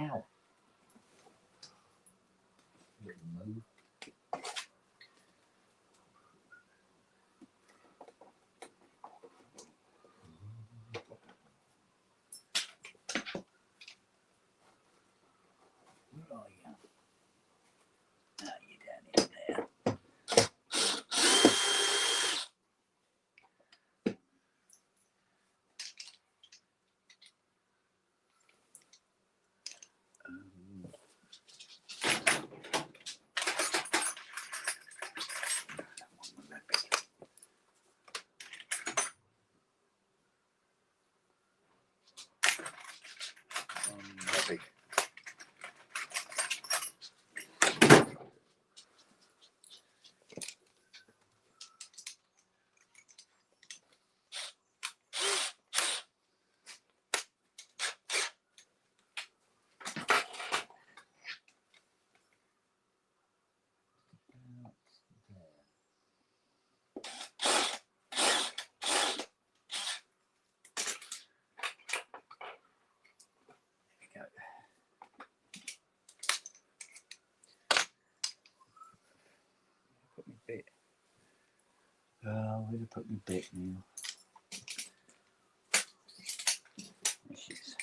Ow. Little move. Where are you? Ah, you're down in there. Big. Bit. Where'd I put my bit now? There she is.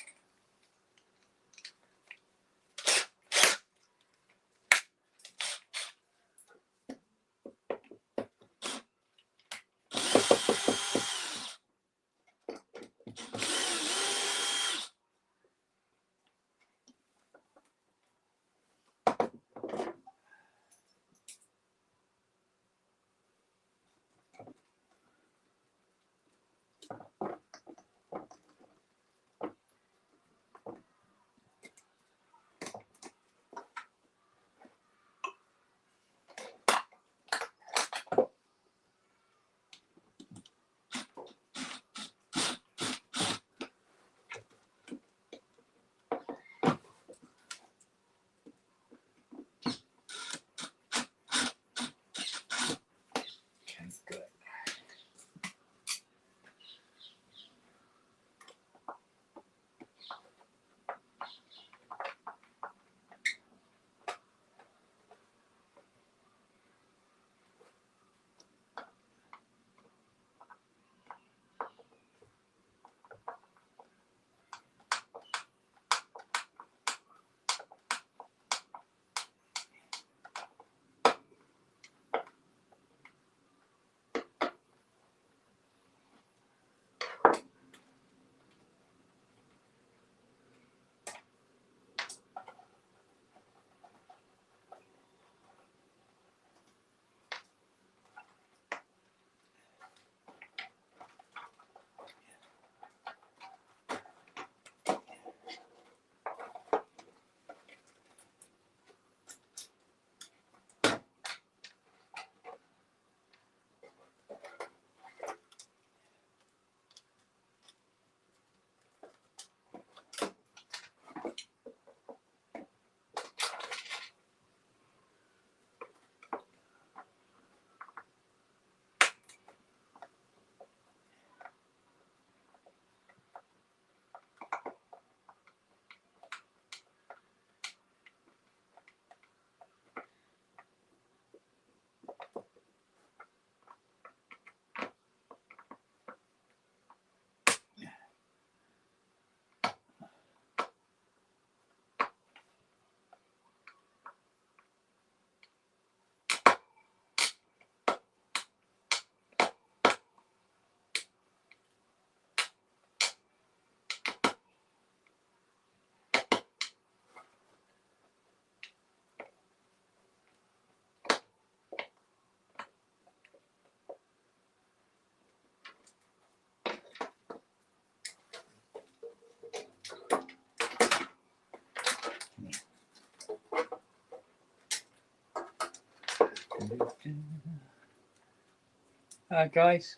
Hi guys.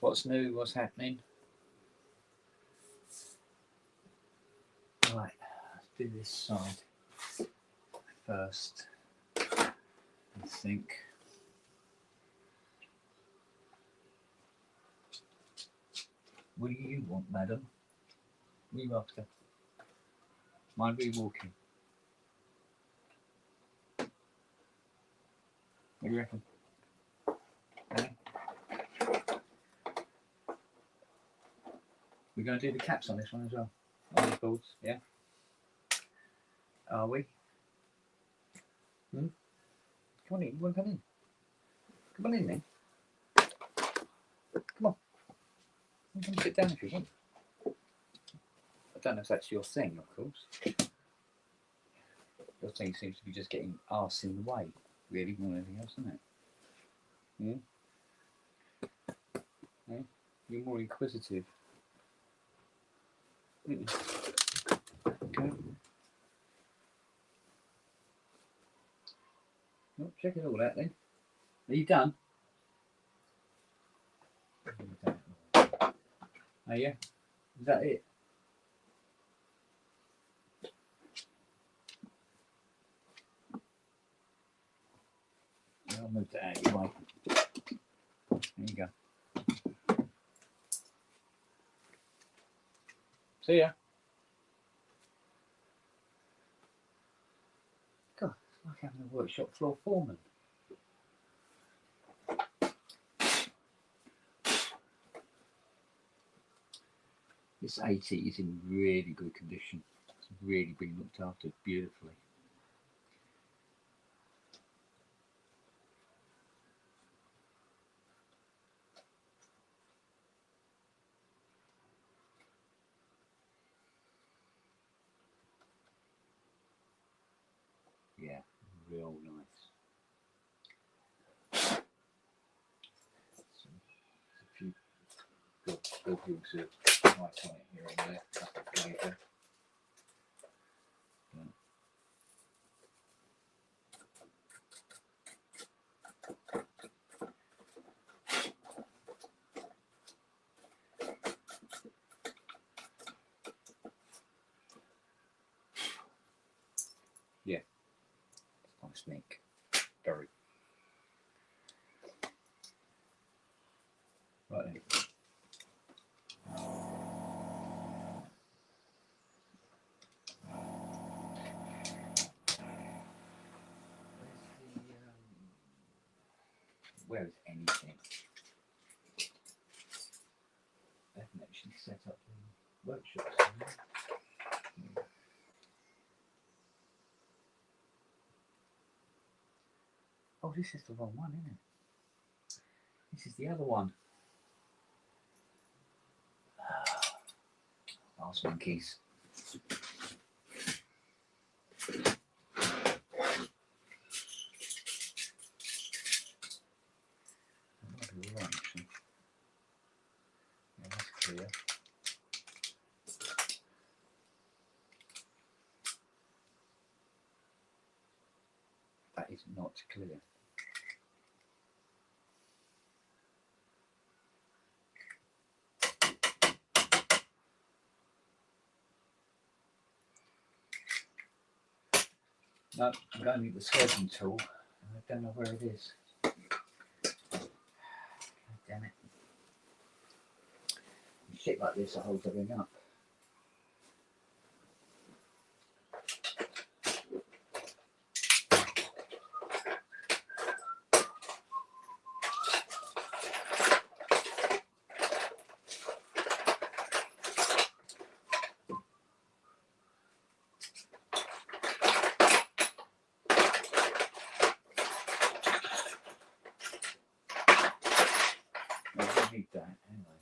What's new? What's happening? Right. do this side first, I think. What do you want, madam? What are you after? Mind rewalking? What do you reckon? Eh? We're going to do the caps on this one as well. On the boards, yeah? Are we? Come on in, you want to come in? Come on in then. Come on. You can sit down if you want. I don't know if that's your thing, of course. Your thing seems to be just getting arse in the way, really, more than anything else, isn't it? Yeah? Yeah? You're more inquisitive. Okay. Well, check it all out then. Are you done? Oh yeah? Is that it? I'll move that out of your way. There you go. See ya. God, it's like having a workshop floor foreman. This 80 is in really good condition. It's really been looked after beautifully. Yeah, real nice. There's a few good things that might on it here and there. Flavor. Yeah, nice neck. Very. Right then. Where is anything? I haven't actually set up the workshops. Oh, this is the wrong one, isn't it? This is the other one. Last monkeys. That might be right, actually. Yeah, that's clear. That is not clear. No, I'm going to need the skeleton tool. I don't know where it is. God damn it. Shit like this, I hold everything up. I need that anyway.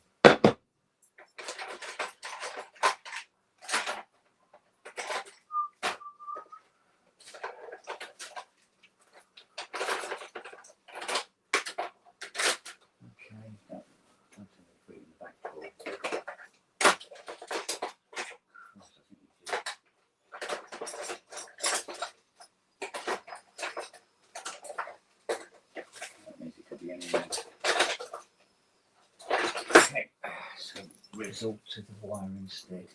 Okay, so result to the wire instead.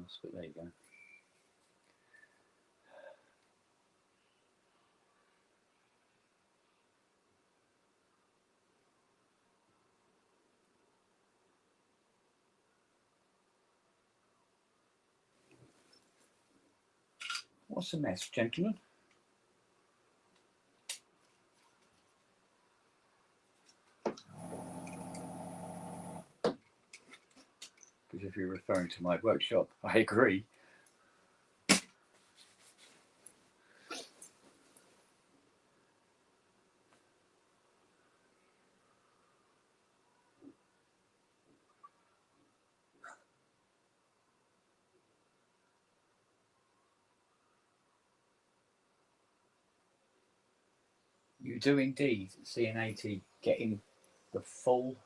else, but there you go. What's the mess, gentlemen? Because if you're referring to my workshop, I agree. You do indeed see an 80 getting the full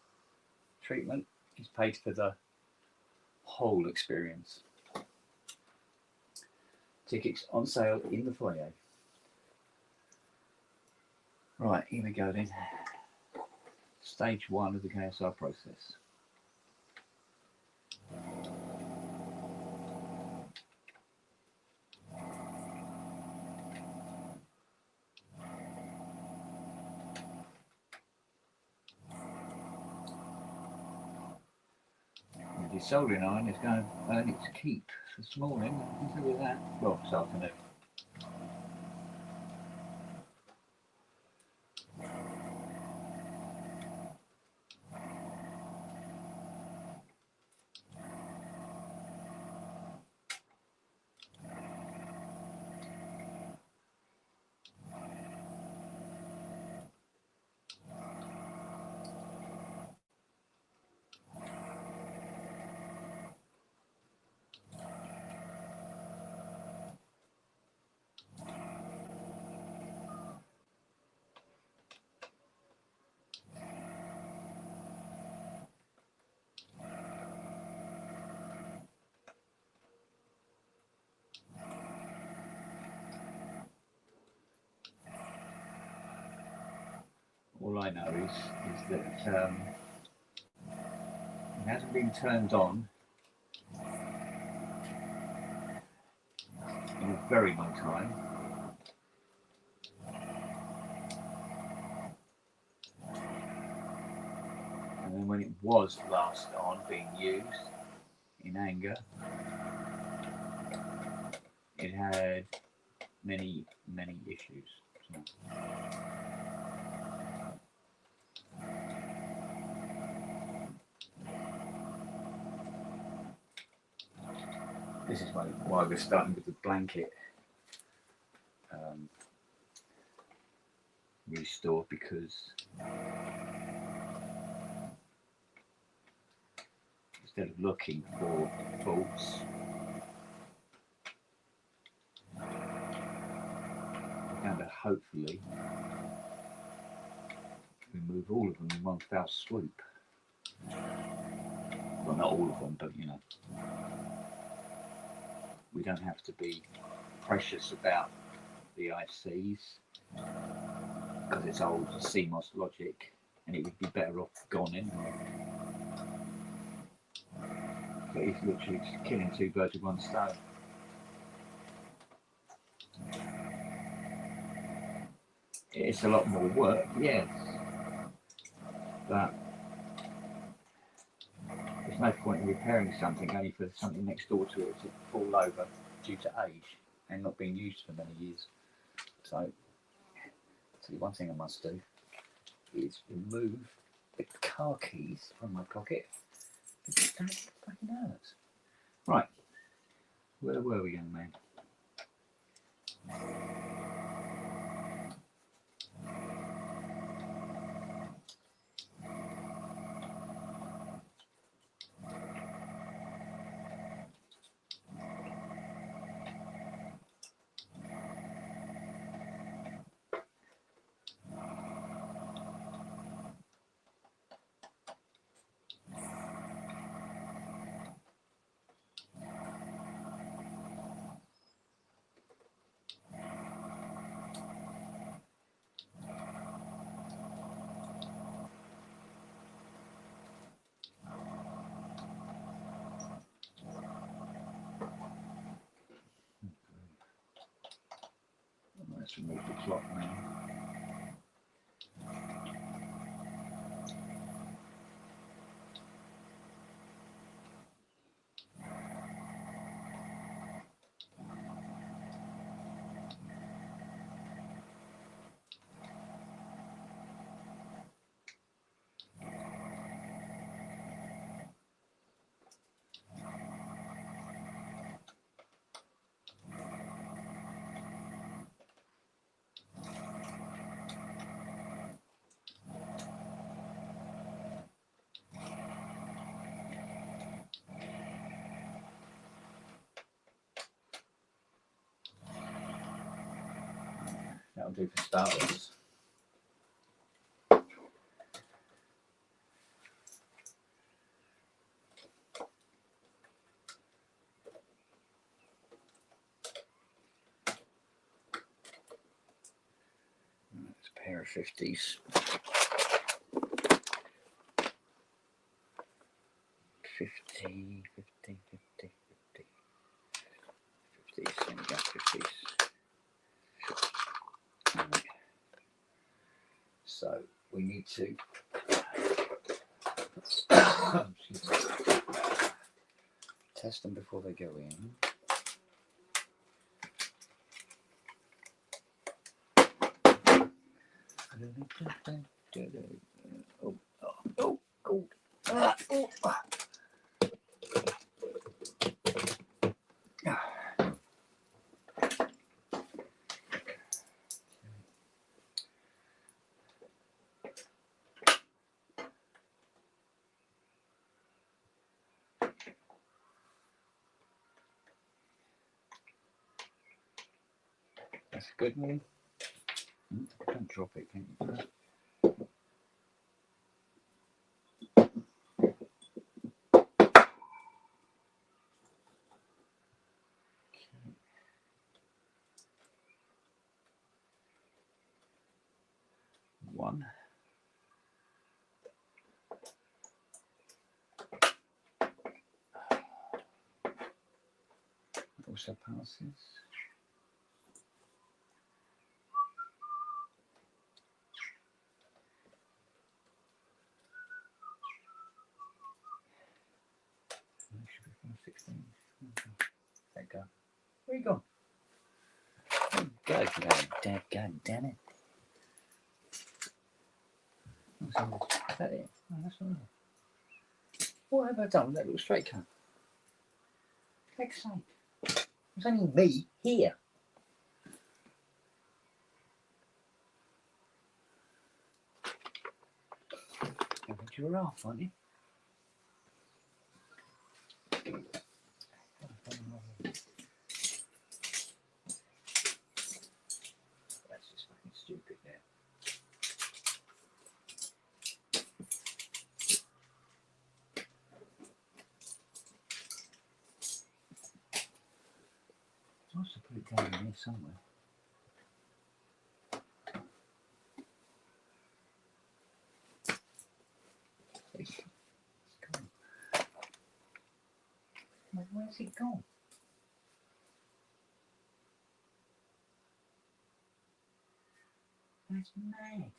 treatment. He's paid for the whole experience. Tickets on sale in the foyer. Right, here we go then. Stage 1 of the KSR process. The soldering iron is going to earn its keep this morning, I can tell you that. Well, this afternoon. All I know is that it hasn't been turned on in a very long time. And then when it was last on, being used in anger, it had many issues. So. This is why we're starting with the blanket restore, because instead of looking for faults, we're going to hopefully remove all of them in one foul swoop. Well, not all of them, but you know. We don't have to be precious about the ICs because it's old CMOS logic and it would be better off gone anyway. So it's literally killing two birds with one stone. It's a lot more work, yes, but there's no point in repairing something only for something next door to it to fall over due to age and not being used for many years. So, one thing I must do is remove the car keys from my pocket. It fucking hurts. Right, where were we, young man? Let's remove the clock now. That'll do for starters. That's a pair of 50s. 50, 50, 50, 50. 50s, there we go, 50s. Right. So we need to test them before they go in. Oh, oh, oh, oh, oh. That's a good one. Don't drop it, can you? One. Also passes. Should be 16. There you go. Where you gone? Go, God damn it. Is that it? Oh, that's not it. What have I done with that little straight cut? Heck's sake. There's only me here. I think you're off, aren't you? That's just fucking stupid now. I must have put it down in here somewhere. It's gone. Where's it gone? That's mad.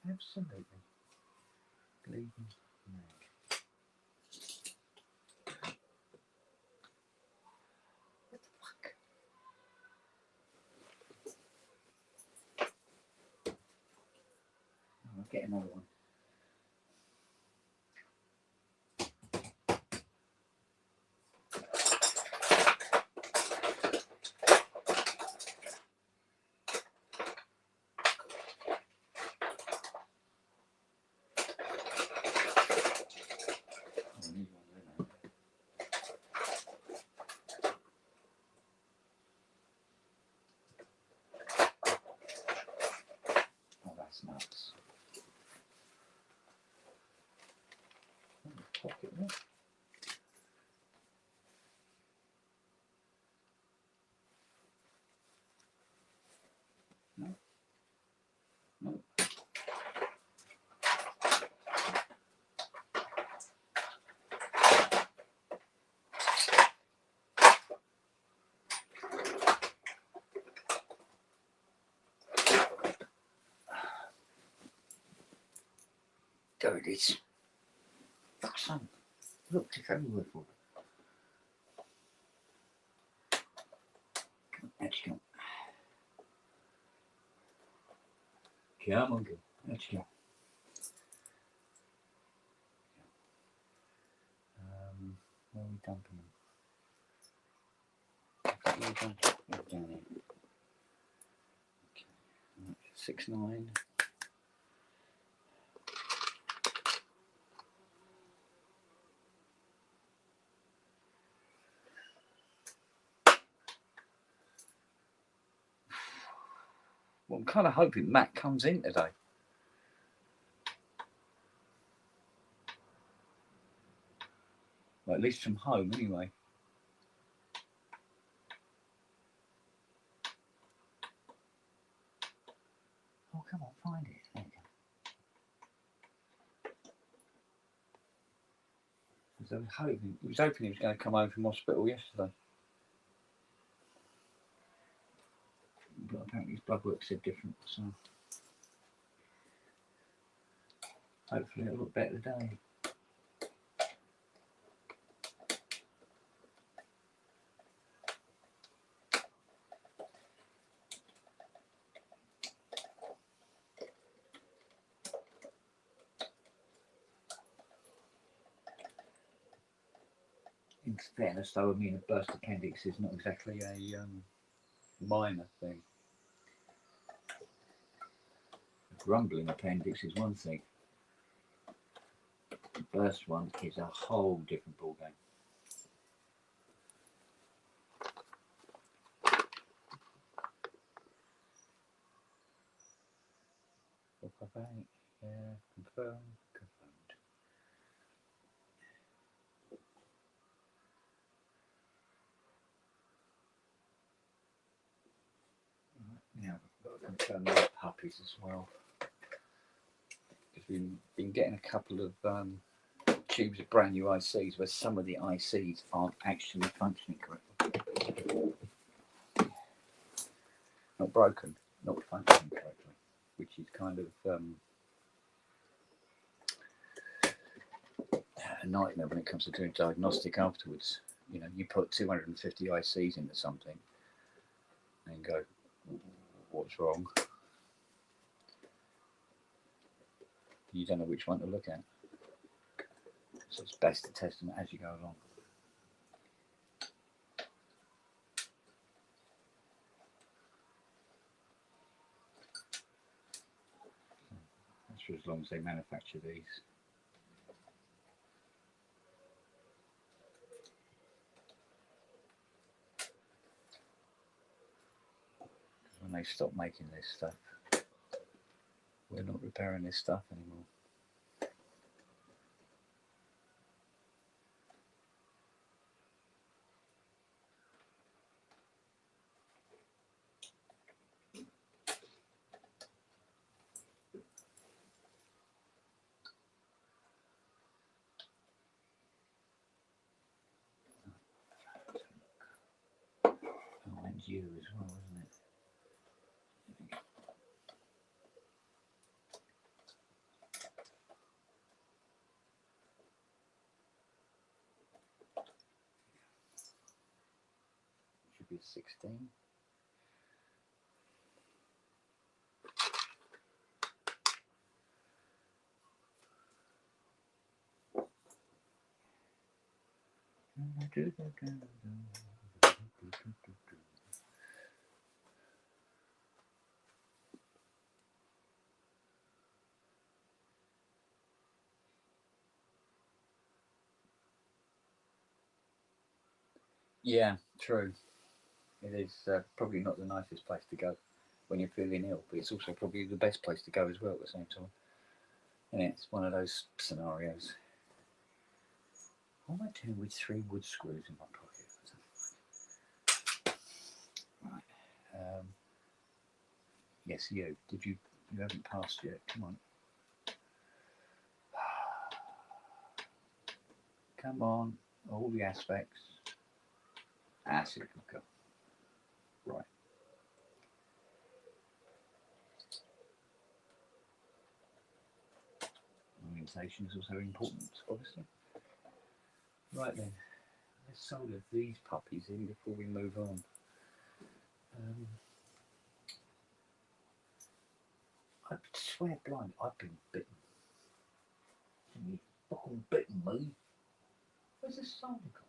Absolutely bleeding mad. What the fuck? Oh, I'll get another one. Oh, that's nuts. do this. Fuck's sake. Look, take everywhere for it. Let's go. Come on, go. Let's go. Where are we dumping them? Down here. Okay. 6.9. Well, I'm kind of hoping Matt comes in today. Well, at least from home, anyway. Oh, come on, find it. There you go. He was hoping he was going to come home from hospital yesterday. But apparently his blood work said different, so hopefully it'll look better today. In fairness, though, I mean, a burst appendix is not exactly a minor thing. A grumbling appendix is one thing. The burst one is a whole different ballgame. Yeah, confirmed. Now we've got to confirm those puppies as well. Because we've been getting a couple of tubes of brand new ICs where some of the ICs aren't actually functioning correctly. Not broken, not functioning correctly, which is kind of a nightmare when it comes to doing diagnostic afterwards. You know, you put 250 ICs into something and go, what's wrong? You don't know which one to look at. So it's best to test them as you go along. That's for as long as they manufacture these. When they stop making this stuff, we're not repairing this stuff anymore. Oh, and you as well, isn't it? Should be 16. Yeah, true. It is probably not the nicest place to go when you're feeling ill, but it's also probably the best place to go as well at the same time. And it's one of those scenarios. What am I doing with 3 wood screws in my pocket? Right. Yes, you. You haven't passed yet. Come on. Come on. All the aspects. Acid cooker. Right. I'm into experimentation is also important, obviously. Right then, let's solder these puppies in before we move on. I swear blind, I've been bitten. You fucking bitten me. Where's this solder gone?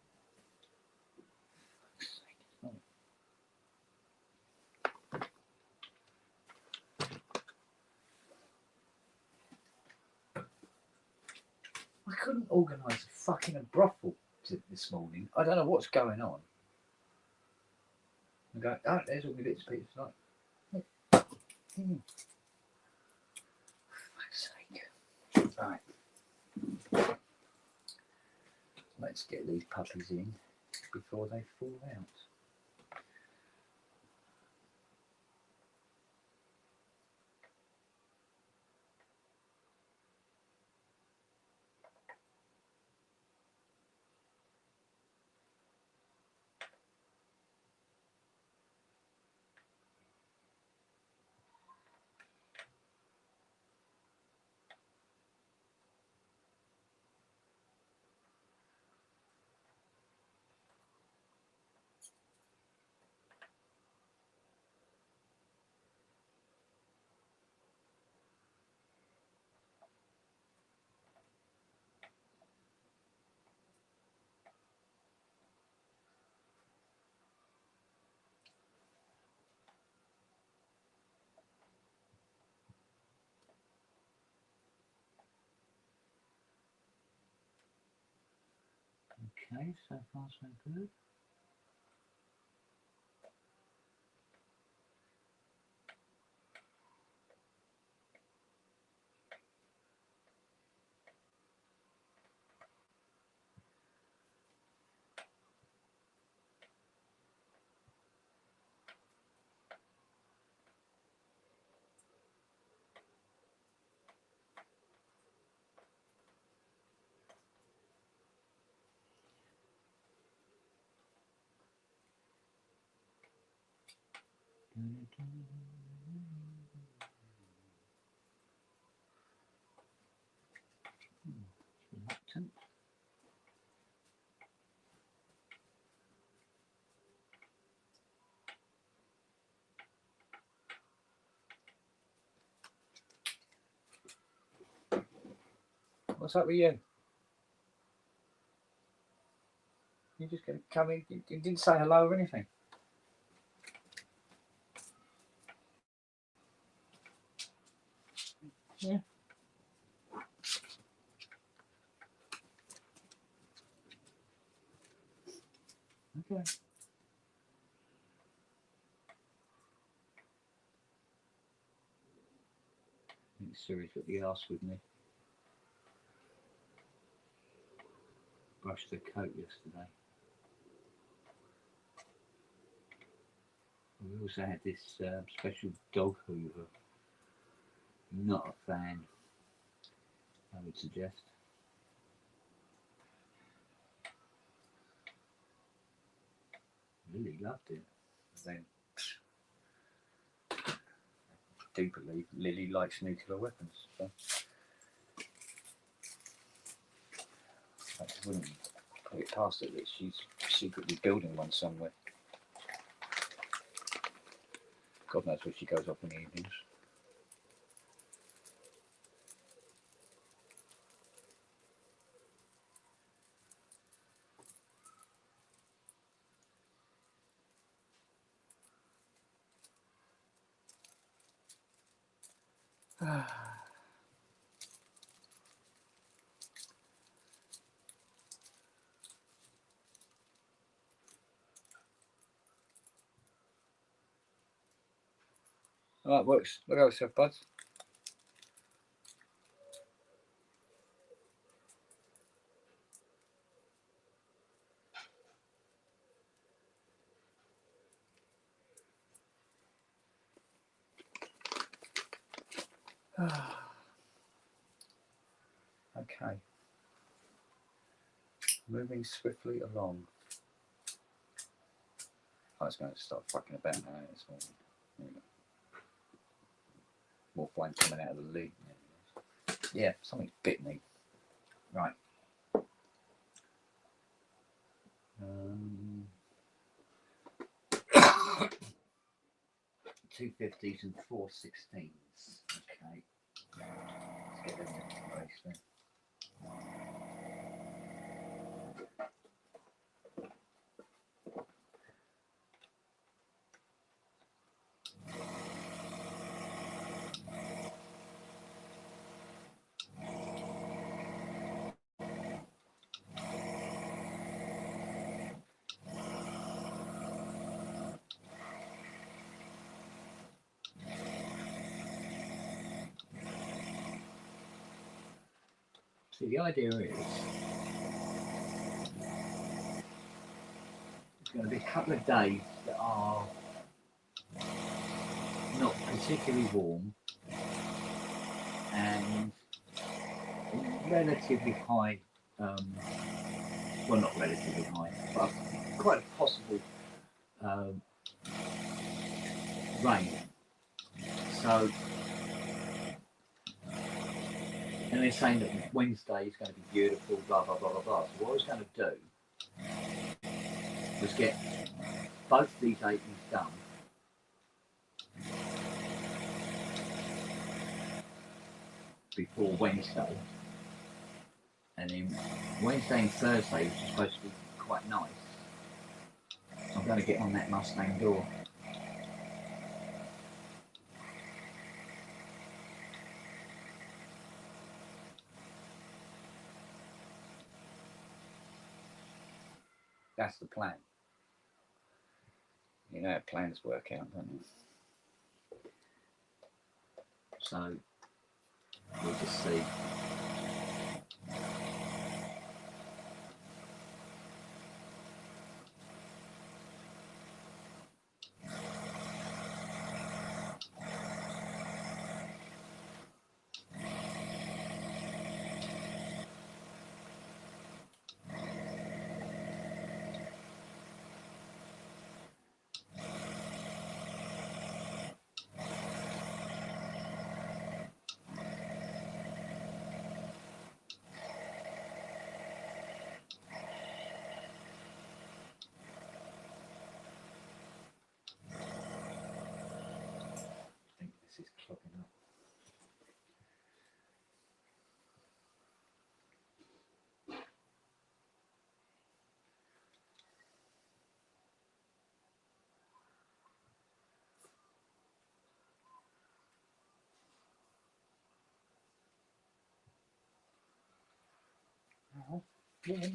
I couldn't organise a fucking brothel this morning. I don't know what's going on. I go, oh, there's all my bits and pieces. Like, fuck's sake. Right. Let's get these puppies in before they fall out. Okay, so far so good. Reluctant. What's up with you? You're just going to come in. You didn't say hello or anything. Yeah. Okay. I think Siri's got the arse with me. Brushed the coat yesterday. We also had this special dog hoover. Not a fan, I would suggest. Lily loved it. Then, I do believe Lily likes nuclear weapons. So I wouldn't put it past it that she's secretly building one somewhere. God knows where she goes off in the evenings. Alright, works. Look out yourself, buds. Okay. Moving swiftly along. I was going to start fucking about now this morning. There we go. More flame coming out of the lid. Yeah, something's bit me. Right. 250s and 416s. Okay. Let's get them into place then. See, the idea is it's going to be a couple of days that are not particularly warm and relatively high, well, not relatively high, but quite a possible rain. So, and they're saying that Wednesday is going to be beautiful, blah, blah, blah, blah, blah. So what I was going to do was get both these 80s done before Wednesday. And then Wednesday and Thursday, which is supposed to be quite nice, so I'm going to get on that Mustang door. That's the plan. You know how plans work out, don't you? So we'll just see. Is clogging up. Yeah.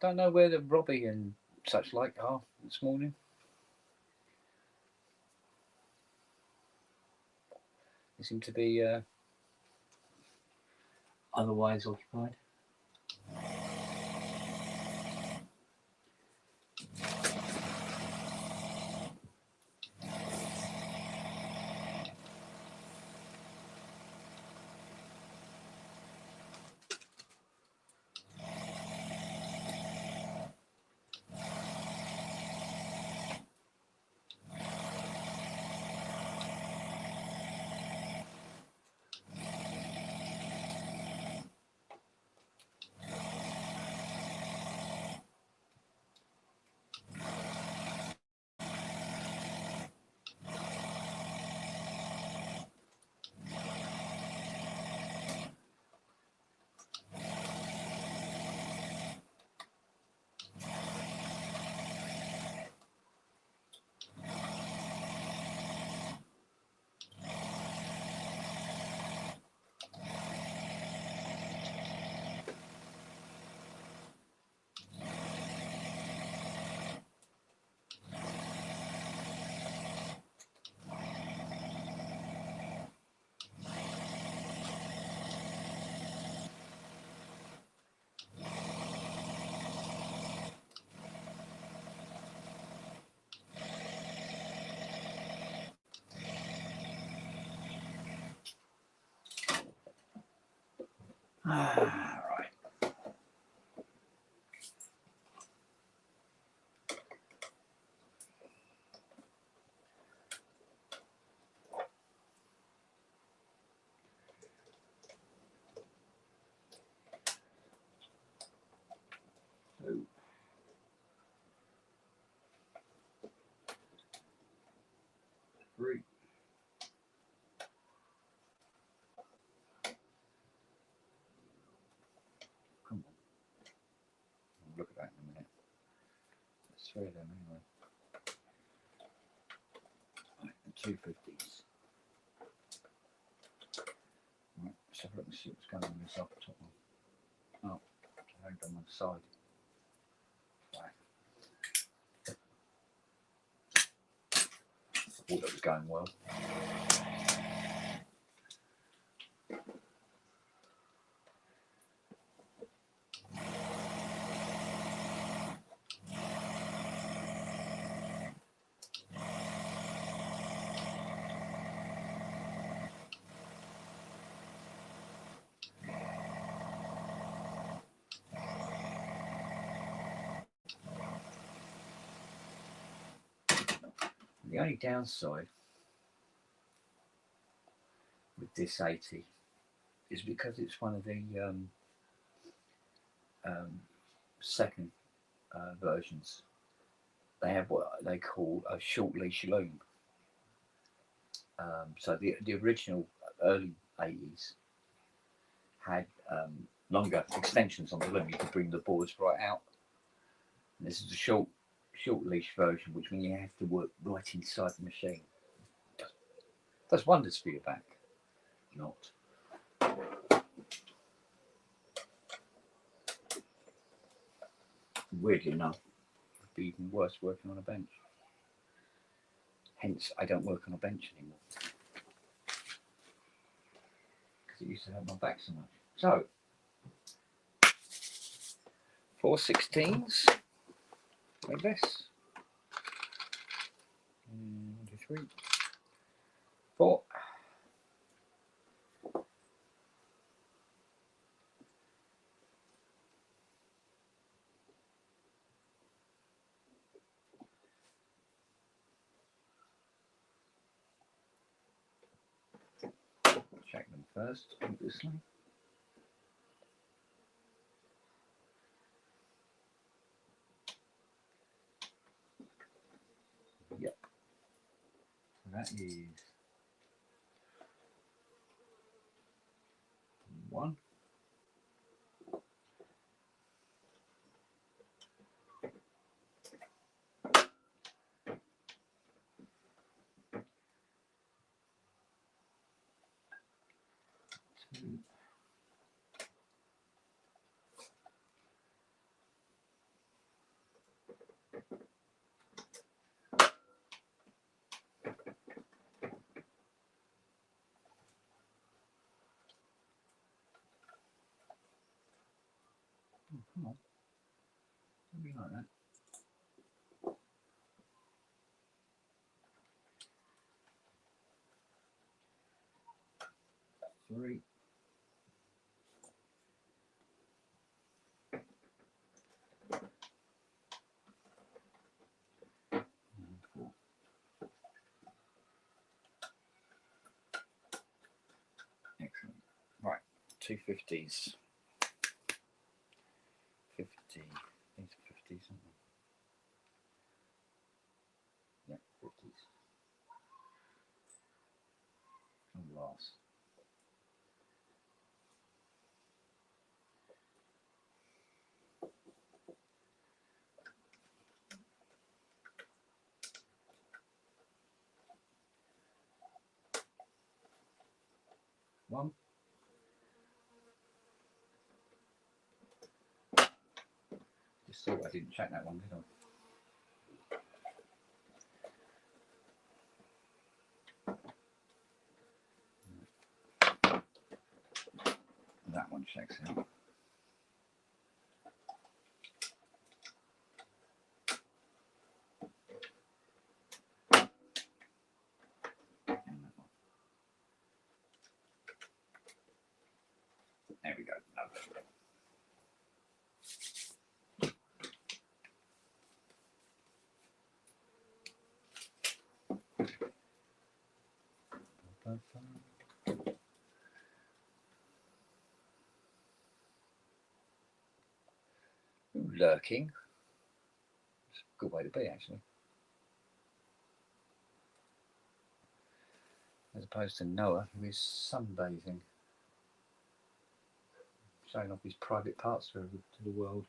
Don't know where the Robbie and such like are this morning. They seem to be otherwise occupied. Right. So, three. Come on. I'll look at that in a minute. There's three of them anyway. Right, the 250s. Right, so let's see what's going on with this up top one. Oh, I had them on the side. Right. Thought that was going well. The only downside with this 80 is because it's one of the second versions. They have what they call a short leash loom. So the original early 80s had longer extensions on the loom. You could bring the boards right out. And this is a short leash version, which means you have to work right inside the machine. Does wonders for your back. Not. Weirdly enough, it'd be even worse working on a bench. Hence, I don't work on a bench anymore. Because it used to hurt my back so much. So, 4/16s, like this. 1, 2, 3, 4. Check them first, obviously. Yep. So that is 1. 2. Come on. Don't be like that. 3. And 4. Excellent. Right, 250s. 50. These are 50s, aren't they? Yeah, 50s. And last. One. Just thought I didn't check that one, did I? That one checks out. And that one. There we go. lurking. It's a good way to be, actually. As opposed to Noah, who is sunbathing, showing off his private parts to the world.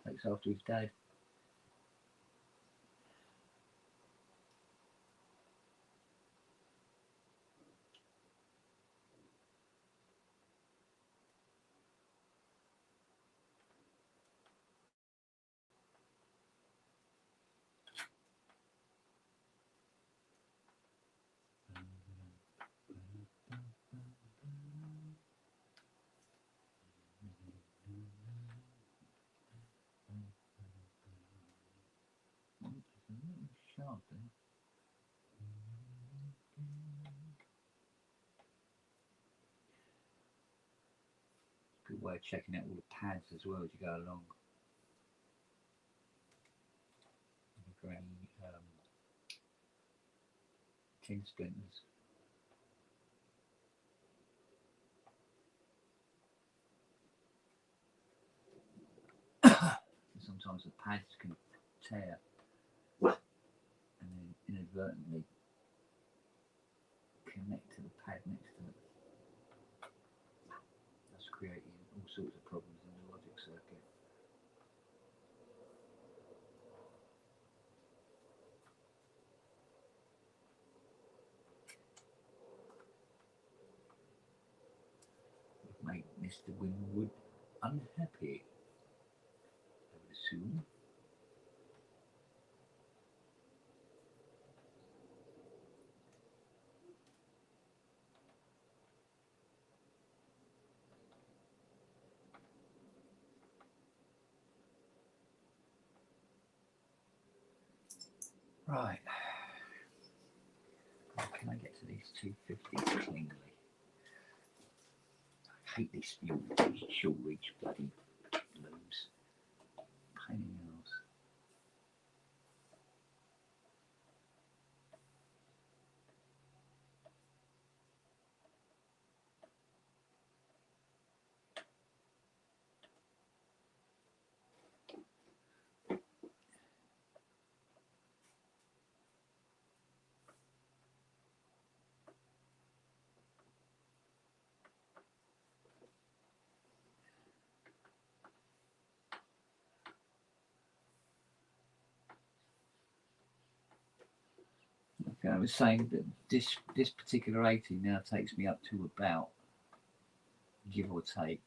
Takes after his dad. Sharp, good way of checking out all the pads as well as you go along. Granny tin splinters. Sometimes the pads can tear and then inadvertently connect to the pad next to it. That's creating all sorts of problems in the logic circuit. Make Mr. Winwood unhappy, I would assume. Right. How can I get to these 250s cleanly? I hate these short reach bloody looms. Pain in the arse. Okay, I was saying that this particular 80 now takes me up to about, give or take,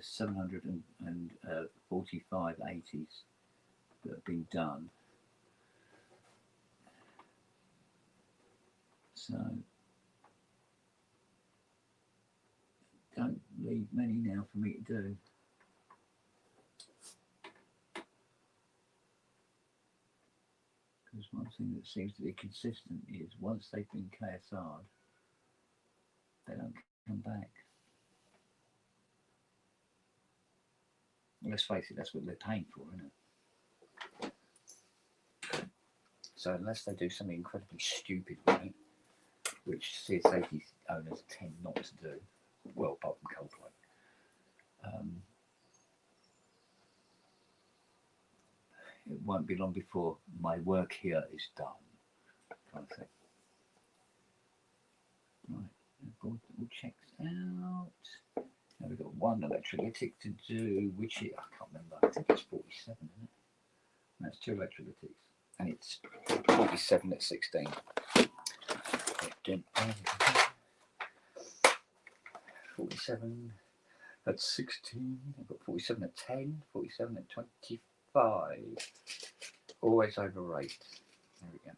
745 80s that have been done. So don't leave many now for me to do. Because one thing that seems to be consistent is once they've been KSR'd, they don't come back. Well, let's face it, that's what they're paying for, isn't it? So unless they do something incredibly stupid with it, which CS80 owners tend not to do, well, apart from Coldplay, it won't be long before my work here is done, kind of thing. Right, all checks out. Now we've got one electrolytic to do, which is, I can't remember, I think it's 47, isn't it? That's 2 electrolytics, and it's 47 at 16. 47 at 16, I've got 47 at 10, 47 at 25. Always overrate. There we go.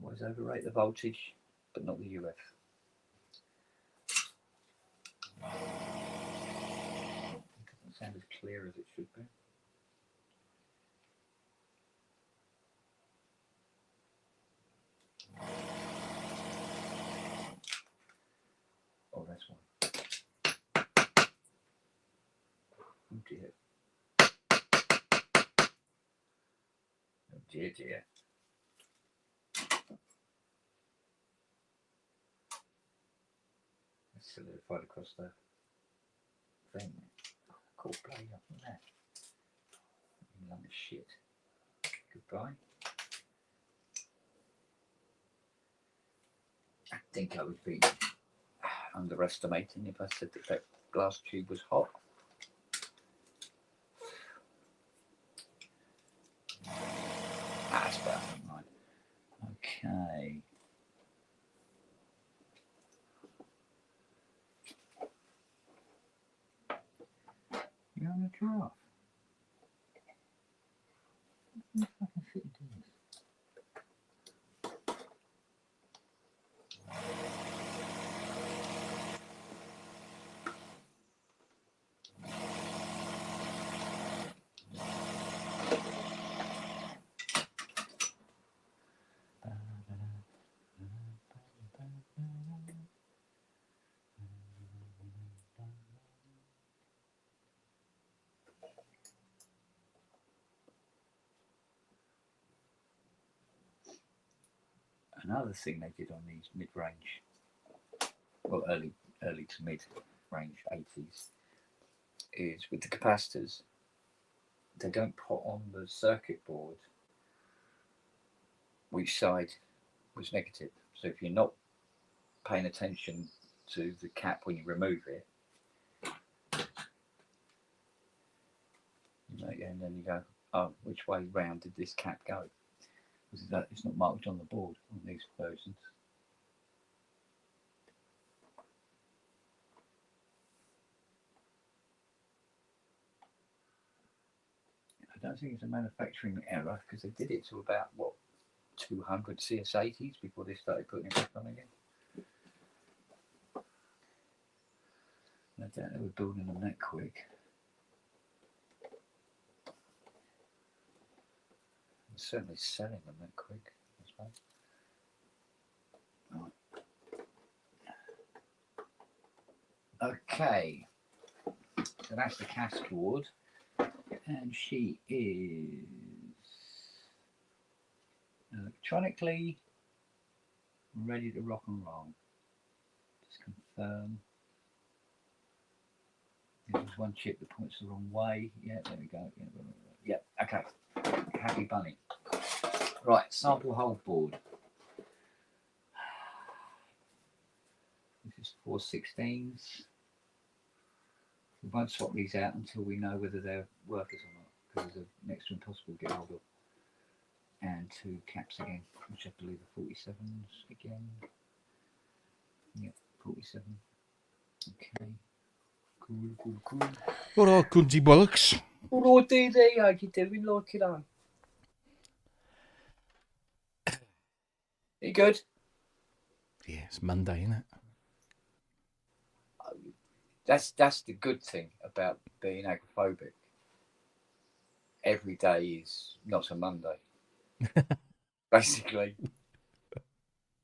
Always overrate the voltage, but not the UF. It doesn't sound as clear as it should be. Oh, that's one. Oh dear. Dear, dear. It's solidified across the thing. Cool, bloody up on that. Lump of shit. Goodbye. I think I would be underestimating if I said that that glass tube was hot. That's better than mine. Okay. You're on a giraffe. What the fucking shit do this? Another thing they did on these mid-range, well, early to mid-range 80s, is with the capacitors, they don't put on the circuit board which side was negative. So if you're not paying attention to the cap when you remove it, and then you go, oh, which way round did this cap go? Because it's not marked on the board on these versions. I don't think it's a manufacturing error because they did it to about, what, 200 CS80s before they started putting it back on again. I doubt they were building them that quick. And certainly selling them that quick, I suppose. Right. Okay, so that's the Cascord, and she is electronically ready to rock and roll. Just confirm. There's one chip that points the wrong way. Yeah, there we go. Yeah, okay. Happy bunny. Right, sample hold board. This is 416s. We won't swap these out until we know whether they're workers or not, because they're next to impossible to get hold of. And two caps again, which I believe are 47s again. Yep, 47. Okay. Cool. All right, Gundy bollocks. All right, DD, how you doing, like it on? You good? Yeah, it's Monday, isn't it? That's the good thing about being agoraphobic. Every day is not a Monday. Basically,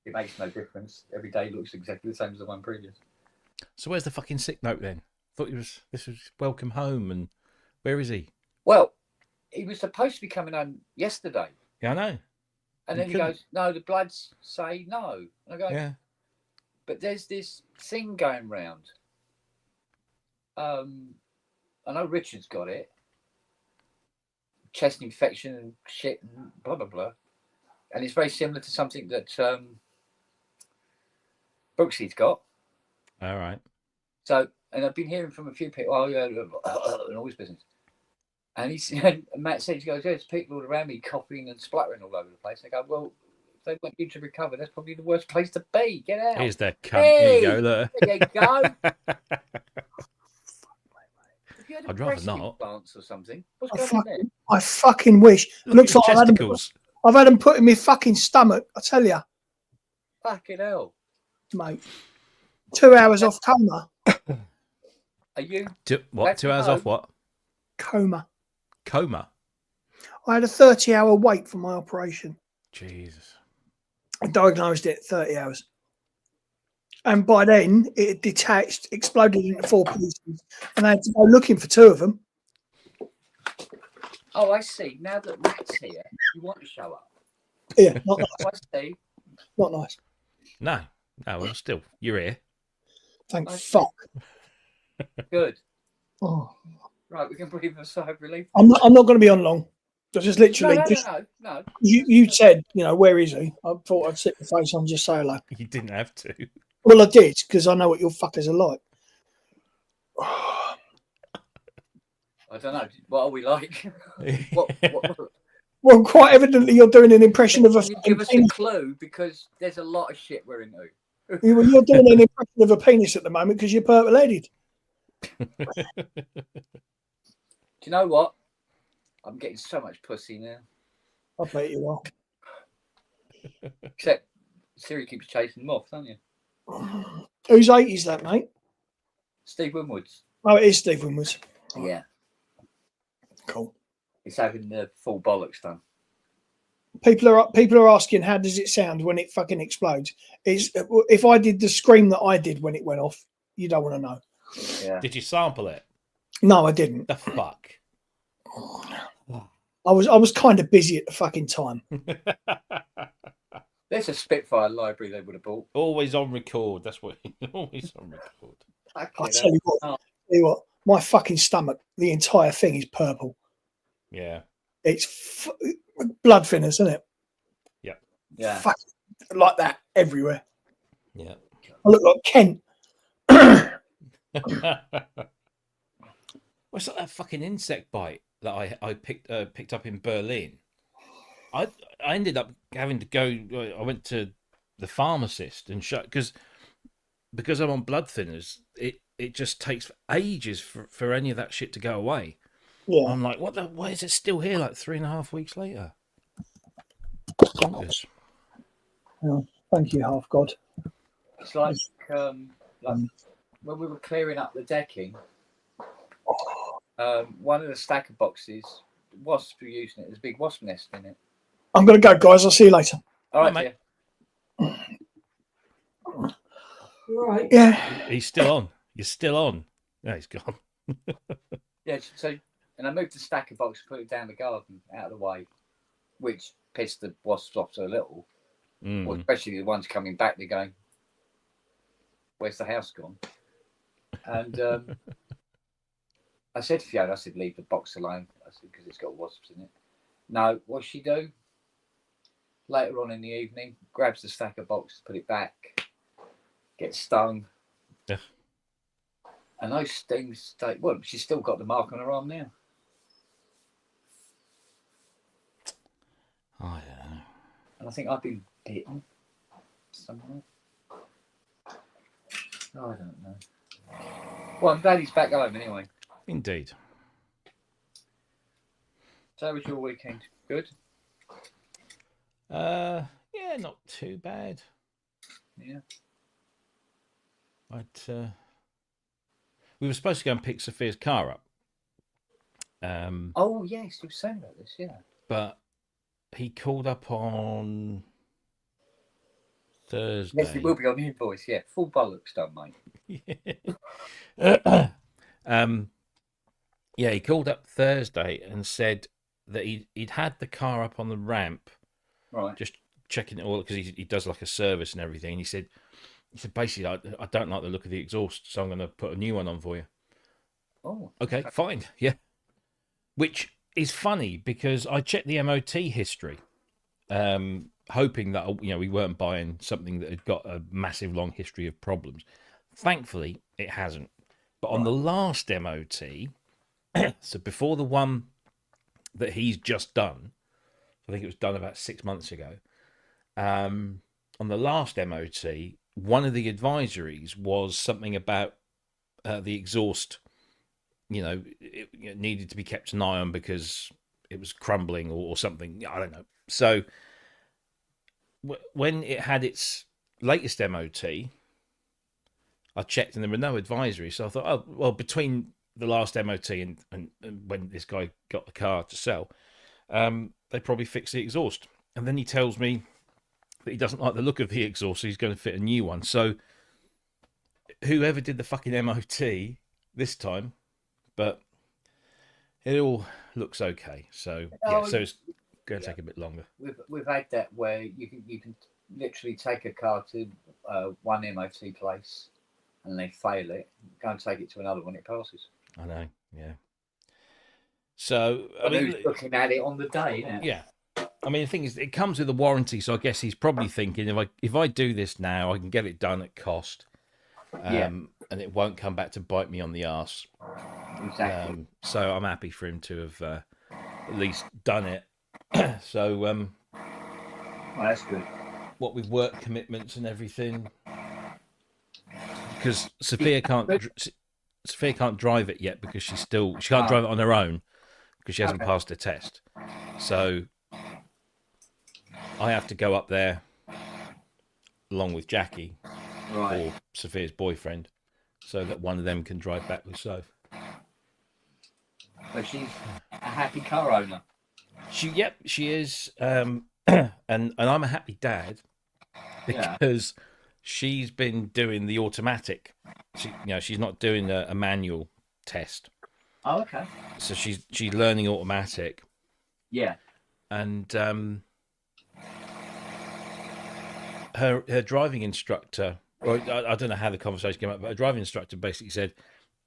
it makes no difference. Every day looks exactly the same as the one previous. So where's the fucking sick note then? I thought this was welcome home, and where is he? Well, he was supposed to be coming home yesterday. Yeah, I know. And then he goes, no, the bloods say no. And I go, yeah. But there's this thing going round. I know Richard's got it. Chest infection and shit and blah, blah, blah. And it's very similar to something that Brooksy's got. All right. So, and I've been hearing from a few people, oh, yeah, and all this business. And Matt said, he goes, there's people all around me coughing and spluttering all over the place. I go, well, if they want you to recover, that's probably the worst place to be. Get out. Here's that cunt. Hey, here you go, look. There you go. I'd rather not. Plants or something. What's going on there? I fucking wish. Looks like I've had them put in my fucking stomach, I tell you. Fucking hell. Mate. 2 hours off coma. Are you? 2 hours off what? Coma. I had a 30-hour wait for my operation. Jesus. I diagnosed it 30 hours. And by then, it had detached, exploded into 4 pieces, and I had to go looking for 2 of them. Oh, I see. Now that Matt's here, you want to show up. Yeah, not nice. Oh, I see. Not nice. No, well, still, you're here. Thank I fuck. Good. Oh. Right, we can breathe a sigh of relief. I'm not going to be on long. Just literally, No. you said, where is he? I thought I'd sit the face on and just say hello. You didn't have to. Well, I did, because I know what your fuckers are like. I don't know. What are we like? what? Well, quite evidently, you're doing an impression of a. Can you give us a clue? Because there's a lot of shit we're into. You're doing an impression of a penis at the moment because you're purple-headed. Do you know what? I'm getting so much pussy now. I bet you are. Except Siri keeps chasing them off, don't you? Whose 80s that, mate? Steve Winwood's. Oh, it is Steve Winwood's. Yeah. Cool. He's having the full bollocks done. People are asking, how does it sound when it fucking explodes? If I did the scream that I did when it went off, you don't want to know. Yeah. Did you sample it? No, I didn't. The fuck? I was kind of busy at the fucking time. There's a Spitfire library they would have bought. Always on record. That's what. Always on record. I'll tell you what, my fucking stomach, the entire thing is purple. Yeah. It's blood thinners, isn't it? Yeah. Fuck, like that everywhere. Yeah. I look like Kent. What's that fucking insect bite that I picked up in Berlin? I ended up having to go. I went to the pharmacist and because I'm on blood thinners. It just takes ages for any of that shit to go away. Yeah. I'm like, why is it still here? Like 3.5 weeks later. Bonkers. Oh, thank you, half god. It's like when we were clearing up the decking, one of the stacker boxes, wasps were using it. There's a big wasp nest in it. I'm going to go, guys. I'll see you later. All right, mate. Right. Yeah. He's still on. You're still on. No, he's gone. Yeah. So, and I moved the stacker box, put it down the garden, out of the way, which pissed the wasps off a little. Well, especially the ones coming back. They're going, "Where's the house gone?" And I said to Fiona, leave the box alone. I said, because it's got wasps in it. No, what's she do? Later on in the evening, grabs the stacker box, put it back, gets stung. Yeah. And those stings stay. Well, she's still got the mark on her arm now. I don't know. And I think I've been bitten somewhere. Oh, I don't know. Well, I'm glad he's back home anyway. Indeed. So how was your weekend? Good? Yeah, not too bad. Yeah. We were supposed to go and pick Sophia's car up. Oh, yes, you were saying about this, yeah. But he called up on Thursday. Yes, it will be on the invoice, yeah. Full bollocks done, mate. Yeah, he called up Thursday and said that he'd had the car up on the ramp, right? Just checking it all because he does like a service and everything. And he said basically, I don't like the look of the exhaust, so I'm going to put a new one on for you. Oh, okay, fine, yeah. Which is funny because I checked the MOT history, hoping that we weren't buying something that had got a massive long history of problems. Thankfully, it hasn't. But on the last MOT, so before the one that he's just done, I think it was done about 6 months ago. On the last MOT, one of the advisories was something about the exhaust. It needed to be kept an eye on because it was crumbling or something. I don't know. So when it had its latest MOT, I checked and there were no advisories. So I thought, oh, well, between the last MOT and when this guy got the car to sell, they probably fixed the exhaust. And then he tells me that he doesn't like the look of the exhaust, so he's going to fit a new one. So whoever did the fucking MOT this time, but it all looks okay. So yeah, so it's going to take a bit longer. We've had that where you can literally take a car to one MOT place and they fail it, go and take it to another one, it passes. I know, yeah. So I But mean, who's looking at it on the day, isn't it? yeah. I mean, the thing is, it comes with a warranty, so I guess he's probably thinking if I do this now, I can get it done at cost, and it won't come back to bite me on the arse. Exactly. So I'm happy for him to have at least done it. So Well, that's good. what with work commitments and everything, because Sophia can't drive it yet because she can't drive it on her own because she hasn't passed her test. So I have to go up there along with Jackie or Sophia's boyfriend, so that one of them can drive back with Soph. But she's a happy car owner. She is, and I'm a happy dad because she's been doing the automatic. She's not doing a manual test. Oh, okay. So she's learning automatic. Yeah. And her driving instructor, or I don't know how the conversation came up, but her driving instructor basically said,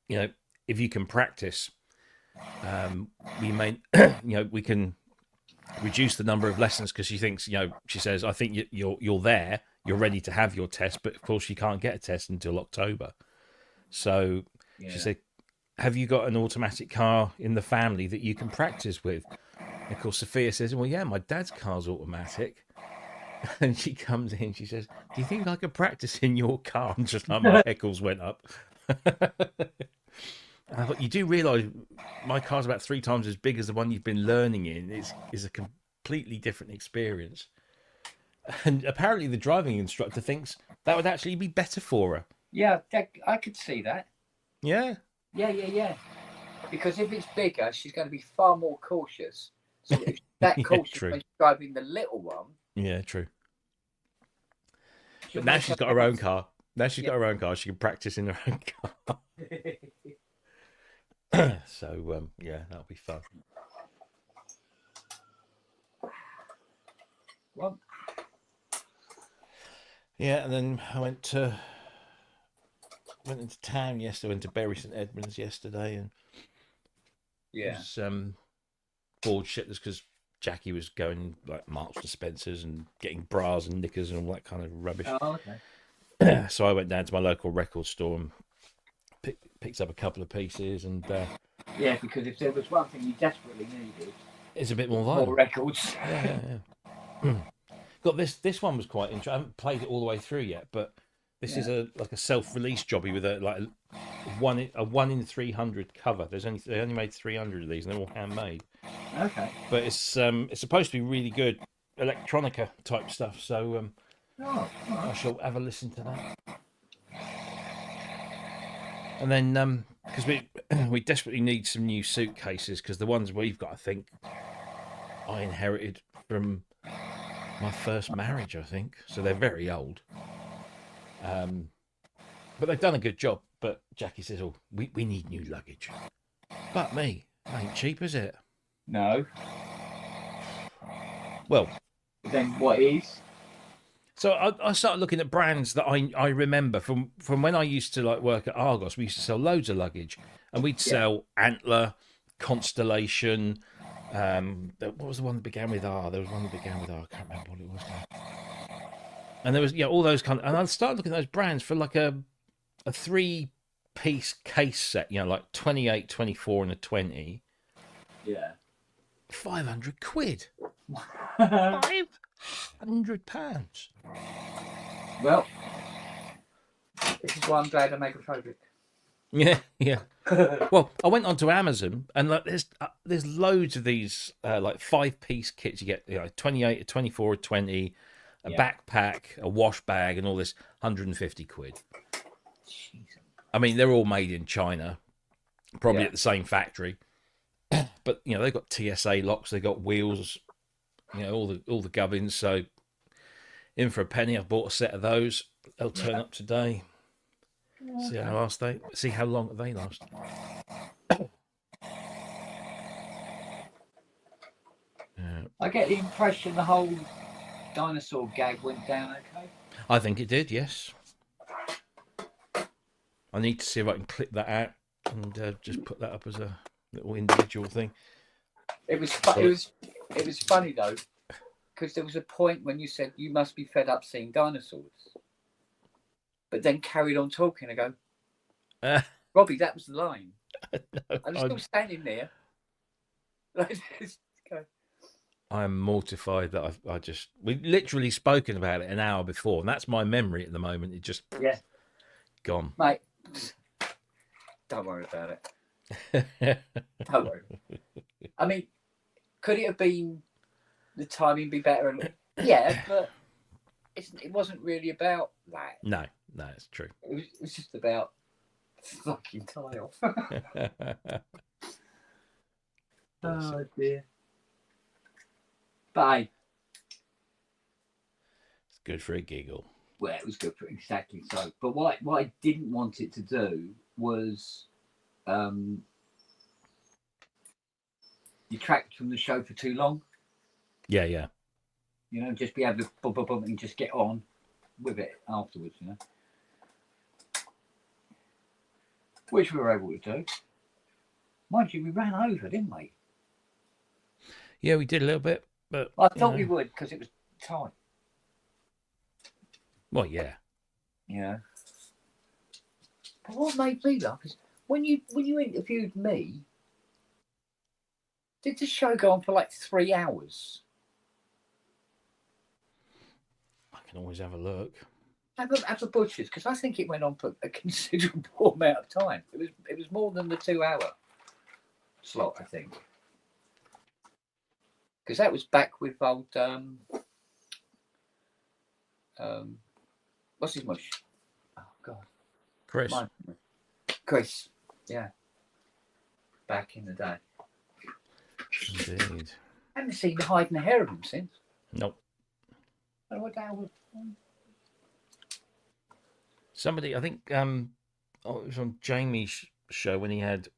if you can practice, we may, we can reduce the number of lessons, because she thinks, she says, I think you're there, you're ready to have your test, but of course you can't get a test until October. So she said, have you got an automatic car in the family that you can practice with? And of course, Sophia says, well, yeah, my dad's car's automatic. And she comes in, she says, do you think I could practice in your car? And just like my heckles went up. I thought, you do realise my car's about 3 times as big as the one you've been learning in. It's a completely different experience. And apparently the driving instructor thinks that would actually be better for her. Yeah, I could see that. Yeah. Yeah. Because if it's bigger, she's going to be far more cautious. So if that cautious true. when she's driving the little one. Yeah, true. But now she's got her own car. Now she's got her own car. She can practice in her own car. So, that'll be fun. Well, yeah, and then I went into town yesterday. Went to Bury St Edmunds yesterday, and was bored shitless because Jackie was going like Marks to Spencer's and getting bras and knickers and all that kind of rubbish. Oh, okay. So I went down to my local record store and picked up a couple of pieces, and yeah, because if there was one thing you desperately needed, it's a bit more violent. more records. Yeah. Got this one was quite interesting. I haven't played it all the way through yet, but this is a self-release jobby with a 1 in 300 cover. They only made 300 of these, and they're all handmade. Okay. But it's supposed to be really good electronica type stuff. So I shall have a listen to that. And then because we desperately need some new suitcases, because the ones we've got, I think, I inherited from my first marriage, I think. So they're very old. But they've done a good job. But Jackie says, oh, we need new luggage. But me, ain't cheap, is it? No. Well. Then what is? So I started looking at brands that I remember from when I used to work at Argos. We used to sell loads of luggage, and we'd sell Antler, Constellation. What was the one that began with R? There was one that began with R. I can't remember what it was now. And there was all those kind of, and I started looking at those brands for like a 3-piece case set, like 28, 24, and a 20. Yeah. 500 quid. £500. Well, this is why I'm glad I make a project. Yeah. Well, I went onto Amazon, and there's loads of these 5-piece kits. You get 28, a 24, a 20, a backpack, a wash bag, and all this 150 quid. Jeez. I mean, they're all made in China, probably at the same factory. But they've got TSA locks, they've got wheels, all the gubbins. So in for a penny, I've bought a set of those. They'll turn up today. See how long they last. I get the impression the whole dinosaur gag went down okay. I think it did, yes. I need to see if I can clip that out and just put that up as a little individual thing. It was funny though, because there was a point when you said you must be fed up seeing dinosaurs, but then carried on talking. I go, Robbie, that was the line. I'm still standing there. I'm mortified that we've literally spoken about it an hour before, and that's my memory at the moment. It just gone. Mate, don't worry about it. Don't worry. I mean, could it have been the timing be better? Yeah, but it wasn't really about that. No, it's true. It was just about fucking tie off. Oh dear. But it's good for a giggle. Well, it was good for exactly so. But what I didn't want it to do was detract from the show for too long. Yeah. You know, just be able to bump and just get on with it afterwards, you know. Which we were able to do. Mind you, we ran over, didn't we? Yeah, we did a little bit, but I thought we would because it was tight. Well, yeah. Yeah. But what made me laugh is when you interviewed me, did the show go on for like 3 hours? I can always have a look. Have a butcher's, because I think it went on for a considerable amount of time. It was more than the 2 hour slot, I think. Because that was back with old what's his mush? Oh God. Chris. Yeah. Back in the day. Indeed. I haven't seen the hide and the hair of him since. Nope. I don't know what the hell was. Somebody, I think, it was on Jamie's show when he had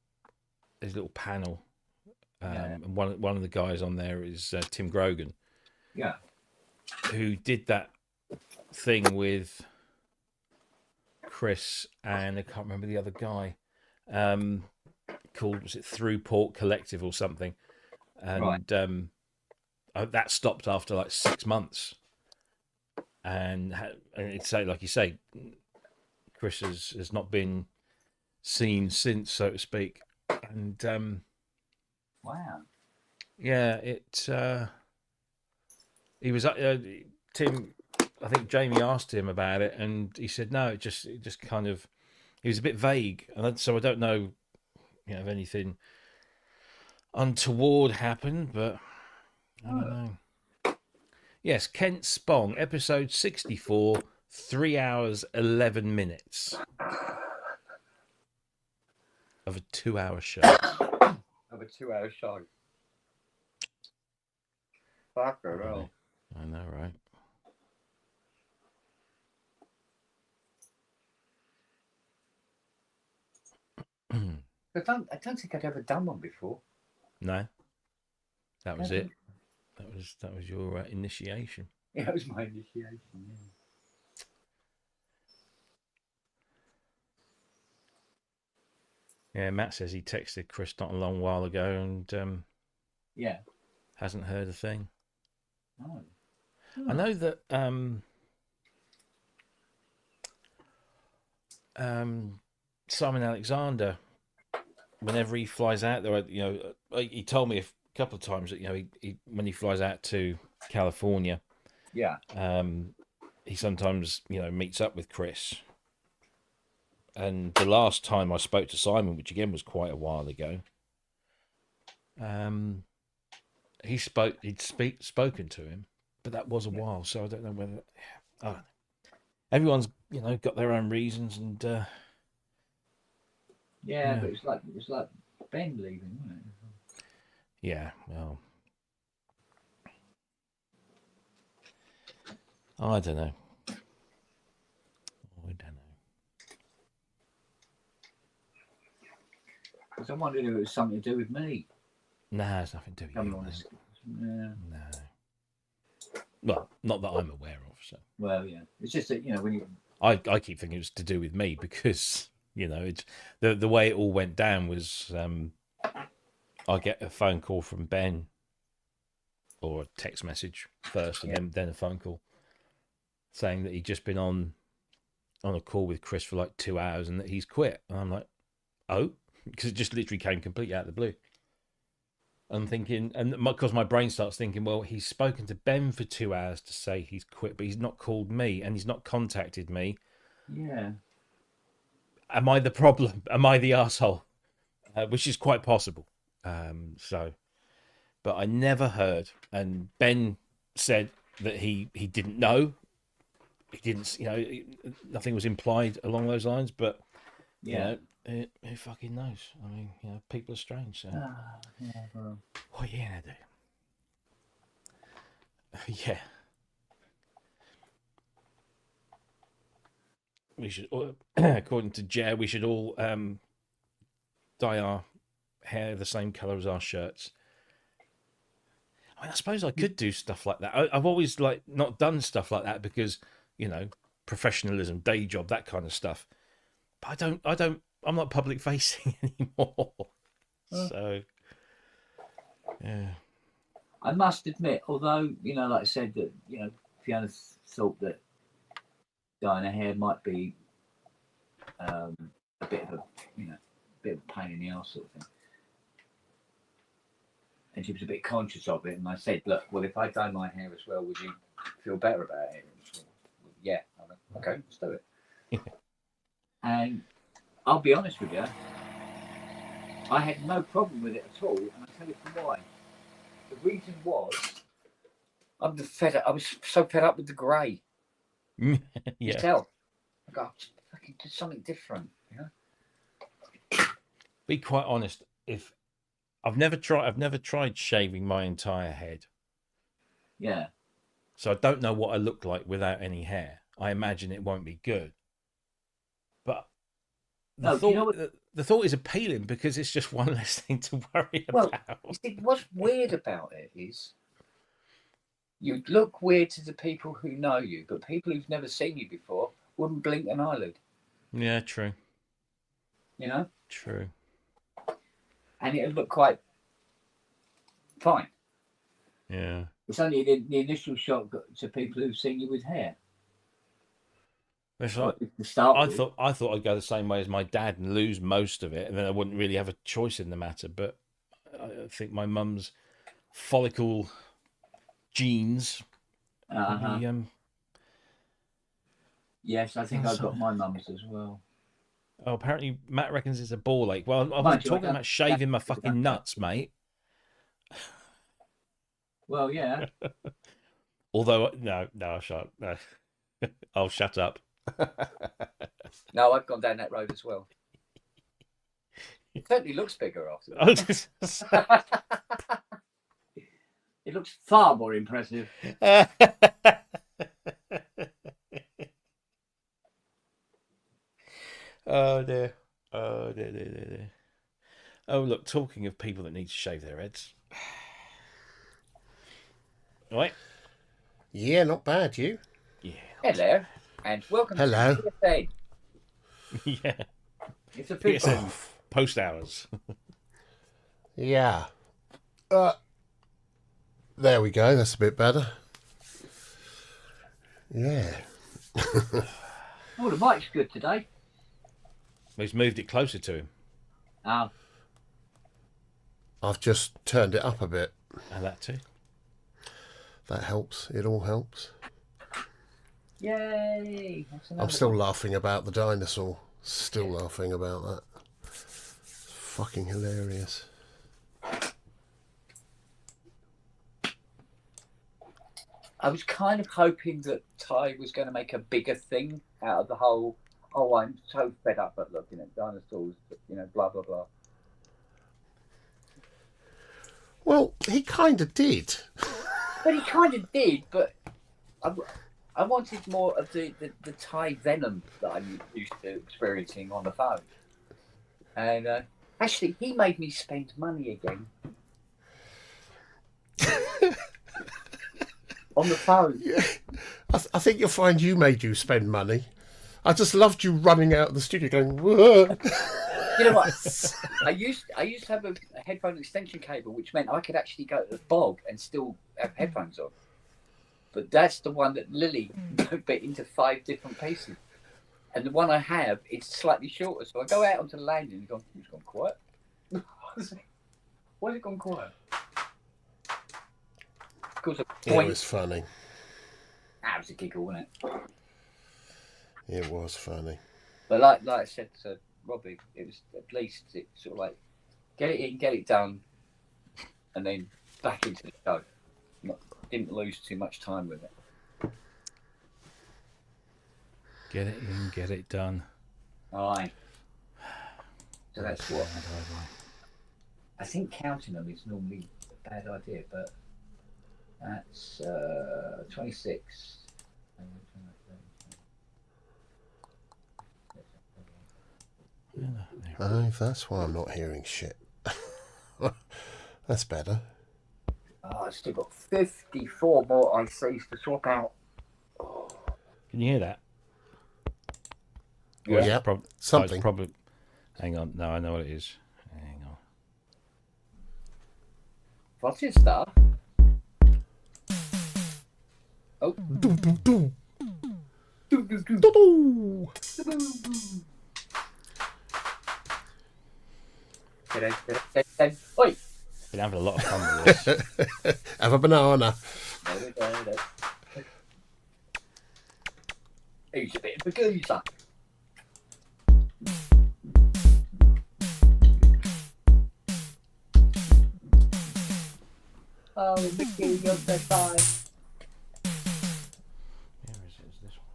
his little panel. And one of the guys on there is Tim Grogan. Yeah. Who did that thing with Chris and I can't remember the other guy. Called, was it Through Port Collective or something? And that stopped after like 6 months. And it's say, like you say, Chris has not been seen since, so to speak. And wow. Yeah, he was Tim. I think Jamie asked him about it, and he said no. It just kind of, he was a bit vague, and so I don't know, if anything untoward happened, but I don't know. Yes, Kent Spong, episode 64, 3 hours 11 minutes of a 2 hour show. Of a 2 hour show. Fucker, hell. I know, right? I don't think I'd ever done one before. No, that was it. That was your initiation. Yeah, it was my initiation. Yeah, Matt says he texted Chris not a long while ago and hasn't heard a thing. Oh. I know that Simon Alexander, whenever he flies out there, he told me a couple of times that he when he flies out to California, he sometimes meets up with Chris. And the last time I spoke to Simon, which again was quite a while ago, he'd spoken to him, but that was a while, so I don't know whether. Everyone's got their own reasons, and but it's like Ben leaving, wasn't it? Yeah, well, I don't know. Because I wondered if it was something to do with me. Nah, it's nothing to do with you. Yeah. No. Well, not that I'm aware of. So Well, yeah. It's just that, you know, when you. I keep thinking it was to do with me because you know it's the way it all went down was I get a phone call from Ben or a text message first, and then a phone call saying that he'd just been on a call with Chris for like 2 hours and that he's quit. And I'm like, oh, because it just literally came completely out of the blue. I'm thinking, and because my brain starts thinking, well, he's spoken to Ben for 2 hours to say he's quit, but he's not called me and he's not contacted me. Yeah. Am I the problem? Am I the asshole? Which is quite possible. But I never heard. And Ben said that he didn't know. He didn't, you know, nothing was implied along those lines. But Yeah. you know, who fucking knows? I mean, you know, people are strange. So Yeah, well. what are you gonna do? Yeah. We should, according to Jer, we should all dye our hair the same colour as our shirts. I mean, I suppose I could do stuff like that. I've always like not done stuff like that because, you know, professionalism, day job, that kind of stuff. But I'm not public facing anymore. So, yeah. I must admit, although, you know, like I said, that, you know, Fiona thought that dyeing her hair might be a bit of a, you know, bit of a pain in the arse sort of thing. And she was a bit conscious of it. And I said, look, well, if I dye my hair as well, would you feel better about it? And she went, yeah. I went, okay, let's do it. And I'll be honest with you, I had no problem with it at all. And I'll tell you why. The reason was, I was so fed up with the grey. Yeah. Yourself. I got fucking do something different, you know? Be quite honest. If I've never tried shaving my entire head. Yeah. So I don't know what I look like without any hair. I imagine it won't be good. But the thought is appealing because it's just one less thing to worry about. You see, what's weird about it is you look weird to the people who know you, but people who've never seen you before wouldn't blink an eyelid. Yeah, true. You know? True. And it'll look quite fine. Yeah. It's only the initial shock to people who've seen you with hair. It's like, I thought I'd go the same way as my dad and lose most of it, and then I wouldn't really have a choice in the matter. But I think my mum's follicle genes. Yes, I think I've got my mum's as well. Oh, apparently Matt reckons it's a ball ache. Well, I wasn't talking about shaving my fucking nuts, mate. Well, yeah. Although, no, I shan't. No. I'll shut up. No, I've gone down that road as well. It certainly looks bigger afterwards. It looks far more impressive. Oh dear. Oh dear. Oh look, talking of people that need to shave their heads. All right. Yeah, not bad. You? Yeah. Hello, and welcome Hello. to PSA. Yeah. It's a big PSN post hours. Yeah. There we go. That's a bit better. Yeah. Oh, the mic's good today. He's moved it closer to him. Oh. I've just turned it up a bit. And that too. That helps. It all helps. Yay! I'm still laughing about the dinosaur. Still laughing about that. It's fucking hilarious. I was kind of hoping that Ty was going to make a bigger thing out of the whole, oh, I'm so fed up at looking at dinosaurs, you know, blah, blah, blah. Well, he kind of did. But he kind of did, but I wanted more of the Thai venom that I'm used to experiencing on the phone. And actually, he made me spend money again. on the phone. Yeah. I think you'll find you made you spend money. I just loved you running out of the studio going, whoa. You know what? I used to have a headphone extension cable, which meant I could actually go to the bog and still have headphones on. But that's the one that Lily bit into 5 different pieces. And the one I have, it's slightly shorter. So I go out onto the landing and go, it's gone quiet. Why has it gone quiet? Because of It was funny. That was a giggle, wasn't it? It was funny. But like I said to Robbie, it was at least it sort of like get it in, get it done, and then back into the show. Didn't lose too much time with it. Get it in, get it done. Aye. So that's what I think counting them is normally a bad idea, but that's 26. Oh, that's why I'm not hearing shit. That's better. Oh, I've still got 54 more ICs to swap out. Can you hear that? Yeah, something. Probably. Hang on. No, I know what it is. Hang on. What's your stuff? Oh. Doo, doo, doo. Doo, doo, doo. Doo, doo. Oi! Been having a lot of fun with this. Have a banana. Who's a bit of a gooser? Oh, Mickey, you're so fine. Where is it? Is this one?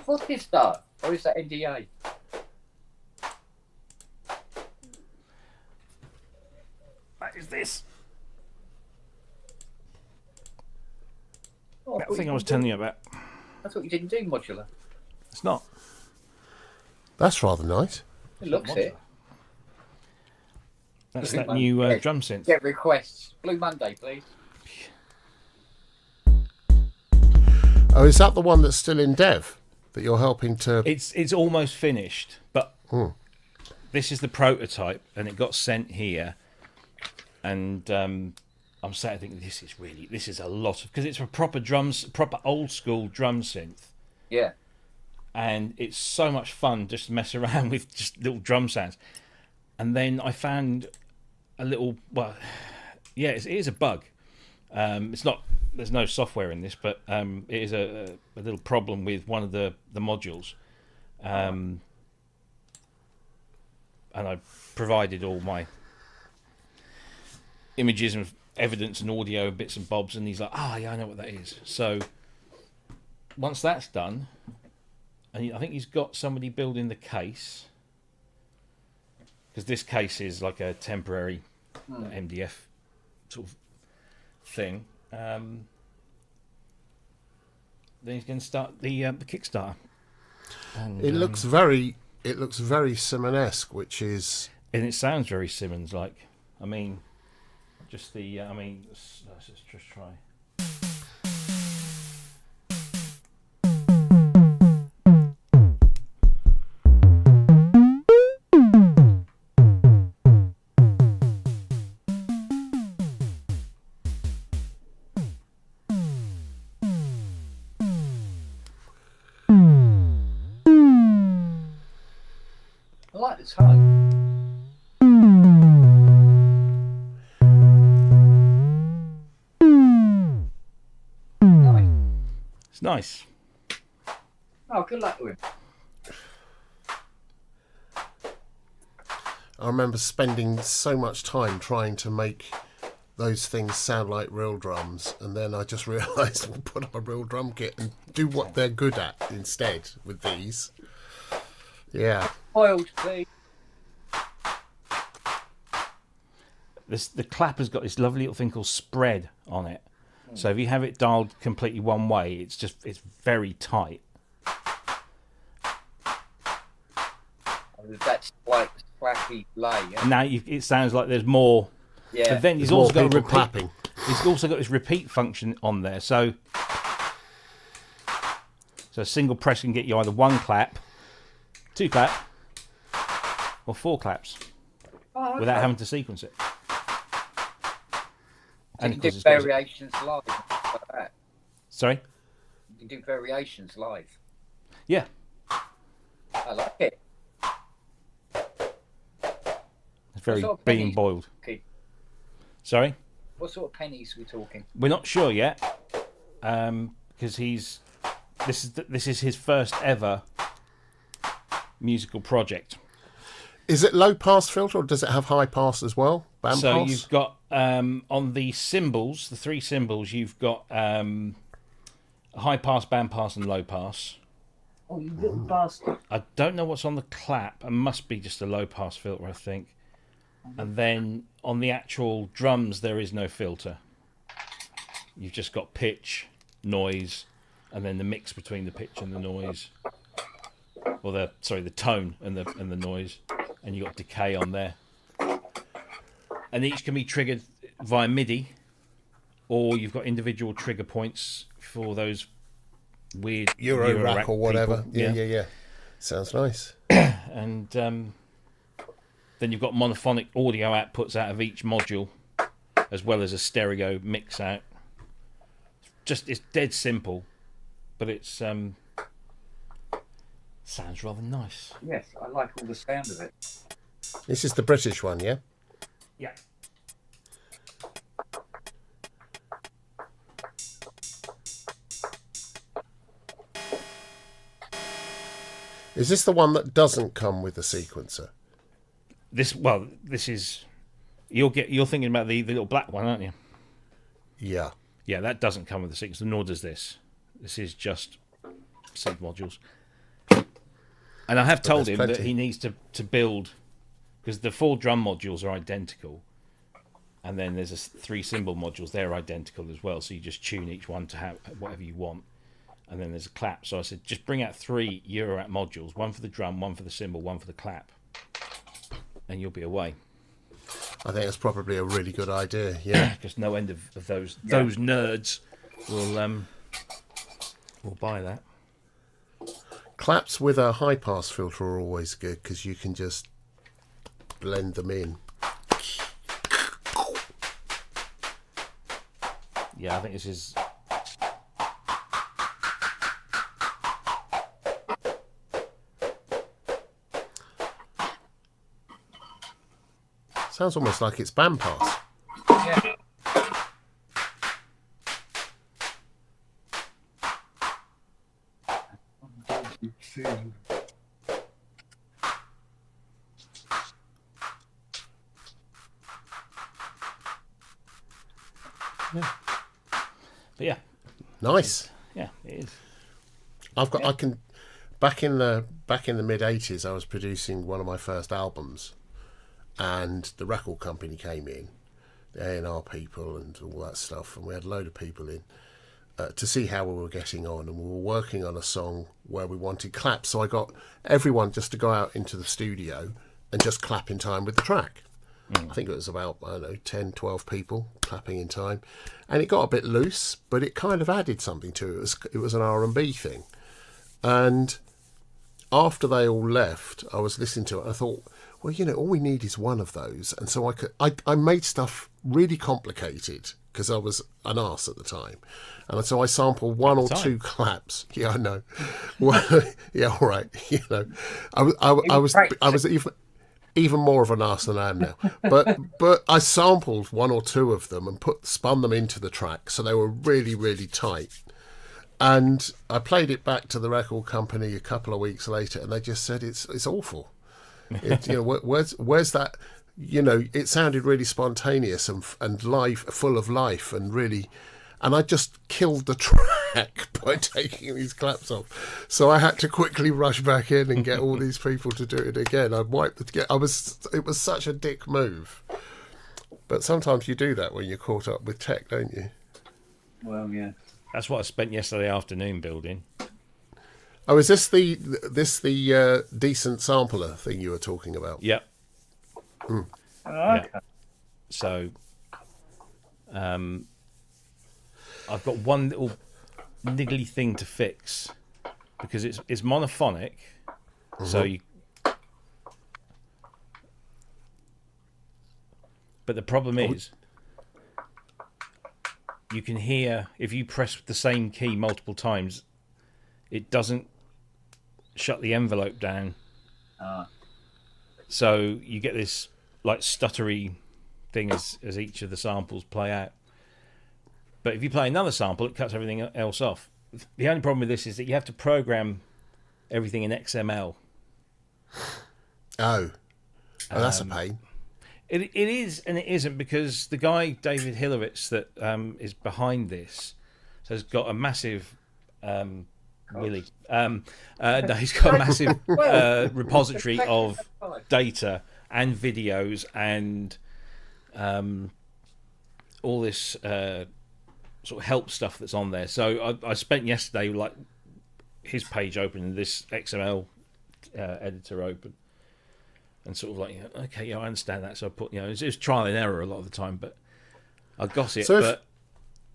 What's this stuff? Or is that NDA? What is this? Oh, That thing I was telling you about. I thought you didn't do modular. It's not. That's rather nice. It looks it. That's that new drum synth. Get requests. Blue Monday, please. Oh, is that the one that's still in dev that you're helping to? It's almost finished, but this is the prototype, and it got sent here. And I'm sat thinking, this is a lot of, because it's a proper old school drum synth. Yeah. And it's so much fun just to mess around with just little drum sounds. And then I found a little, it is a bug. It's not, there's no software in this, but it is a little problem with one of the modules. And I provided all my images and evidence and audio bits and bobs, and he's like, yeah, I know what that is. So once that's done, and I think he's got somebody building the case, because this case is like a temporary MDF sort of thing. Then he's going to start the Kickstarter. And, It looks very Simon-esque, which is, and it sounds very Simmons-like. I mean, just the. Let's just try. I like the tone. It's nice. Oh, good luck with him. I remember spending so much time trying to make those things sound like real drums, and then I just realised we'll put up a real drum kit and do what they're good at instead with these. Yeah. Oils, please. The clapper's got this lovely little thing called spread on it. So if you have it dialed completely one way, it's very tight. I That's like clappy lay. Yeah. And now it sounds like there's more. Yeah. But then he's There's more also got a people repeat. clapping. He's also got this repeat function on there. So a single press can get you either 1 clap, 2 clap, or 4 claps without having to sequence it. And of you course do it's got- variations live and stuff like that. Sorry? You can do variations live. Yeah. I like it. It's very sort of being pennies? boiled. Okay. Sorry? What sort of pennies are we talking? We're not sure yet, because this is his first ever musical project. Is it low pass filter or does it have high pass as well? Band So pass? you've got on the cymbals, the 3 cymbals, you've got a high pass, band pass, and low pass. Oh, you little bastard. I don't know what's on the clap. It must be just a low pass filter, I think. And then on the actual drums, there is no filter. You've just got pitch, noise, and then the mix between the pitch and the noise, or the tone and the noise, and you've got decay on there. And each can be triggered via MIDI, or you've got individual trigger points for those weird Euro rack or whatever. people. Yeah. Sounds nice. And then you've got monophonic audio outputs out of each module, as well as a stereo mix out. It's dead simple, but it's sounds rather nice. Yes, I like all the sound of it. This is the British one, yeah? Yeah. Is this the one that doesn't come with the sequencer? This is you're thinking about the little black one, aren't you? Yeah. Yeah, that doesn't come with the sequencer, nor does this. This is just synth modules. And I have told him that he needs to build, because the 4 drum modules are identical, and then there's 3 cymbal modules, they're identical as well, so you just tune each one to have whatever you want. And then there's a clap. So I said, just bring out 3 Eurorack modules, 1 for the drum, 1 for the cymbal, 1 for the clap, and you'll be away. I think that's probably a really good idea, yeah. Because no end of those nerds will buy that. Claps with a high pass filter are always good because you can just blend them in. Yeah, I think this is. Sounds almost like it's band pass. Yeah. But yeah, Nice. yeah, it is. Back in the mid 80s I was producing one of my first albums, and the record company came in, the A&R people and all that stuff, and we had a load of people in to see how we were getting on, and we were working on a song where we wanted claps, so I got everyone just to go out into the studio and just clap in time with the track. I think it was about, 10, 12 people clapping in time, and it got a bit loose, but it kind of added something to it. It was an R&B thing. And after they all left, I was listening to it and I thought, well, all we need is one of those. And so I made stuff really complicated because I was an arse at the time. And so I sampled 1 or 2 claps. Yeah, I know. Well, yeah, all right. I was even more of an arse than I am now. But I sampled 1 or 2 of them and spun them into the track, so they were really, really tight. And I played it back to the record company a couple of weeks later, and they just said it's awful. Where's that? It sounded really spontaneous and live, full of life, and really. And I just killed the track by taking these claps off. So I had to quickly rush back in and get all these people to do it again. I wiped it. It was such a dick move. But sometimes you do that when you're caught up with tech, don't you? Well, yeah. That's what I spent yesterday afternoon building. Oh, is this the decent sampler thing you were talking about? Yep. Oh, Yeah. okay. So, I've got one little niggly thing to fix because it's monophonic. So you. But the problem is, you can hear if you press the same key multiple times, it doesn't shut the envelope down. So you get this like stuttery thing as each of the samples play out. But if you play another sample, it cuts everything else off. The only problem with this is that you have to program everything in XML. Oh, that's a pain. It is and it isn't, because the guy David Hilowitz that is behind this has got a massive Willie. He's got a massive repository of data and videos and all this sort of help stuff that's on there. So I spent yesterday like his page open and this XML editor open. And sort of like, okay, yeah, I understand that. So I put, it's trial and error a lot of the time, but I got it. So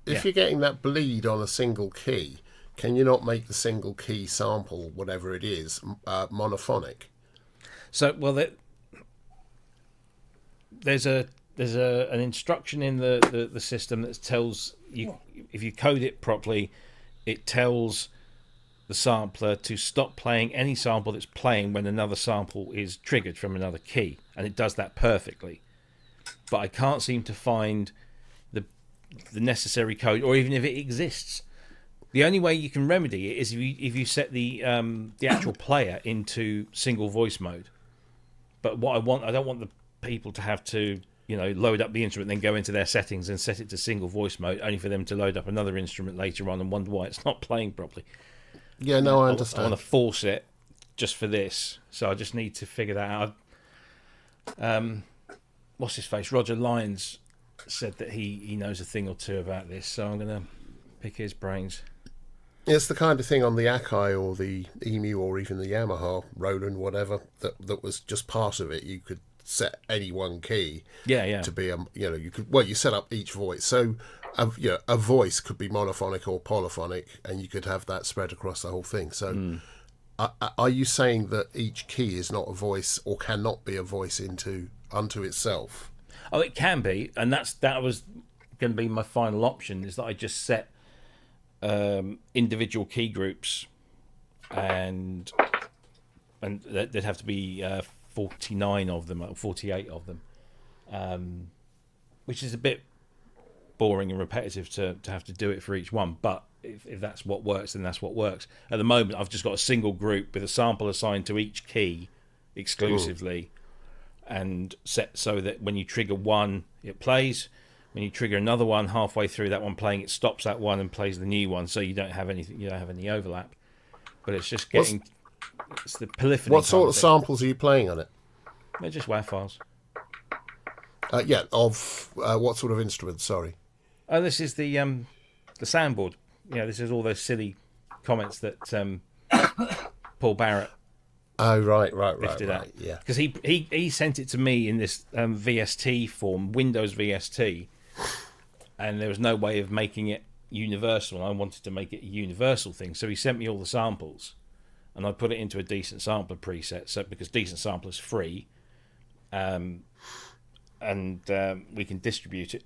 if you're getting that bleed on a single key, can you not make the single key sample, whatever it is, monophonic? So, well, there's an instruction in the system that tells you, if you code it properly, it tells the sampler to stop playing any sample that's playing when another sample is triggered from another key, and it does that perfectly. But I can't seem to find the necessary code, or even if it exists. The only way you can remedy it is if you set the actual player into single voice mode. But what I don't want the people to have to load up the instrument, then go into their settings and set it to single voice mode, only for them to load up another instrument later on and wonder why it's not playing properly. Yeah, no, I understand. I want to force it just for this, so I just need to figure that out. What's his face? Roger Lyons said that he knows a thing or two about this, so I'm going to pick his brains. It's the kind of thing on the Akai or the Emu or even the Yamaha, Roland, whatever, that was just part of it. You could set any one key to be you set up each voice. So a voice could be monophonic or polyphonic, and you could have that spread across the whole thing. So are you saying that each key is not a voice or cannot be a voice unto itself? Oh, it can be, and that was going to be my final option, is that I just set individual key groups, and there'd have to be 49 of them, or 48 of them, which is a bit boring and repetitive to have to do it for each one. But if that's what works, then that's what works. At the moment, I've just got a single group with a sample assigned to each key exclusively, and set so that when you trigger one, it plays. When you trigger another one, halfway through that one playing, it stops that one and plays the new one, so you don't have anything. You don't have any overlap. But it's just getting it's the polyphony. What sort of samples are you playing on it? They're just WAV files. Of what sort of instruments? Sorry. Oh, this is the soundboard. This is all those silly comments that Paul Barrett. Oh, right. Yeah. Because he sent it to me in this VST form, Windows VST, and there was no way of making it universal. I wanted to make it a universal thing, so he sent me all the samples, and I put it into a decent sampler preset. So because decent sampler is free, and we can distribute it,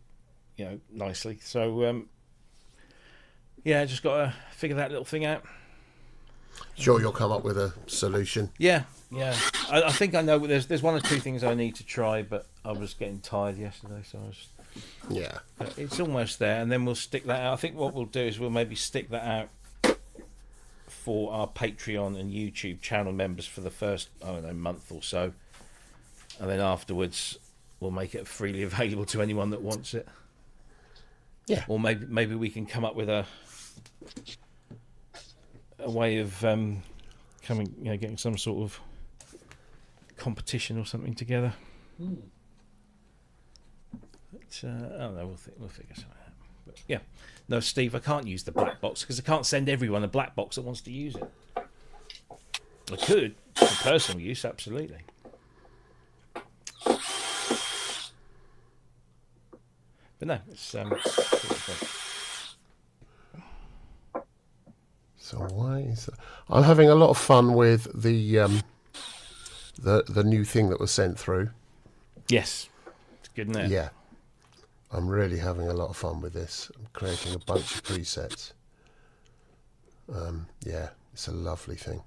nicely. So I just got to figure that little thing out. Sure, you'll come up with a solution. Yeah. I think I know. There's one or two things I need to try, but I was getting tired yesterday, so I was. Yeah. But it's almost there, and then we'll stick that out. I think what we'll do is we'll maybe stick that out for our Patreon and YouTube channel members for the first, month or so, and then afterwards we'll make it freely available to anyone that wants it. Yeah. Or maybe we can come up with a way of getting some sort of competition or something together. But, I don't know. We'll figure something out. But yeah, no, Steve, I can't use the black box because I can't send everyone a black box that wants to use it. I could for personal use, absolutely. But no, it's So why is that? I'm having a lot of fun with the new thing that was sent through. yes, it's good, isn't it? Yeah, I'm really having a lot of fun with this. I'm creating a bunch of presets. Yeah, it's a lovely thing.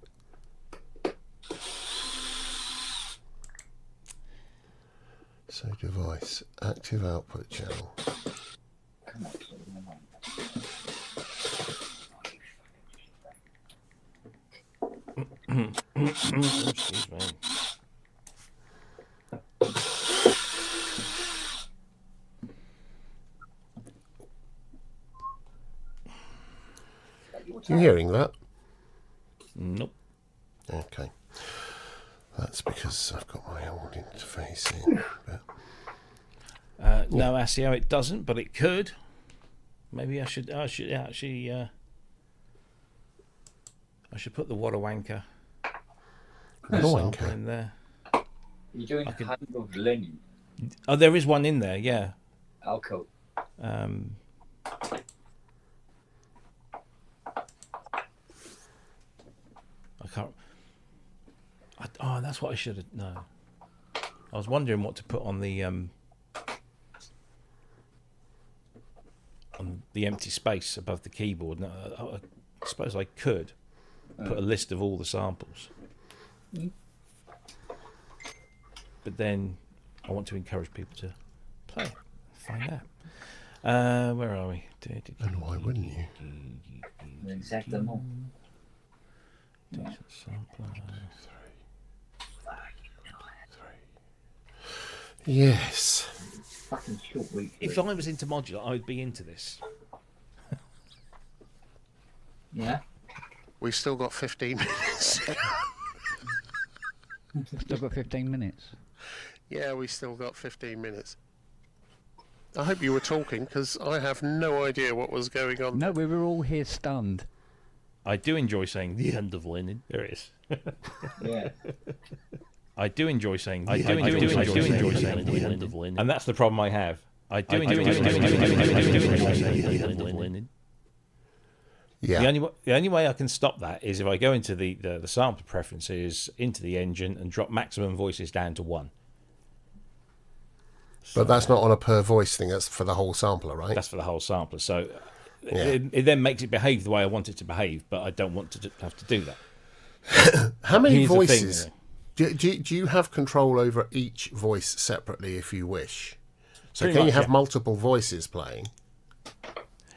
So device, active output channel. Excuse me. You hearing that? Nope. Okay. That's because I've got my old interface in. But No, ASIO it doesn't, but it could. Maybe I should actually. I should put the water wanker sample in there. You're doing Hand of Lenin. Oh, there is one in there. Yeah. Oh, cool. I can't. Oh, that's what I should have. No, I was wondering what to put on the empty space above the keyboard. No, I suppose I could put a list of all the samples, but then I want to encourage people to play. Find out. Where are we? and why wouldn't you? Exactly. Decent sampler. Yes. Fucking short week. If I was into modular, I would be into this. Yeah. We've still got 15 minutes. Still got 15 minutes. Yeah, we still got 15 minutes. I hope you were talking, because I have no idea what was going on. No, we were all here stunned. I do enjoy saying the end of Lenin. There it is. Yeah. I do enjoy saying. I do enjoy saying the end of Lenin, and that's the problem I have. I do enjoy saying the end of Lenin. Yeah. The only way I can stop that is if I go into the sample preferences, into the engine, and drop maximum voices down to 1. But that's not on a per voice thing, that's for the whole sampler, right? That's for the whole sampler. So Yeah. it then makes it behave the way I want it to behave, but I don't want to have to do that. How many Here's the thing, voices? Do you have control over each voice separately if you wish? So Pretty can you much, have yeah. multiple voices playing?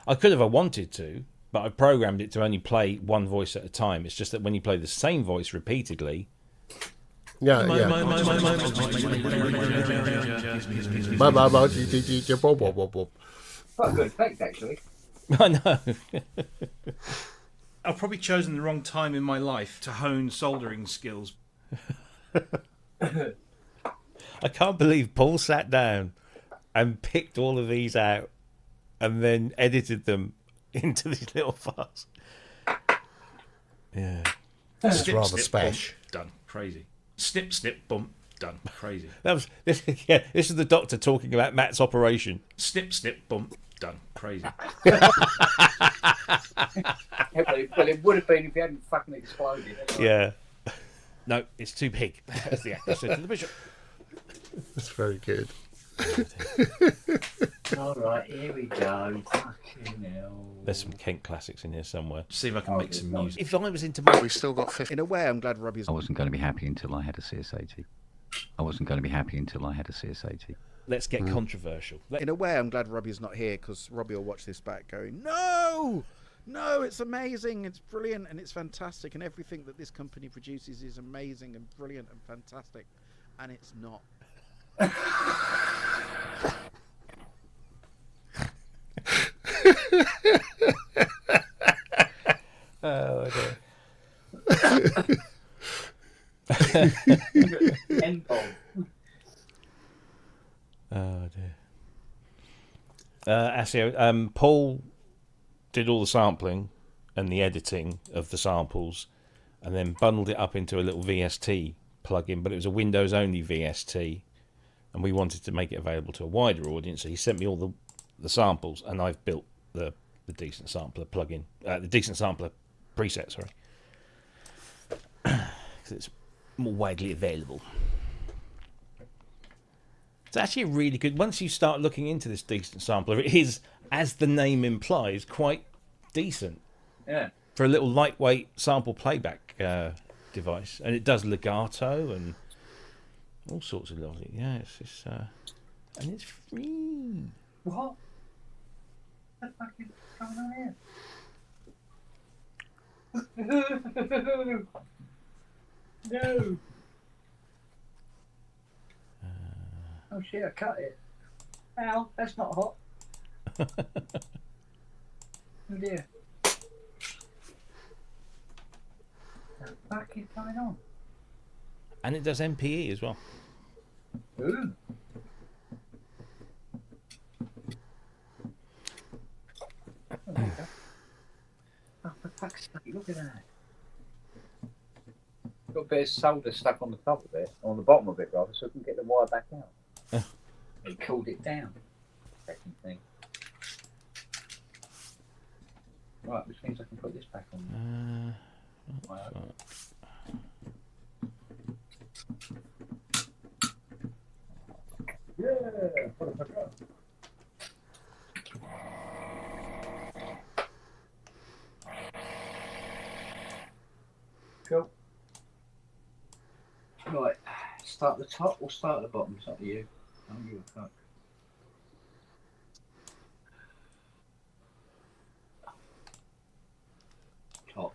I could if I wanted to, but I programmed it to only play one voice at a time. It's just that when you play the same voice repeatedly, Yeah, yeah. Quite a good effect, actually. I know. I've probably chosen the wrong time in my life to hone soldering skills. I can't believe Paul sat down and picked all of these out and then edited them into these little files. Yeah. It's Snip, rather snip, special. bump, done. Crazy. Snip, snip, bump, done. Crazy. This is the doctor talking about Matt's operation. Snip, snip, bump, done. Crazy. Well, it would have been if he hadn't fucking exploded. Anyway. Yeah. No, it's too big. As the actor said to the bishop. That's very good. All right, here we go. Fucking hell. There's some Kent classics in here somewhere. See if I can make some music. If I was into We've still got 50. In a way, I'm glad Robbie's. I wasn't going to be happy until I had a CS80. I wasn't going to be happy until I had a CS80. let's get controversial. In a way, I'm glad Robbie's not here because Robbie will watch this back going, no, it's amazing, it's brilliant, and it's fantastic, and everything that this company produces is amazing and brilliant and fantastic, and it's not. Oh, dear. Oh dear. Asio, Paul did all the sampling and the editing of the samples. and then bundled it up into a little VST plugin, but it was a Windows only VST, and we wanted to make it available to a wider audience. So he sent me all the samples, and I've built the decent sampler plugin, the decent sampler preset. Sorry, because it's more widely available. It's actually a really good. Once you start looking into this decent sampler, it is, as the name implies, quite decent. Yeah. For a little lightweight sample playback device, and it does legato and all sorts of lovely. Yeah, it's and it's free. What? What the fuck is going on here? No. Oh shit! I cut it. Ow! That's not hot. Oh dear. What the fuck is going on? And it does MPE as well. Ooh. Oh, there you go. Oh, for fuck's sake, look at that. Got a bit of solder stuck on the top of it, on the bottom of it rather, so we can get the wire back out. It cooled it down. Second thing. Right, which means I can put this back on. Right, okay. Yeah, put it back up. Cool. Right, start at the top or start at the bottom? It's up to you. I don't give a fuck. Top.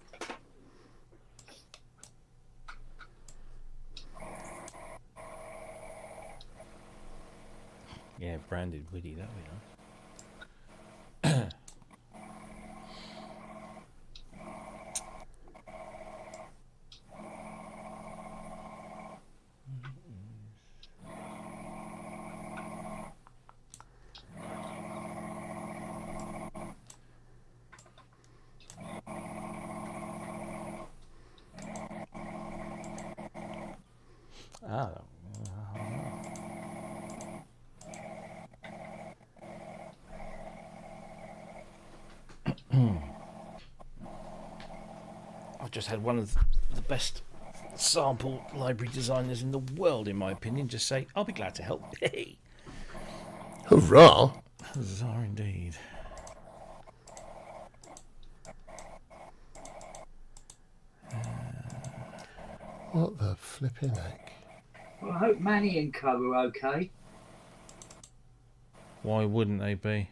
Yeah, branded Woody, that we know. I've just had one of the best sample library designers in the world, in my opinion, just say, I'll be glad to help. Hey! Hurrah! Huzzah indeed. What the flipping heck? Well, I hope Manny and Co are okay. Why wouldn't they be?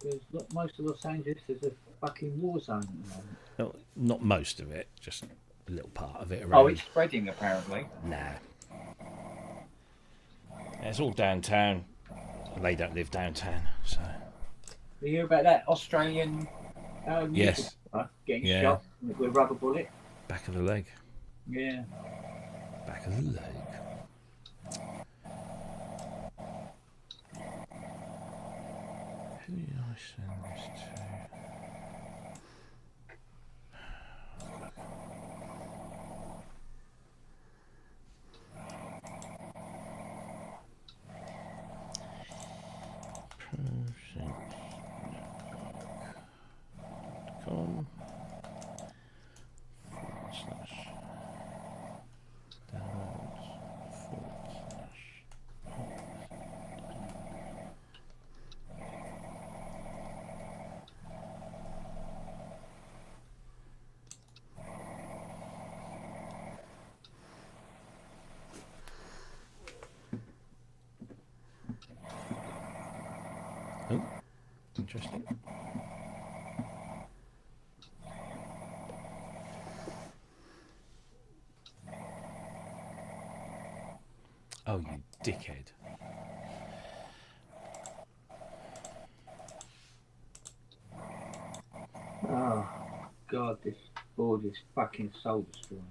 Because look, most of Los Angeles is a fucking war zone at the moment. No, not most of it, just a little part of it around. Oh, it's spreading apparently. Nah. Yeah, it's all downtown. They don't live downtown, so. You hear about that Australian Yes. getting Yeah. shot with a rubber bullet? Back of the leg. Yeah. Back of the leg. Who did I send this to? Com. Oh, interesting. Oh, you dickhead. Oh, God, this board is fucking soul destroying.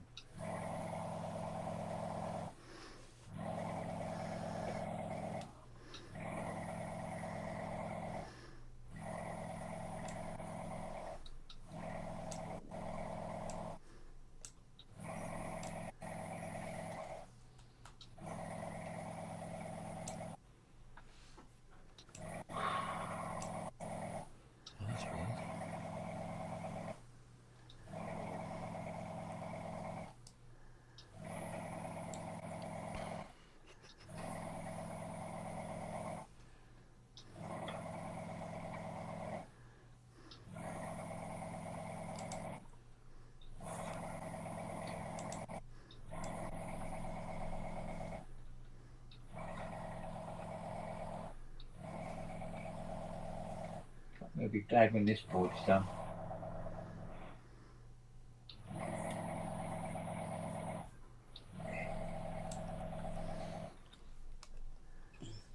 I'll be glad when this board's done.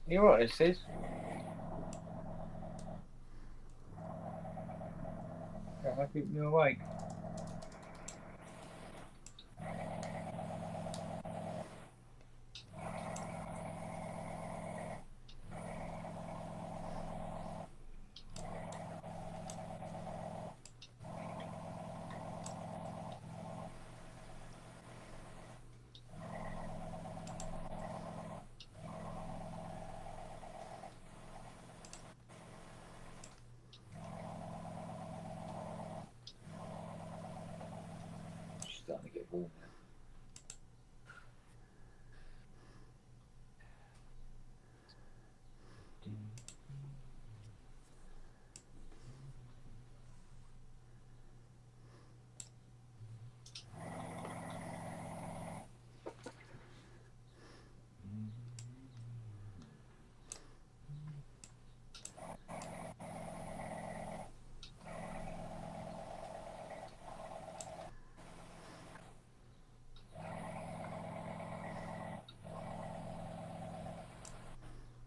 You alright, it says? I keep you awake. Starting to get warm now.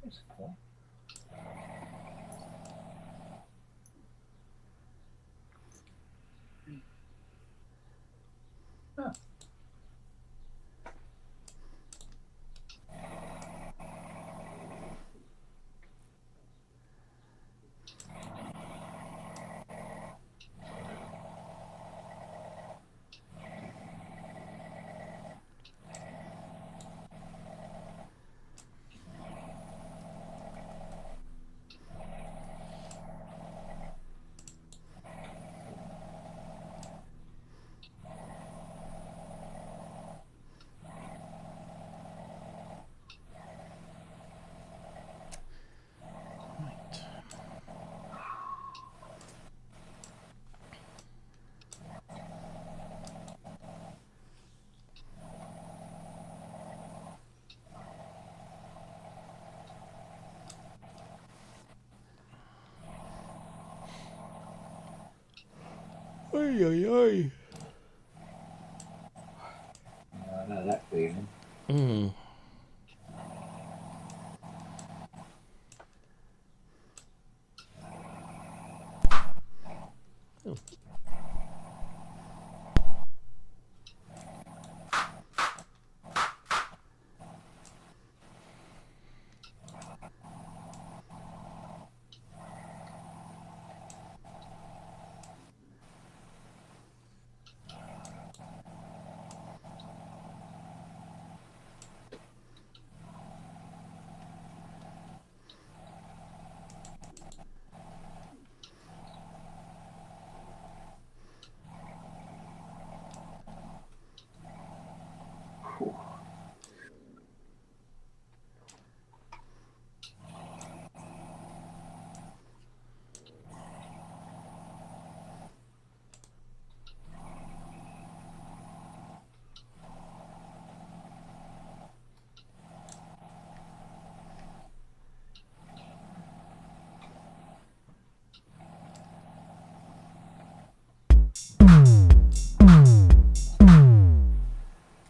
That's cool. Huh. Ay, ay, ay. I know that feeling. Mm.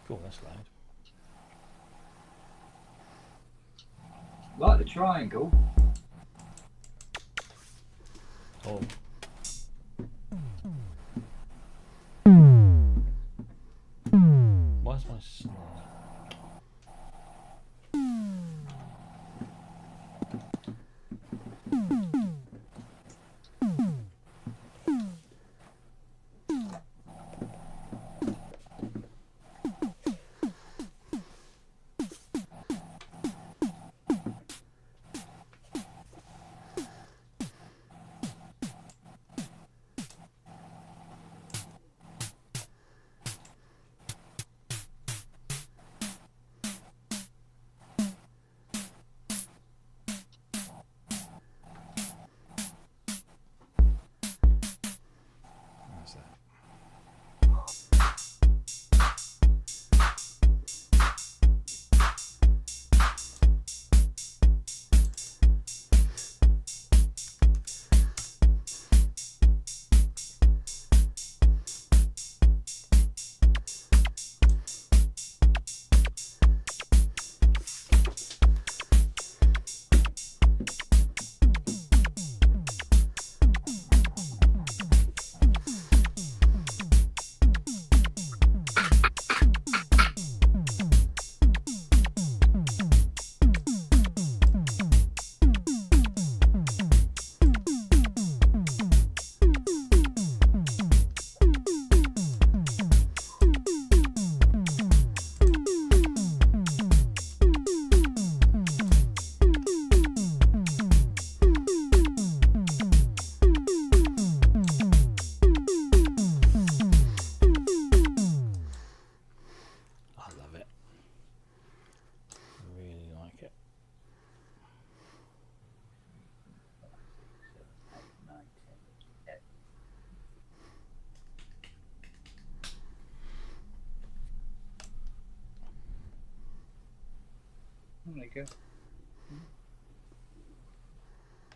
Cool, that's loud. Like the triangle. Oh. Why's my snare? There you go.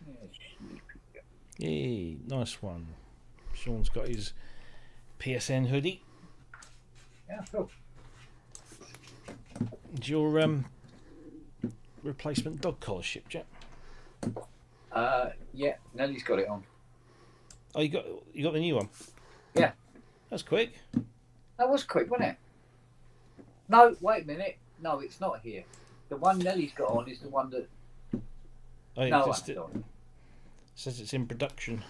Yeah, sleepy. Yay, nice one. Sean's got his PSN hoodie. Yeah, cool. Is your replacement dog collar shipped yet? Yeah, Nellie's got it on. Oh, you got the new one? Yeah. That's quick. That was quick, wasn't it? No, wait a minute. No, it's not here. The one Nellie's got on is the one that. Oh, No, just I haven't. says it's in production.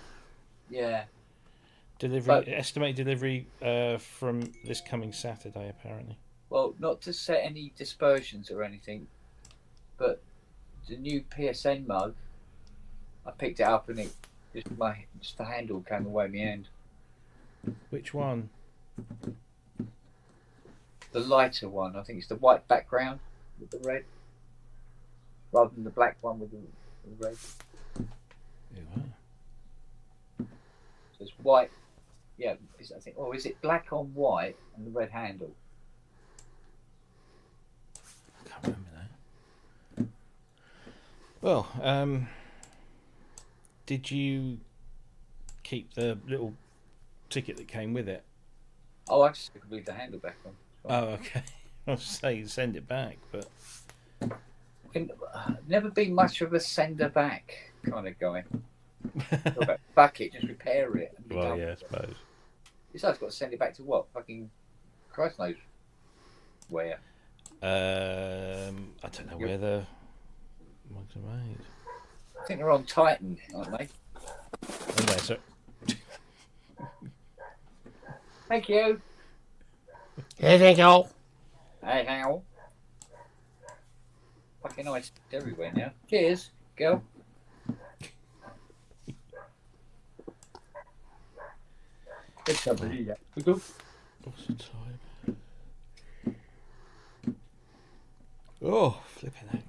Yeah. Delivery estimated delivery from this coming Saturday, apparently. Well, not to set any dispersions or anything, but the new PSN mug, I picked it up and it just the handle came away in my hand. Which one? The lighter one, I think it's the white background with the red, rather than the black one with the red. Yeah. So it's white. Yeah, I think. Or is it black on white and the red handle? I can't remember that. Well, did you keep the little ticket that came with it? Oh, I just could leave the handle back on. Oh, okay. I was saying send it back, but Never been much of a sender back kind of guy. Back it, just repair it. And be well, done yeah, I with it. suppose. Besides, got to send it back to what? Fucking Christ knows where. I don't know where the mugs are made. I think they're on Titan, aren't they? Okay, so Thank you. Here they go. Hey, hang on. Fucking ice everywhere now. Cheers, girl. Good somebody, yeah. We go. what's the time? Oh, flipping heck.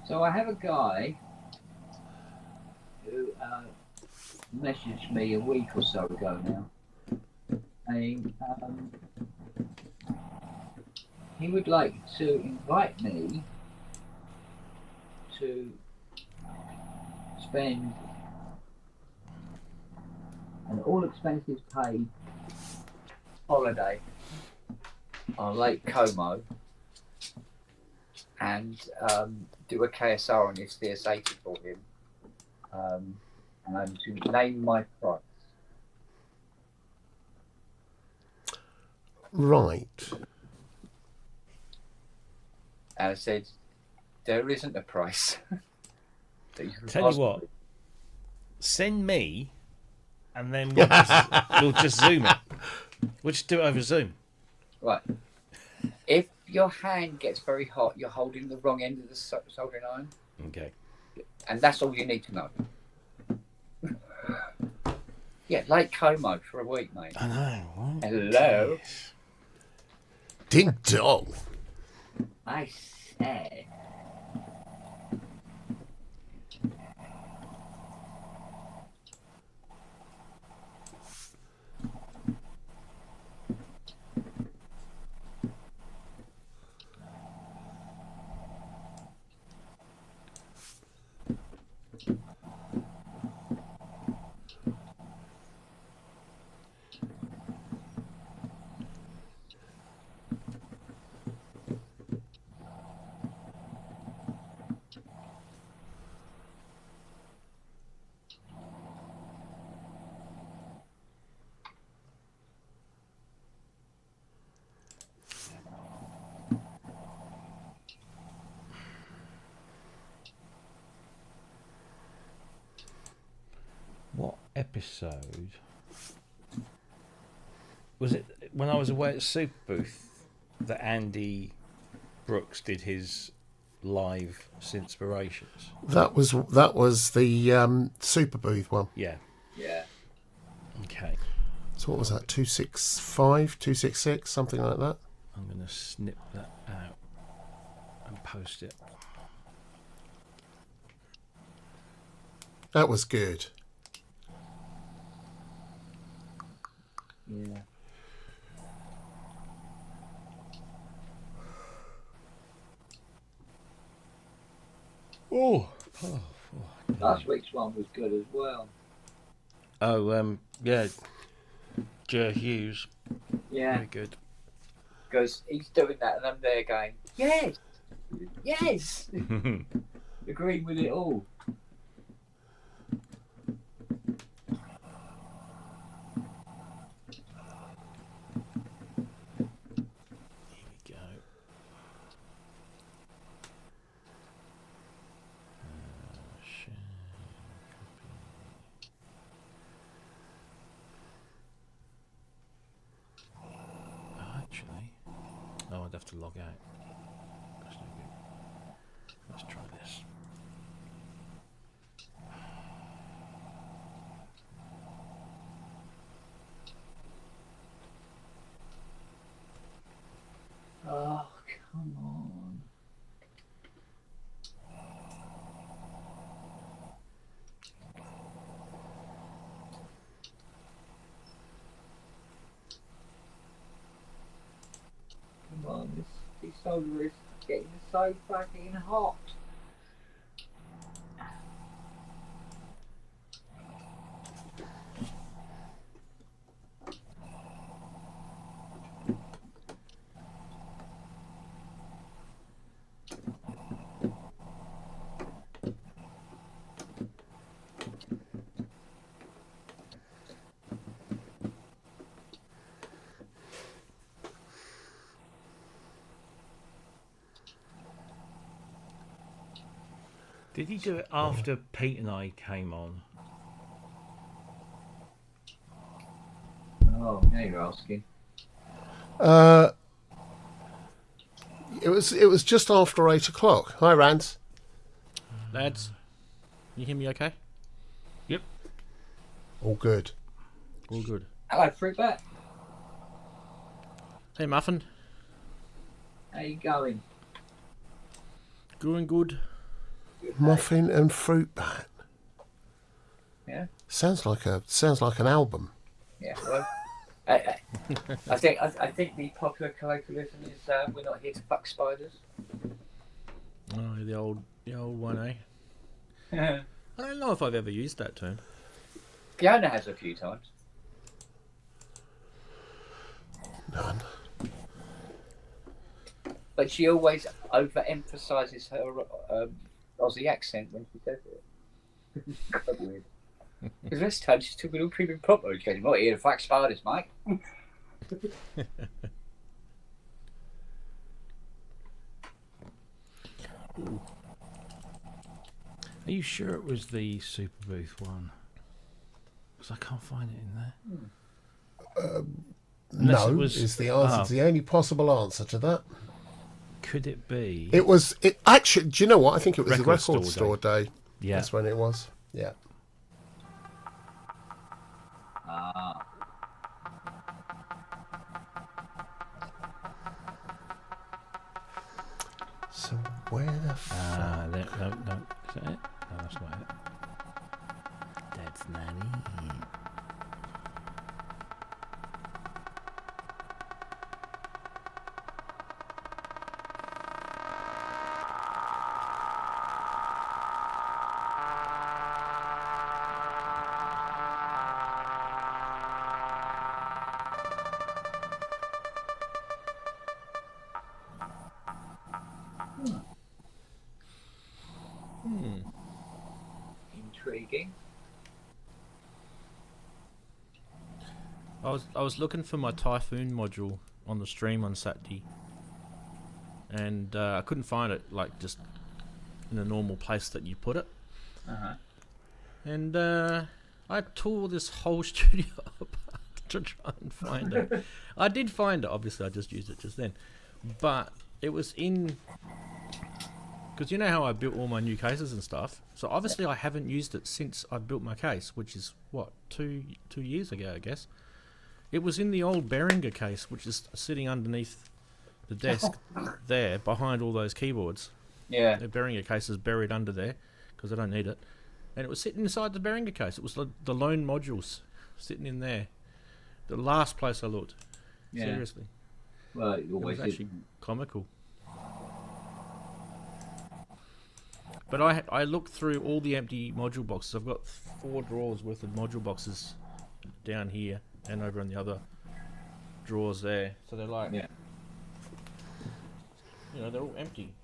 So I have a guy who messaged me a week or so ago now. And he would like to invite me to spend an all expenses paid holiday on Lake Como and do a KSR on his CS80 for him, and to name my price. Right. And I said, there isn't a price. that you can Tell you possibly- what, send me, and then we'll just zoom it. We'll just do it over Zoom. Right. If your hand gets very hot, you're holding the wrong end of the soldering iron, Okay. and that's all you need to know. Yeah, Lake Como for a week, mate. I know. What? Hello. Ding dong. I said. What episode was it? When I was away at Super Booth, that Andy Brooks did his live Synthspirations. That was the Super Booth one. Yeah. Yeah. Okay. So what was that? 265, 266, something like that. I'm going to snip that out and post it. That was good. Yeah. Oh. Last week's one was good as well. Oh, yeah. Jer Hughes. Yeah. Very good. Because he's doing that and I'm there going, yes! Yes! Agreeing with it all. Here we go. Share, copy. Oh, actually, I'd have to log out. That's no good. Let's try this. Oh, come on. Come on, this solder is getting so fucking hot. Did he do it after Pete and I came on? Oh, now you're asking. It was just after 8 o'clock. Hi, Rance. Lads, you hear me okay? Yep. All good. All good. Hello, Fruitbat. Hey, Muffin. How you going? Going good. Muffin and Fruit Bat. Yeah. Sounds like an album. Yeah. Well, I think the popular colloquialism is we're not here to fuck spiders. Oh, the old one, eh? I don't know if I've ever used that term. Fiona has a few times. None. But she always overemphasises her Aussie accent when she says it. It's quite weird. Because this time she's talking all prim and proper. She's going, "I'm not here to fuck spiders, mate." Are you sure it was the Super Booth one? Because I can't find it in there. Unless No, it was- is the answer. Ah. It's the only possible answer to that. Could it be? It was. It actually. Do you know what? I think it was the Record record store store day. Yeah. That's when it was. Yeah. Ah. So where the fuck? No. Is that it? No, that's not it. That's not it. Intriguing. I was looking for my Typhoon module on the stream on Saturday, and I couldn't find it, like just in a normal place that you put it. Uh-huh. And I tore this whole studio apart to try and find it. I did find it. Obviously, I just used it just then, but it was in Because you know how I built all my new cases and stuff. So obviously I haven't used it since I built my case, which is what 2 years ago, I guess. It was in the old Behringer case, which is sitting underneath the desk there, behind all those keyboards. Yeah. The Behringer case is buried under there because I don't need it, and it was sitting inside the Behringer case. It was the lone modules sitting in there. The last place I looked. Yeah. Seriously. Well, it It always was is. actually comical. But I looked through all the empty module boxes. I've got 4 drawers worth of module boxes down here and over in the other drawers there. So they're like, Yeah. you know, they're all empty.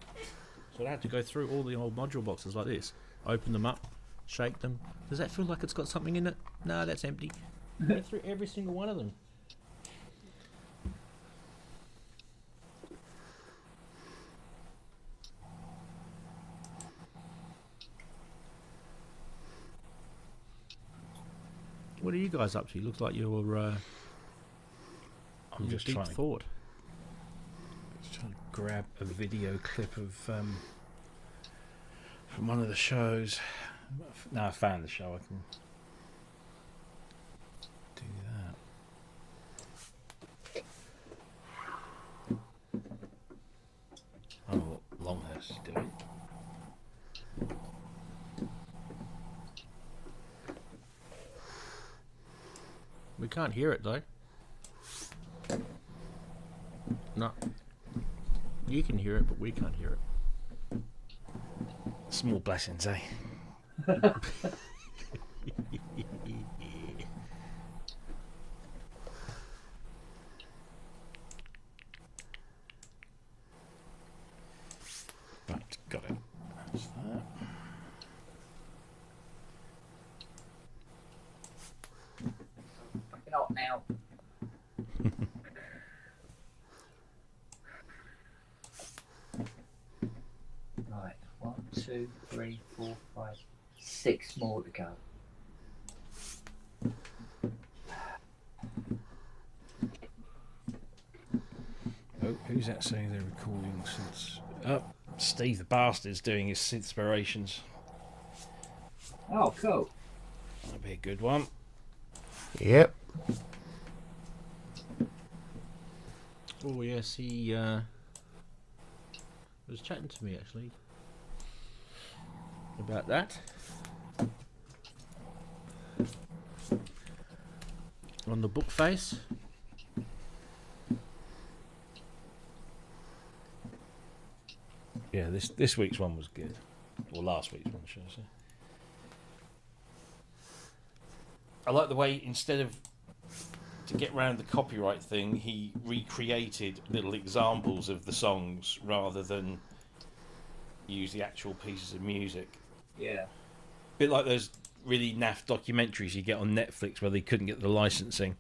So I had to go through all the old module boxes like this, open them up, shake them. Does that feel like it's got something in it? No, that's empty. Went through every single one of them. What are you guys up to? Looks like you're I'm in just deep trying thought. to grab a video clip of from one of the shows. No, I found the show. I can do that. Oh, Longhurst is doing. We can't hear it though. No. You can hear it, but we can't hear it. Small blessings, eh? Right, got it. That's that. Fucking hot now. Right, 1, 2, 3, 4, 5, 6 more to go. Oh, who's that saying they're recording since? Oh, Steve the Bastard's doing his synthspirations. Oh, cool. That'll be a good one. Yep. Oh yes, he was chatting to me actually about that. On the book face. Yeah, this week's one was good. Or last week's one, should I say. I like the way, instead of, to get round the copyright thing, he recreated little examples of the songs rather than use the actual pieces of music. Yeah. Bit like those really naff documentaries you get on Netflix where they couldn't get the licensing.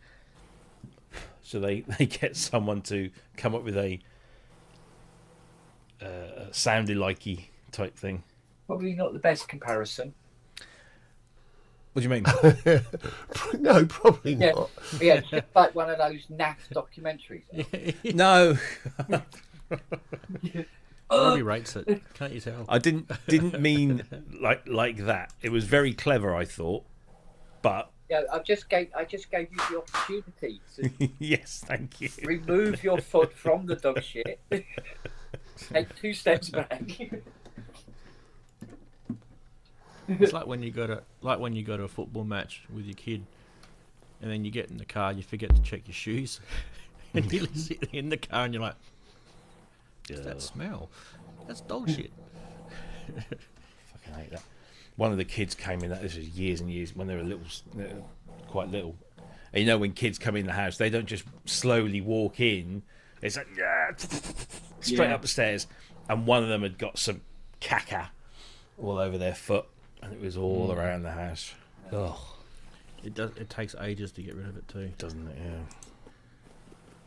So they get someone to come up with a soundy likey type thing. Probably not the best comparison. What do you mean? No, probably Yeah. not. Yeah, just like one of those naff documentaries. No, Robbie rates it. Can't you tell? I didn't mean like that. It was very clever, I thought, but Yeah, I just gave you the opportunity to yes, thank you. remove your foot from the dog shit. Take 2 steps back. It's like when you go to a football match with your kid, and then you get in the car, you forget to check your shoes, and you sit in the car, and you're like, "What's that smell? That's dog shit." Fucking hate that. One of the kids came in. This was years and years when they were little, quite little. And you know, when kids come in the house, they don't just slowly walk in. It's like straight up the stairs. And one of them had got some caca all over their foot, and it was all around the house. Oh, It does. It takes ages to get rid of it too. doesn't it? Yeah.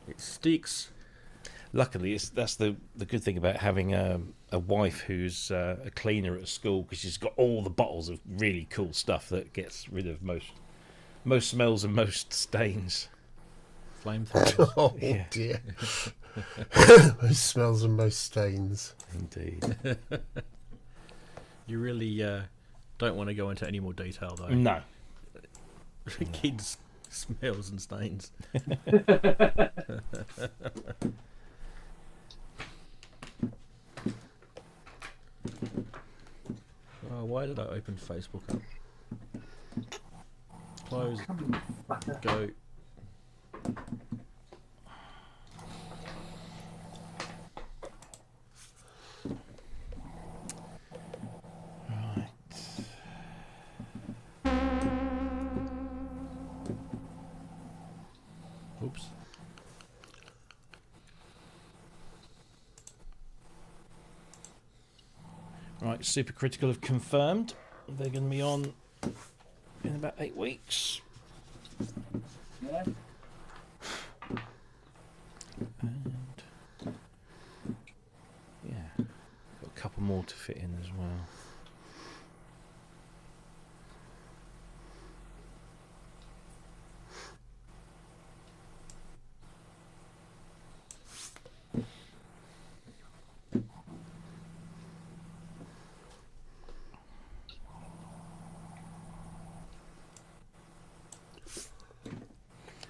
It sticks. Luckily, that's the good thing about having a wife who's a cleaner at school, because she's got all the bottles of really cool stuff that gets rid of most smells and most stains. Flamethrowers. Oh Yeah. dear. Most smells and most stains. Indeed. You really don't want to go into any more detail, though. No. Kids' smells and stains. Oh, why did I open Facebook up? Close. Go. Oops. Right, Supercritical have confirmed they're going to be on in about 8 weeks. Yeah. And yeah, got a couple more to fit in as well.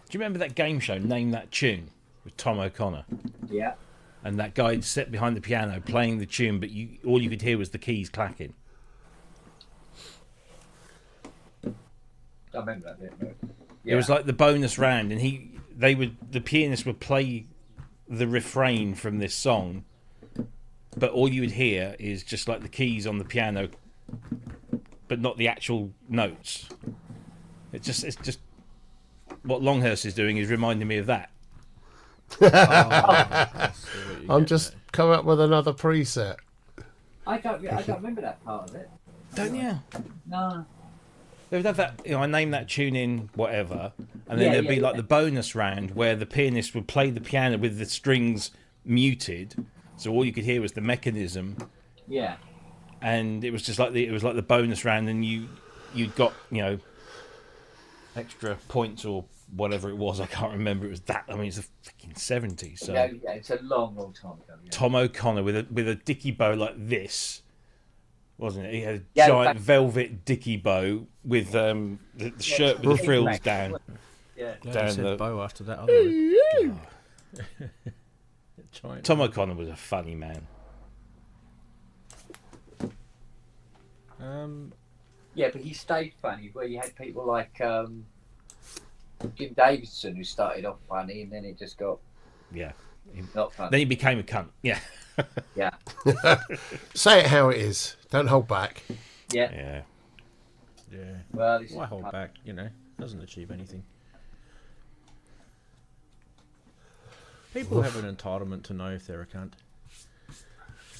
Do you remember that game show, Name That Tune, with Tom O'Connor? Yeah. And that guy sat behind the piano playing the tune, but all you could hear was the keys clacking. I remember that bit. Right? It was like the bonus round, and the pianist would play the refrain from this song, but all you would hear is just like the keys on the piano, but not the actual notes. It's just what Longhurst is doing is reminding me of that. I'm just coming up with another preset. I don't remember that part of it. Don't you? No. They would have that, I name that tune in whatever, and then there'd be like the bonus round where the pianist would play the piano with the strings muted, so all you could hear was the mechanism. Yeah. And it was just like the bonus round, and you'd got extra points or whatever it was. I can't remember. It was that. I mean, it's the freaking 70s. So Yeah, it's a long time ago. Yeah. Tom O'Connor with a dicky bow like this, wasn't it? He had a giant velvet dicky bow with the shirt with the frills down. Yeah. Glad you said bow after that. Otherwise. Tom O'Connor was a funny man. Yeah, but he stayed funny. Where you had people like Jim Davidson, who started off funny, and then it just got not funny. Then he became a cunt. Yeah. Yeah. Say it how it is. Don't hold back. Yeah. Yeah. Well, why hold back? Doesn't achieve anything. People have an entitlement to know if they're a cunt.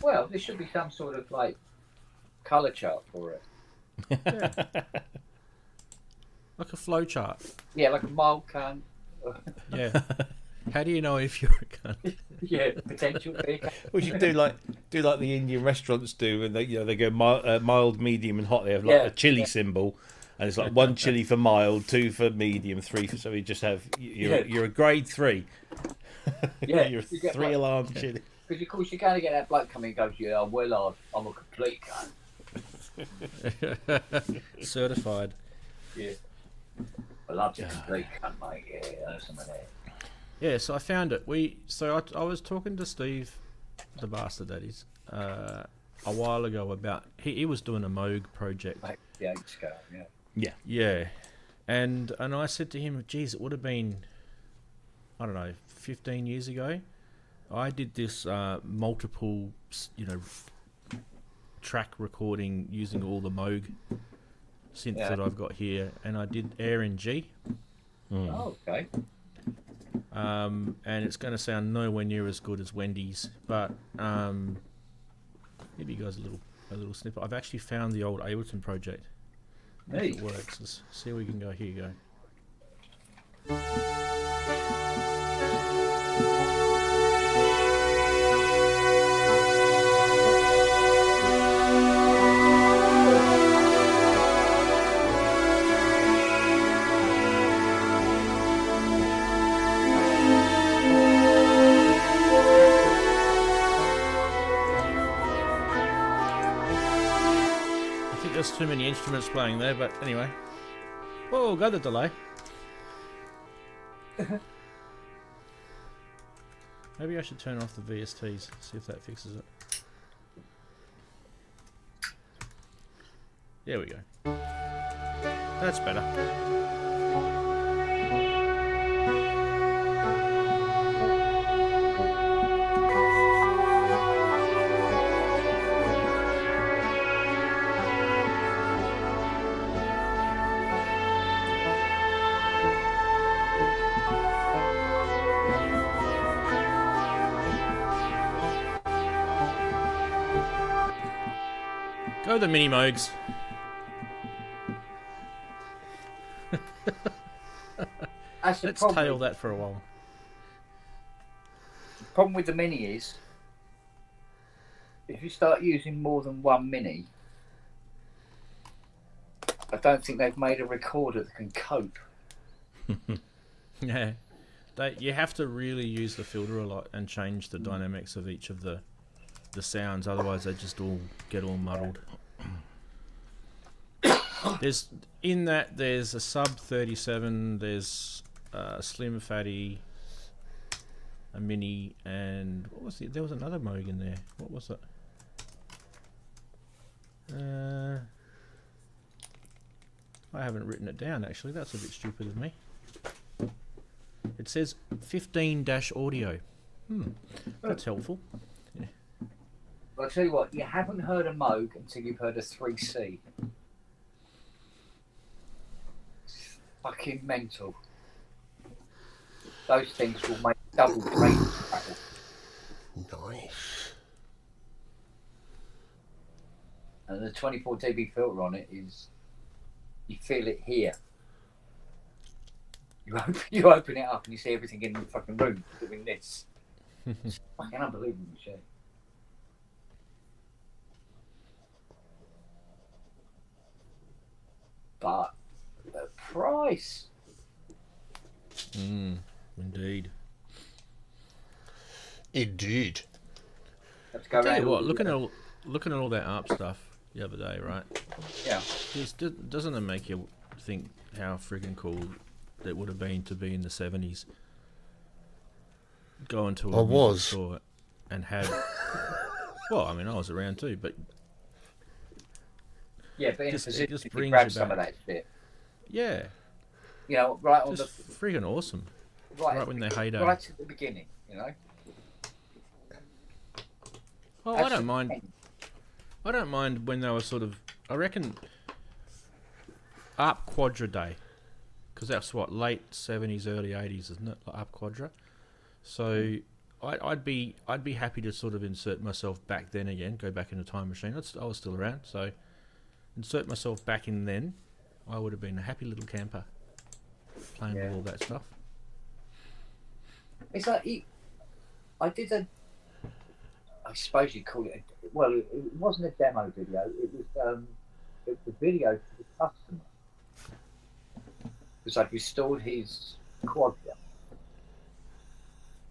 Well, there should be some sort of like colour chart for it. Yeah. Like a flow chart. Yeah, like a mild cunt. Yeah. How do you know if you're a cunt? Yeah, potential. We should do like the Indian restaurants do, and they go mild, medium, and hot. They have like a chili symbol, and it's like 1 chili for mild, 2 for medium, 3 for. So we just have you're a grade 3. Yeah, you're a 3 alarm chili. Because of course you're going to get that bloke coming and goes, "Yeah, well, I'm a complete cunt." Certified. Yeah. I love to complete cunt, mate. Yeah, that's some of that. Yeah, so I found it. I was talking to Steve, the bastard that is, a while ago about he was doing a Moog project. Like the 8 scale, yeah. Yeah, and I said to him, "Geez, it would have been, I don't know, 15 years ago. I did this multiple, track recording using all the Moog synth that I've got here, and I did Air and G. Oh, okay. And it's going to sound nowhere near as good as Wendy's, but give you guys a little snippet. I've actually found the old Ableton project. If it works. Let's see if we can go. Here you go. think there's too many instruments playing there, but anyway. Whoa, got the delay. Maybe I should turn off the VSTs, see if that fixes it. There we go. That's better. Go the mini Moogs. Let's tail that for a while. The problem with the mini is, if you start using more than one mini, I don't think they've made a recorder that can cope. Yeah, you have to really use the filter a lot and change the dynamics of each of the sounds. Otherwise, they just all get all muddled. There's a sub 37. There's a slim fatty, a mini, and what was it? There was another Moog in there. What was it? I haven't written it down actually. That's a bit stupid of me. It says 15-audio. That's helpful. Yeah. Well, I'll tell you what, you haven't heard a Moog until you've heard a 3C. It's fucking mental. Those things will make double bass. Nice. And the 24 dB filter on it is, you feel it here. You open it up and you see everything in the fucking room doing this. It's a fucking unbelievable machine. But the price. Indeed. Indeed. Let's go Tell you around what, looking at all that ARP stuff the other day, right? Yeah. Doesn't it make you think how friggin' cool it would have been to be in the 70s? Go into a music store and have... well, I mean, I was around too, but... Yeah, but in Just- a it position just to brings grab you some of back. that shit. Yeah, You know, right on just friggin' awesome. right Right when they're heyday. right at the beginning, you know. Oh, I don't mind. I don't mind when they were sort of... I reckon... ARP Quadra Day. Because that's what, late 70s, early 80s, isn't it? Like ARP Quadra. So... I'd be happy to sort of insert myself back then again, go back in a time machine. I was still around, so insert myself back in then. I would have been a happy little camper playing with all that stuff. It's like I I suppose you'd call it. Well, it wasn't a demo video. It was a video for the customer. Because I'd restored his Quadra.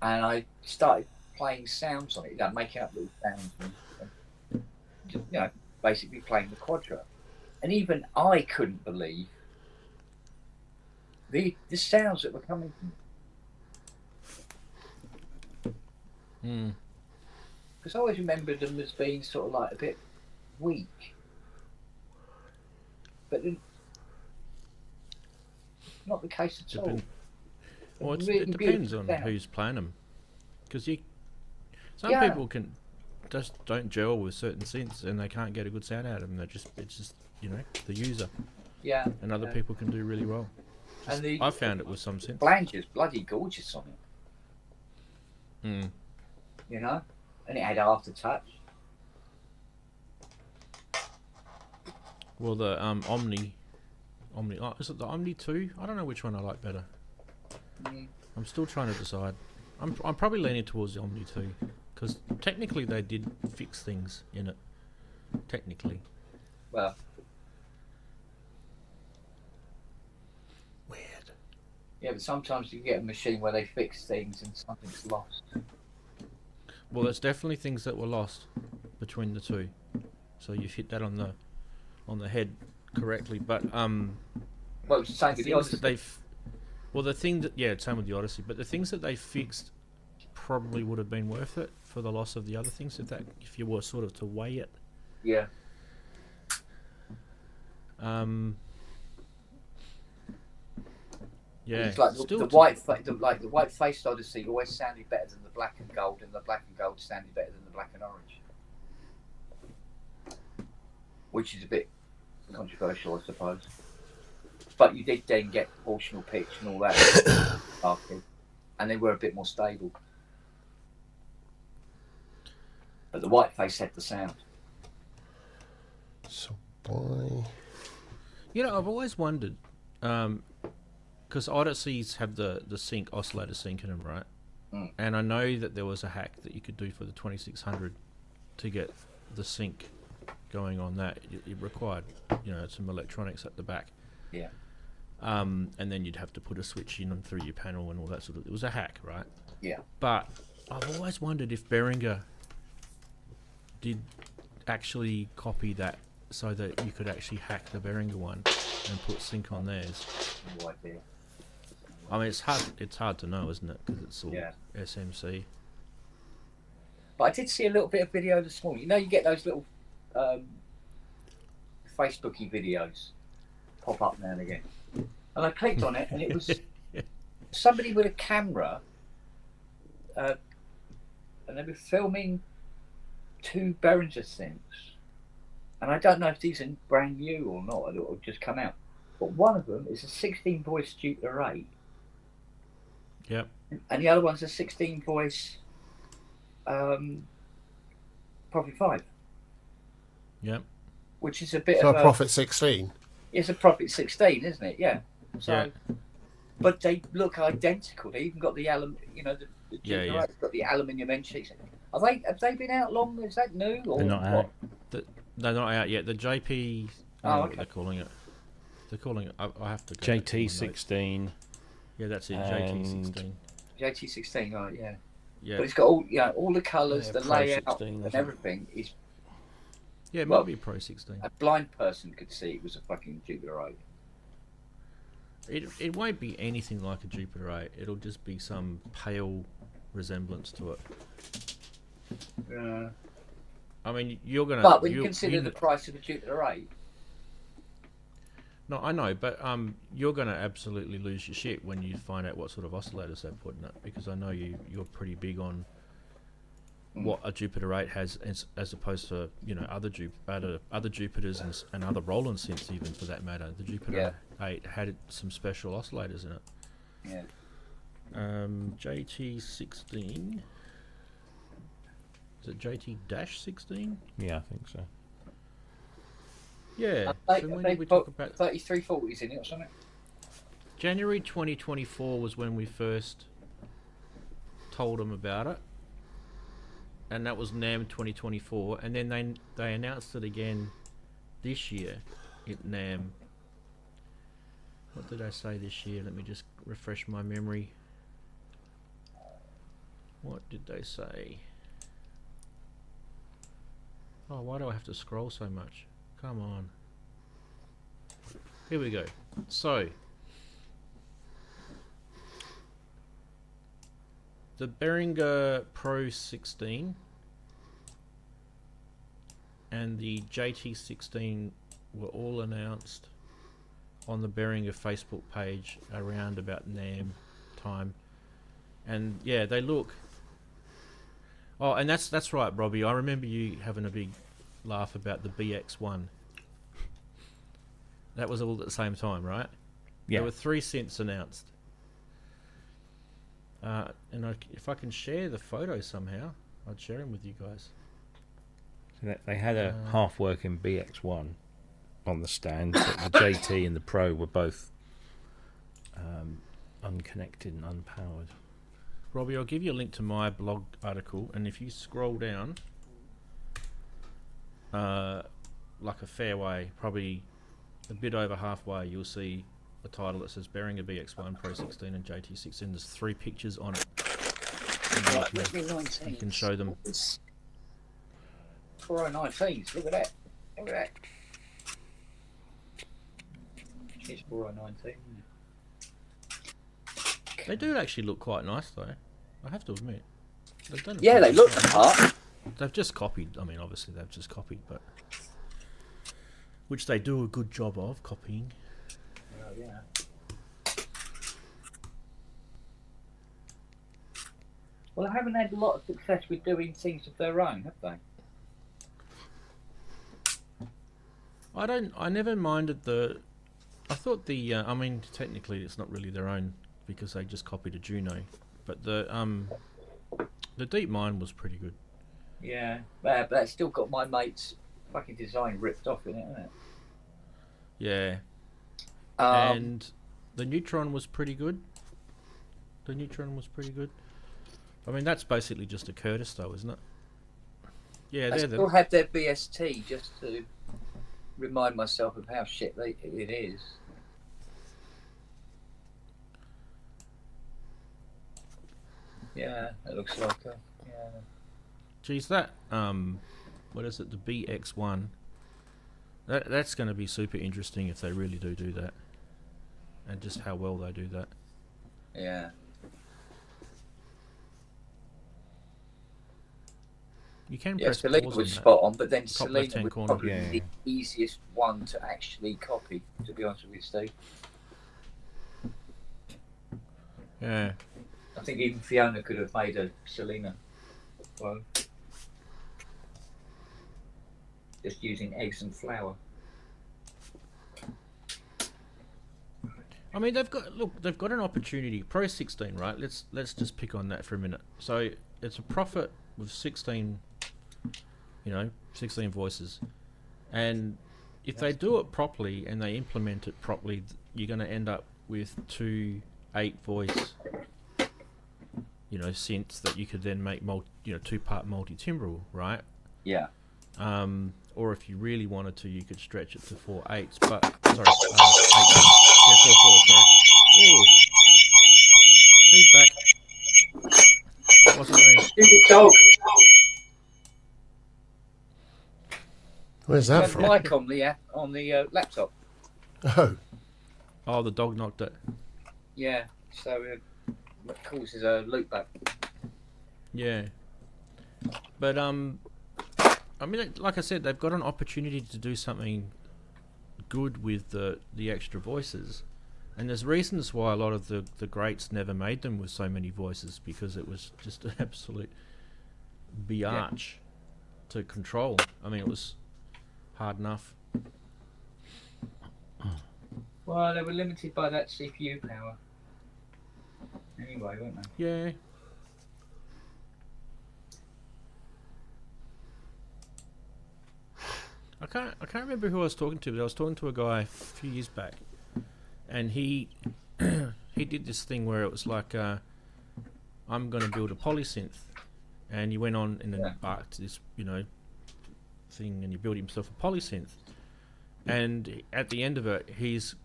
And I started playing sounds on it, making up little sounds, and just, basically playing the Quadra. And even I couldn't believe the sounds that were coming from. Because I always remembered them as being sort of like a bit weak, but then not the case at all. Well, it Really depends on beautiful who's playing them, because some Yeah. people just don't gel with certain synths and they can't get a good sound out of them. It's just the user. Yeah. And other people can do really well. And I found it with some synths. Blanche's bloody gorgeous on it. You know, and it had aftertouch. Well, the Omni. Oh, is it the Omni 2? I don't know which one I like better. I'm still trying to decide. I'm probably leaning towards the Omni 2 because technically they did fix things in it. Technically. Well. Weird. Yeah, but sometimes you get a machine where they fix things and something's lost. Well, there's definitely things that were lost between the two. So you've hit that on on the head correctly, but Well, it's the same with the things Odyssey. that the thing that same with the Odyssey, but the things that they fixed probably would have been worth it for the loss of the other things if you were sort of to weigh it. Yeah. Yeah, It's like the white faced Odyssey always sounded better than the black and gold, and the black and gold sounded better than the black and orange, which is a bit controversial, I suppose. But you did then get proportional pitch and all that after, and they were a bit more stable. But the white face had the sound. So why? You know, I've always wondered, because Odysseys have the sync oscillator sync in them, right? Mm. And I know that there was a hack that you could do for the 2600 to get the sync going on that. It required, some electronics at the back. Yeah. And then you'd have to put a switch in and through your panel and all that sort of. It was a hack, right? Yeah. But I've always wondered if Behringer did actually copy that so that you could actually hack the Behringer one and put sync on theirs. No idea. I mean, it's hard to know, isn't it? Because it's all Yeah. SMC. But I did see a little bit of video this morning. You know, you get those little Facebooky videos pop up now and again. And I clicked on it, and it was somebody with a camera, and they were filming 2 Behringer synths. And I don't know if these are brand new or not, or just come out. But one of them is a 16 voice Jupiter 8. Yep. And the other one's a 16 voice Prophet 5. Yep. Which is a bit So of a Prophet 16. It's a Prophet 16, isn't it? Yeah. So, Yeah. But they look identical. They even got the the Yeah, Jupiter yeah. 8's got the aluminium end sheets. Have they been out long? Is that new? Or They're not what? out. They're not out yet. The JP. I don't know what they're calling it. They're calling it. I have to. Go back to my notes. JT16. Yeah, that's it. and- JT16. JT16, right? Yeah. Yeah. But it's got all the colours, Yeah, the Pro layout, 16 or and something. everything. Is Yeah, it well, might be Pro 16. a blind person could see it was a fucking Jupiter 8. It won't be anything like a Jupiter 8. It'll just be some pale resemblance to it. Yeah. I mean, you're gonna. But when you consider the price of a Jupiter 8, No, I know, but you're gonna absolutely lose your shit when you find out what sort of oscillators they're putting it, because I know you're pretty big on what a Jupiter 8 has, as opposed to other Jupiters and other Roland synths, even for that matter. The Jupiter 8 had some special oscillators in it. yeah. JT16. Is it JT-16? Yeah, I think so. Yeah. They, So when they did we put talk about 3340s in it or something. January 2024 was when we first told them about it, and that was NAMM 2024, and then they announced it again this year at NAMM. What did I say this year? Let me just refresh my memory. What did they say? Oh, why do I have to scroll so much? Come on. Here we go. So, the Behringer Pro 16 and the JT16 were all announced on the Behringer Facebook page around about NAMM time. And yeah, they look... Oh, and that's right, Robbie. I remember you having a big laugh about the BX1. That was all at the same time, right? Yeah. There were 3 synths announced. And if I can share the photos somehow, I'd share them with you guys. So they had a half-working BX1 on the stand, but the JT and the Pro were both unconnected and unpowered. Robbie, I'll give you a link to my blog article, and if you scroll down, like a fair way, probably a bit over halfway, you'll see a title that says Behringer BX1 Pro 16 and JT16. There's 3 pictures on it. You can show them. 4019s. Look at that. Look at that. It's 4019. They do actually look quite nice, though. I have to admit. They've done a Yeah, pretty they good look job. the part. They've just copied. I mean, obviously they've just copied, but which they do a good job of copying. Oh, yeah. Well, I haven't had a lot of success with doing things of their own, have they? I never minded the. I thought the. I mean, technically, it's not really their own because they just copied a Juno, but the Deep Mind was pretty good. Yeah, but that's still got my mate's fucking design ripped off in it, hasn't it? Yeah, Um, and the Neutron was pretty good. The Neutron was pretty good. I mean, that's basically just a Curtis, though, isn't it? Yeah, I they're still them. have their BST just to remind myself of how shit it is. Yeah, it looks like a. Yeah. Geez, that what is it? The BX1. That's going to be super interesting if they really do that, and just how well they do that. Yeah. You can Yeah, press Selena pause on was that. spot on, but then Top Selena left-hand was corner. probably Yeah. the easiest one to actually copy, to be honest with you, Steve. Yeah. I think even Fiona could have made a Selena one. Just using eggs and flour. I mean, they've got an opportunity. Pro 16, right? Let's just pick on that for a minute. So it's a profit with 16, 16 voices, and if they do it properly and they implement it properly, you're going to end up with 2 8-voice, synths that you could then make 2-part multi-timbral, right? Yeah. Or if you really wanted to, you could stretch it to 4 8s. But sorry, 8s. Yeah, 4 4s. Sorry. Ooh. Feedback. That wasn't me. Stupid dog. Where's that Turn from? the mic on the laptop. Oh, Oh, the dog knocked it. Yeah. So it causes a loopback. Yeah. But I mean, like I said, they've got an opportunity to do something good with the extra voices, and there's reasons why a lot of the greats never made them with so many voices, because it was just an absolute biatch to control. I mean, it was hard enough. Well, they were limited by that CPU power. Anyway, weren't they? Yeah. I can't remember who I was talking to, but I was talking to a guy a few years back, and he he did this thing where it was like, I'm going to build a polysynth, and he went on and then embarked this thing, and he built himself a polysynth, and at the end of it, his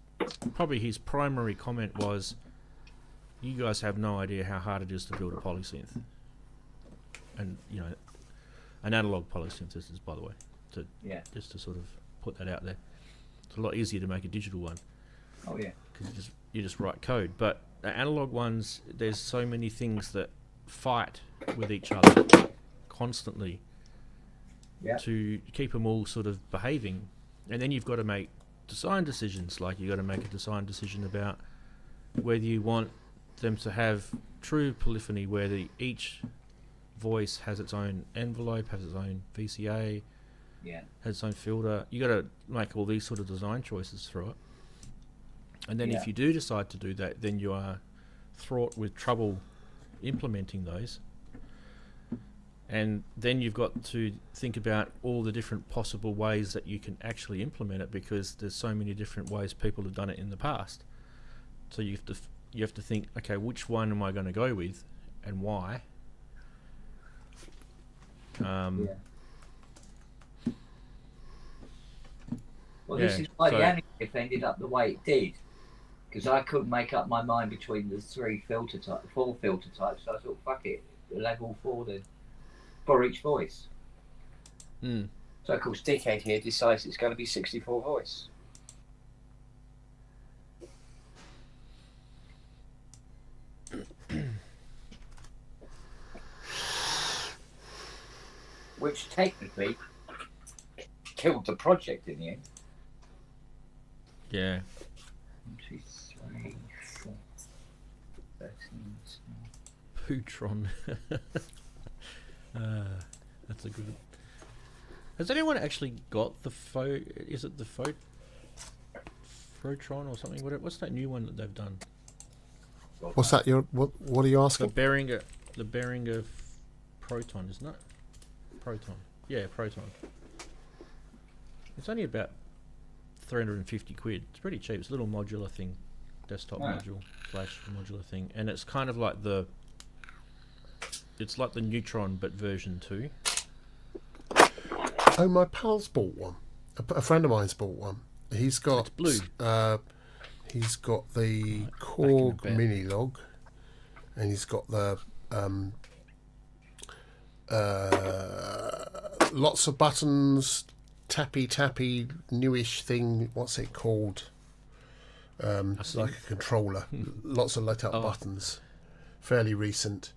primary comment was, "You guys have no idea how hard it is to build a polysynth," and an analog polysynth, this is, by the way. Just to sort of put that out there. It's a lot easier to make a digital one. Oh yeah. Because you just write code. But the analog ones, there's so many things that fight with each other constantly to keep them all sort of behaving. And then you've got to make design decisions. Like you've got to make a design decision about whether you want them to have true polyphony, where each voice has its own envelope, has its own VCA, has its own filter. You got to make all these sort of design choices through it, and then if you do decide to do that, then you are fraught with trouble implementing those. And then you've got to think about all the different possible ways that you can actually implement it, because there's so many different ways people have done it in the past. So you have to think, okay, which one am I going to go with, and why? Well, this is why the anime ended up the way it did, because I couldn't make up my mind between the 4 filter types. So I thought, fuck it, level 4 then, for each voice. So of course, Dickhead here decides it's going to be 64 voice. which technically killed the project in the end. Yeah. 1, 2, 3, 4, 13. Putron. That's a good. Has anyone actually got the Is it the Frotron or something? What's that new one that they've done? What's that? What are you The asking? Behringer Proton, isn't it? Proton. Yeah, Proton. It's only about 350 quid. It's pretty cheap. It's a little modular thing, desktop module, flash modular thing, and it's kind of like it's like the Neutron but version 2. Oh, my pal's bought one. A friend of mine's bought one. He's got It's blue. He's got the Back in the Korg bed. mini log, and he's got the lots of buttons, tappy newish thing. What's it called? It's like a controller. Lots of lit up buttons. Fairly recent.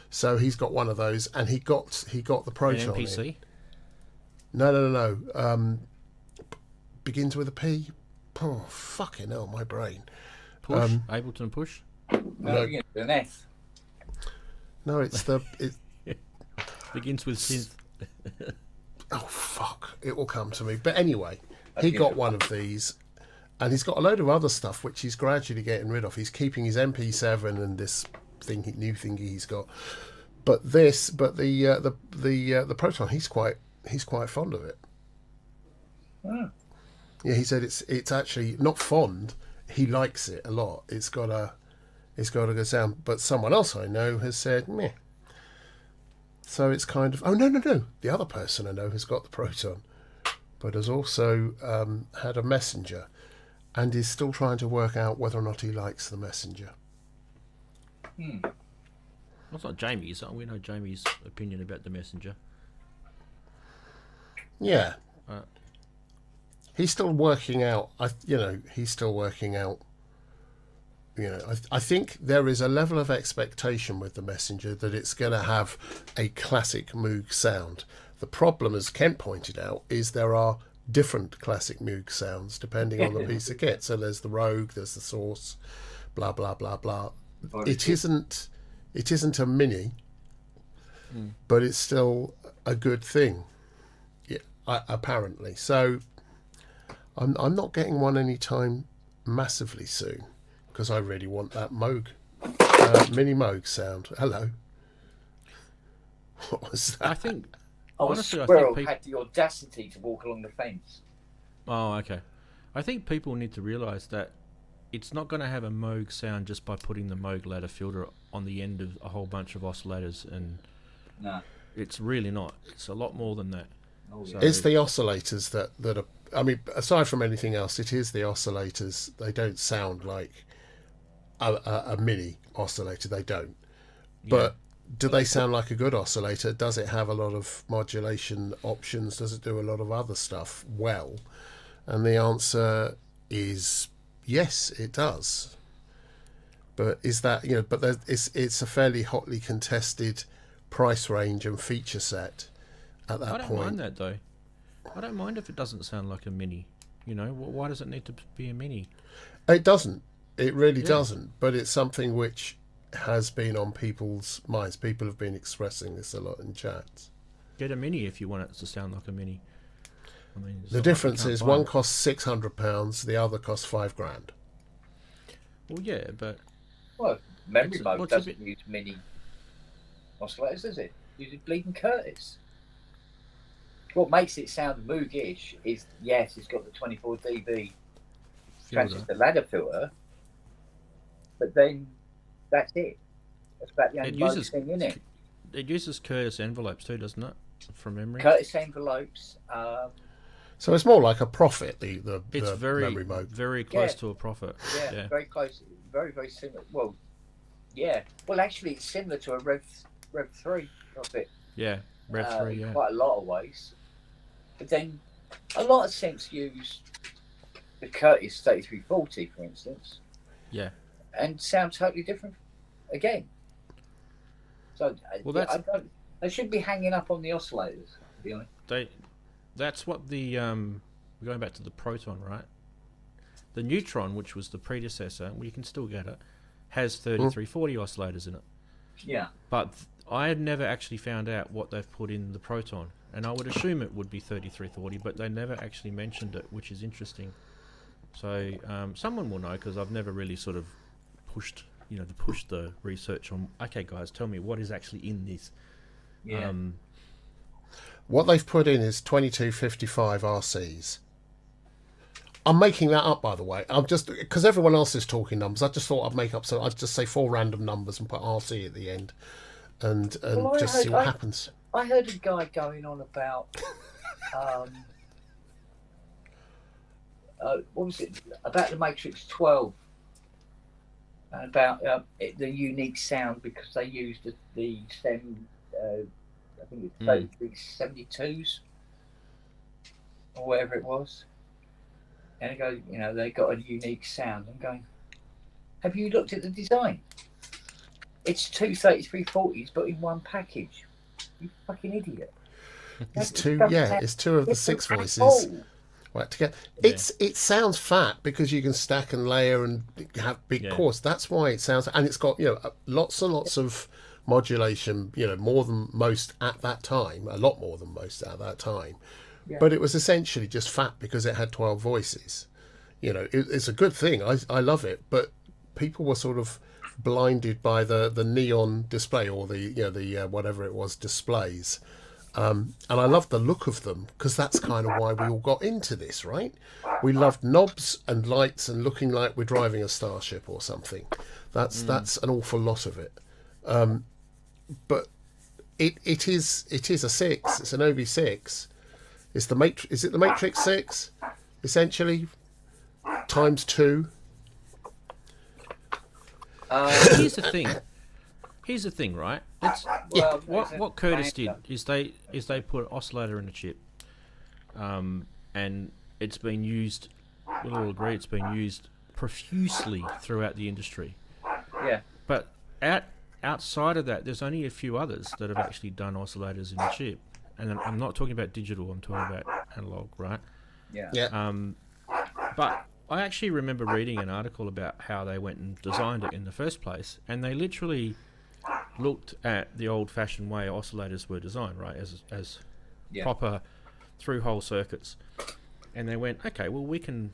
So he's got one of those, and he got the Proton. An MPC. in. No. Begins with a P. Oh, fucking hell, my brain. Push. Ableton Push. No, an F. No, it's the. Begins with synth. Oh, fuck. It will come to me. But anyway, he got one of these, and he's got a load of other stuff which he's gradually getting rid of. He's keeping his MP7 and this new thingy he's got. But the Proton, he's quite fond of it. Yeah, he said it's actually not fond. He likes it a lot. It's got a good sound. But someone else I know has said meh. So it's kind of no. The other person I know has got the Proton, but has also had a Messenger, and is still trying to work out whether or not he likes the Messenger. That's not Jamie's. We know Jamie's opinion about the Messenger. Yeah. He's still working out. He's still working out. I think there is a level of expectation with the Messenger that it's going to have a classic Moog sound. The problem, as Kent pointed out, is there are different classic Moog sounds depending on the piece of kit. So there's the Rogue, there's the Source, blah blah blah blah. It isn't a mini, but it's still a good thing. Yeah, apparently. So I'm not getting one anytime massively soon because I really want that Moog mini Moog sound. Hello. What was that? I think. Oh, Honestly, I Squirrel think had the audacity to walk along the fence. Oh, okay. I think people need to realise that it's not going to have a Moog sound just by putting the Moog ladder filter on the end of a whole bunch of oscillators, and No. it's really not. It's a lot more than that. Oh, yeah. So- It's the oscillators that are. I mean, aside from anything else, it is the oscillators. They don't sound like a mini oscillator. They don't. But do they sound like a good oscillator? Does it have a lot of modulation options? Does it do a lot of other stuff well? And the answer is yes, it does. But is that But it's a fairly hotly contested price range and feature set at that I don't point. mind that though. I don't mind if it doesn't sound like a mini. Why does it need to be a mini? It doesn't. It really Yeah. doesn't. But it's something which has been on people's minds. People have been expressing this a lot in chats. Get a mini if you want it to sound like a mini. I mean, it's The not like you difference can't is buy one it. costs £600, the other costs £5,000. Well, yeah, but Well, memory It's- mode what's a doesn't use mini oscillators, does it? It uses bleeding Curtis. What makes it sound Moog-ish is, yes, it's got the 24 dB transistor ladder filter, but then that's it. That's about the only It Moog uses- thing in it. it uses Curtis envelopes too, doesn't it? From memory. Curtis envelopes. So it's more like a Profit, the It's memory mode. very close Yeah. to a Profit. Yeah, very close. Very, very similar. Well, yeah. Well, actually, it's similar to a Rev 3 of it. Yeah, Rev 3, In yeah. quite a lot of ways. But then a lot of synths use the Curtis 3340, for instance, Yeah. and sound totally different again. So Well, that's- they should be hanging up on the oscillators to be honest. That's what the we're going back to the Proton, right? The Neutron, which was the predecessor, well, you can still get it, has 3340 oscillators in it. Yeah. But I had never actually found out what they've put in the Proton, and I would assume it would be 3340, but they never actually mentioned it, which is interesting. So someone will know, because I've never really sort of pushed the research on. Okay, guys, tell me what is actually in this. Yeah. What they've put in is 2255 RCs. I'm making that up, by the way. I'm just because everyone else is talking numbers. I just thought I'd make up. So I'd just say 4 random numbers and put RC at the end, and Well, just see what happens. I heard a guy going on about what was it about the Matrix 12 and about the unique sound because they used the stem. I think it's 72s or whatever it was. And it goes, they got a unique sound. I'm going, have you looked at the design? It's 23340s, but in one package. You fucking idiot. It's two of the 6 voices. Right together. Yeah. It sounds fat because you can stack and layer and have big chords. That's why it sounds, and it's got lots and lots of modulation. More than most at that time. A lot more than most at that time. Yeah. But it was essentially just fat because it had 12 voices. It's a good thing. I love it, but people were sort of blinded by the neon display or the whatever it was displays. And I love the look of them because that's kind of why we all got into this, right? We loved knobs and lights and looking like we're driving a starship or something. That's an awful lot of it. But it is a 6. It's an OV6. Is it the Matrix 6? Essentially, times 2. Here's the thing, right? What Curtis did is they put an oscillator in a chip, and it's been used. We'll all agree it's been used profusely throughout the industry. Yeah. But outside of that, there's only a few others that have actually done oscillators in a chip. And I'm not talking about digital, I'm talking about analog, right? Yeah. But I actually remember reading an article about how they went and designed it in the first place, and they literally looked at the old-fashioned way oscillators were designed, right, as proper through-hole circuits. And they went, okay, well, we can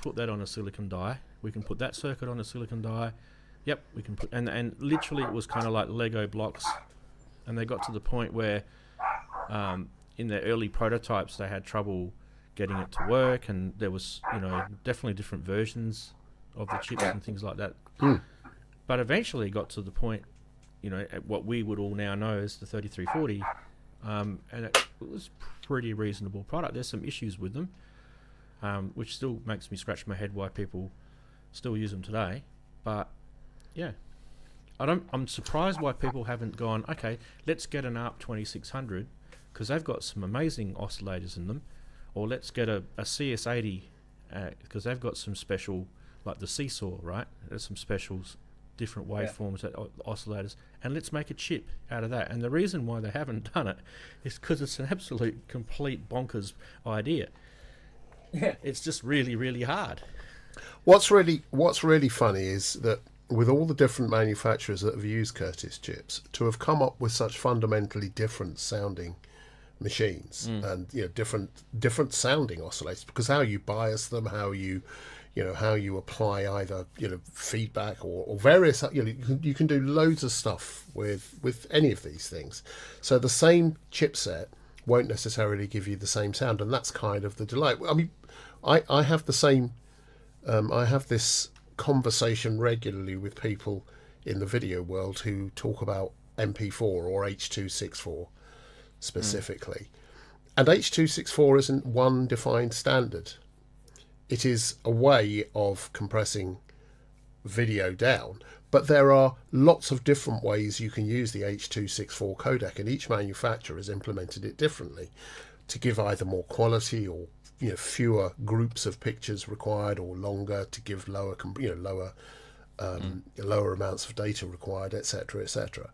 put that on a silicon die. We can put that circuit on a silicon die. Yep, we can put... And literally it was kind of like Lego blocks. And they got to the point where... in their early prototypes, they had trouble getting it to work, and there was, definitely different versions of the chips and things like that. But eventually, got to the point, at what we would all now know as the 3340, and it was pretty reasonable product. There's some issues with them, which still makes me scratch my head why people still use them today. But yeah, I'm surprised why people haven't gone, okay, let's get an ARP 2600. Because they've got some amazing oscillators in them, or let's get a CS80 because they've got some special, like the Seesaw, right? There's some specials, different waveforms, oscillators, and let's make a chip out of that. And the reason why they haven't done it is because it's an absolute, complete bonkers idea. Yeah, it's just really, really hard. What's really funny is that with all the different manufacturers that have used Curtis chips, to have come up with such fundamentally different sounding machines and different sounding oscillators, because how you bias them, how you apply either feedback or various you can do loads of stuff with any of these things. So the same chipset won't necessarily give you the same sound, and that's kind of the delight. I mean, I have the same I have this conversation regularly with people in the video world who talk about MP4 or H.264 specifically. And H.264 isn't one defined standard. It is a way of compressing video down, but there are lots of different ways you can use the H.264 codec, and each manufacturer has implemented it differently to give either more quality or fewer groups of pictures required, or longer to give lower amounts of data required, etc., etc.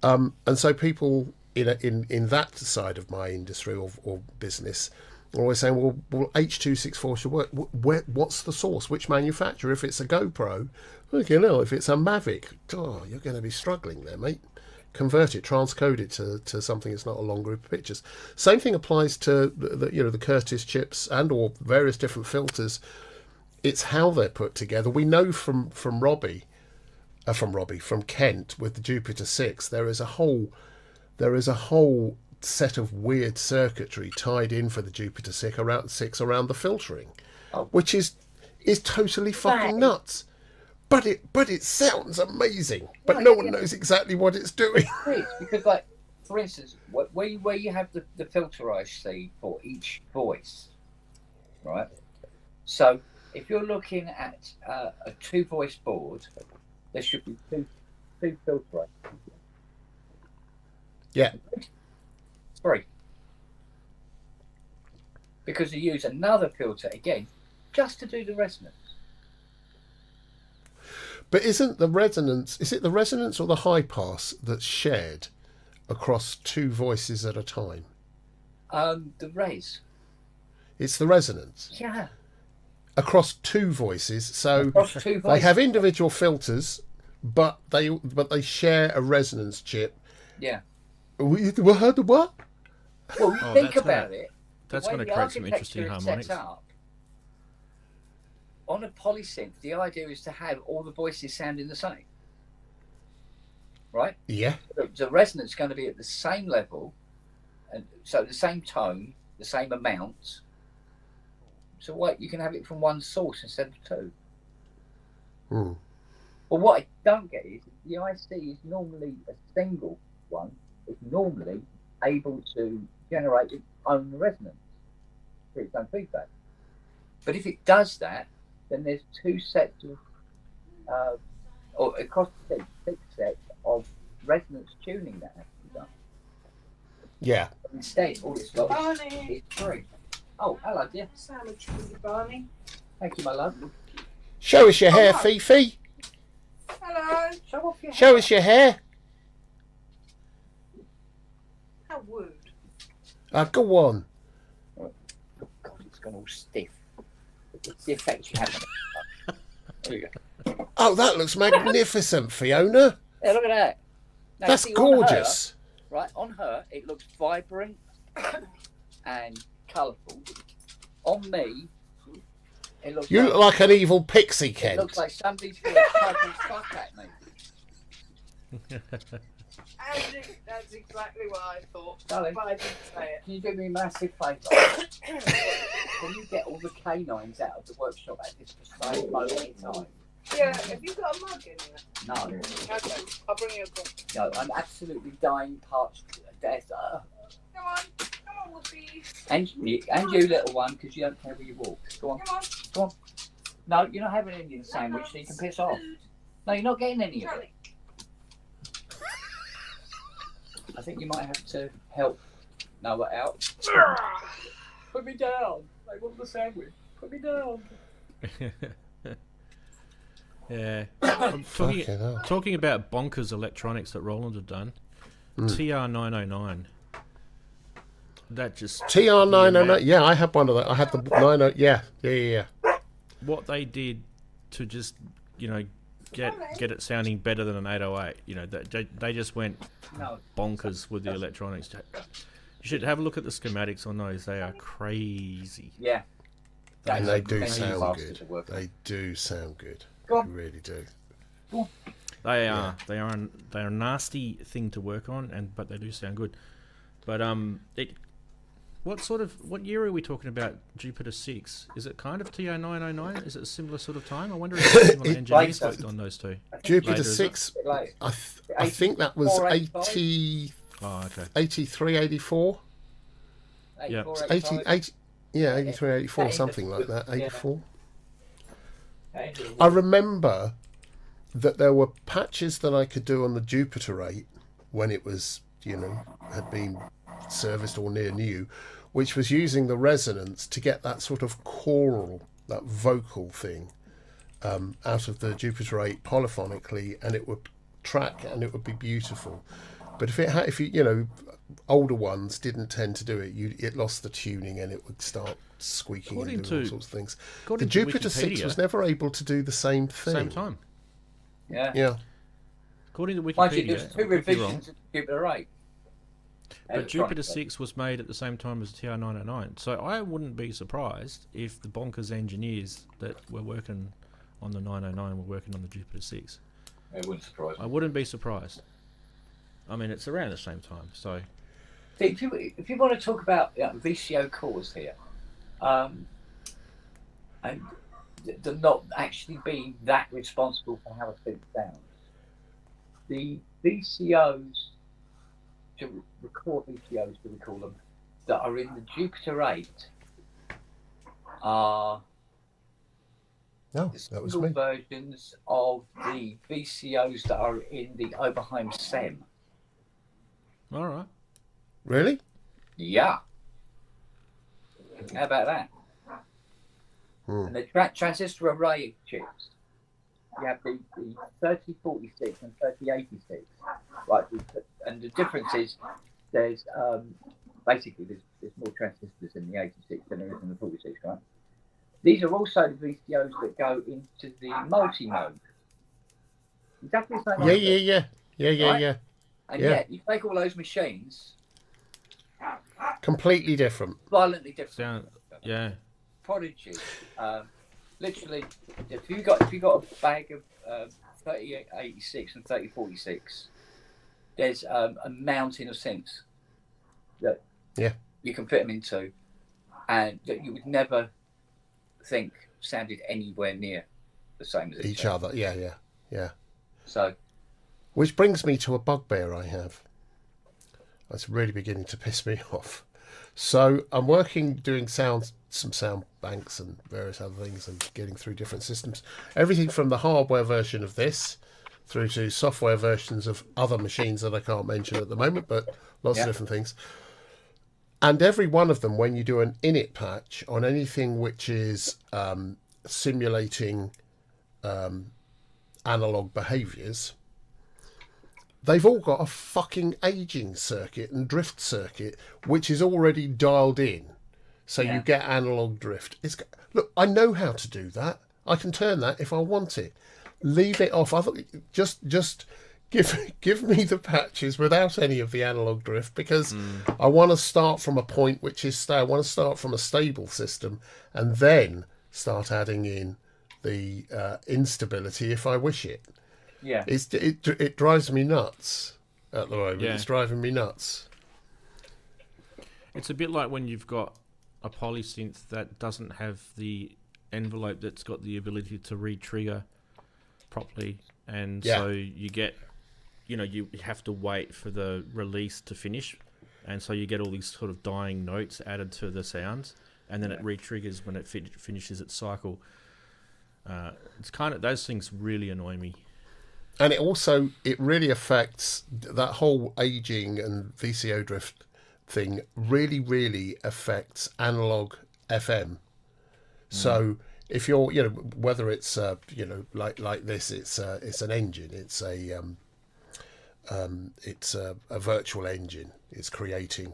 And so people in that side of my industry or business, are always saying, well, H.264 should work. What's the source? Which manufacturer? If it's a GoPro, if it's a Mavic, you're going to be struggling there, mate. Convert it, transcode it to something that's not a long group of pictures. Same thing applies to the Curtis chips and or various different filters. It's how they're put together. We know from Kent with the Jupiter 6, there is a whole set of weird circuitry tied in for the Jupiter 6 around the filtering, which is totally fucking nuts. But it sounds amazing. But no one knows exactly what it's doing. Because, like, for instance, where you have the filter IC for each voice, right? So if you're looking at a 2-voice board, there should be two filter ICs. Yeah. 3. Because you use another filter again just to do the resonance. But is it the resonance or the high pass that's shared across 2 voices at a time? The res. It's the resonance. Yeah. Across 2 voices, so Across 2 voices. they have individual filters, but they share a resonance chip. Yeah. What? Well, Oh, think that's about gonna- it. That's the way going to the create some interesting architecture is harmonics. set up, on a polysynth, the idea is to have all the voices sounding the same, right? Yeah. The resonance is going to be at the same level, and so the same tone, the same amount. So what, you can have it from one source instead of 2. Hmm. But what I don't get is the IC is normally a single one. It's normally able to generate its own resonance through its own feedback. But if it does that, then there's 2 sets of, or across the 6 sets of resonance tuning that has to be done. Yeah. But instead, all it's got Barney. is 3. Oh, hello, dear. Sandwich for you, Barney. Thank you, my love. Show us your hair, right. Fifi. Hello. Show off your Show us your hair. How rude. Go on. Oh, God, it's gone all stiff. It's the effect you have on it. There you go. Oh, that looks magnificent, Fiona. Yeah, look at that. Now, That's see, on her, gorgeous. right, on her, it looks vibrant and colourful. On me, it looks You like, look like an evil pixie, it Kent. looks like somebody's going to fucking fuck at me. That's exactly what I thought. Darling. But I didn't say it. Can you do me a massive favour? Can you get all the canines out of the workshop at this precise moment in time? Yeah, have you got a mug in there? No. Okay, I'll bring you a book. No, I'm absolutely dying parched to death. Come on, Whoopi. And you, little one, because you don't care where you walk. Go on, Come on, go on. No, you're not having any of the sandwich, so you can piss off. No, you're not getting any of it. Charlie. I think you might have to help Noah out. Put me down. I want the sandwich. Put me down. Yeah. Fucking hell. Talking about bonkers electronics that Roland had done, TR909. That just TR909. Yeah, I had one of that. I had the 90. Yeah. what they did to just get it sounding better than an 808. They just went No. bonkers with the electronics. You should have a look at the schematics on those. They are crazy. Yeah. And they do That's sound faster good. to work with. They do sound good. Go They on. really do. They are. They are a nasty thing to work on, but they do sound good. But what year are we talking about? Jupiter 6? Is it kind of TR909? Is it a similar sort of time? I wonder if similar engineers later. worked on those two. Jupiter Later, is it? 6, Like, I think that was 84, 80, Oh, okay. 83, 84. 84, 80, 85. 80, yeah, 83, 84, Yeah. something like that. Yeah. 84. Yeah. I remember that there were patches that I could do on the Jupiter 8 when it was, had been serviced or near new, which was using the resonance to get that sort of choral, that vocal thing out of the Jupiter 8 polyphonically, and it would track and it would be beautiful. But if older ones didn't tend to do it. It lost the tuning and it would start squeaking According and doing all to- sorts of things. The according to Jupiter 6 Wikipedia- was never able to do the same thing. Same time. Yeah. Yeah. According to Mind you, Wikipedia, there's I two could be wrong, revisions of Jupiter 8. but Jupiter Electronically. 6 was made at the same time as the TR-909. So I wouldn't be surprised if the bonkers engineers that were working on the 909 were working on the Jupiter 6. It wouldn't surprise I me. wouldn't be surprised. I mean, it's around the same time, so... See, if you want to talk about VCO cores here, and they're not actually being that responsible for how a synth sounds, the VCOs, to record VCOs, do we call them, that are in the Jupiter 8 are No, the that was single me. versions of the VCOs that are in the Oberheim SEM. All right. Really? Yeah. How about that? And the transistor array chips. You have the 3046 and 3086. Right. And the difference is there's basically there's more transistors in the 86 than there is in the 46, right? These are also the VCOs that go into the multi-mode. Exactly the same. Yeah. And Yeah. yet, you take all those machines, Completely different. violently different. Sound, yeah. Prodigy. Literally, if you got a bag of 3086 and 3046, there's a mountain of synths that you can fit them into, and that you would never think sounded anywhere near the same as Each other. Yeah. So, Which brings me to a bugbear I have. That's really beginning to piss me off. So I'm doing some sound banks and various other things and getting through different systems. Everything from the hardware version of this through to software versions of other machines that I can't mention at the moment, but lots of different things. And every one of them, when you do an init patch on anything which is simulating analog behaviors, they've all got a fucking aging circuit and drift circuit, which is already dialed in. So you get analog drift. Look, I know how to do that. I can turn that if I want it. Leave it off. Just give me the patches without any of the analog drift, because I want to start from a point which is I want to start from a stable system and then start adding in the instability if I wish it. yeah. It drives me nuts at the moment. Yeah. It's driving me nuts. It's a bit like when you've got a polysynth that doesn't have the envelope that's got the ability to re-trigger properly, and so you get, you have to wait for the release to finish, and so you get all these sort of dying notes added to the sounds, and then it re-triggers when it finishes its cycle. It's kind of, those things really annoy me. And it really affects that whole aging and VCO drift thing. Really affects analog FM. So if you're, whether it's like this, it's an engine. It's a virtual engine. It's creating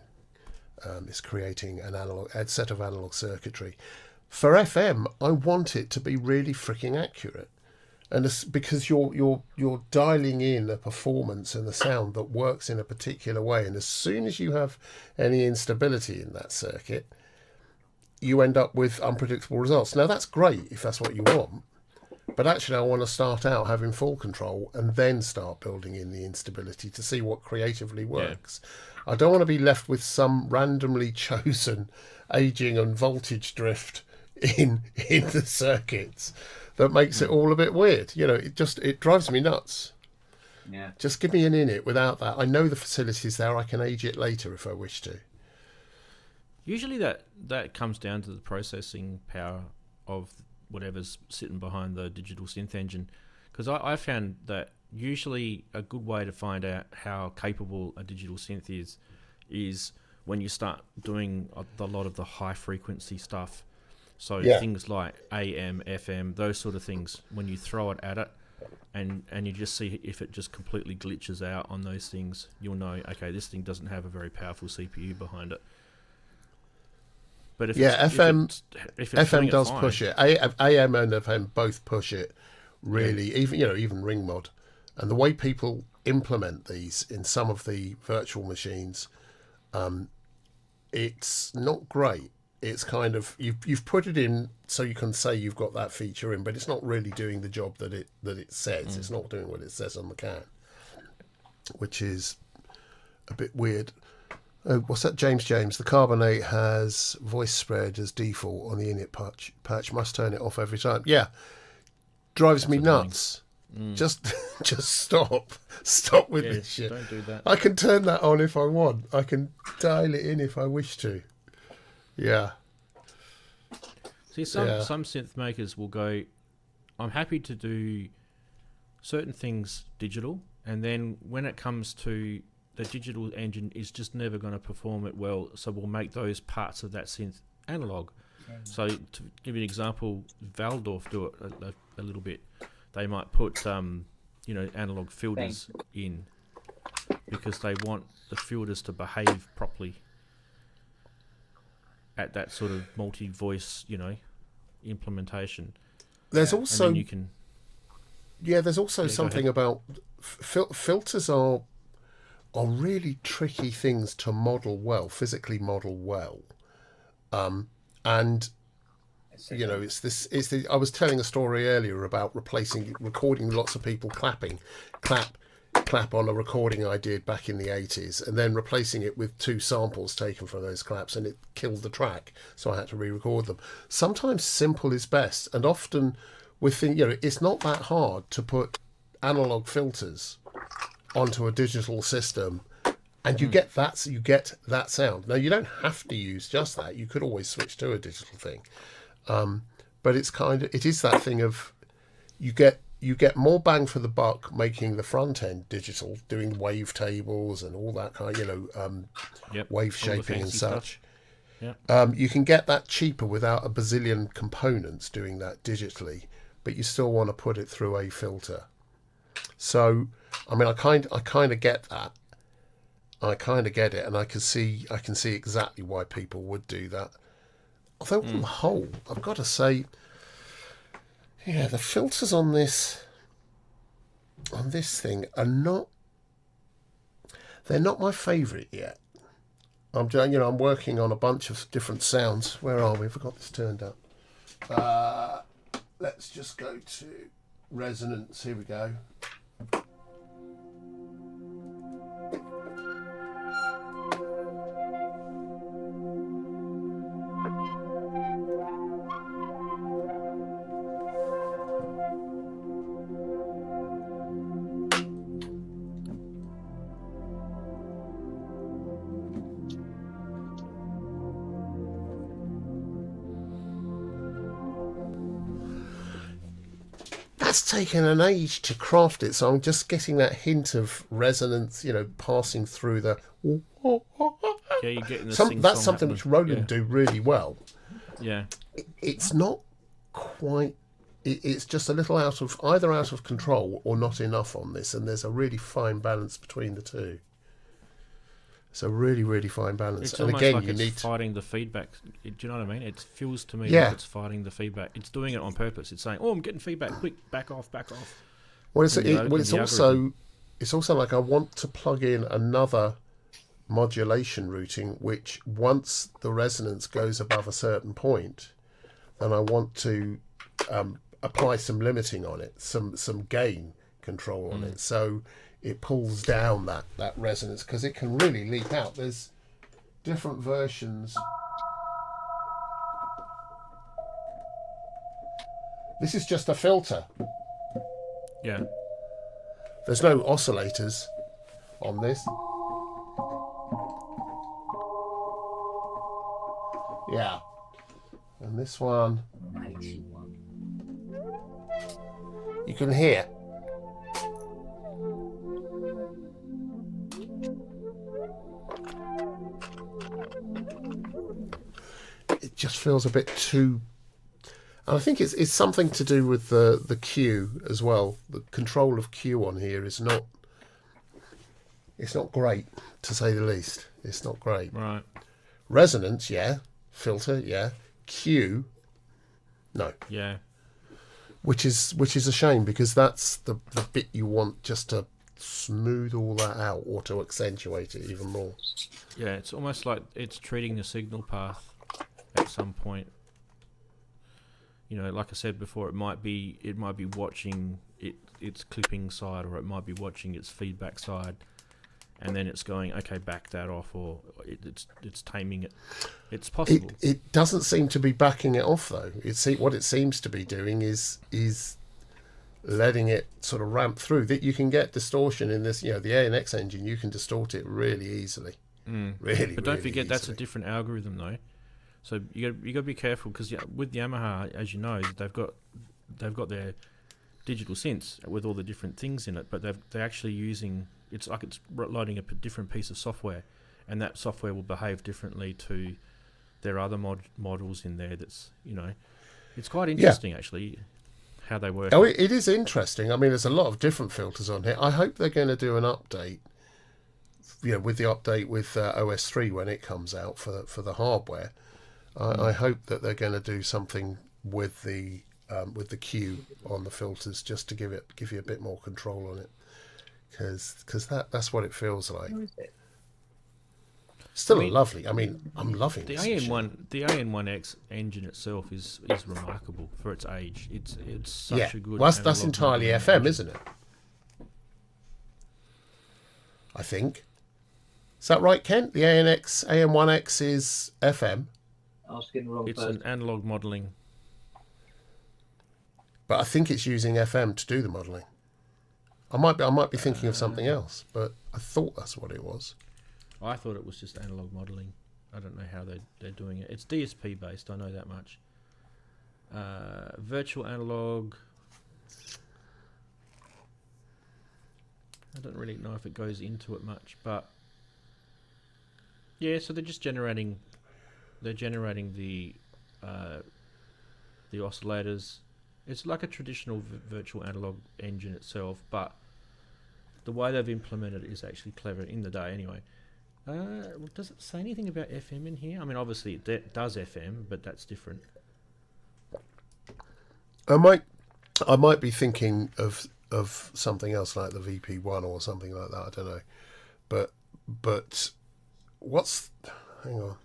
a set of analog circuitry. For FM, I want it to be really freaking accurate. And it's because you're dialing in a performance and a sound that works in a particular way, and as soon as you have any instability in that circuit, you end up with unpredictable results. Now that's great if that's what you want, but actually I want to start out having full control and then start building in the instability to see what creatively works. I don't want to be left with some randomly chosen aging and voltage drift in the circuits that makes it all a bit weird. It drives me nuts. Yeah. Just give me an init without that. I know the facility's there. I can age it later if I wish to. Usually that comes down to the processing power of whatever's sitting behind the digital synth engine, because I found that usually a good way to find out how capable a digital synth is when you start doing a lot of the high frequency stuff. So things like AM, FM, those sort of things, when you throw it at it, and you just see if it just completely glitches out on those things, you'll know, okay, this thing doesn't have a very powerful CPU behind it. But if if it's FM does fine, push it. AM and FM both push it really. Even Ring Mod, and the way people implement these in some of the virtual machines, it's not great. It's kind of you've put it in so you can say you've got that feature in, but it's not really doing the job that it says. It's not doing what it says on the can, which is a bit weird. What's that, James? The Carbonate has voice spread as default on the init patch. Must turn it off every time. Yeah, drives me nuts. Just stop with this shit. Don't do that. I can turn that on if I want. I can dial it in if I wish to. Yeah. See, some synth makers will go, I'm happy to do certain things digital, and then when it comes to the digital engine is just never going to perform it well, so we'll make those parts of that synth analog. So to give you an example, Valdorf do it a little bit. They might put analog filters in because they want the filters to behave properly at that sort of multi-voice, implementation. There's also there's also Yeah, something about filters are really tricky things to physically model well, and I was telling a story earlier about recording lots of people clap on a recording I did back in the 80s, and then replacing it with 2 samples taken from those claps, and it killed the track, so I had to re-record them. Sometimes simple is best, and often it's not that hard to put analog filters onto a digital system, and you get that sound. Now, you don't have to use just that. You could always switch to a digital thing, but it is that thing of you get more bang for the buck making the front end digital, doing wave tables and all that kind of wave shaping and such. You can get that cheaper without a bazillion components doing that digitally, but you still want to put it through a filter. So, I mean, I kind of get that. I kind of get it, and I can see exactly why people would do that. Although on the whole, I've got to say, the filters on this thing are they're not my favourite yet. I'm working on a bunch of different sounds. Where are we? I've got this turned up. Let's just go to resonance. Here we go. It's taken an age to craft it, so I'm just getting that hint of resonance, passing through the. Yeah, you're getting the that's something which Roland do really well. Yeah, it's not quite. It's just a little out of control or not enough on this, and there's a really fine balance between the two. It's a really, really fine balance. It's and almost again, like you it's need fighting the feedback. Do you know what I mean? It feels to me like it's fighting the feedback. It's doing it on purpose. It's saying, "Oh, I'm getting feedback. Quick, back off." Well, it's also like I want to plug in another modulation routing, which once the resonance goes above a certain point, then I want to apply some limiting on it, some gain control on it, so it pulls down that resonance, because it can really leak out. There's different versions. This is just a filter. Yeah. There's no oscillators on this. Yeah. And this one, you can hear. It just feels a bit too. And I think it's something to do with the Q as well. The control of Q on here is not. It's not great, to say the least. It's not great. Right. Resonance, yeah. Filter, yeah. Q, no. Yeah. Which is a shame, because that's the bit you want, just to smooth all that out or to accentuate it even more. Yeah, it's almost like it's treating the signal path at some point. You know, like I said before, it might be watching its clipping side, or it might be watching its feedback side, and then it's going, okay, back that off, or it's taming it. It's possible. It doesn't seem to be backing it off, though. What it seems to be doing is letting it sort of ramp through. That you can get distortion in this. You know, the ANX engine, you can distort it really easily. Really, but don't really forget, that's a easily. different algorithm, though. So you got to be careful, because with Yamaha, as you know, they've got their digital synths with all the different things in it, but they're actually using, it's like it's loading a different piece of software, and that software will behave differently to their other models in there. That's, you know, it's quite interesting actually how they work. Oh, it is interesting. I mean, there's a lot of different filters on here. I hope they're going to do an update. You know, with the update with OS 3 when it comes out for the hardware. I hope that they're going to do something with the Q on the filters, just to give you a bit more control on it, because that's what it feels like. Still lovely. I mean, I'm loving the this AN1. The AN1X engine itself is remarkable for its age. It's such a good. Well, that's analog entirely modeling FM, engine. isn't it? I think. Is that right, Kent? The AN1X is FM. Asking the wrong It's person. an analog modeling. But I think it's using FM to do the modelling. I might be thinking of something else, but I thought that's what it was. I thought it was just analog modeling. I don't know how they're doing it. It's DSP based, I know that much. Virtual analog. I don't really know if it goes into it much, but yeah. So they're just generating. They're generating the oscillators. It's like a traditional virtual analog engine itself, but the way they've implemented it is actually clever in the day anyway. Does it say anything about FM in here? I mean, obviously it does FM, but that's different. I might be thinking of something else, like the VP1 or something like that. I don't know, but what's? Hang on.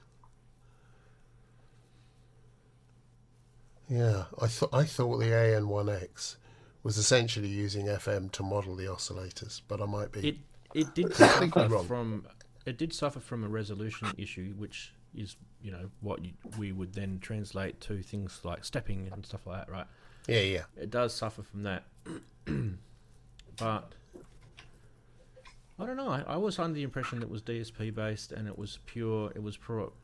Yeah, I thought the AN1X was essentially using FM to model the oscillators, but I might be. It did completely suffer wrong. from a resolution issue, which is, you know, what we would then translate to things like stepping and stuff like that, right? Yeah. It does suffer from that, but I don't know. I was under the impression it was DSP based and it was pure. It was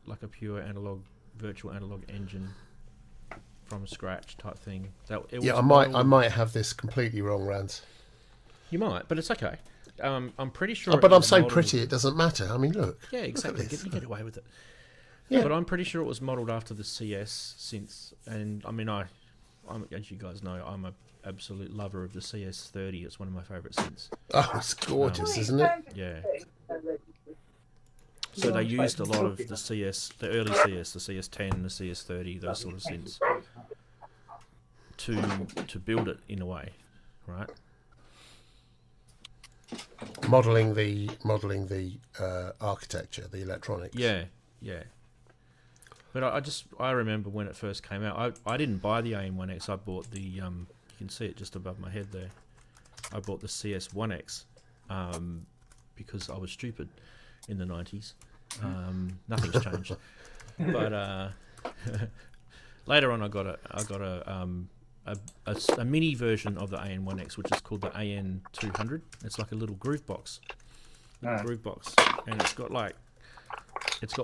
like a pure analog, virtual analog engine from scratch type thing. I might have this completely wrong, Rance. You might, but it's okay. I'm pretty sure. Oh, but it I'm was so modelled- pretty, it doesn't matter. I mean, look. Yeah, exactly. You get away with it. Yeah. But I'm pretty sure it was modelled after the CS synths, and I mean, I'm, as you guys know, I'm an absolute lover of the CS30. It's one of my favourite synths. Oh, it's gorgeous, isn't it? Yeah. So they used a lot of the CS, the early CS, the CS10, the CS30, those sort of synths, to build it in a way, right? Modelling the architecture, the electronics. Yeah. But I remember when it first came out. I didn't buy the AN1X. I bought the you can see it just above my head there. I bought the CS1X because I was stupid in the 90s. Nothing's changed. But later on, I got a mini version of the AN1X, which is called the AN200. It's like a little groove box, and it's got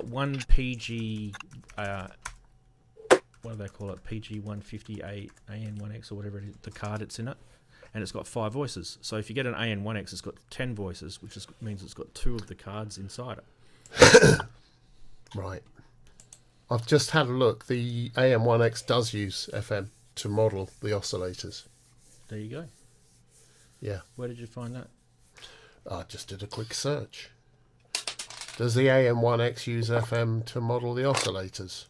one PG. What do they call it? PG 158 AN1X or whatever it is, the card it's in it, and it's got 5 voices. So if you get an AN1X, it's got 10 voices, which means it's got 2 of the cards inside it. Right. I've just had a look. The AM1X does use FM. to model the oscillators. There you go. Yeah. Where did you find that? I just did a quick search. Does the AM1X use FM to model the oscillators?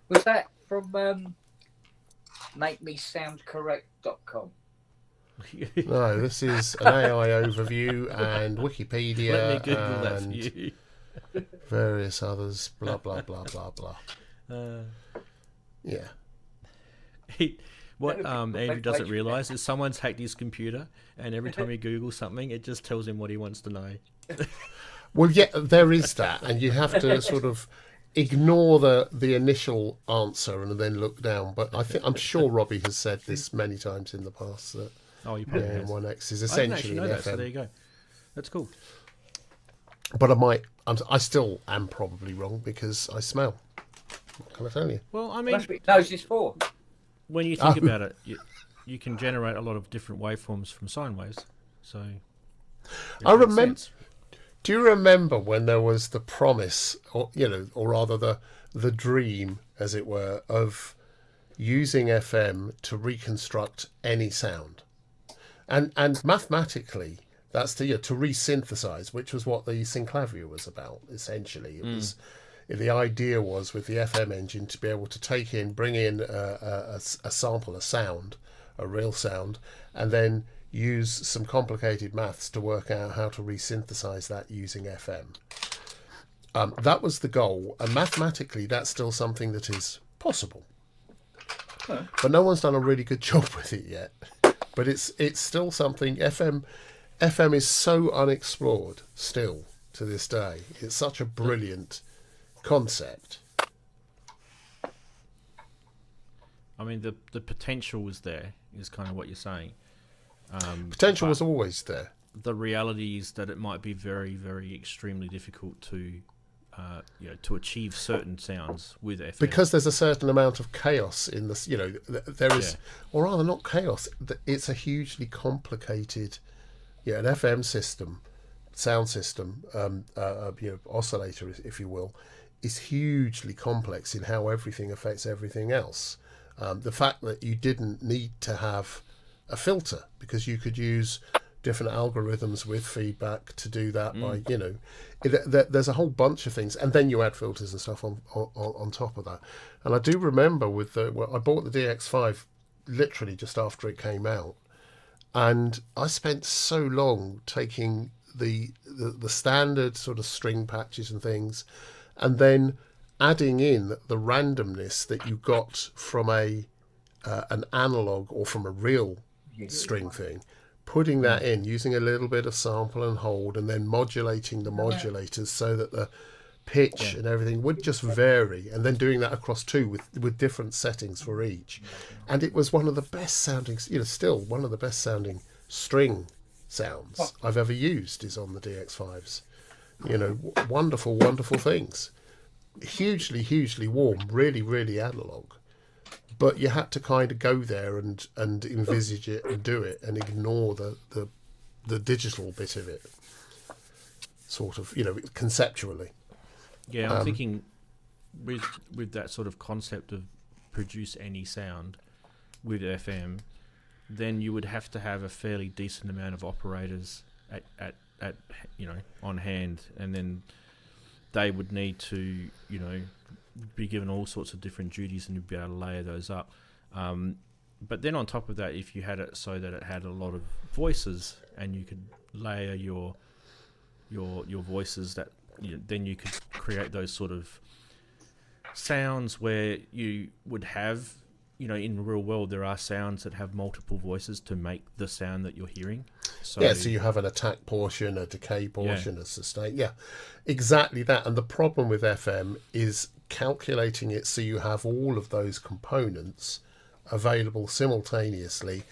Was that from makemesoundcorrect.com? No, this is an AI overview and Wikipedia Let me Google that for and you. various others. Blah blah blah blah blah. Yeah. What Andrew doesn't realise is someone's hacked his computer, and every time he Googles something, it just tells him what he wants to know. Well, yeah, there is that, and you have to sort of ignore the initial answer and then look down. But I'm sure Robbie has said this many times in the past that You probably has. AM1X is I didn't actually essentially know an that, FM. so there you go. That's cool. But I still am probably wrong because I smell. What can I tell you? Well, I mean, That's what it knows it's for. when you think about it, you can generate a lot of different waveforms from sine waves. So I makes remember. sense. Do you remember when there was the promise, or rather the dream, as it were, of using FM to reconstruct any sound, and mathematically that's to re-synthesize, which was what the synclavier was about. Essentially, it was. The idea was with the FM engine to be able to bring in a sample, a sound, a real sound, and then use some complicated maths to work out how to resynthesize that using FM. That was the goal, and mathematically that's still something that is possible. Huh. But no one's done a really good job with it yet. But it's still something. FM is so unexplored still to this day. It's such a brilliant concept. I mean, the potential was there, is kind of what you're saying. Potential but was always there. The reality is that it might be very, very extremely difficult to, to achieve certain sounds with FM. Because there's a certain amount of chaos in this, there is, or rather not chaos, it's a hugely complicated, an FM system, sound system, oscillator, if you will, is hugely complex in how everything affects everything else. The fact that you didn't need to have a filter because you could use different algorithms with feedback to do that by, there's a whole bunch of things, and then you add filters and stuff on top of that. And I do remember I bought the DX5 literally just after it came out, and I spent so long taking the standard sort of string patches and things, and then adding in the randomness that you got from an analog or from a real string thing, putting that in, using a little bit of sample and hold, and then modulating the modulators so that the pitch and everything would just vary, and then doing that across two with different settings for each. And it was one of the best sounding, still one of the best sounding string sounds I've ever used is on the DX5s. Wonderful, wonderful things. Hugely, hugely warm, really, really analog. But you had to kind of go there and envisage it and do it and ignore the digital bit of it, sort of, conceptually. Yeah, I'm thinking with that sort of concept of produce any sound with FM, then you would have to have a fairly decent amount of operators at on hand, and then they would need to be given all sorts of different duties and you'd be able to layer those up. But then on top of that, if you had it so that it had a lot of voices and you could layer your voices, that then you could create those sort of sounds where you would have, in the real world there are sounds that have multiple voices to make the sound that you're hearing. So you have an attack portion, a decay portion, a sustain. Yeah, exactly that. And the problem with FM is calculating it so you have all of those components available simultaneously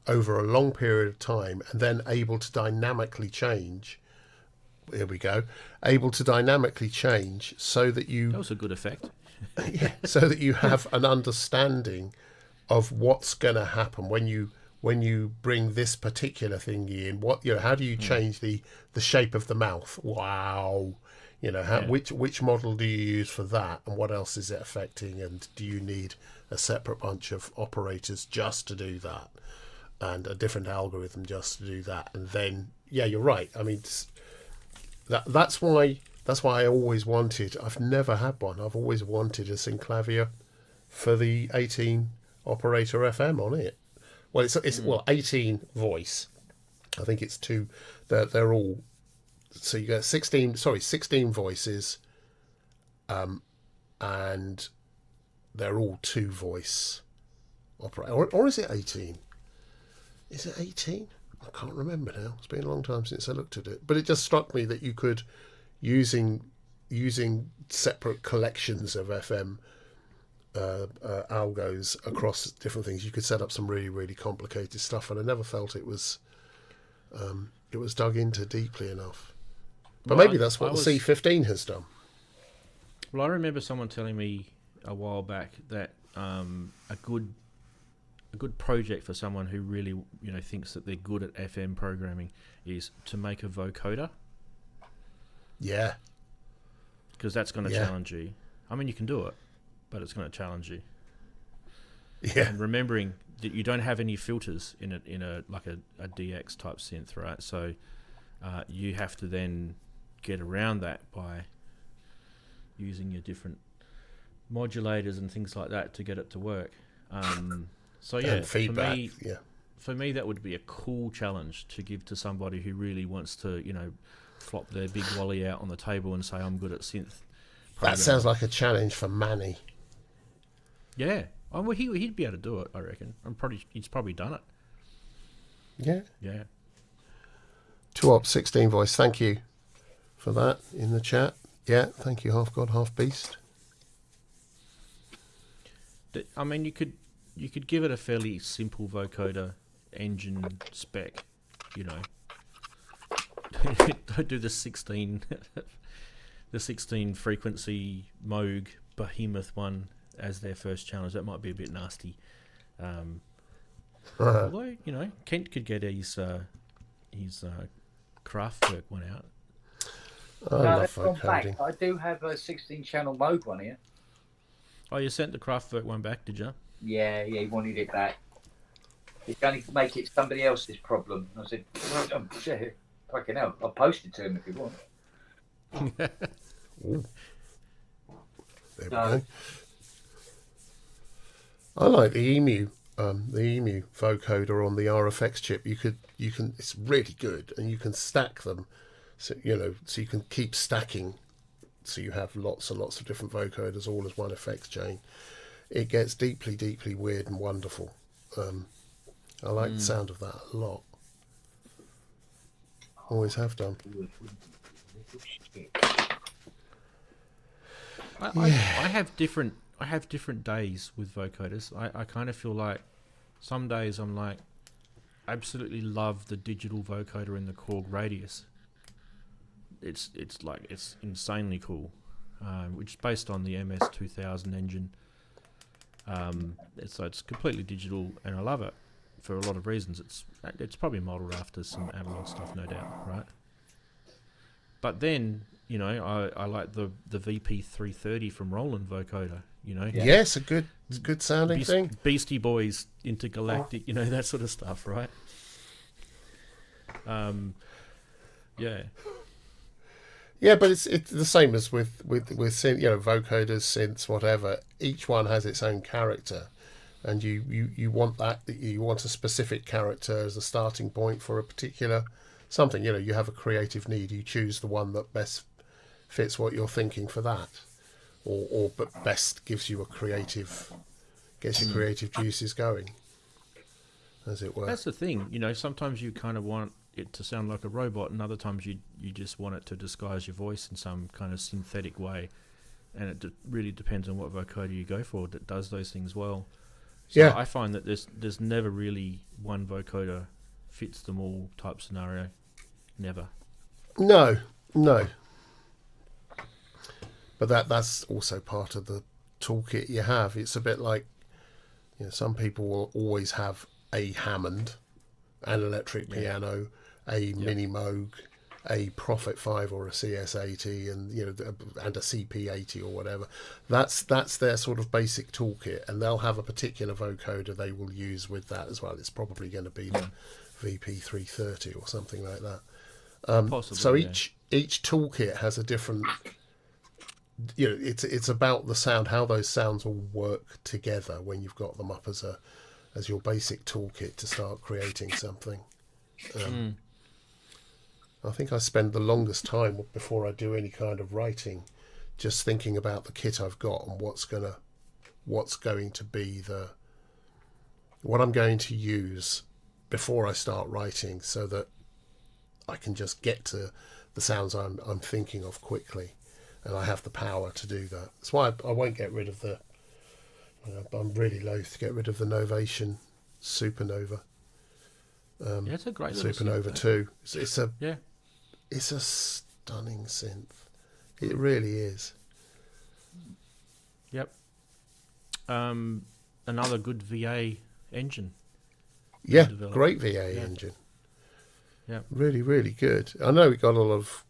over a long period of time, and then able to dynamically change. Here we go. Able to dynamically change so that you... That was a good effect. so that you have an understanding of what's going to happen when you bring this particular thing in. How do you change the shape of the mouth? Wow. Which model do you use for that, and what else is it affecting, and do you need a separate bunch of operators just to do that, and a different algorithm just to do that. And then, yeah, you're right. I mean, that's why I always wanted. I've never had one. I've always wanted a synclavier for the 18 operator FM on it. Well, it's 18 voice. I think it's two. They're all. So you get 16 voices, and they're all 2 voice operator. Or is it 18? Is it 18? I can't remember now. It's been a long time since I looked at it. But it just struck me that you could, using separate collections of FM algos across different things, you could set up some really, really complicated stuff. And I never felt it was dug into deeply enough. But maybe that's what the C15 has done. Well, I remember someone telling me a while back that a good project for someone who really thinks that they're good at FM programming is to make a vocoder. Yeah. Because that's going to challenge you. I mean, you can do it, but it's going to challenge you. Yeah. And remembering that you don't have any filters in a DX type synth, right? So you have to then get around that by using your different modulators and things like that to get it to work. So yeah, and feedback. For me that would be a cool challenge to give to somebody who really wants to, flop their big wally out on the table and say, I'm good at synth programming. That sounds like a challenge for Manny. Yeah. Well, he'd be able to do it, I reckon. He's probably done it. Yeah. Yeah. 2op 16 voice. Thank you for that in the chat. Yeah, thank you, Half God, Half Beast. I mean, you could give it a fairly simple vocoder engine spec, Don't do the 16 frequency Moog Behemoth one as their first challenge. That might be a bit nasty. Although, Kent could get his Kraftwerk one out. I love gone back. vocoding. I do have a 16-channel Moog one here. Oh, you sent the Kraftwerk one back, did you? Yeah, he wanted it back. He's going to make it somebody else's problem. And I said, well, fucking hell, I'll post it to him if you want. There we go. I like the EMU vocoder on the RFX chip. You can. It's really good, and you can stack them. So so you can keep stacking. So you have lots and lots of different vocoders all as one effects chain. It gets deeply, deeply weird and wonderful. I like the sound of that a lot. Always have done. I have different days with vocoders. I kind of feel like some days I'm like, absolutely love the digital vocoder in the Korg Radius. It's insanely cool, which is based on the MS-2000 engine. It's completely digital, and I love it for a lot of reasons. It's probably modelled after some analog stuff, no doubt, right? But then, I like the VP330 from Roland vocoder. Yes, it's a good sounding thing. Beastie Boys, Intergalactic, that sort of stuff, right? Yeah. Yeah, but it's the same as with synth, vocoders, synths, whatever. Each one has its own character, and you want you want a specific character as a starting point for a particular something. You have a creative need. You choose the one that best fits what you're thinking for that, or but best gives you gets your creative juices going, as it were. That's the thing. Sometimes you kind of want it to sound like a robot, and other times you just want it to disguise your voice in some kind of synthetic way, and it really depends on what vocoder you go for that does those things well. So yeah, I find that there's never really one vocoder fits them all type scenario. Never. No. But that's also part of the toolkit you have. It's a bit like, some people will always have a Hammond, an electric piano, a mini Moog, a Prophet 5 or a CS80 and and a CP80 or whatever. That's their sort of basic toolkit, and they'll have a particular vocoder they will use with that as well. It's probably going to be the VP330 or something like that. Possibly, So yeah. each toolkit has a different. It's about the sound, how those sounds all work together when you've got them up as your basic toolkit to start creating something. I think I spend the longest time before I do any kind of writing just thinking about the kit I've got and what's going to be what I'm going to use before I start writing, so that I can just get to the sounds I'm thinking of quickly, and I have the power to do that. That's why I won't get rid of the. I'm really loath to get rid of the Novation Supernova. Yeah, it's a great little Supernova synth, 2. It's a stunning synth. It really is. Yep. Another good VA engine. Yeah, developed. great VA engine. Yeah. Really, really good. I know we got a lot of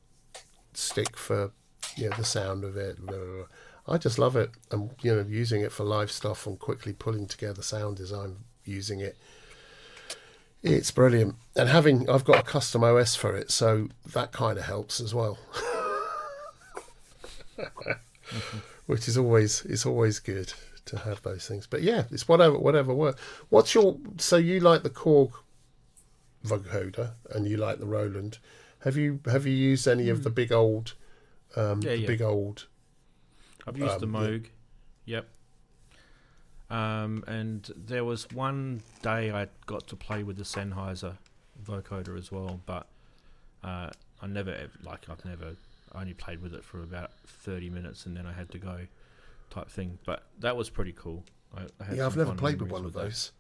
stick for the sound of it. Blah, blah, blah. I just love it. I'm using it for live stuff and quickly pulling together sound design using it. It's brilliant. And I've got a custom OS for it, so that kind of helps as well. Which is always good to have those things. But yeah, it's whatever works. So you like the Korg vocoder and you like the Roland. Have you used any of the big old big old I've used the Moog. Yep. And there was one day I got to play with the Sennheiser vocoder as well, but I only played with it for about 30 minutes and then I had to go type thing. But that was pretty cool. I've never played with one of those.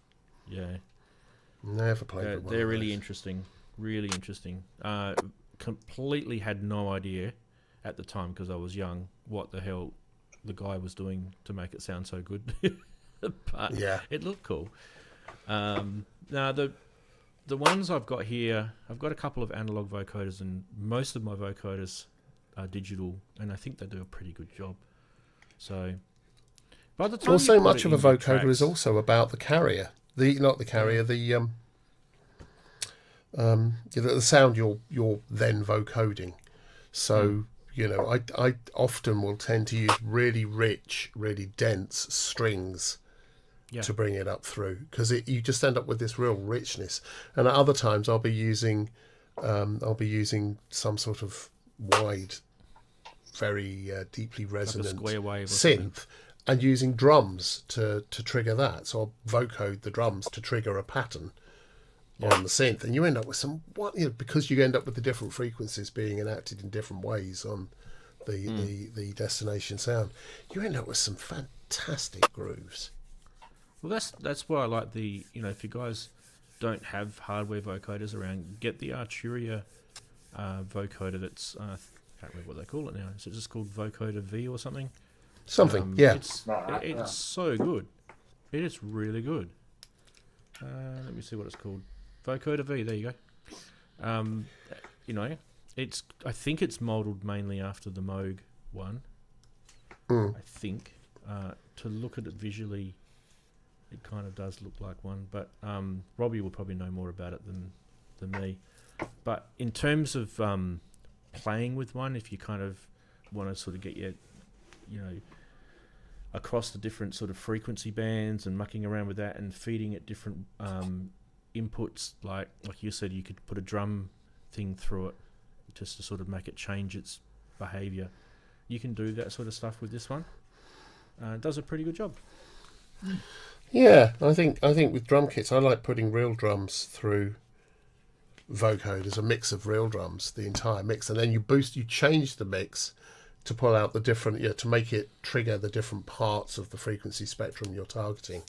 Yeah. Never played with one. They're really interesting. Really interesting. Completely had no idea at the time, because I was young, what the hell the guy was doing to make it sound so good. But yeah, it looked cool. Now the ones I've got here, I've got a couple of analog vocoders, and most of my vocoders are digital, and I think they do a pretty good job. So by the time well, so much of a vocoder is also about the carrier, the sound you're then vocoding. So I often will tend to use really rich, really dense strings to bring it up through, because you just end up with this real richness. And at other times I'll be using some sort of wide, very deeply resonant square wave or synth, and using drums to trigger that. So I'll vocode the drums to trigger a pattern on the synth, and you end up with because you end up with the different frequencies being enacted in different ways on the destination sound. You end up with some fantastic grooves. Well, that's why I like the if you guys don't have hardware vocoders around, get the Arturia vocoder. That's I can't remember what they call it now. Is it just called Vocoder V or something? Yeah. It's so good. It is really good. Let me see what it's called. Vocoder V. There you go. I think it's modelled mainly after the Moog one. I think to look at it visually, it kind of does look like one. But Robbie will probably know more about it than me. But in terms of playing with one, if you kind of want to sort of get your across the different sort of frequency bands and mucking around with that and feeding it different inputs, like you said, you could put a drum thing through it just to sort of make it change its behavior. You can do that sort of stuff with this one. It does a pretty good job. Yeah, I think with drum kits, I like putting real drums through vocoders, a mix of real drums, the entire mix, and then you change the mix to pull out the different, to make it trigger the different parts of the frequency spectrum you're targeting.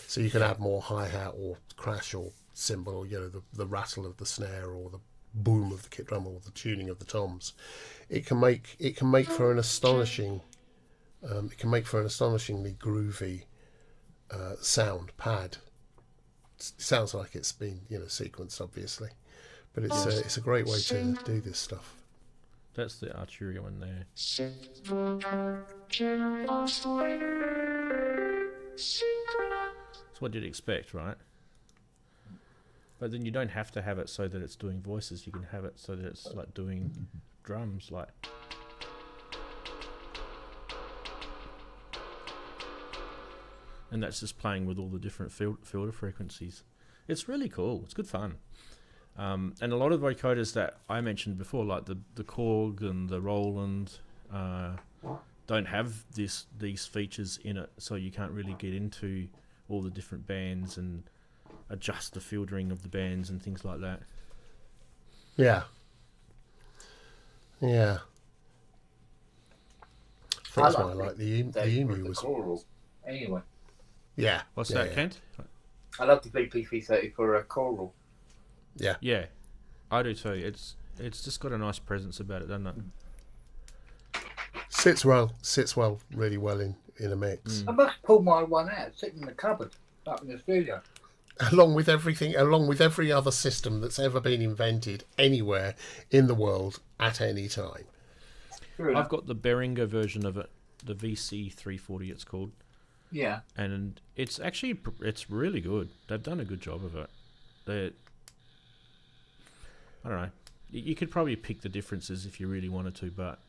So you can add more hi-hat or crash or cymbal, or the rattle of the snare or the boom of the kick drum or the tuning of the toms. It can make for an astonishingly groovy sound pad. It sounds like it's been sequenced, obviously, But it's a great way to do this stuff. That's the Arturia one there. That's what you'd expect, right? But then you don't have to have it so that it's doing voices. You can have it so that it's like doing drums, like. And that's just playing with all the different filter frequencies. It's really cool. It's good fun. And a lot of vocoders that I mentioned before, like the Korg and the Roland, don't have these features in it, so you can't really get into all the different bands and adjust the filtering of the bands and things like that. Yeah. That's why I like the Emu was choral. Anyway, yeah. What's that, yeah. Kent? I love the BP30 for a choral. Yeah. Yeah, I do too. It's just got a nice presence about it, doesn't it? Sits well really well in a mix. I must pull my one out, sitting in the cupboard, up in the studio. Along with every other system that's ever been invented anywhere in the world at any time. I've got the Behringer version of it, the VC340 it's called. Yeah. And it's really good. They've done a good job of it. I don't know. You could probably pick the differences if you really wanted to, but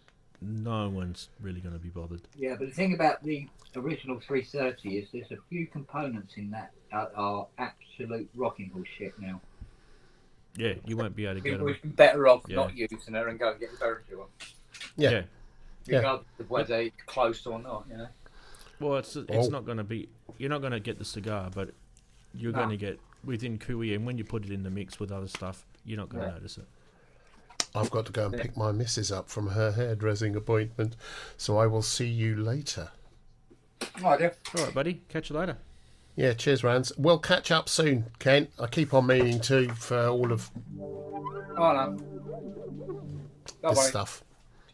no one's really going to be bothered. Yeah, but the thing about the original 330 is there's a few components in that are absolute rocking horse shit now. Yeah, you won't be able to get People them. would be better off Yeah. not using her and go and get the Behringer one. Yeah. Regardless of whether they're close or not, you know. Well, it's not going to be. You're not going to get the cigar, but you're going to get within Kui, and when you put it in the mix with other stuff, you're not going to notice it. I've got to go and pick my missus up from her hairdressing appointment, so I will see you later. All right, buddy. Catch you later. Yeah, cheers, Rans. We'll catch up soon, Kent. I keep on meaning to for all of this stuff.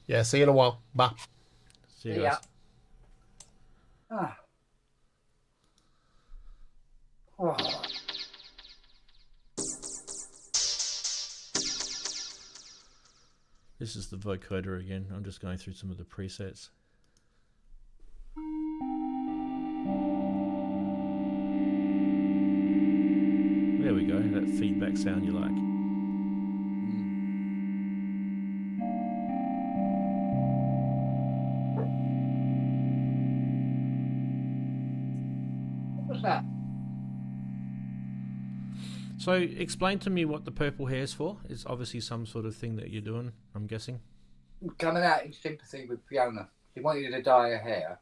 Yeah, see you in a while. Bye. See you guys. Ah. Oh. This is the vocoder again. I'm just going through some of the presets. There we go, that feedback sound you like. What's that? So explain to me what the purple hair's for. It's obviously some sort of thing that you're doing, I'm guessing. Coming out in sympathy with Fiona. She wanted you to dye her hair.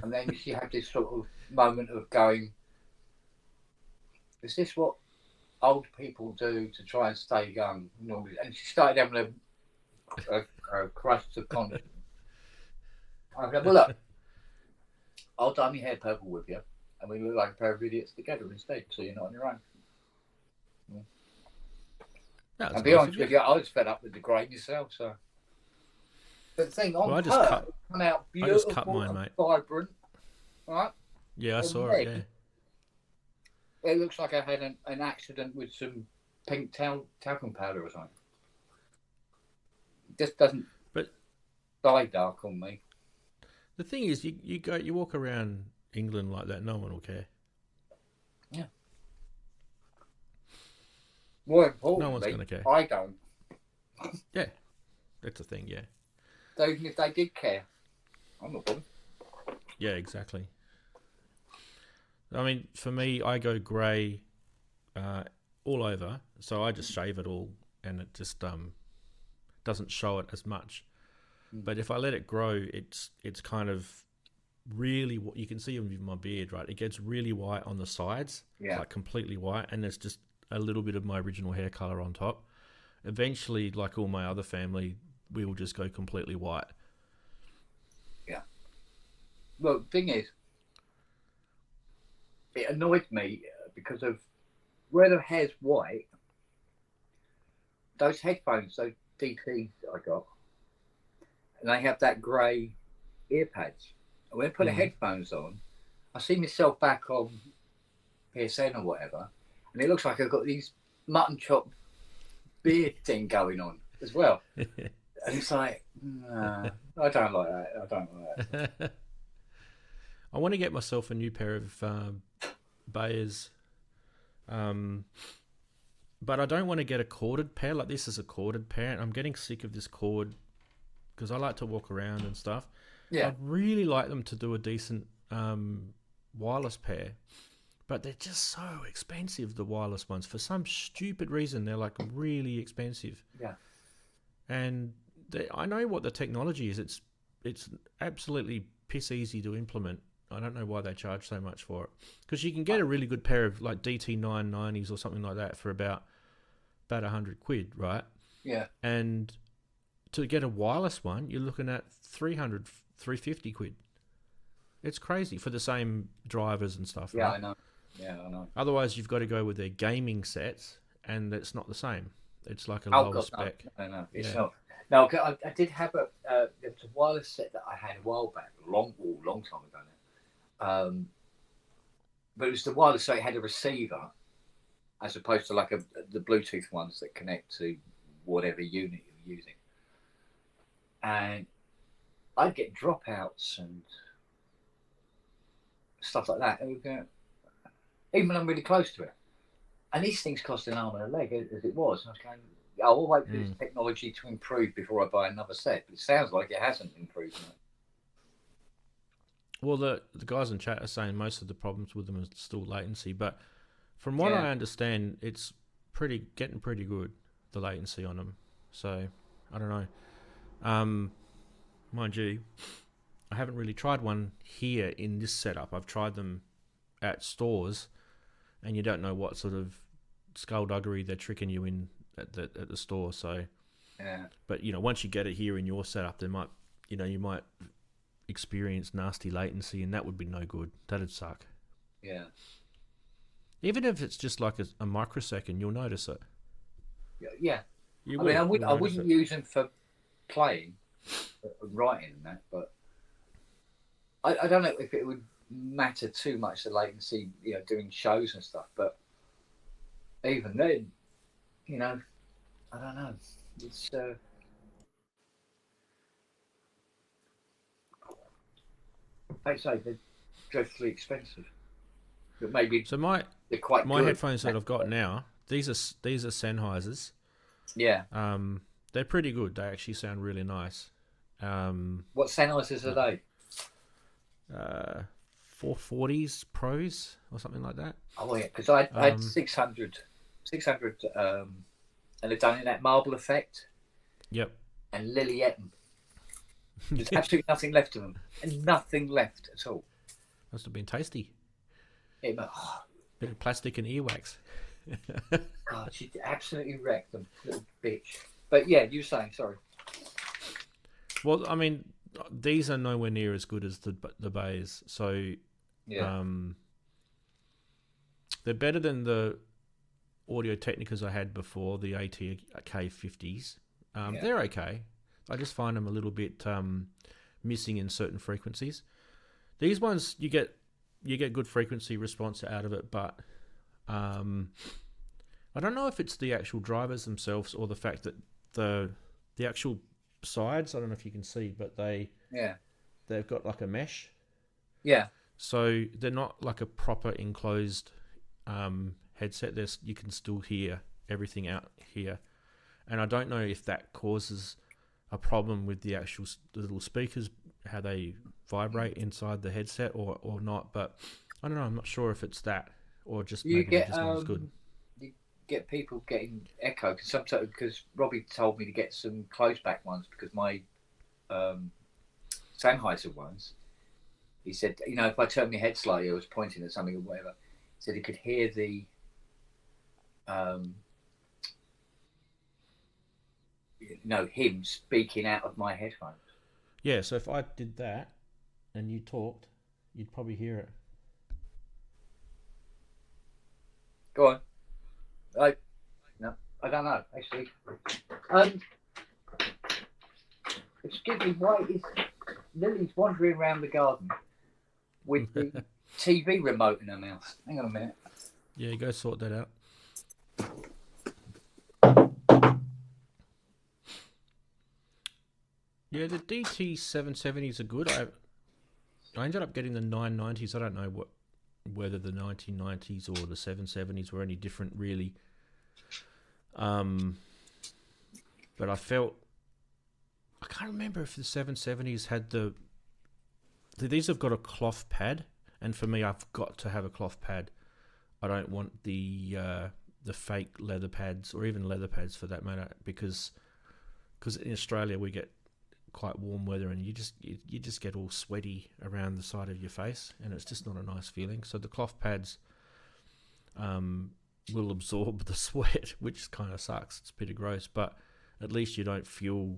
And then she had this sort of moment of going, is this what old people do to try and stay young? And she started having a crisis of conscience. I said, well, look, I'll dye my hair purple with you, and we look like a pair of idiots together instead, so you're not on your own. That's and be honest with you, I was fed up with the grey myself, so. But the thing on her, come out beautiful, I just cut mine, mate. Vibrant, right? Yeah, I saw it, yeah. It looks like I had an accident with some pink talcum powder or something. It just doesn't dye dark on me. The thing is, you walk around England like that, no one will care. Yeah. More importantly, no one's going to care. I don't. Yeah, that's the thing, yeah. So even if they did care, I'm not bothered. Yeah, exactly. I mean, for me, I go grey all over, so I just shave it all, and it just doesn't show it as much. But if I let it grow, it's kind of really what you can see with my beard, right? It gets really white on the sides, like completely white, and there's just a little bit of my original hair color on top. Eventually, like all my other family, we will just go completely white. Yeah. Well, the thing is, it annoyed me because of where the hair's white. Those headphones, those DTs I got, and they have that grey ear pads. And when I put the headphones on, I see myself back on PSN or whatever, and it looks like I've got these mutton chop beer thing going on as well. And it's like, nah, I don't like that. I don't like that. I want to get myself a new pair of Bayers, but I don't want to get a corded pair. Like, this is a corded pair. I'm getting sick of this cord because I like to walk around and stuff. Yeah. I'd really like them to do a decent wireless pair, but they're just so expensive, the wireless ones. For some stupid reason, they're like really expensive. Yeah. And I know what the technology is. It's absolutely piss easy to implement. I don't know why they charge so much for it. Because you can get a really good pair of like DT990s or something like that for about £100, right? Yeah. And to get a wireless one, you're looking at 300, 350 quid. It's crazy for the same drivers and stuff, Yeah, right? I know. Yeah, I know. Otherwise, you've got to go with their gaming sets, and it's not the same. It's like a Oh, lower God, spec. no, it's Yeah. not. No, I did have there was a wireless set that I had a while back, long time ago now. But it was the wireless, so it had a receiver, as opposed to like the Bluetooth ones that connect to whatever unit you're using. And I'd get dropouts and stuff like that. It would go, even when I'm really close to it. And these things cost an arm and a leg, as it was. And I was going, I'll wait for this technology to improve before I buy another set. But it sounds like it hasn't improved much. Well, the guys in chat are saying most of the problems with them is still latency, but from what Yeah. I understand, it's getting pretty good, the latency on them. So I don't know. Mind you, I haven't really tried one here in this setup. I've tried them at stores, and you don't know what sort of skullduggery they're tricking you in at the store. So, Yeah. but once you get it here in your setup, you might experience nasty latency, and that would be no good. That'd suck. Yeah. Even if it's just like a microsecond, you'll notice it. Yeah. You I mean, I you'll notice wouldn't it. use them for playing, writing and that, but I don't know if it would matter too much, the latency, doing shows and stuff. But even then, I don't know. It's they say they're dreadfully expensive, but maybe So my they're quite good. headphones that I've got now, these are Sennheisers. Yeah. They're pretty good. They actually sound really nice. What Sennheisers are they? 440s Pros or something like that. Oh yeah, because I had 600, and they've done in that marble effect. Yep. And Lily Etten. There's absolutely nothing left of them, and nothing left at all. Must have been tasty. It, oh, Bit of plastic and earwax. God, she absolutely wrecked them, little bitch. But yeah, you were saying, sorry. Well, I mean, these are nowhere near as good as the Bays, so Yeah. they're better than the Audio Technicas I had before, the ATK50s. Yeah. They're okay. I just find them a little bit missing in certain frequencies. These ones you get good frequency response out of it, but I don't know if it's the actual drivers themselves or the fact that the actual sides, I don't know if you can see, but they've got like a mesh. Yeah. So they're not like a proper enclosed headset. You can still hear everything out here. And I don't know if that causes a problem with the little speakers, how they vibrate inside the headset or not. But I don't know. I'm not sure if it's that or just maybe they're just not as good. You get people getting echo because Robbie told me to get some close back ones because my Sennheiser ones. He said, if I turned my head slightly, I was pointing at something or whatever. He said he could hear the him speaking out of my headphones. Yeah, so if I did that and you talked, you'd probably hear it. Go on. No, I don't know, actually. Excuse me, why is Lily's wandering around the garden with the TV remote in her mouth? Hang on a minute. Yeah, go sort that out. Yeah, the DT770s are good. I ended up getting the 990s. I don't know whether the 1990s or the 770s were any different, really. But I can't remember if the 770s had these have got a cloth pad, and for me, I've got to have a cloth pad. I don't want the fake leather pads, or even leather pads for that matter, because in Australia we get quite warm weather, and you just get all sweaty around the side of your face, and it's just not a nice feeling. So the cloth pads will absorb the sweat, which kind of sucks. It's a bit gross, but at least you don't feel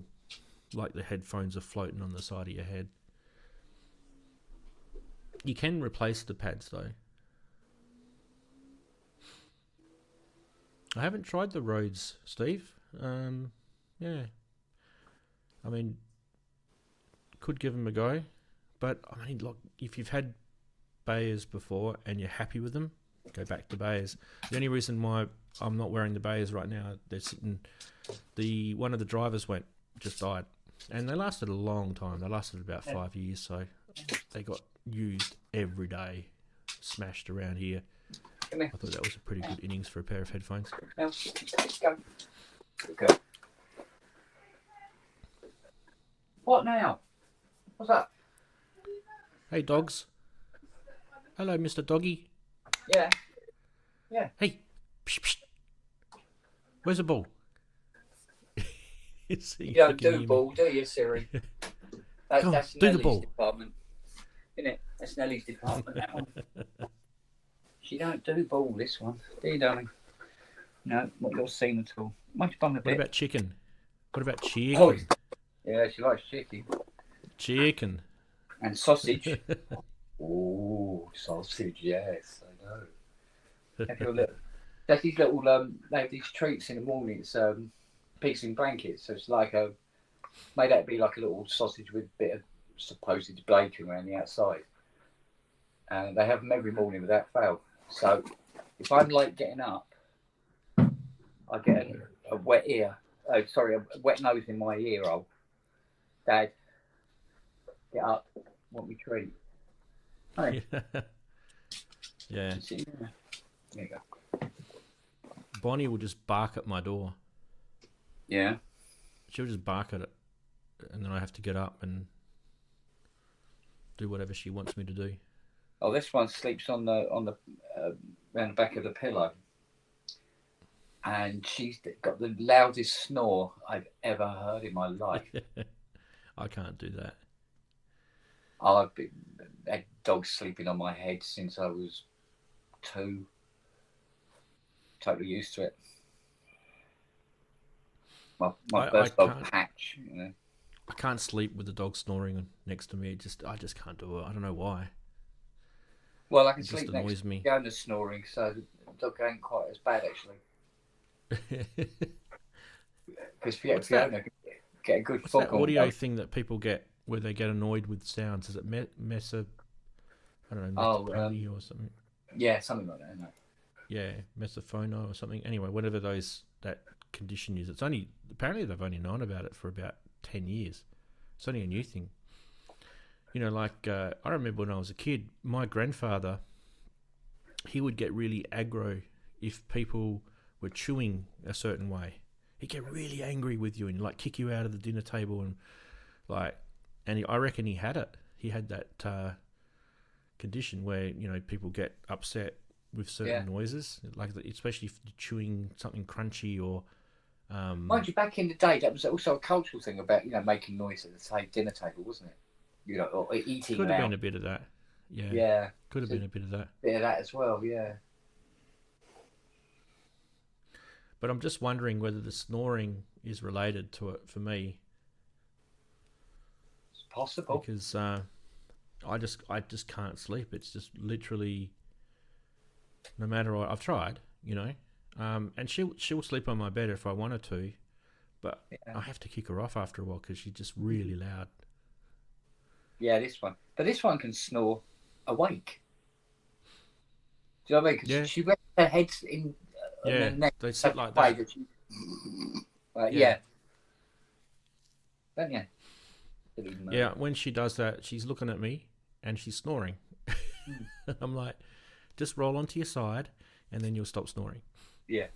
like the headphones are floating on the side of your head. You can replace the pads though. I haven't tried the Rhodes, Steve. Yeah. I mean, could give them a go, but I mean, look, if you've had Behrs before and you're happy with them, go back to Behrs. The only reason why I'm not wearing the Behrs right now, they're sitting. One of the drivers just died, and they lasted a long time. They lasted about 5 years, so they got used every day, smashed around here. I thought that was a pretty good innings for a pair of headphones. Now, go. Okay. What now? What's up? Hey, dogs. Hello, Mr. Doggy. Yeah. Yeah. Hey. Psh, psh. Where's the ball? You don't do ball, do you, Siri? That's do the Nellie's ball. department. Isn't it? That's Nellie's department, that one. She don't do ball, this one. Do you, darling? No, not your scene at all. Much fun a bit. What about chicken? What about chicken? Oh, yeah, she likes chicken. Chicken. And sausage. Oh, sausage, yes, I know. Have your little, there's these little, they have these treats in the morning. It's pigs in blankets. So it's like made out to be like a little sausage with a bit of supposed bacon around the outside. And they have them every morning without fail. So if I'm late getting up, I get a wet ear. Oh, sorry, a wet nose in my ear hole. Dad, get up. Want me treat? Hey. Yeah. There you go. Bonnie will just bark at my door. Yeah. She'll just bark at it, and then I have to get up and do whatever she wants me to do. Oh, this one sleeps on the around the back of the pillow, and she's got the loudest snore I've ever heard in my life. I can't do that. I've had dogs sleeping on my head since I was 2. Totally used to it. My first dog, Patch. You know. I can't sleep with the dog snoring next to me. I just can't do it. I don't know why. Well, I can It sleep just next annoys to me. Fiona's snoring, so the dog ain't quite as bad actually. Because Fiona can get a good What's fog that on. audio thing that people get where they get annoyed with sounds? Is it I don't know, mesophonia or something? Yeah, something like that, isn't it? Yeah, mesophono or something. Anyway, whatever that condition is, apparently they've only known about it for about 10 years. It's only a new thing. You know, like I remember when I was a kid, my grandfather, he would get really aggro if people were chewing a certain way. He'd get really angry with you and like kick you out of the dinner table I reckon he had it. He had that condition where, you know, people get upset with certain noises, like especially if you're chewing something crunchy or. Mind you, back in the day, that was also a cultural thing about, you know, making noise at the same dinner table, wasn't it? You know, or eating. Could have been a bit of that. Yeah. Yeah. Could have been a bit of that. Bit of that as well. Yeah. But I'm just wondering whether the snoring is related to it for me. It's possible. Because I just can't sleep. It's just literally, no matter what I've tried, you know, and she'll sleep on my bed if I wanted to, but I have to kick her off after a while because she's just really loud. Yeah, this one, but this one can snore awake. Do you know what I mean? Because she rests her head in. Yeah, the neck they sit like that. yeah. Don't you? Yeah, when she does that, she's looking at me and she's snoring. I'm like, just roll onto your side and then you'll stop snoring. Yeah.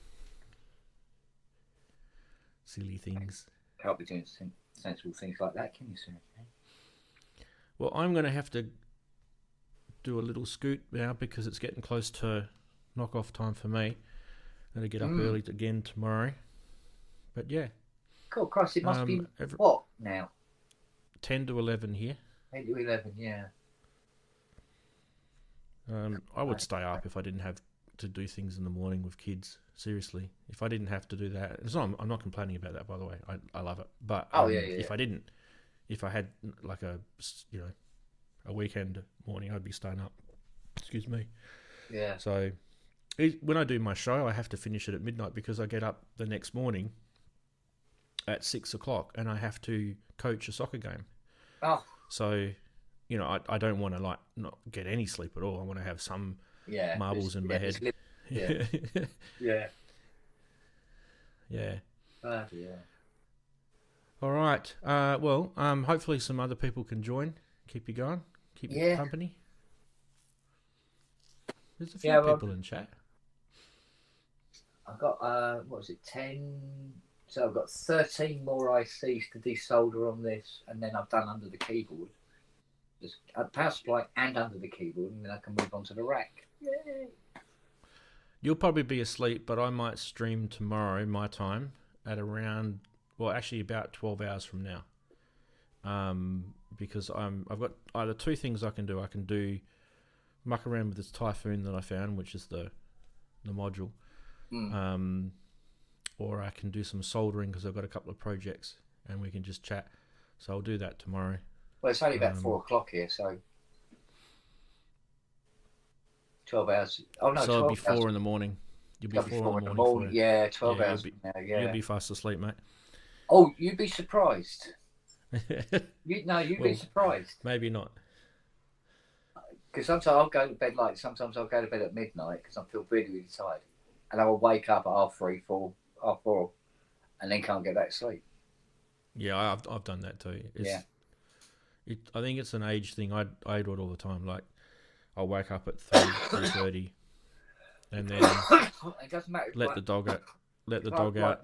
Silly things. Can't be doing sensible things like that, can you, sir? Well, I'm going to have to do a little scoot now because it's getting close to knock-off time for me. I'm going to get up early again tomorrow. But yeah. Cool, Christ, it must be every- what now? 10 to 11 here. 8 to 11, yeah. I would stay up if I didn't have to do things in the morning with kids. Seriously, if I didn't have to do that, I'm not complaining about that, by the way. I love it. But if I didn't, if I had like a weekend morning, I'd be staying up. Excuse me. Yeah. So when I do my show, I have to finish it at midnight because I get up the next morning at 6 o'clock and I have to coach a soccer game. Oh. So, I don't want to not get any sleep at all. I want to have some marbles in my head. Yeah. Yeah. Yeah. Yeah. All right. Well, hopefully some other people can join. Keep you going. Keep you company. There's a few people in chat. I've got 10. So I've got 13 more ICs to desolder on this, and then I've done under the keyboard. Just a power supply and under the keyboard, and then I can move on to the rack. Yay! You'll probably be asleep, but I might stream tomorrow, my time, at around, about 12 hours from now. Because I've got either two things I can do. I can do muck around with this Typhoon that I found, which is the module. Or I can do some soldering because I've got a couple of projects and we can just chat. So I'll do that tomorrow. Well, it's only about 4 o'clock here, so 12 hours. Oh no, so 12 it'll be 4 hours. in the morning. You'll be 4 in the morning. For you. Yeah, 12 hours. You'll be fast asleep, mate. Oh, you'd be surprised. You'd be surprised. Maybe not. Because sometimes I'll go to bed late. Sometimes I'll go to bed at midnight because I feel really, really tired. And I will wake up at half 4, and then can't get back to sleep. Yeah, I've done that too. I think it's an age thing. I do it all the time. Like, I'll wake up at 3:30, and then it doesn't matter. Let the dog out.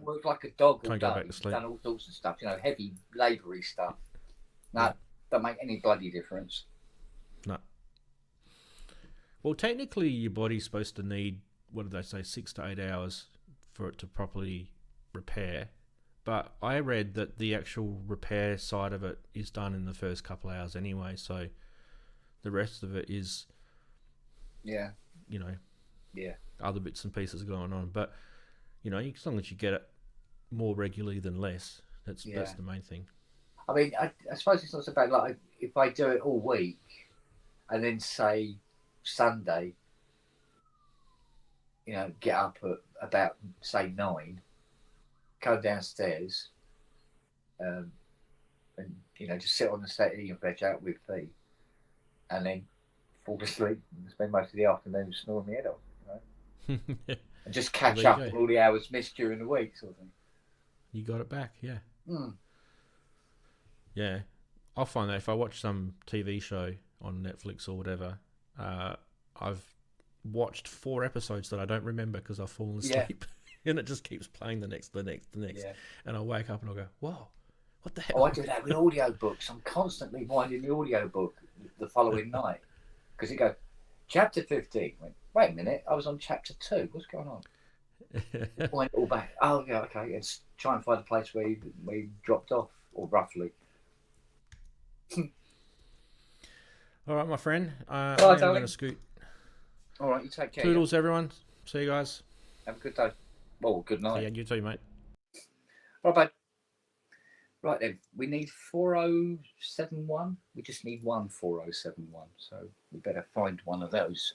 Work like a dog. Can't go back to sleep. Done all sorts of stuff. Heavy laboury stuff. No, don't make any bloody difference. No. Well, technically, your body's supposed to need, what do they say, 6 to 8 hours for it to properly repair. But I read that the actual repair side of it is done in the first couple of hours anyway. So the rest of it is, other bits and pieces going on. But, as long as you get it more regularly than less, that's the main thing. I mean, I suppose it's not so bad. Like, if I do it all week and then say Sunday, get up at about, say, 9, go downstairs, and, just sit on the settee and veg out with tea, and then fall asleep and spend most of the afternoon snoring my head off, and just catch up with all the hours missed during the week, sort of thing. You got it back, yeah. Yeah. I'll find that if I watch some TV show on Netflix or whatever, I've watched 4 episodes that I don't remember because I've fallen asleep, and it just keeps playing the next, and I'll wake up and I'll go, "Whoa, what the hell?" Oh, I do that with audio books. I'm constantly winding the audio book the following night because it goes chapter 15. Wait a minute, I was on chapter 2. What's going on? Wind it all back. Oh yeah, okay. Let's try and find a place where you dropped off, or roughly. All right, my friend. I'm going to scoot. All right, you take care. Toodles, everyone. See you guys. Have a good day. Well, good night. Yeah, you too, mate. Right, bud. Right then, we need 4071. We just need one 4071, so we better find one of those.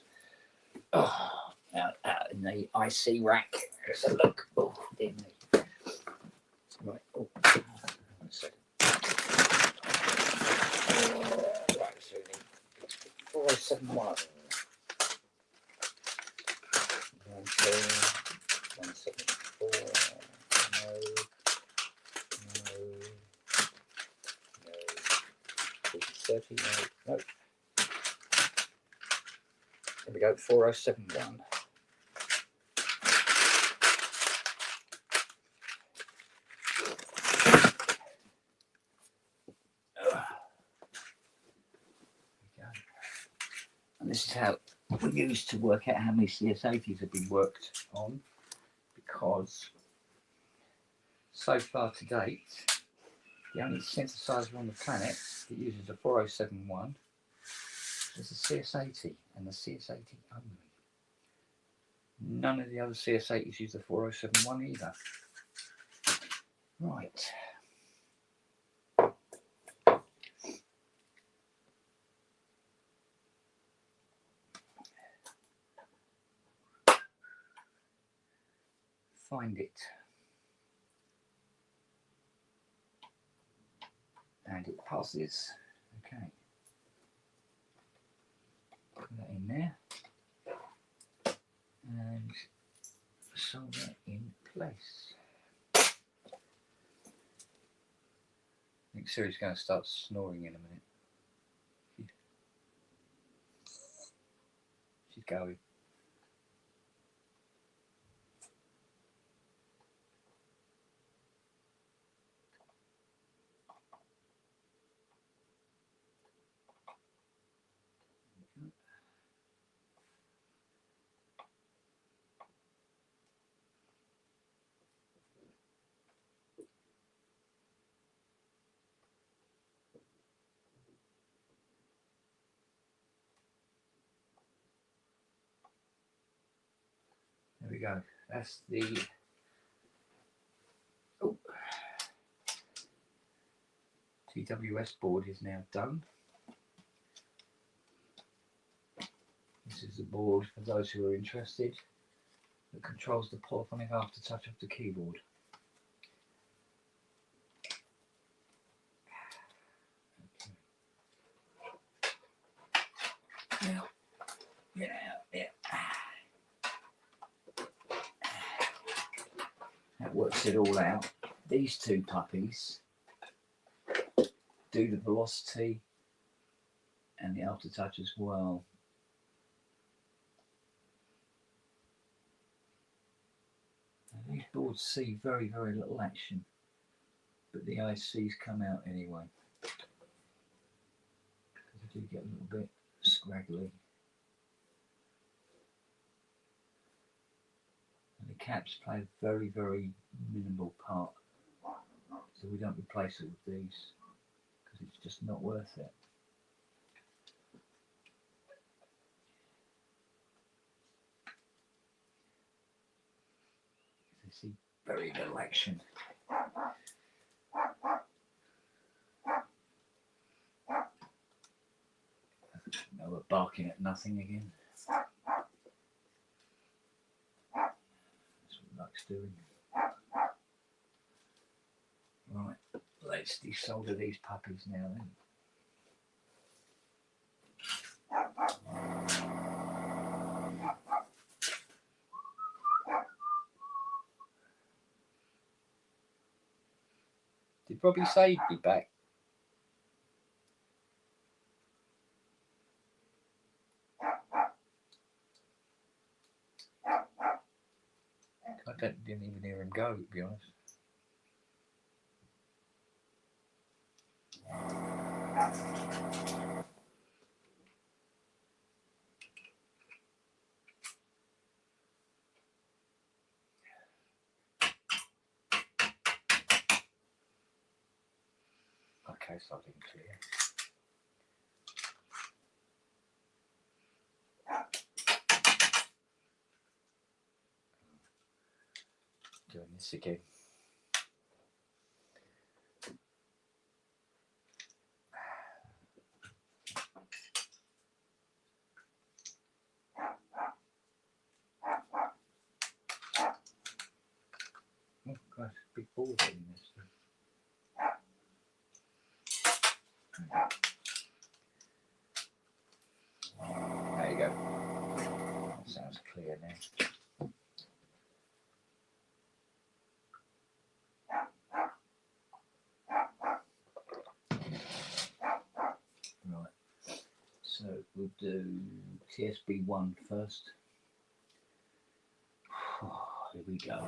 Oh, out in the IC rack. Let's have a look. Oh, dear me. Right. Oh, 1 second. Right, so we need 4071. 1, 2, 174. No. we go, 4071. And this is how we used to work out how many CS80s have been worked on, because so far to date, the only synthesizer on the planet that uses a 4071 is the CS80 and the CS80 only. None of the other CS80s use the 4071 either. Right. Find it. And it passes. Okay. Put that in there. And solder in place. I think Siri's going to start snoring in a minute. She's going. There we go. That's the TWS board is now done. This is the board, for those who are interested, that controls the polyphonic aftertouch of the keyboard. Okay. Now, that works it all out. These two puppies do the velocity and the aftertouch as well. Now, these boards see very, very little action, but the ICs come out anyway. Because they do get a little bit scraggly. And the caps play a very, very minimal part. So we don't replace it with these, because it's just not worth it. You see very little action. Now we're barking at nothing again. That's what Luck's doing. Right, let's desolder these puppies now then. Did Robbie say he'd be back? I didn't even hear him go, to be honest. Okay, so I didn't clear. Doing this again. Oh gosh, big balls in this. There you go. That sounds clear now. Right. So we'll do CSB1 first. Here we go.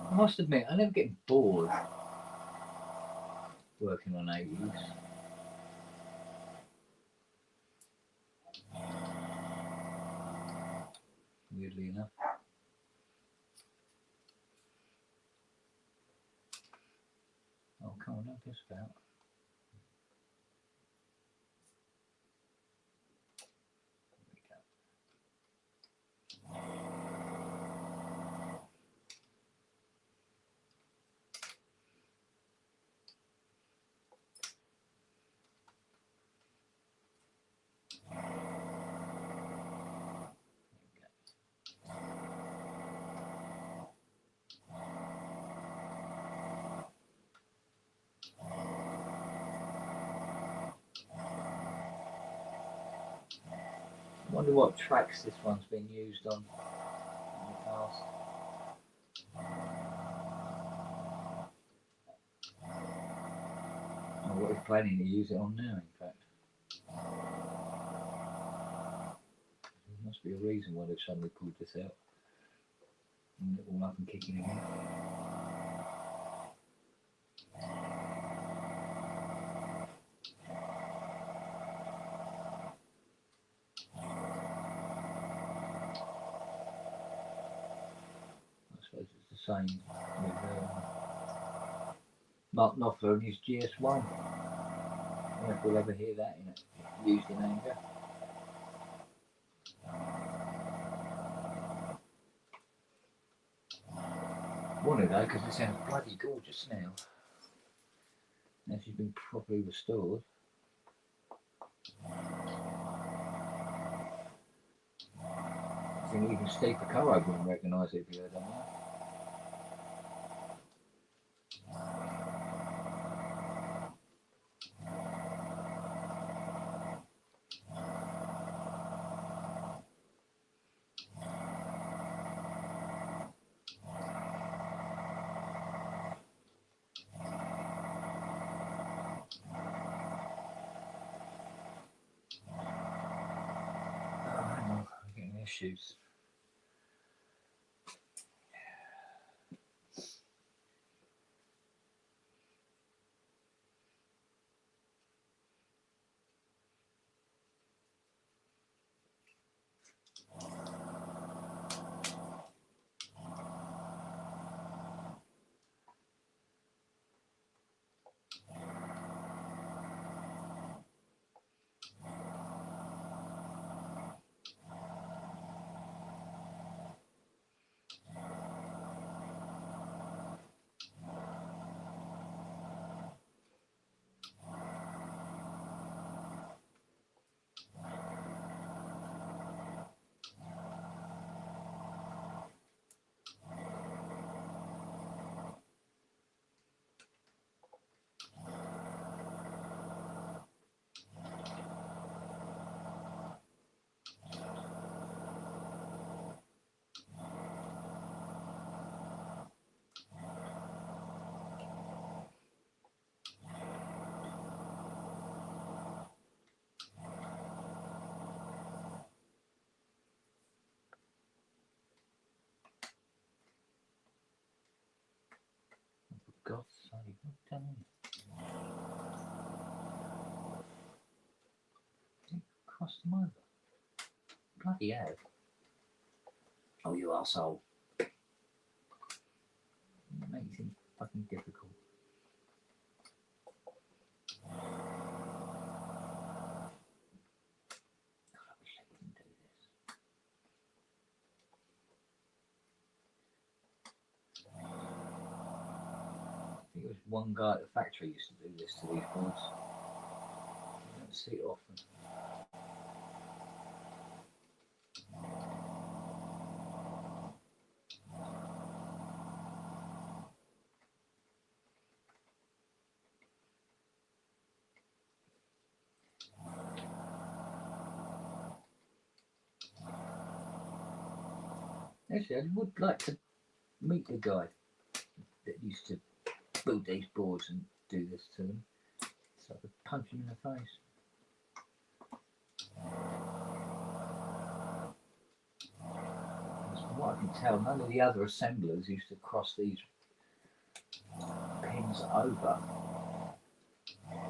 I must admit, I never get bored working on 80s. Weirdly enough. Oh, come on, not this about. I wonder what tracks this one's been used on in the past. Or what he's planning to use it on now, in fact. There must be a reason why they've suddenly pulled this out. And it all up and kicking again. I suppose it's the same with Mark Knopfler and his GS1. I don't know if we'll ever hear that in it, used in anger. Wanted though, because it sounds bloody gorgeous now. Now she's been properly restored. I think even Steve Picaro wouldn't recognise it if you heard it now. I'm getting issues. God's sake, what done? Crossed them over. Bloody hell. Oh, you arsehole. Makes it fucking difficult. God, I wish I didn't do this. I think it was one guy at the factory used to do this to these boards. You don't see it often. Actually, I would like to meet the guy that used to build these boards and do this to them. So I could punch him in the face. From what I can tell, none of the other assemblers used to cross these pins over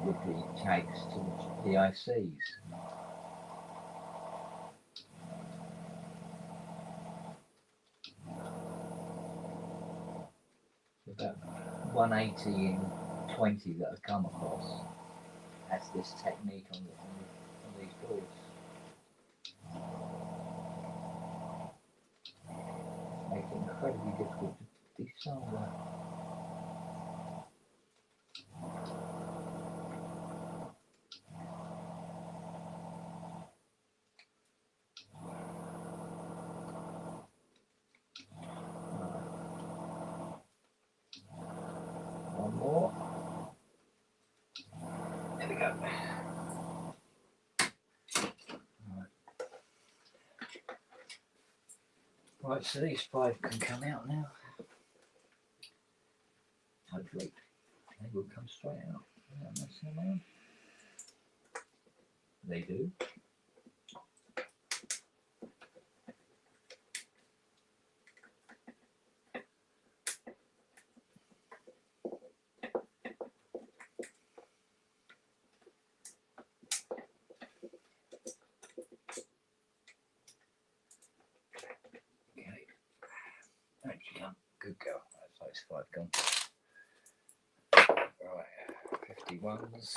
with the tags to the ICs. About 180 in 20 that I've come across has this technique on these boards. Makes it incredibly difficult to desolder. One more. There we go. Right, so these 5 can come out now. Hopefully they will come straight out without messing around. They do. Actually, good girl. That's 5 gone. Right, 51s.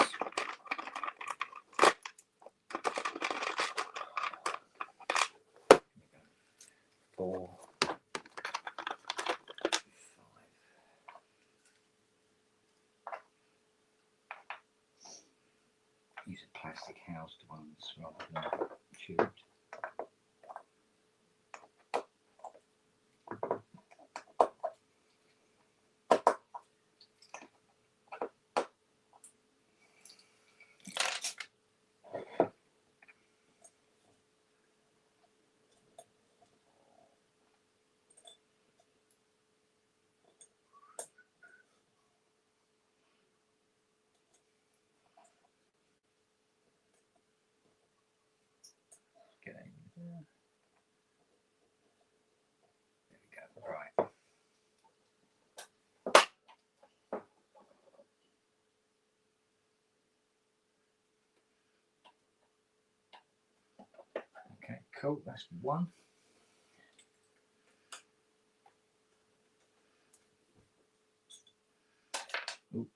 Four. 5. Use a plastic housed ones rather than tubed. Get in there. There we go. Right. Okay, cool. That's 1. Oop.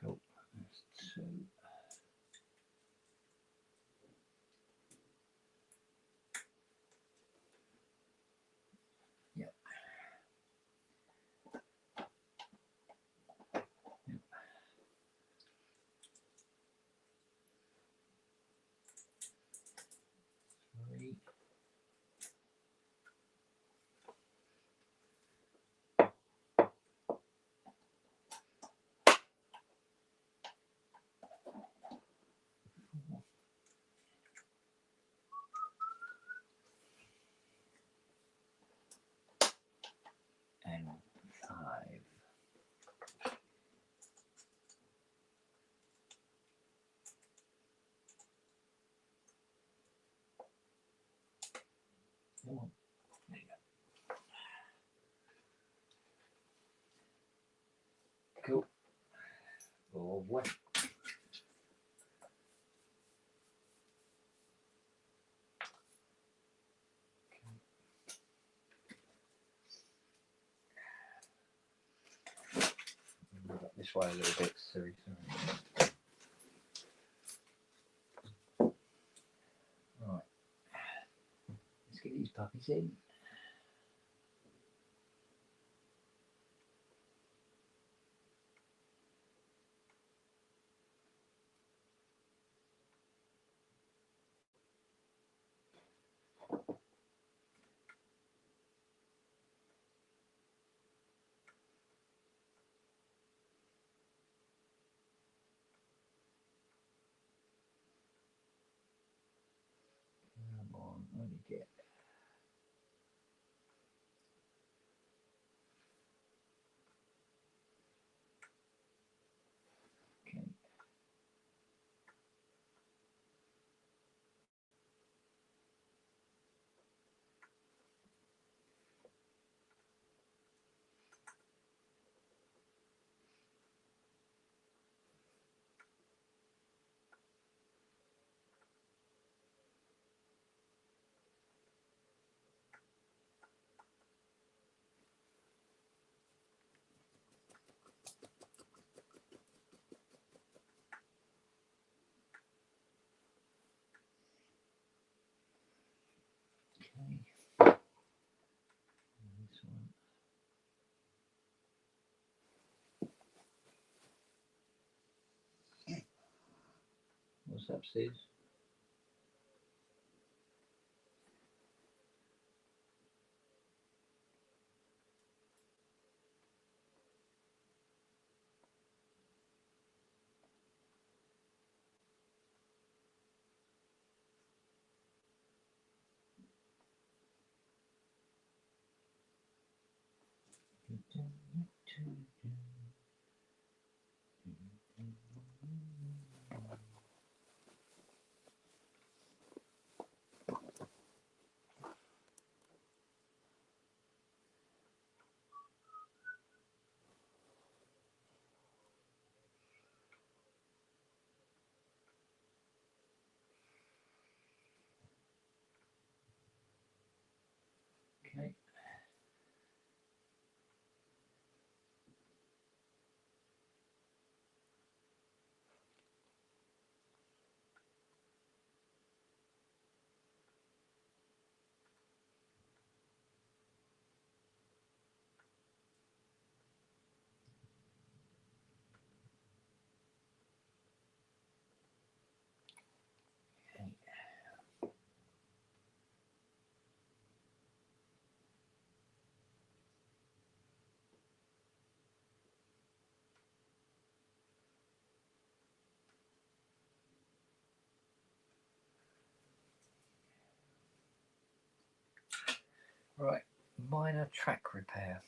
Cool. That's 2. Yep. Yep. 3. And 5. Come on. There you go. Cool. Or what? Move up this way a little bit, sorry. Right. Let's get these puppies in. it. Okay. Okay. This one. What's upstairs? Okay. Right, minor track repair.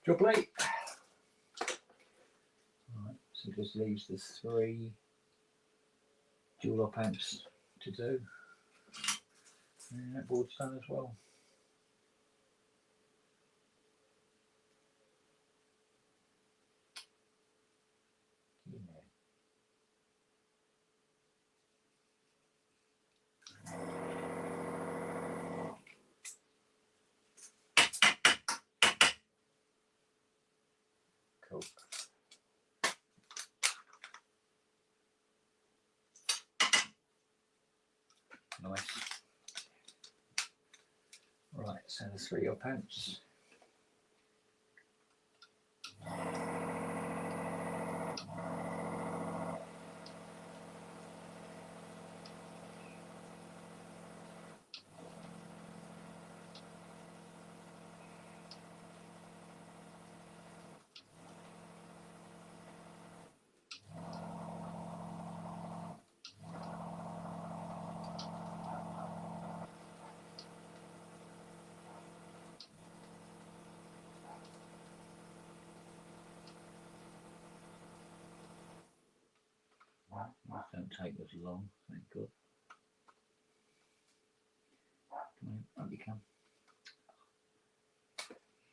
Drop plate. Right, so just leaves the 3 dual op amps to do. And that board's done as well. Yeah. Cool. Nice. Right, so the 3 op amps. That don't take as long, thank God. Come on, up you come.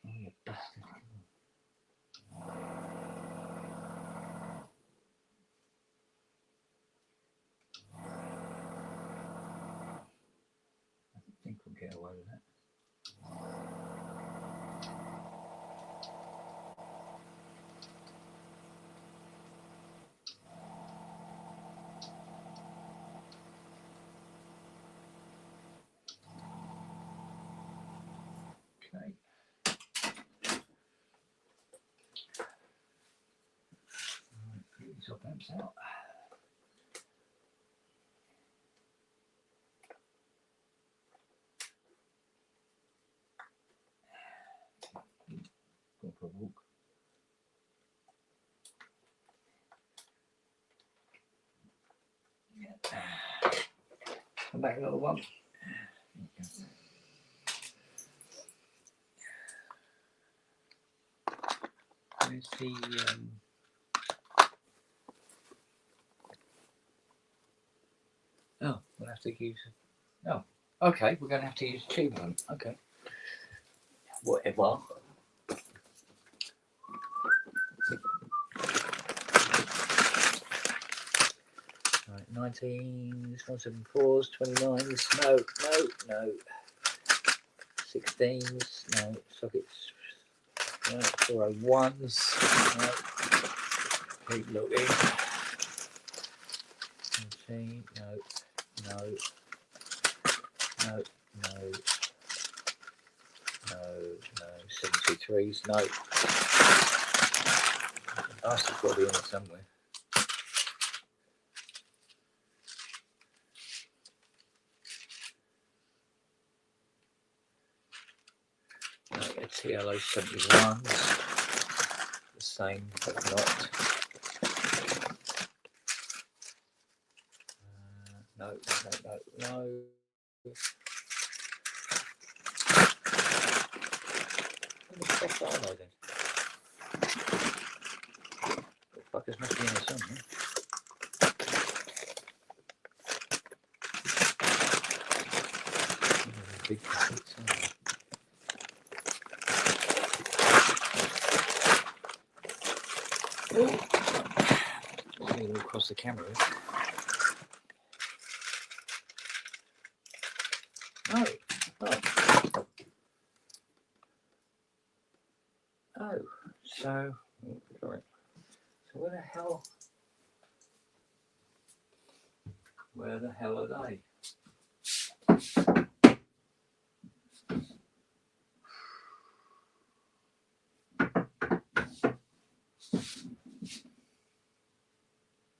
Oh, you bastard. Get away with that. Okay. Put these op amps out. Go for a walk. Come back, little one. Where's the oh, we'll have to use. Oh, okay, we're going to have to use a tube one. Okay, whatever. Right, 19. This one's 7/4s, 29s. No. 16s. No sockets. No 401s. No. Keep looking. 17. No. 73s. No. Bastard's got to be in there somewhere. TLO 71s, the same but not. No. What the fuck are they then? The fuckers must be in there somewhere. Big packets, aren't they? See them across the camera. Oh. So sorry. So where the hell are they?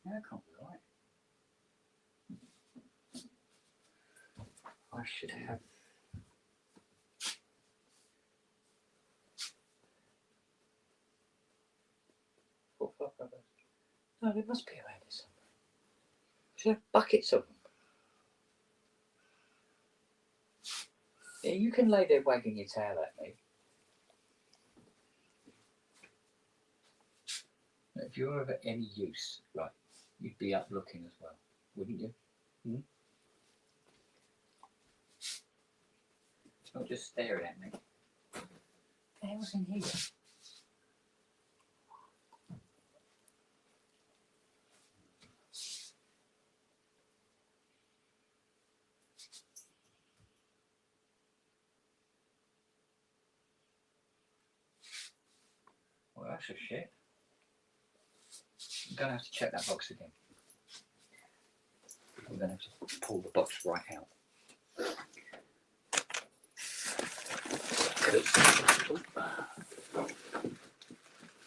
That can't be right. I should have. No, there must be around here somewhere. I should have buckets of them. Yeah, you can lay there wagging your tail at me. If you're of any use, right, you'd be up looking as well, wouldn't you? Hmm? Not just staring at me. What the hell's in here? Well, that's a shit. I'm going to have to check that box again. I'm going to have to pull the box right out.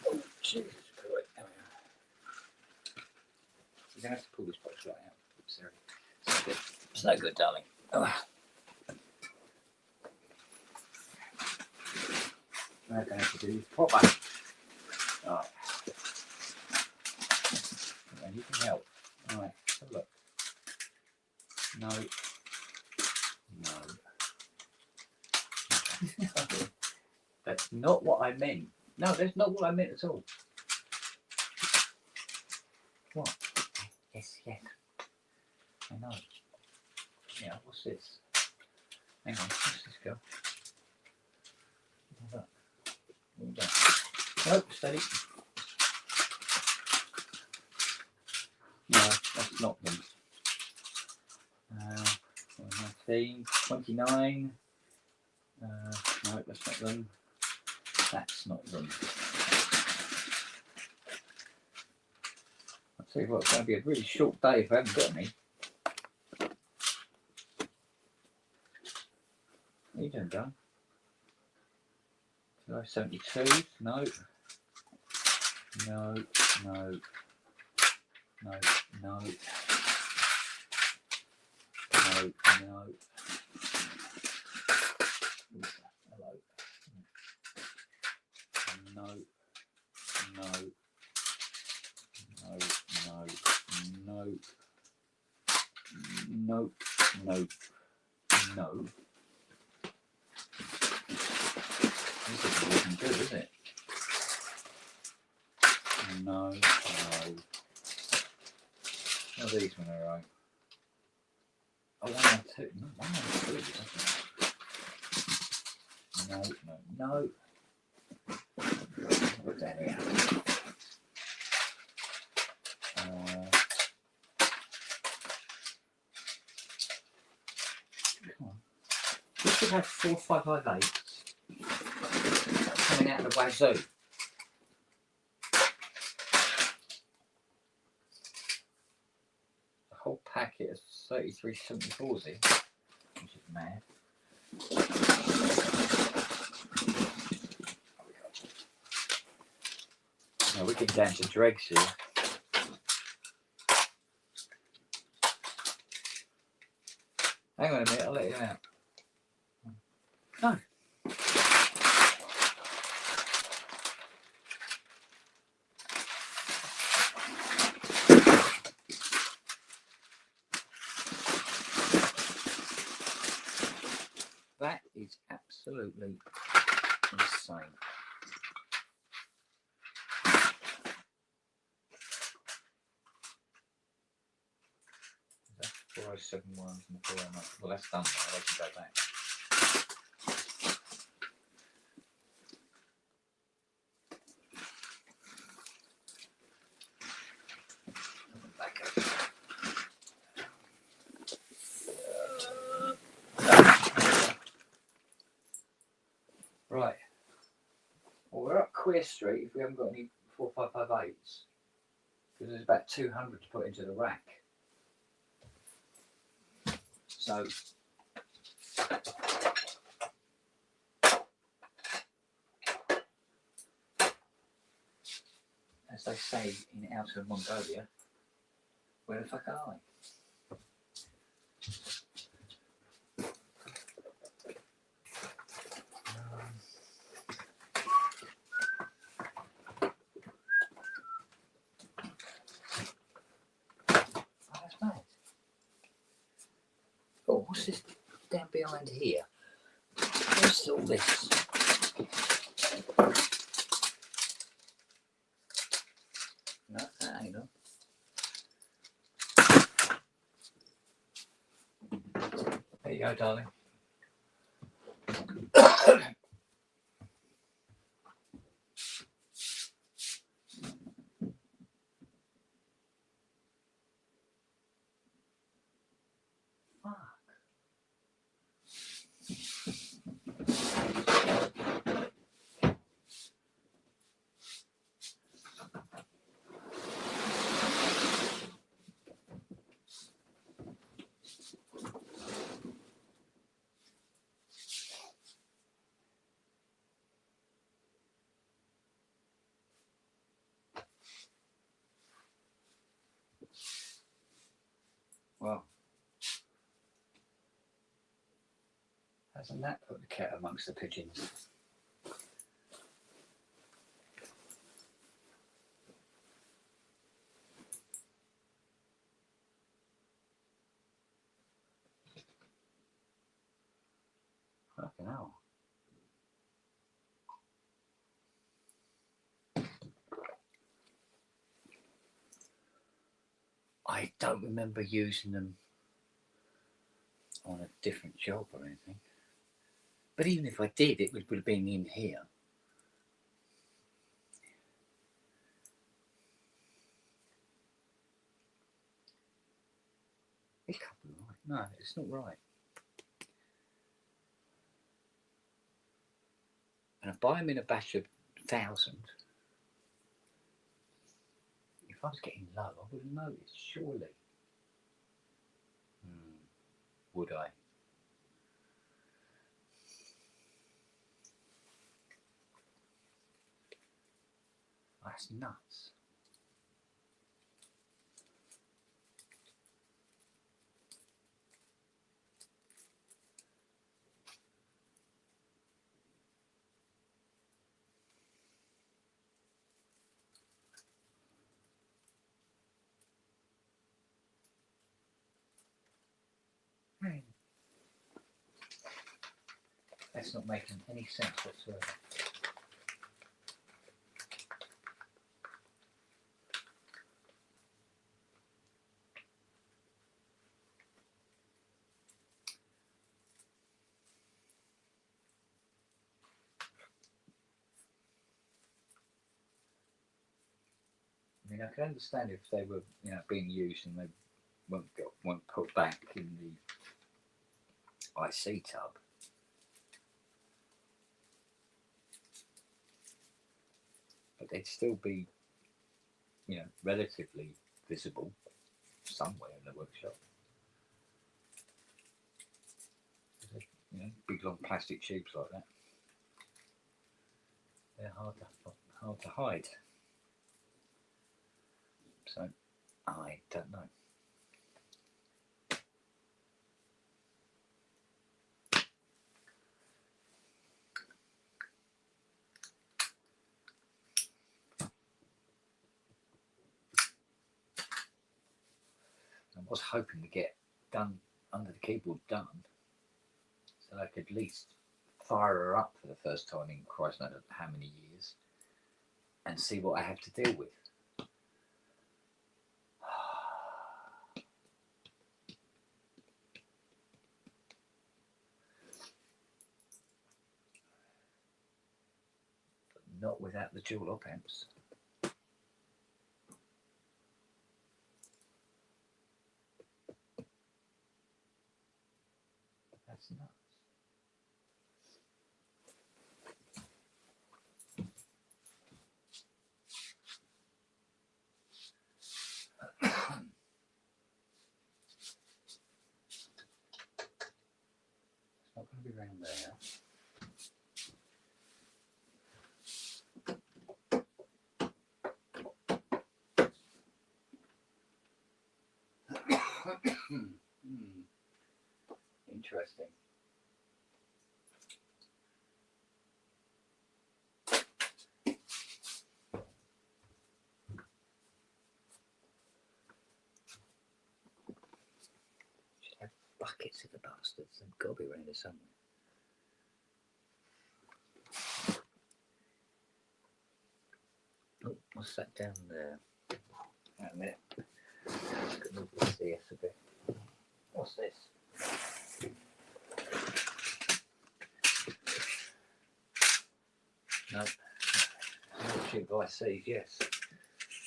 Oh, Jesus Christ. There we are. You're going to have to pull this box right out. Sorry. It's no good, darling. Oh. What I'm going to have to do is proper. Alright. And you can help. Alright, have a look. No. That's not what I meant. No, that's not what I meant at all. What? Yes. I know. Yeah, what's this? Hang on, what's this go? Hold up. Hold up. Nope, steady. No, that's not them. Well, 15, 29. No, that's not them. That's not them. I'll tell you what, it's going to be a really short day if I haven't got any. What are you doing, John? 72? No. No, no. No, no. No, no. Hello. No, no, no, no, no, no, no. This isn't looking good, is it? No, no. Are these one alright? Oh, 1 and 2. No, 1 and 2, isn't it? No, no, no. Put that here. Come on. We should have 4, 5, 5, 8 coming out of the wazoo. The whole packet of 3374s here, which is mad. No, we're getting down to dregs here. Hang on a minute, I'll let you out. No. That is absolutely insane. That's 4071 and the 409. Well, that's done now. They can go back. Back up. Right. Well, we're up Queer Street if we haven't got any 4558s. Because there's about 200 to put into the rack. So, as they say in outer Mongolia, where the fuck are they? Oh, what's this down behind here? What's all this? No, that ain't on. There you go, darling. Well, hasn't that put the cat amongst the pigeons? Fucking hell. I don't remember using them on a different job or anything. But even if I did, it would have been in here. It can't be right. No, it's not right. and I buy them in a batch of 1,000. If I was getting low, I would have noticed, surely. Would I? That's nuts. That's not making any sense whatsoever. I mean, I can understand if they were, being used and they weren't put back in the IC tub. But they'd still be, relatively visible somewhere in the workshop. Big long plastic tubes like that. They're hard to hide. So I don't know. I was hoping to get done under the keyboard done, so I could at least fire her up for the first time in Christ knows how many years, and see what I have to deal with. But not without the dual op amps. That's nuts. It's not going to be around there. Interesting. Should have buckets of the bastards. They've got to be around here somewhere. Oh, what's that down there? Wait a minute. Just got to move the CS a bit. What's this? No. Tube ICs, yes.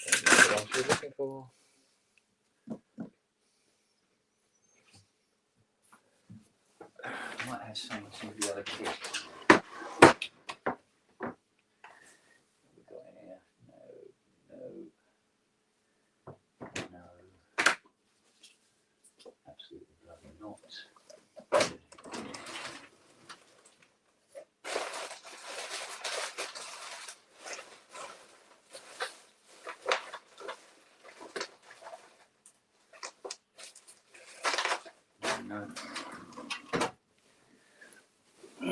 That's what I was looking for. Might have some of the other kits. What have we got in here? No. Absolutely bloody not. No. I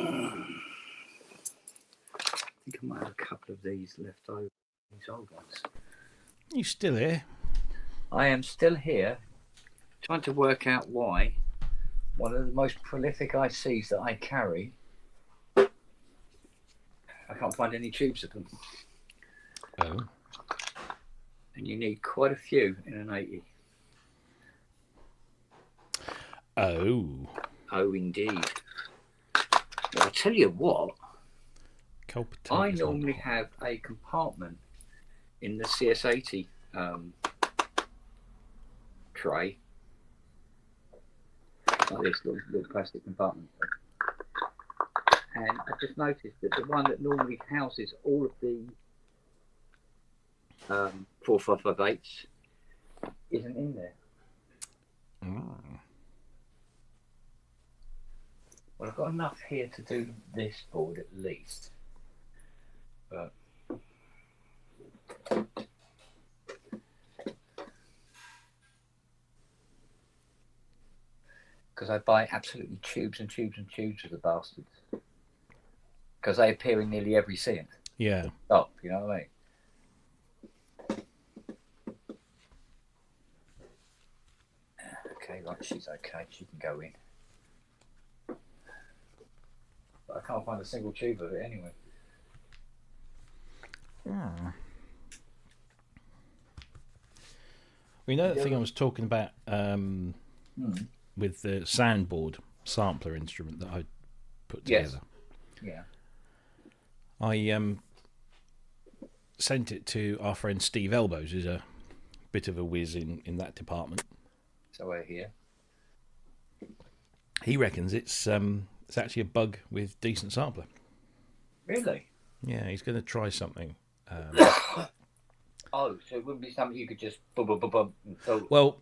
think I might have a couple of these left over. These old ones. You still here? I am still here, trying to work out why one of the most prolific ICs that I carry, I can't find any tubes of them. Oh. And you need quite a few in an 80. Oh. Oh, indeed. Well, I'll tell you what, Cold I potatoes normally on. have a compartment in the CS80 tray, like this little plastic compartment. and I just noticed that the one that normally houses all of the 4558s isn't in there. Well, I've got enough here to do this board at least, but because I buy absolutely tubes and tubes and tubes of the bastards, because they appear in nearly every synth. Yeah. Stop, you know what I mean? Okay, right, she's okay. She can go in. But I can't find a single tube of it anyway. We know that thing I was talking about with the soundboard sampler instrument that I put together. Yeah. I sent it to our friend Steve Elbows, who's a bit of a whiz in that department. So we're here. He reckons it's actually a bug with decent sampler. Really? Yeah, he's going to try something. Oh, so it wouldn't be something you could just bum. Well,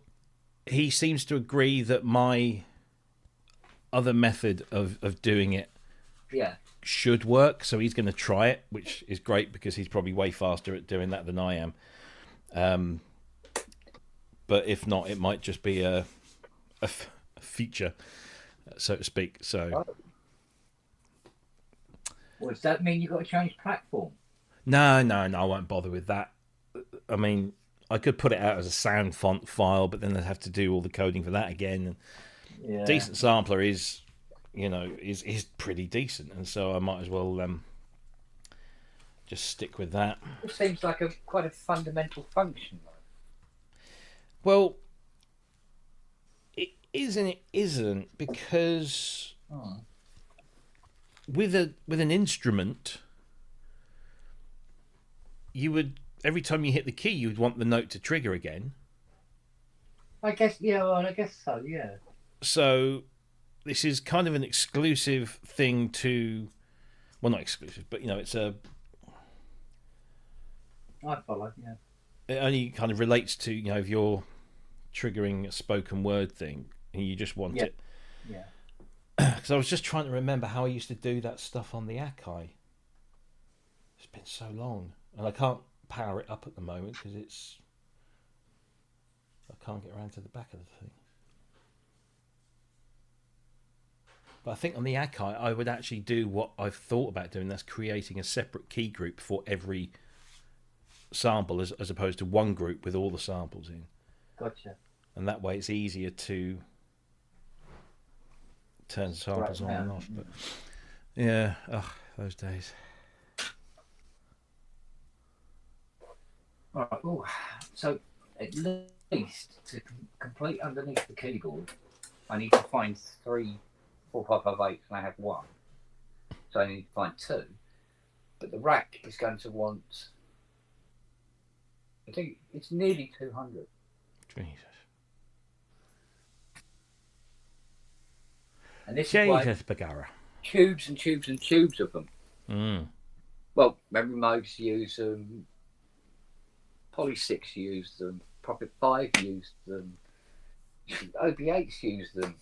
he seems to agree that my other method of doing it should work, so he's going to try it, which is great because he's probably way faster at doing that than I am. But if not, it might just be a feature, so to speak. So, well, does that mean you've got to change platform? No, I won't bother with that. I mean, I could put it out as a sound font file, but then I'd have to do all the coding for that again. And decent sampler is pretty decent, and so I might as well just stick with that. It seems like quite a fundamental function, though. Well, it is and it isn't, because with an instrument, you would, every time you hit the key, you'd want the note to trigger again. I guess, I guess so, yeah. So this is kind of an exclusive thing to, well, not exclusive, but it's a. I follow, yeah. It only kind of relates to if you're triggering a spoken word thing and you just want it. Yeah. Because I was just trying to remember how I used to do that stuff on the Akai. It's been so long, and I can't power it up at the moment because I can't get around to the back of the thing. But I think on the Akai, I would actually do what I've thought about doing. That's creating a separate key group for every sample, as opposed to one group with all the samples in. Gotcha. And that way, it's easier to turn samples on and off. But yeah, those days. All right. Ooh. So at least to complete underneath the keyboard, I need to find 3 4 5 5 8, and I have 1. So I need to find 2. But the rack is going to want, I think it's nearly 200. Jesus. And this Jesus, is why Bagara. tubes and tubes and tubes of them. Mm. Well, Memory Moogs use them. Poly 6 used them. Prophet 5 used them. OB8s used them.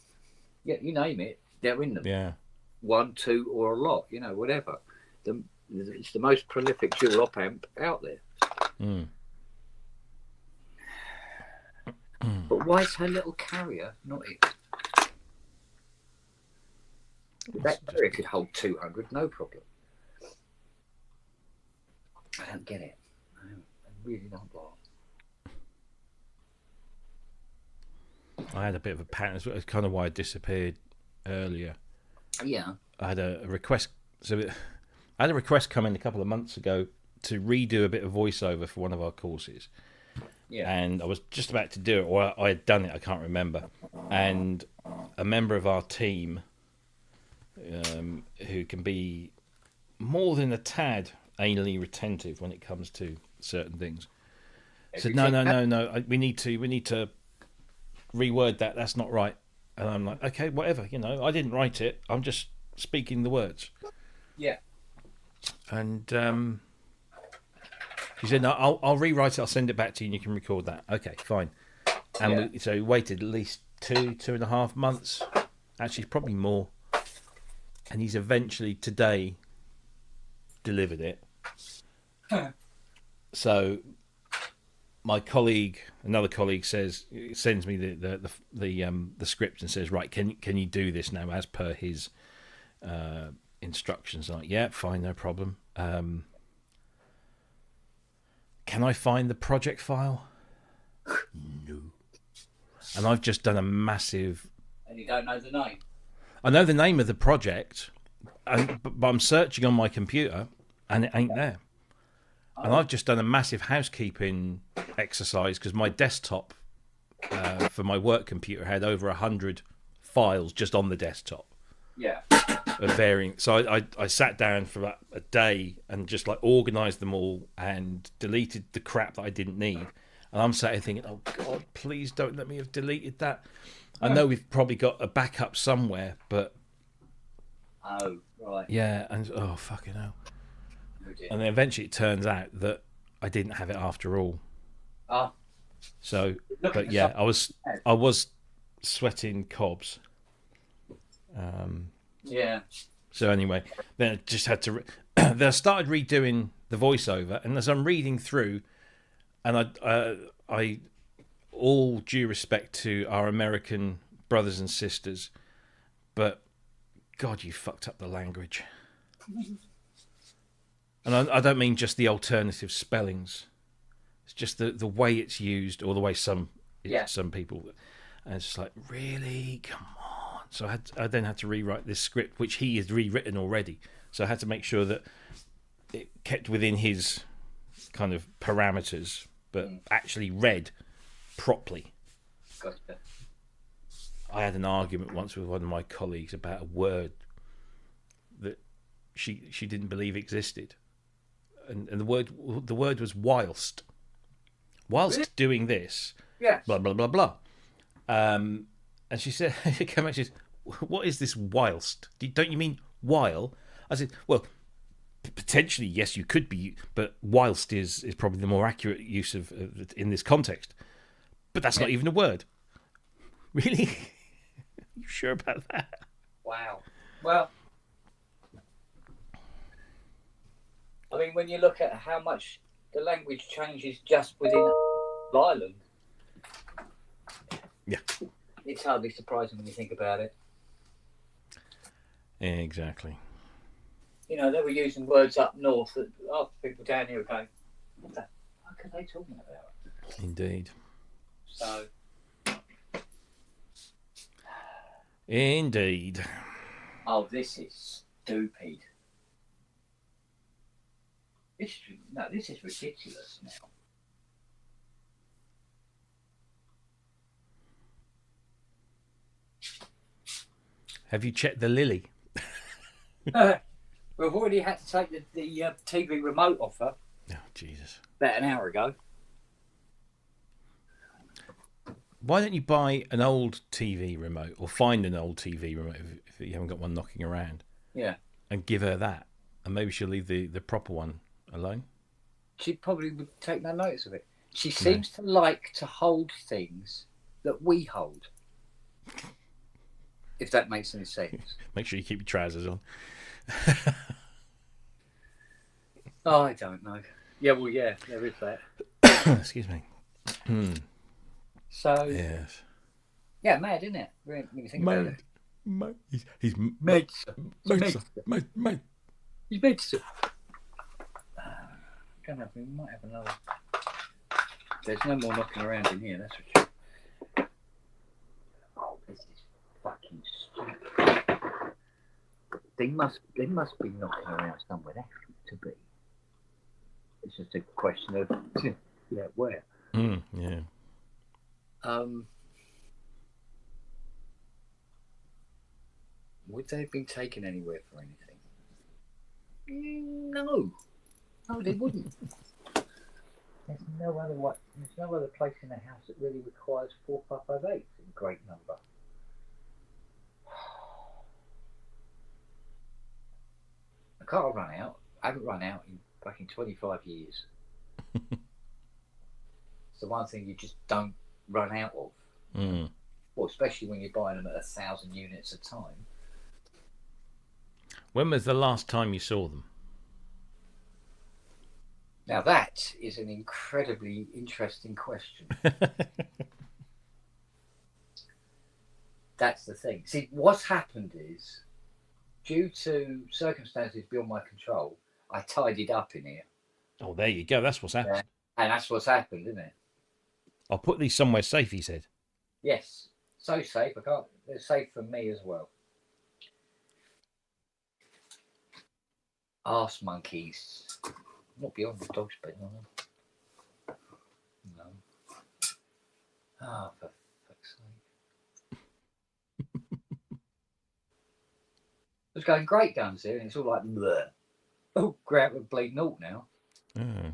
Yeah, you name it, they're in them. Yeah. 1, 2, or a lot, whatever. It's the most prolific dual op amp out there. Mm. But why is her little carrier not it? That carrier could hold 200, no problem. I don't get it. I really don't get it. I had a bit of a pattern. It's kind of why I disappeared earlier. Yeah. I had a request. I had a request come in a couple of months ago to redo a bit of voiceover for one of our courses. Yeah. And I was just about to do it, or I had done it, I can't remember. And a member of our team, who can be more than a tad anally retentive when it comes to certain things, said, no, we need to reword that. That's not right. And I'm like, okay, whatever. I didn't write it. I'm just speaking the words. Yeah. And she said, "No, I'll rewrite it. I'll send it back to you, and you can record that." Okay, fine. And so we waited at least 2.5 months. Actually, probably more. And he's eventually today delivered it. So my colleague, another colleague, sends me the script and says, "Right, can you do this now as per his instructions?" I'm like, "Yeah, fine, no problem." Can I find the project file? No. And I've just done a massive. And you don't know the name. I know the name of the project, but I'm searching on my computer, and it ain't there. And I've just done a massive housekeeping exercise because my desktop for my work computer had over 100 files just on the desktop. Yeah. Of varying. So I sat down for about a day and just like organised them all and deleted the crap that I didn't need. And I'm sat here thinking, oh God, please don't let me have deleted that. I know we've probably got a backup somewhere, but oh right, yeah, and oh fucking hell. Oh, dear. And then eventually it turns out that I didn't have it after all. Ah. So, Look but at yeah, the I was sweating cobs. Yeah. So anyway, then I just had to. Then I started redoing the voiceover, and as I'm reading through, and I, all due respect to our American brothers and sisters, but God, you fucked up the language. And I don't mean just the alternative spellings. It's just the way it's used, or the way some people. And it's just like, really, come on. So I then had to rewrite this script, which he has rewritten already. So I had to make sure that it kept within his kind of parameters, but actually read properly. Gotcha. I had an argument once with one of my colleagues about a word that she didn't believe existed, and the word was whilst Really? doing this. Yeah. Blah blah blah blah. And she said, she came back, she said, "What is this whilst? Don't you mean while?" I said, "Well, potentially yes, you could be, but whilst is probably the more accurate use of in this context. But that's not even a word." Really? You sure about that? Wow. Well, I mean, when you look at how much the language changes just within Ireland, yeah, it's hardly surprising when you think about it. Exactly. You know, they were using words up north that people down here are going, what the fuck are they talking about? Indeed. So. Indeed. Oh, this is stupid. This is ridiculous now. Have you checked the Lily? We've already had to take the TV remote off her. Oh, Jesus. About an hour ago. Why don't you buy an old TV remote, or find an old TV remote if you haven't got one knocking around? Yeah. And give her that. And maybe she'll leave the proper one alone. She probably would take no notice of it. She seems to like to hold things that we hold. If that makes any sense. Make sure you keep your trousers on. Oh, I don't know. Yeah, well, yeah, there is that. Excuse me. So, yes. Yeah, mad, isn't it? When you think about it. He's mad. Mad. He's mad. We might have another. There's no more knocking around in here, that's for sure. Oh, this is fucking stupid. They must be knocking around somewhere. There to be. It's just a question of where. Yeah. Would they have been taken anywhere for anything? No, they wouldn't. There's no other place in the house that really requires 4558 in great number. I can't run out. I haven't run out in fucking 25 years. It's the one thing you just don't run out of. Mm. Well, especially when you're buying them at 1,000 units a time. When was the last time you saw them? Now that is an incredibly interesting question. That's the thing. See, what's happened is, due to circumstances beyond my control, I tidied up in here. Oh, there you go. That's what's happened. Yeah. And that's what's happened, isn't it? I'll put these somewhere safe, he said. Yes. So safe. I can't. They're safe for me as well. Arse monkeys. Not beyond the dog's bed, are they? No. Ah, for fuck's sake. It's going great guns here, and it's all like bleh. Oh, great with bleed naught now. Oh.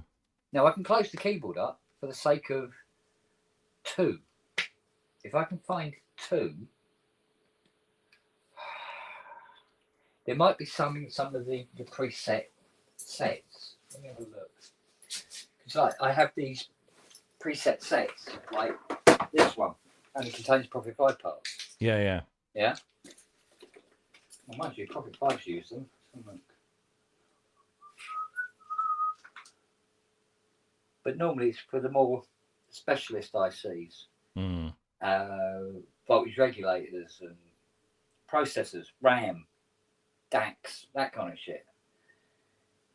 Now I can close the keyboard up for the sake of 2. If I can find 2, there might be some in some of the preset sets. Let me have a look. Because I have these preset sets, like this one, only contains Prophet 5 parts. Yeah. Yeah. Well, mind you, Prophet 5's use them. But normally it's for the more specialist ICs. Mm. Voltage regulators and processors, RAM, DACs, that kind of shit.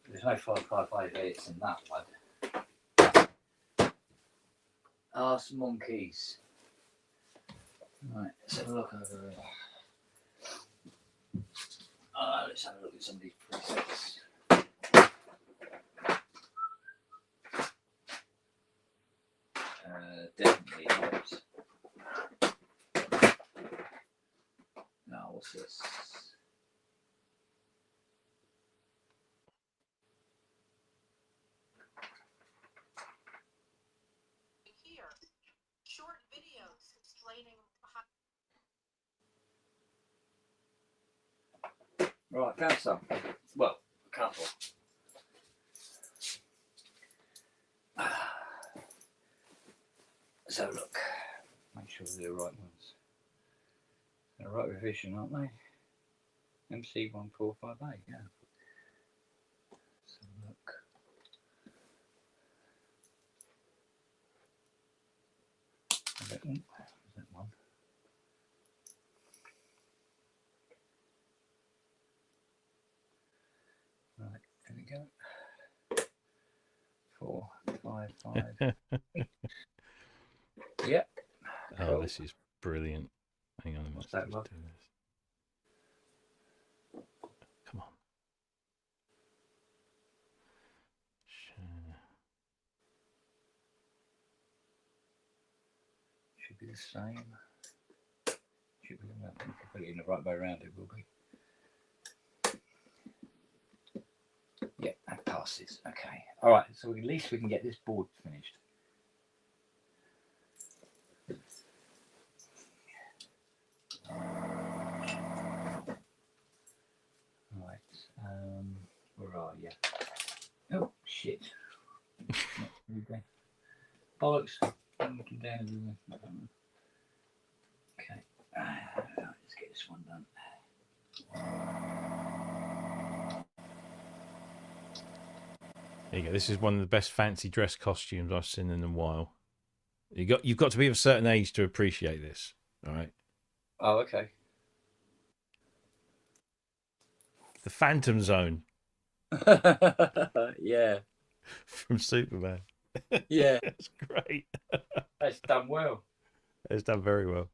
There's no 555 hits in that one. Arse monkeys. Right, let's have a look over here. Let's have a look at some of these presets. Definitely not. No, what's this? Here, short videos explaining how. Right, found some. Well, a couple. So look, make sure they're the right ones. They're right revision, aren't they? MC1458, yeah. So look. Is that one? Right, there we go. 4, 5, 5. Yep. Oh, Cool. this is brilliant. Hang on, What's let's that, just love? do this. Come on. Should be the same. Should be if you put it in the right way around, it will be. Yeah, that passes. Okay. All right. So at least we can get this board finished. Right. Where are you? Oh shit. Okay. Bollocks. Looking down everywhere. Okay. Let's get this one done. There you go. This is one of the best fancy dress costumes I've seen in a while. You've got to be of a certain age to appreciate this. All right. Oh, okay. The Phantom Zone Yeah. from Superman. Yeah. That's great. That's done well. It's done very well.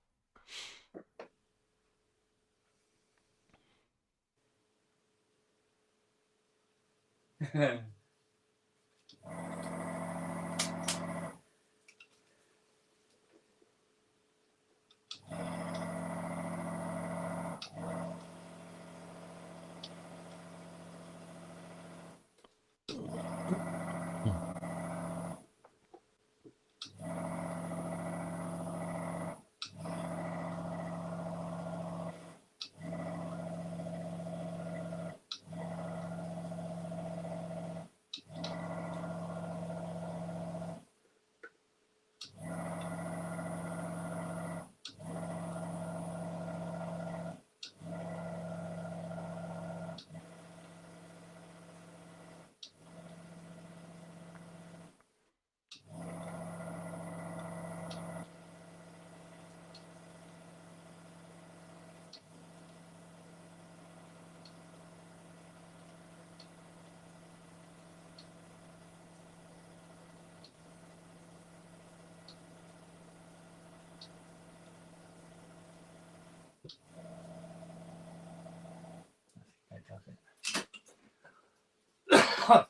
does it. Right.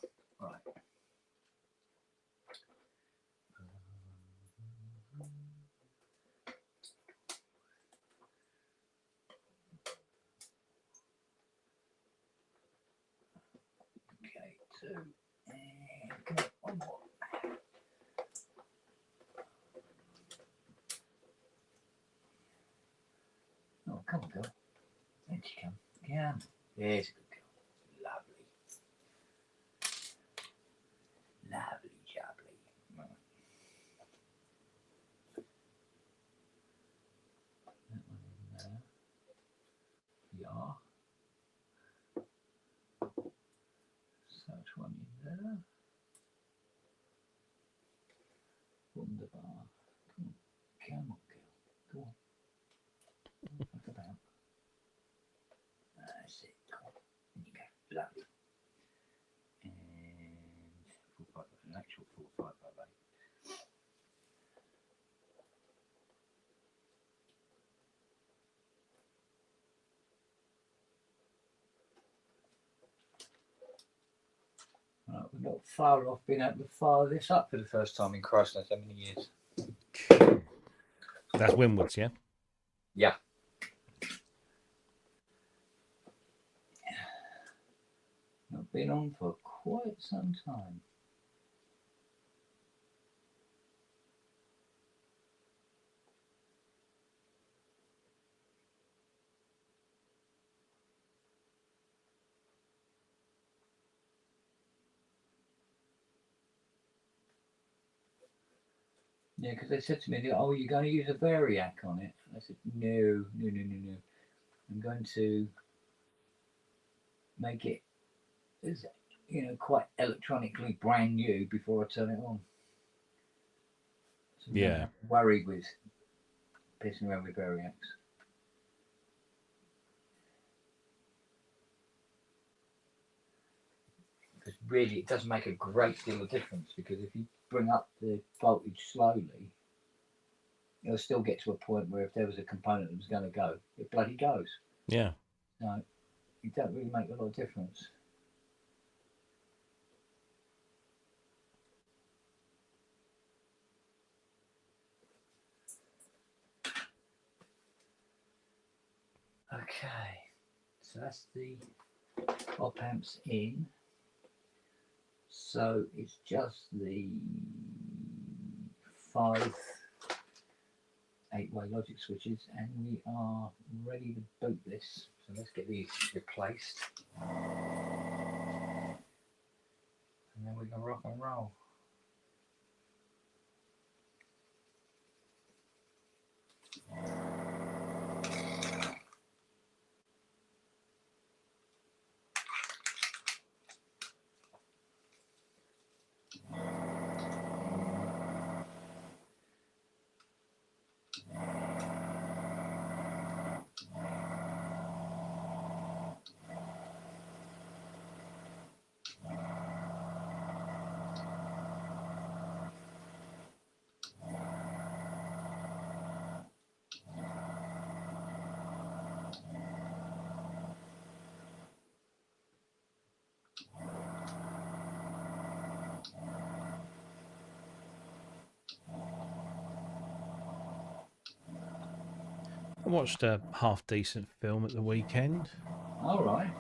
Okay, 2, and come on, one more. Oh, come on, girl. There she come. Yeah. There's a good girl. Lovely. Lovely, jubbly. Right. That one in there. Yeah. Such one in there. Wunderbar. Come on, girl. Go on. Look about. That's it. Come on. There you go. Lovely. And 4 5 an actual 4 5 by 8. Right, we're not far off being able to fire this up for the first time in Christ knows how many years. That's Winwoods, yeah? Yeah. Not been on for quite some time. Yeah, because they said to me, oh, you're going to use a variac on it. And I said, no. I'm going to make it, quite electronically brand new before I turn it on. So Yeah. I'm worried with pissing around with variacs. Because really, it does make a great deal of difference, because if you bring up the voltage slowly, it'll still get to a point where if there was a component that was going to go, it bloody goes. Yeah. So it don't really make a lot of difference. Okay, so that's the op amps in. So it's just the 5 8-way logic switches, and we are ready to boot this. So let's get these replaced, and then we can rock and roll. I watched a half decent film at the weekend. All right.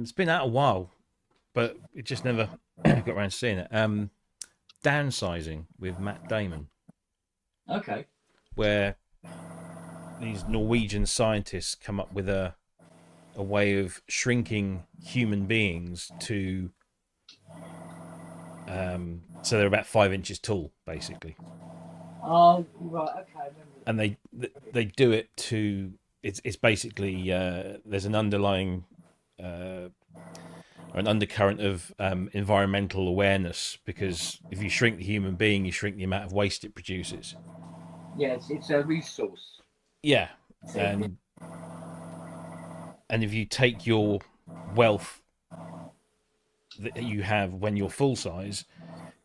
It's been out a while, but it just never got around to seeing it. Downsizing with Matt Damon, Okay. where these Norwegian scientists come up with a way of shrinking human beings to so they're about 5 inches tall, basically. Oh, right. Okay. I remember. And they do it to it's basically there's an underlying or an undercurrent of environmental awareness, because if you shrink the human being, you shrink the amount of waste it produces. Yeah, it's a resource. Yeah, and if you take your wealth that you have when you're full size,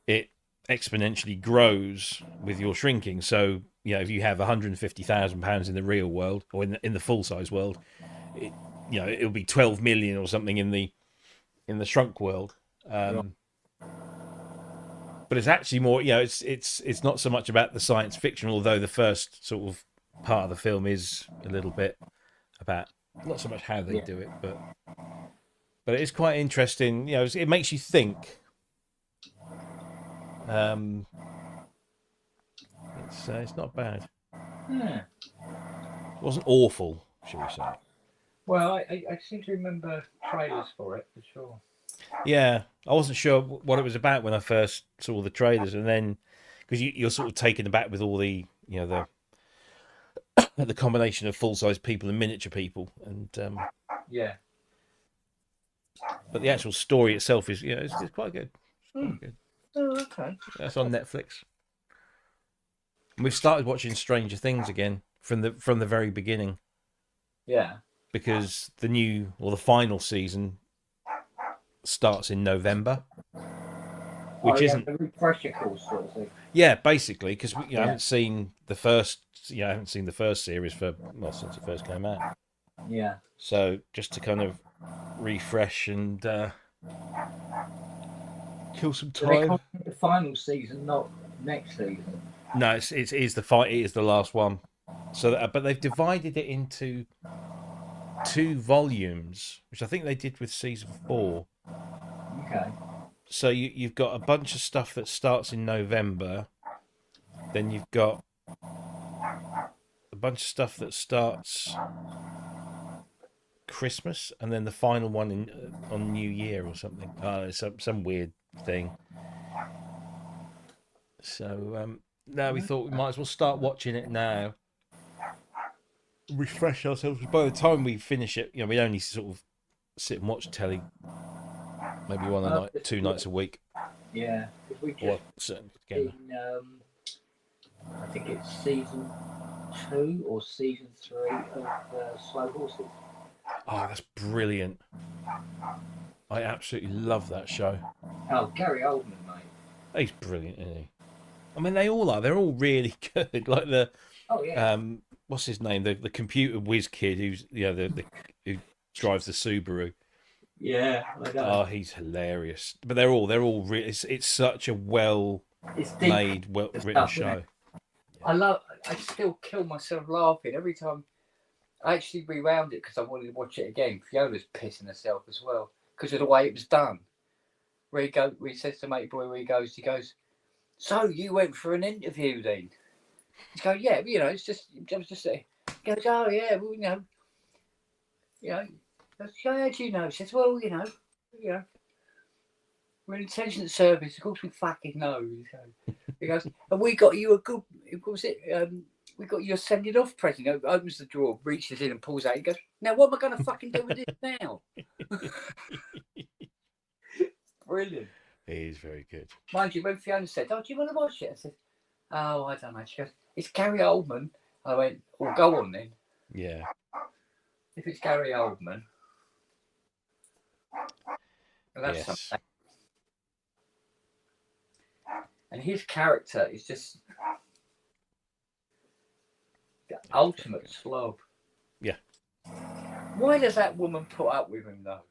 it exponentially grows with your shrinking. So, if you have £150,000 in the real world, or in the full size world, it'll be 12 million or something in the shrunk world. But it's actually more, it's not so much about the science fiction, although the first sort of part of the film is a little bit about not so much how they do it, but it is quite interesting. It makes you think. It's not bad. Yeah. It wasn't awful, shall we say? Well, I seem to remember trailers for it for sure. Yeah, I wasn't sure what it was about when I first saw the trailers, and then because you're sort of taken aback with all the the combination of full size people and miniature people, and Yeah. but the actual story itself is it's quite good. It's quite good. Oh, okay. That's on Netflix. And we've started watching Stranger Things again from the very beginning. Yeah. Because the final season starts in November, which isn't a refresher course sort of thing. Yeah, basically, because I haven't seen the first. I haven't seen the first series since it first came out. Yeah. So just to kind of refresh and kill some So they time. can't do the final season, not next season. No, it is the fight. It is the last one. So, but they've divided it into 2 volumes, which I think they did with season 4. Okay. So you've got a bunch of stuff that starts in November. Then you've got a bunch of stuff that starts Christmas, and then the final one on New Year or something. It's some weird thing. So now we thought we might as well start watching it now. Refresh ourselves. By the time we finish it, we only sort of sit and watch telly. Maybe one a night, 2 nights a week. Yeah, because we just in, I think it's season 2 or season 3 of Slow Horses. Oh, that's brilliant! I absolutely love that show. Oh, Gary Oldman, mate. He's brilliant, isn't he? I mean, they all are. They're all really good. Like what's his name? The computer whiz kid who's who drives the Subaru. Yeah, I know. Oh, he's hilarious. But they're all really. It's such a well-made, well-written show. I still kill myself laughing every time. I actually rewound it because I wanted to watch it again. Fiona's pissing herself as well because of the way it was done. Where he says to Mate Boy, he goes, "So you went for an interview then?" He's going, "Yeah, it's just, I was just saying." He goes, "Oh yeah, well, how do you know?" He says, "Well, we're an intelligence service. Of course, we fucking know." He goes, "And we got you a good. What was it? We got you a sending off present." He opens the drawer, reaches in, and pulls out. He goes, "Now, what am I going to fucking do with this now?" Brilliant. He is very good. Mind you, when Fiona said, "Oh, do you want to watch it?" I said, "Oh, I don't know." She goes, "It's Gary Oldman." I went, "Well, go on then." Yeah. If it's Gary Oldman. Well, that's Yes. something. And his character is just the ultimate slob. Yeah. Why does that woman put up with him though?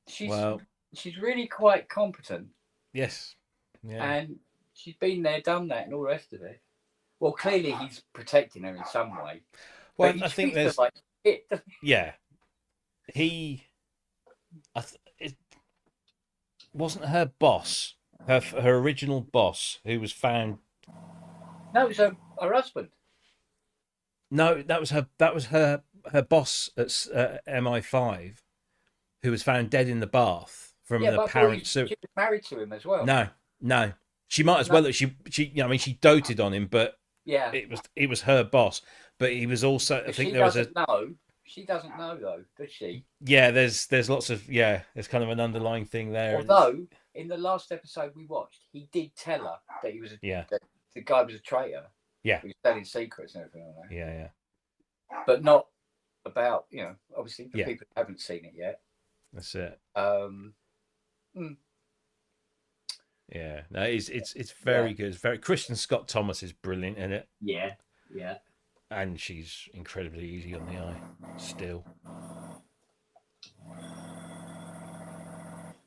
She's really quite competent. Yes. Yeah. And she's been there, done that, and all the rest of it. Well, clearly he's protecting her in some way. Well, I think there's it. Yeah. It wasn't her boss, her original boss, who was found. No, it was her husband. No, that was her boss at MI5, who was found dead in the bath from an apparent. She was married to him as well. No, she might as well. She doted on him, but yeah, it was her boss. But he was also. I think there was She doesn't know though, does she? Yeah, there's lots of there's kind of an underlying thing there. Although in the last episode we watched, he did tell her that he was that the guy was a traitor. Yeah, he was selling secrets and everything like that. Yeah. But not about obviously for people who haven't seen it yet. That's it. Yeah, no, it's very good. It's very Kristen Scott Thomas is brilliant in it. Yeah. And she's incredibly easy on the eye still.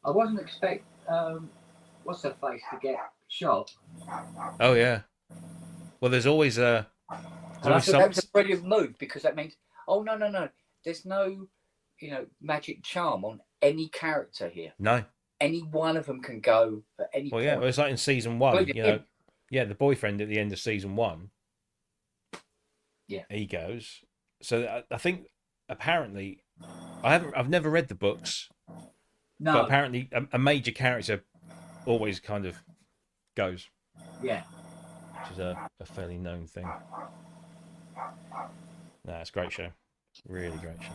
I wasn't expect what's her face to get shot. Oh yeah. Well, there's always And I thought that was a brilliant move because that means, oh no, there's no, magic charm on any character here. No. Any one of them can go at any point. Well, yeah, it was like in season 1, Including him. the boyfriend at the end of season 1. Yeah. He goes. So I think apparently, I've never read the books. No. But apparently, a major character always kind of goes. Yeah. Which is a fairly known thing. No, it's a great show. Really great show.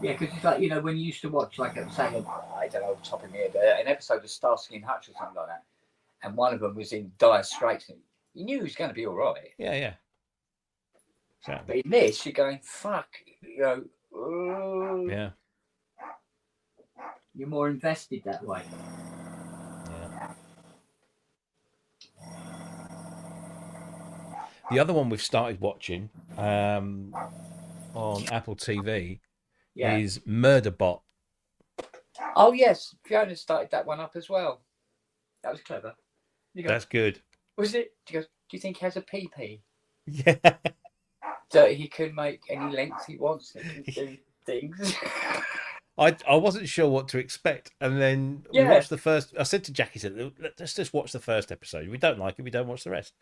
Yeah, because it's like, when you used to watch, like, say, I don't know, top of my head, an episode of Starsky and Hutch or something like that, and one of them was in dire straits, and you knew he was going to be all right. Yeah. Exactly. But in this, you're going, fuck, Yeah. You're more invested that way. Yeah. The other one we've started watching on Apple TV is Murderbot. Oh, yes. Fiona started that one up as well. That was clever. That's good. Was it? She goes, do you think he has a PP? Yeah. So he can make any length he wants. He can do things. I wasn't sure what to expect, and then we watched the first. I said to Jackie, "Let's just watch the first episode. If we don't like it, we don't watch the rest."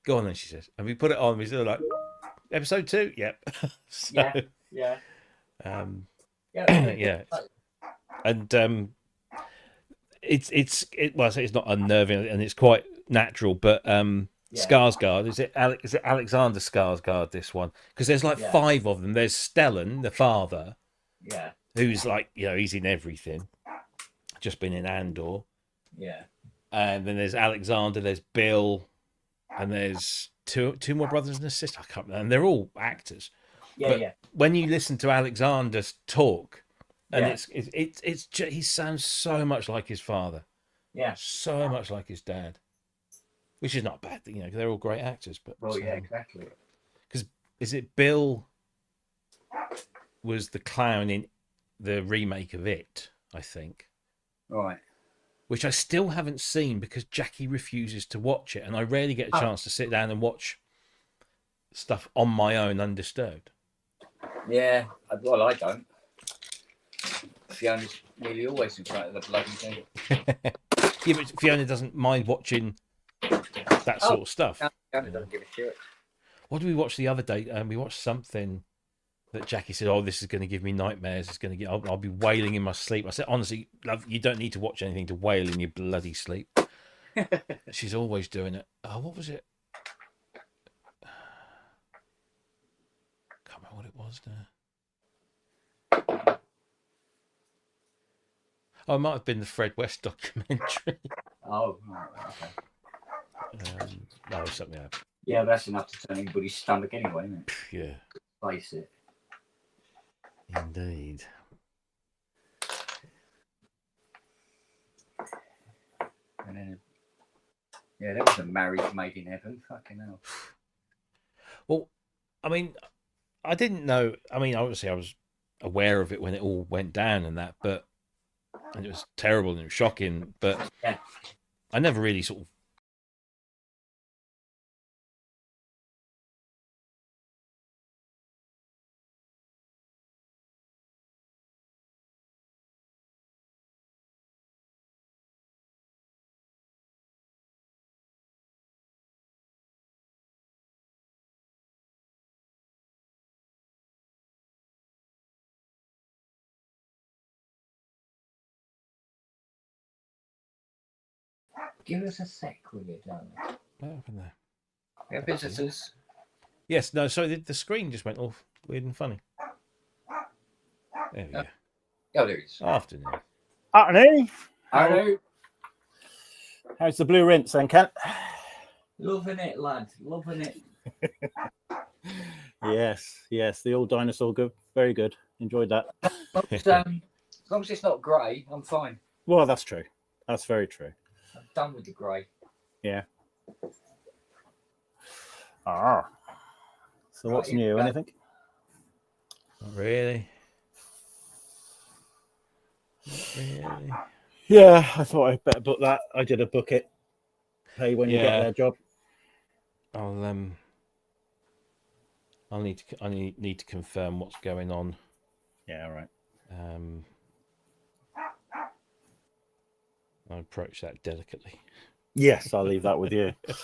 Go on, then, she says, and we put it on. We still like episode 2. Yep. So, yeah. Yeah. And it's not unnerving, and it's quite natural, but Skarsgård, is it Alexander Skarsgård, this one? Because there's like 5 of them. There's Stellan, the father, who's like, he's in everything, just been in Andor, and then there's Alexander, there's Bill, and there's two more brothers and a sister. I can't remember, and they're all actors. When you listen to Alexander talk, and he sounds so much like his father, so much like his dad, which is not a bad thing, they're all great actors. But exactly. Because is it Bill was the clown in the remake of It, I think, right? Which I still haven't seen because Jackie refuses to watch it, and I rarely get a chance to sit down and watch stuff on my own undisturbed. Yeah, well, I don't. Fiona's nearly always in front of the bloody thing. Yeah, but Fiona doesn't mind watching that sort of stuff. Fiona doesn't give a shit. What did we watch the other day? We watched something that Jackie said, "Oh, this is going to give me nightmares. It's going to I'll be wailing in my sleep." I said, "Honestly, love, you don't need to watch anything to wail in your bloody sleep." She's always doing it. Oh, what was it? Can't remember what it was now. Oh, it might have been the Fred West documentary. Oh, okay. No, something else. Yeah, that's enough to turn anybody's stomach anyway, isn't it? Yeah. Face it. Indeed. And then, that was a marriage made in heaven. Fucking hell. Well, I mean, I didn't know. I mean, obviously, I was aware of it when it all went down and that, and it was terrible and it was shocking, but I never really sort of. Give us a sec, will you, darling? What happened there? We have visitors. Yes, no, sorry, the screen just went all weird and funny. There we go. Oh, there it is. Afternoon. Afternoon. Hello. How's the blue rinse then, Kent? Loving it, lad. Loving it. Yes, the old dinosaur, good, very good. Enjoyed that. As long as it's not grey, I'm fine. Well, that's true. That's very true. I'm done with the grey. Yeah. So what's Right, new? yeah. Anything? Not really. Not really. Yeah, I thought I'd better book that. I did a book it, pay when you get Yeah. there job. I'll need to confirm what's going on. Yeah, right. I'll approach that delicately. Yes, I'll leave that with you. Yeah,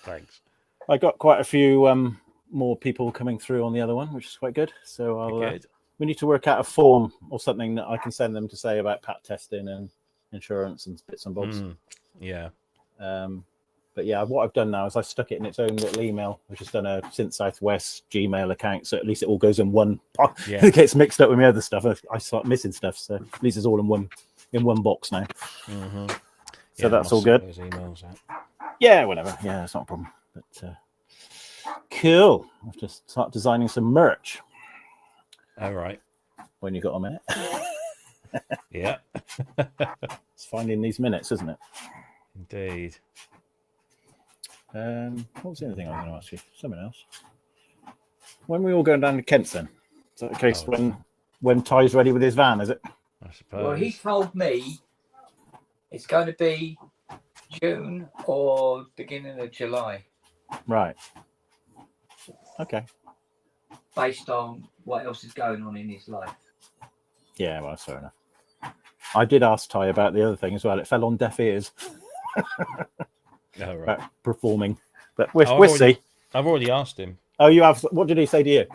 thanks. I got quite a few more people coming through on the other one, which is quite good. So I'll Good. we need to work out a form or something that I can send them to say about pat testing and insurance and bits and bobs. Yeah. But yeah, what I've done now is I stuck it in its own little email. I've just done a Synth Southwest Gmail account, so at least it all goes in one. Yeah. It gets mixed up with my other stuff. I start missing stuff, so at least it's all in one box now. Mm-hmm. So Yeah, that's I'll all sort good. those emails out. Yeah, whatever. Yeah, it's not a problem. But cool. I have to start designing some merch All right. when you got a minute. Yeah. It's finding these minutes, isn't it? Indeed. What was the other thing I was going to ask you? Something else. When we all going down to Kent then? Is that the case when Ty's ready with his van, is it? I suppose. Well, he told me it's going to be June or beginning of July, Right. Okay. based on what else is going on in his life. Yeah, well, that's fair enough. I did ask Ty about the other thing as well. It fell on deaf ears. All right. About performing. But we'll see. I've already asked him. Oh, you have? What did he say to you?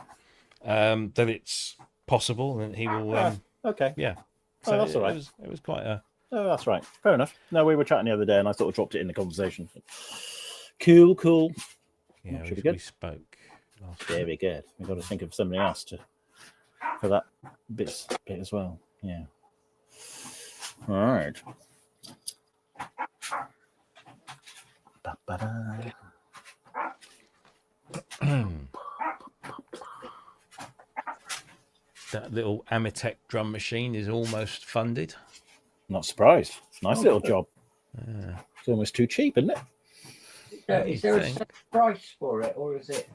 That it's possible and he will. Okay. Yeah. Oh, So that's all right. It was quite a. Oh, that's right. Fair enough. No, we were chatting the other day and I sort of dropped it in the conversation. Cool. Yeah, Should be we good. spoke. Last Very good. We've got to think of something else for that bit as well. Yeah. All right. Ba-ba-da. That little Amitech drum machine is almost funded. Not surprised. Nice little job. Yeah. It's almost too cheap, isn't it? Is there a set price for it, or is it,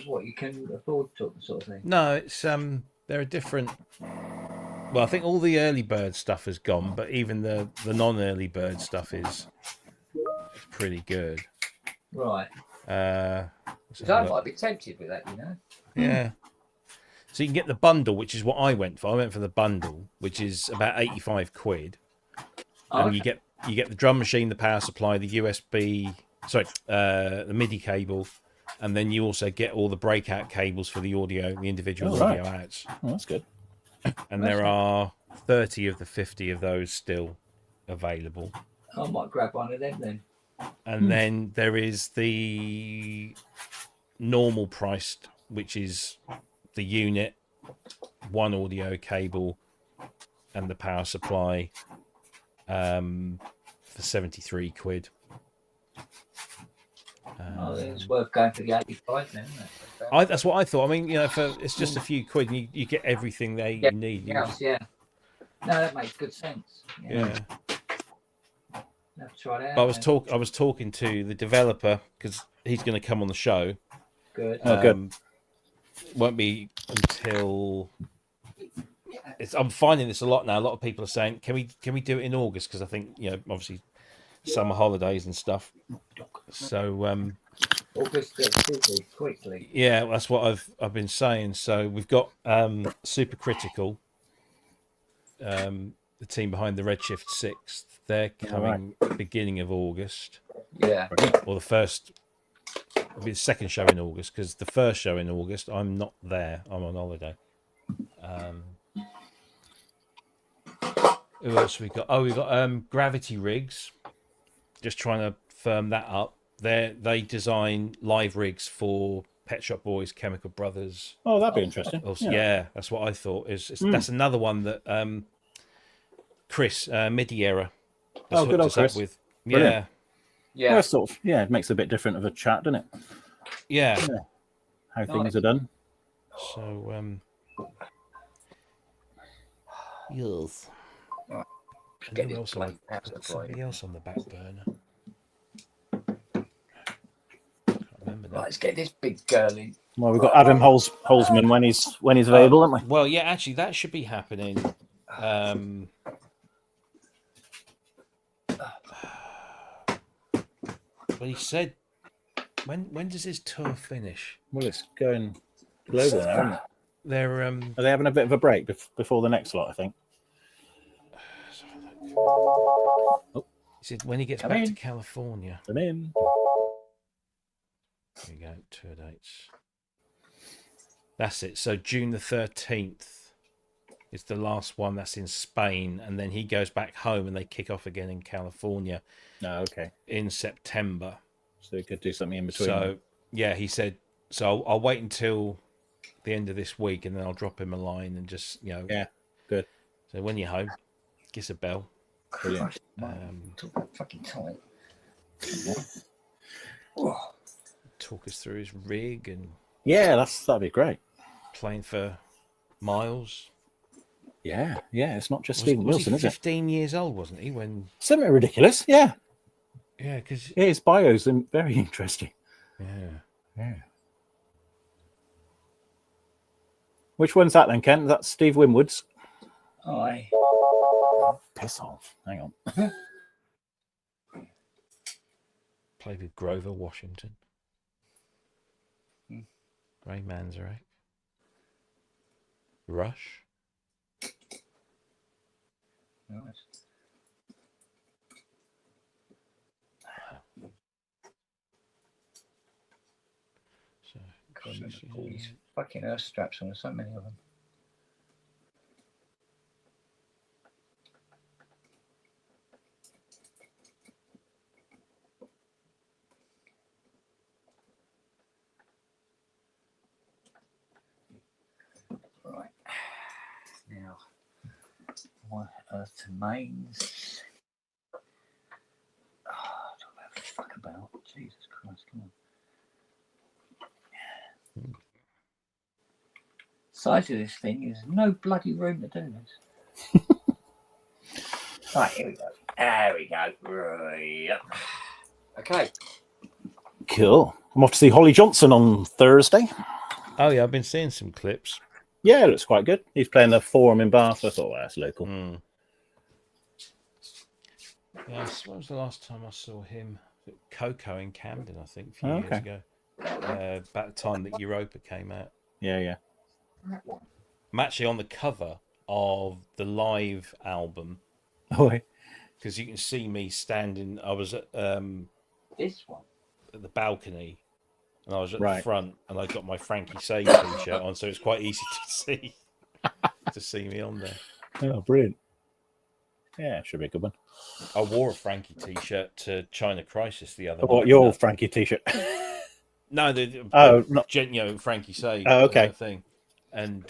what you can afford, sort of thing? No, it's there are different. Well, I think all the early bird stuff has gone, but even the non-early bird stuff is pretty good. Right. So I might be tempted with that, Yeah. So you can get the bundle, which is what I went for. I went for the bundle, which is about 85 quid. And you get the drum machine, the power supply, the USB, the MIDI cable, and then you also get all the breakout cables for the audio, the individual audio outs. Oh, that's good. And there are 30 of the 50 of those still available. I might grab one of them then. And then there is the normal priced, which is the unit, one audio cable, and the power supply for 73 quid. It's worth going for the 85 then, isn't it? That's what I thought. I mean, it's just a few quid and you get everything there you need. Yeah. No, that makes good sense. Yeah. Let's try that. But I was talking to the developer because he's going to come on the show. Good. Good. Won't be until. I'm finding this a lot now. A lot of people are saying, "Can we do it in August?" Because I think obviously summer holidays and stuff. So August gets busy quickly. yeah, that's what I've been saying. So we've got Super Critical, the team behind the Redshift 6. They're coming beginning of August. Yeah. Or the first. It'll be the second show in August because the first show in August I'm not there. I'm on holiday. Who else have we got? Oh, we've got Gravity Rigs. Just trying to firm that up. They design live rigs for Pet Shop Boys, Chemical Brothers. Oh, that'd be interesting. Also, yeah, that's what I thought. That's another one that Chris MIDI Era has good old hooked us up Chris. with. Brilliant. Yeah. Well, sort of. Yeah, it makes it a bit different of a chat, doesn't it? Yeah. How things are done. So yes. Get Who this else plate. somebody else on the back burner. Can't remember that. Right, let's get this big girl in. Well, we've got Adam Holzman when he's available, haven't we? Well, yeah, actually, that should be happening. But he said, when does his tour finish? Well, it's going global now, isn't it? They're Are they having a bit of a break before the next lot? I think. He said when he gets back to California. I'm in. Here we go. Tour dates. That's it. So June the 13th is the last one. That's in Spain, and then he goes back home, and they kick off again in California. Oh, okay. In September. So we could do something in between. So yeah, he said. So I'll wait until the end of this week, and then I'll drop him a line and just Yeah, good. So when you're home, give us a bell. Brilliant. Talk about fucking tight. Talk us through his rig and that'd be great. playing for miles. Yeah, it's not just Stephen Wilson, he is it? 15 years old, wasn't he? When Something ridiculous. Yeah, because his bio's very interesting. Yeah. Which one's that then, Ken? That's Steve Winwood's. Aye. Piss off. Hang on. Played with Grover Washington. Ray Manzarek. Rush. Nice. So, Can't remember all these fucking earth straps on. There's so many of them. Right. Now, my earth to mains. Talk about fuck about. Jesus Christ, come on. Size of this thing is no bloody room to do this. Right, here we go. There we go. Right. Okay. Cool. I'm off to see Holly Johnson on Thursday. Oh yeah, I've been seeing some clips. Yeah, it looks quite good. He's playing the Forum in Bath. I thought, well, that's local. Yes, when was the last time I saw him? At Coco in Camden, I think, a few years ago. About the time that Europa came out. Yeah. I'm actually on the cover of the live album. Oh, because you can see me standing. I was at this one at the balcony, and I was at Right. the front, and I got my Frankie Say t-shirt on, so it's quite easy to see me on there. Oh, brilliant. Yeah, should be a good one. I wore a Frankie t-shirt to China Crisis the other night. What, your Frankie t-shirt? No, not Frankie Say. Oh, okay. Thing, and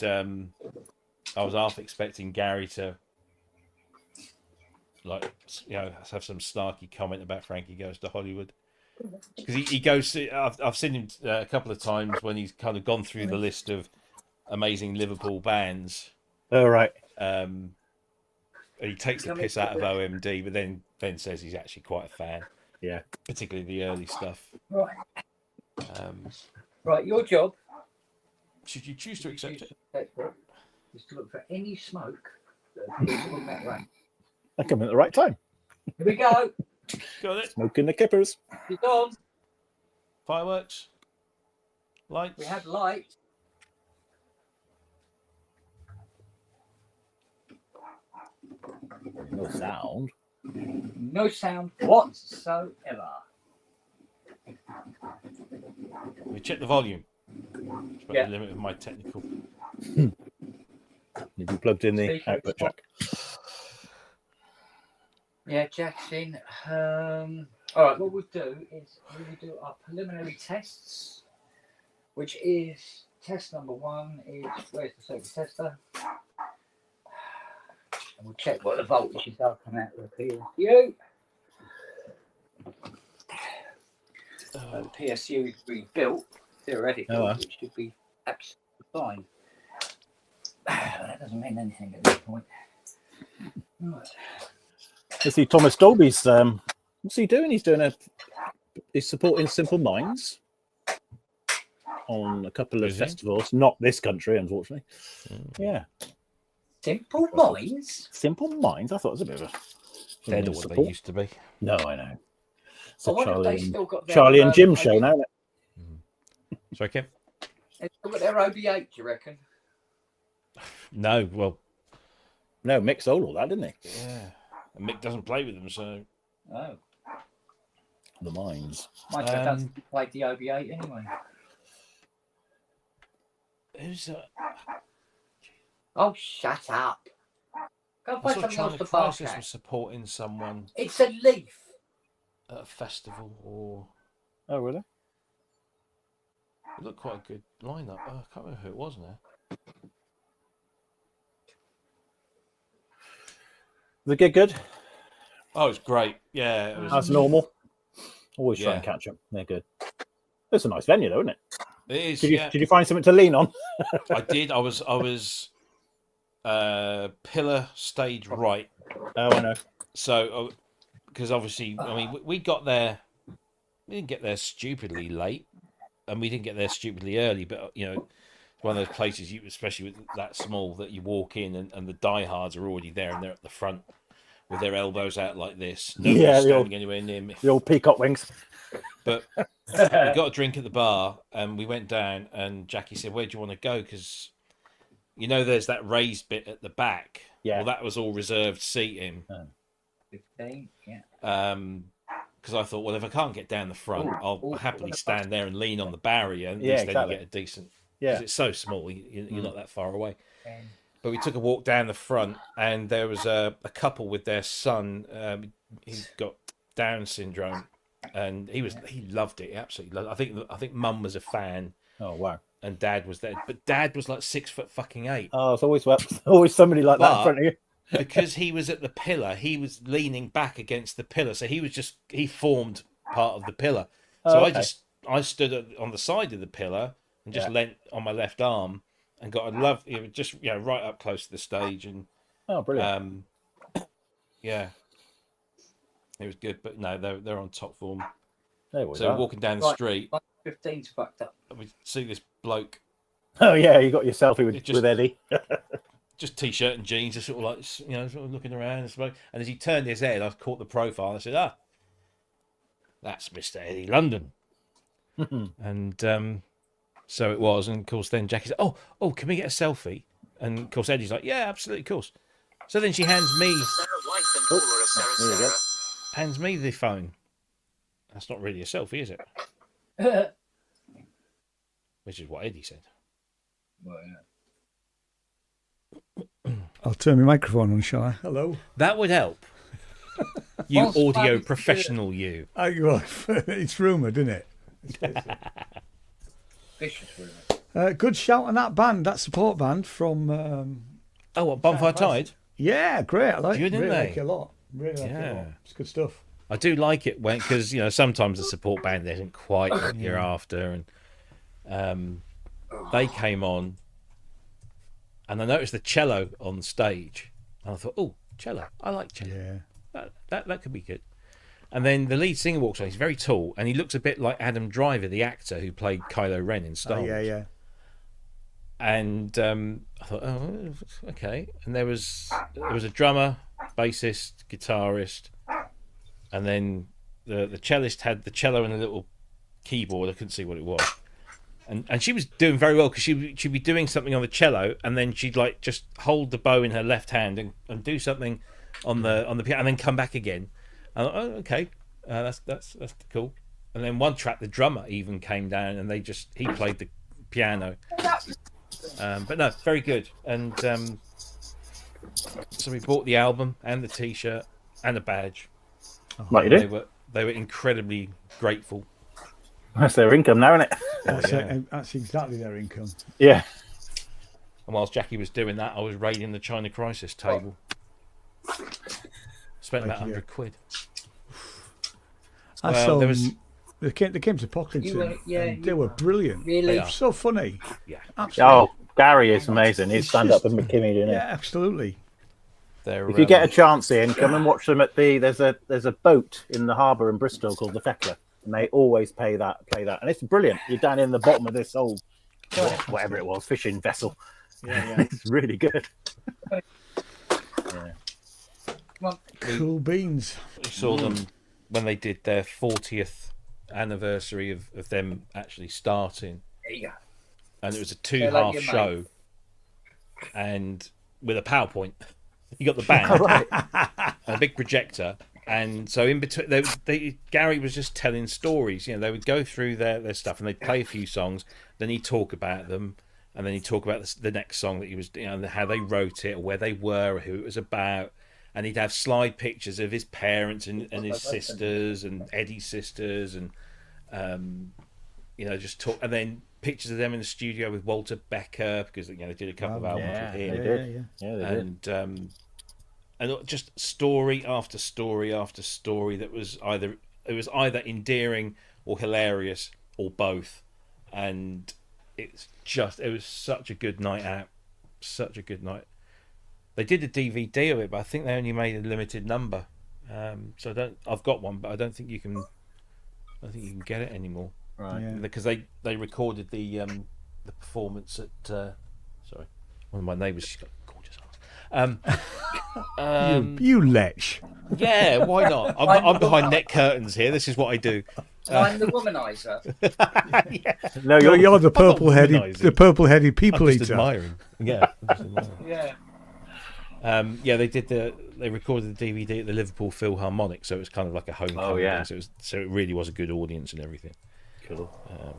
I was half expecting Gary to, have some snarky comment about Frankie Goes to Hollywood, because he goes to. I've seen him a couple of times when he's kind of gone through the list of amazing Liverpool bands. Oh, right. And he takes the piss out of OMD, but then says he's actually quite a fan. Yeah, particularly the early stuff. Right. Right, your job, should you choose to accept it, is to look for any smoke that appears on that range. I come at the right time. Here we go. Got it. Smoking the kippers. It's on. Fireworks. Lights. We have light. No sound. No sound whatsoever. We check the volume. It's about the limit of my technical. You'd be plugged in the output jack. Yeah, jack's in. All right, what we'll do is we will do our preliminary tests, which is test number 1 is, where's the circuit tester? And we'll check what the voltages are coming out of the PSU. The PSU is rebuilt, theoretically, it should be absolutely fine. That doesn't mean anything at this point. Right. I see Thomas Dolby's. What's he doing? He's supporting Simple Minds. on a couple of Is he? festivals. Not this country, unfortunately. Yeah. Simple Minds. Simple Minds. I thought it was a bit of a. They're not what they used to be. No, I know. I So wonder if Charlie they and, still got their, Charlie and Jim OB show now. Isn't it? Sorry, Kev? They still got their OB8, do you reckon? No, well, No, Mick sold all that, didn't he? yeah. And Mick doesn't play with them, so. Oh. The Minds. My dad doesn't play the OB8 anyway. Who's Oh, shut up. Go I play saw something else China to bark Crisis at. was supporting someone It's a leaf. at a festival, or Oh, really? it looked quite a good lineup. Oh, I can't remember who it was now. The gig good? Oh, it's great. Yeah, it was. As normal. Always try Yeah. and catch them. They're good. It's a nice venue, though, isn't it? It is. Did you, Yeah, did you find something to lean on? I did. I was pillar stage right. Oh, I know. So, because obviously, I mean, we got there. We didn't get there stupidly late, and we didn't get there stupidly early. But you know, it's one of those places, you especially with that small, that you walk in and the diehards are already there, and they're at the front with their elbows out like this. Nobody's Yeah, the standing old- anywhere near me. The old peacock wings. But we got a drink at the bar, and we went down. And Jackie said, "Where do you want to go?" Because you know, there's that raised bit at the back. Yeah. Well, that was all reserved seating. 15, yeah. Because I thought, well, if I can't get down the front, I'll happily stand there and lean on the barrier, and at Yeah, least exactly. then you get a decent. Yeah. Because it's so small, you're not that far away. But we took a walk down the front, and there was a couple with their son. He's got Down syndrome, and he loved it. He absolutely loved it. I think Mum was a fan, Oh, wow. and Dad was there, but Dad was like 6'8". Oh, it's always somebody like that in But- front of you. Because he was at the pillar, he was leaning back against the pillar, so he formed part of the pillar. So Oh, okay. I stood on the side of the pillar and just Yeah. leant on my left arm and got it was just right up close to the stage, and Oh, brilliant. yeah, it was good. But no, they're on top form. There we So go. walking down the Right. street, 15's fucked up. we see this bloke, Oh, yeah, you got your selfie It with, just- with Eddie. just t-shirt and jeans, just sort of like, sort of looking around and smoke. And as he turned his head, I caught the profile. I said, that's Mr. Eddie London. And so it was. And of course, then Jackie said, oh, can we get a selfie? And of course, Eddie's like, yeah, absolutely, of course. So then she hands me the phone. That's not really a selfie, is it? Which is what Eddie said. Well, yeah. I'll turn my microphone on, shall I? Hello. That would help. You Whilst audio Bobby's professional, you. Well, it's rumoured, isn't it? Vicious rumour. Good shout on that band, that support band from. Oh, what, Bonfire Tide? Yeah, great. I like, Good, didn't really they? like it a lot. Really like it a lot. Yeah. It's good stuff. I do like it when, because sometimes the support band isn't quite what you're after, and they came on, and I noticed the cello on stage, and I thought, oh, cello, I like cello. Yeah. That could be good. And then the lead singer walks on. He's very tall, and he looks a bit like Adam Driver, the actor who played Kylo Ren in Star Wars. Yeah. And I thought, oh, okay. And there was a drummer, bassist, guitarist, and then the cellist had the cello and a little keyboard. I couldn't see what it was. And she was doing very well, because she'd be doing something on the cello, and then she'd like just hold the bow in her left hand and do something on the piano, and then come back again. And I thought, oh, okay, that's cool. And then one track, the drummer even came down, and he played the piano. But no, very good. And so we bought the album and the T-shirt and a badge. Like you do. They were incredibly grateful. That's their income now, isn't it? That's exactly their income. Yeah. And whilst Jackie was doing that, I was raiding the China Crisis table. Spent about £100. I Well, saw there was- they came to Pocklington. And they were brilliant. Really? They were so funny. Yeah. Absolutely. Oh, Gary is amazing. He's It's stand up just- and McKinney, didn't he? Yeah, absolutely. If you get a chance in, come and watch them at there's a boat in the harbour in Bristol called the Thekla. and they always play that, and it's brilliant. You're down in the bottom of this old whatever it was, fishing vessel. Yeah. It's really good. Come on. Cool beans. We saw them when they did their 40th anniversary of them actually starting. There you go. And it was a They're like 2.5 your show, mate. and with a PowerPoint. You got the band, and a big projector, and so in between, Gary was just telling stories. You know, they would go through their stuff, and they'd play a few songs. Then he'd talk about them, and then he'd talk about the next song that he was, how they wrote it, or where they were, or who it was about. And he'd have slide pictures of his parents and his sisters and Eddie's sisters, and just talk. And then pictures of them in the studio with Walter Becker, because they did a couple of albums with him. They did. And just story after story after story that was either endearing or hilarious or both, and it was such a good night out, such a good night. They did a DVD of it, but I think they only made a limited number. So I've got one, but I don't think you can get it anymore. Right. Yeah. Because they recorded the performance at sorry, one of my neighbours, she's got a gorgeous ass. You lech. Yeah, why not? I'm behind net curtains here. This is what I do. I'm the womanizer. Yeah. No, You're the I'm not purple-headed people I'm just eater. admiring. Yeah. I'm just admiring. Yeah. They recorded the DVD at the Liverpool Philharmonic, so it was kind of like a homecoming. yeah. thing, so it really was a good audience and everything. Cool.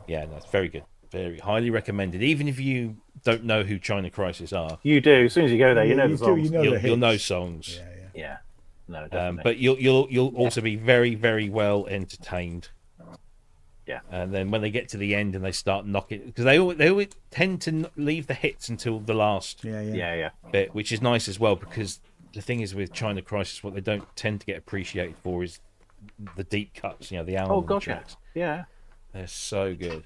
It's very good, very highly recommended. Even if you don't know who China Crisis are, You do. As soon as you go there, you know you the do, songs. you know the you'll know hits. songs. Yeah. No, definitely. But you'll also be very, very well entertained. Yeah. And then when they get to the end and they start knocking, because they always tend to leave the hits until the last Yeah. bit, which is nice as well, because the thing is with China Crisis, what they don't tend to get appreciated for is the deep cuts. The album Oh god, tracks. yeah. They're so good.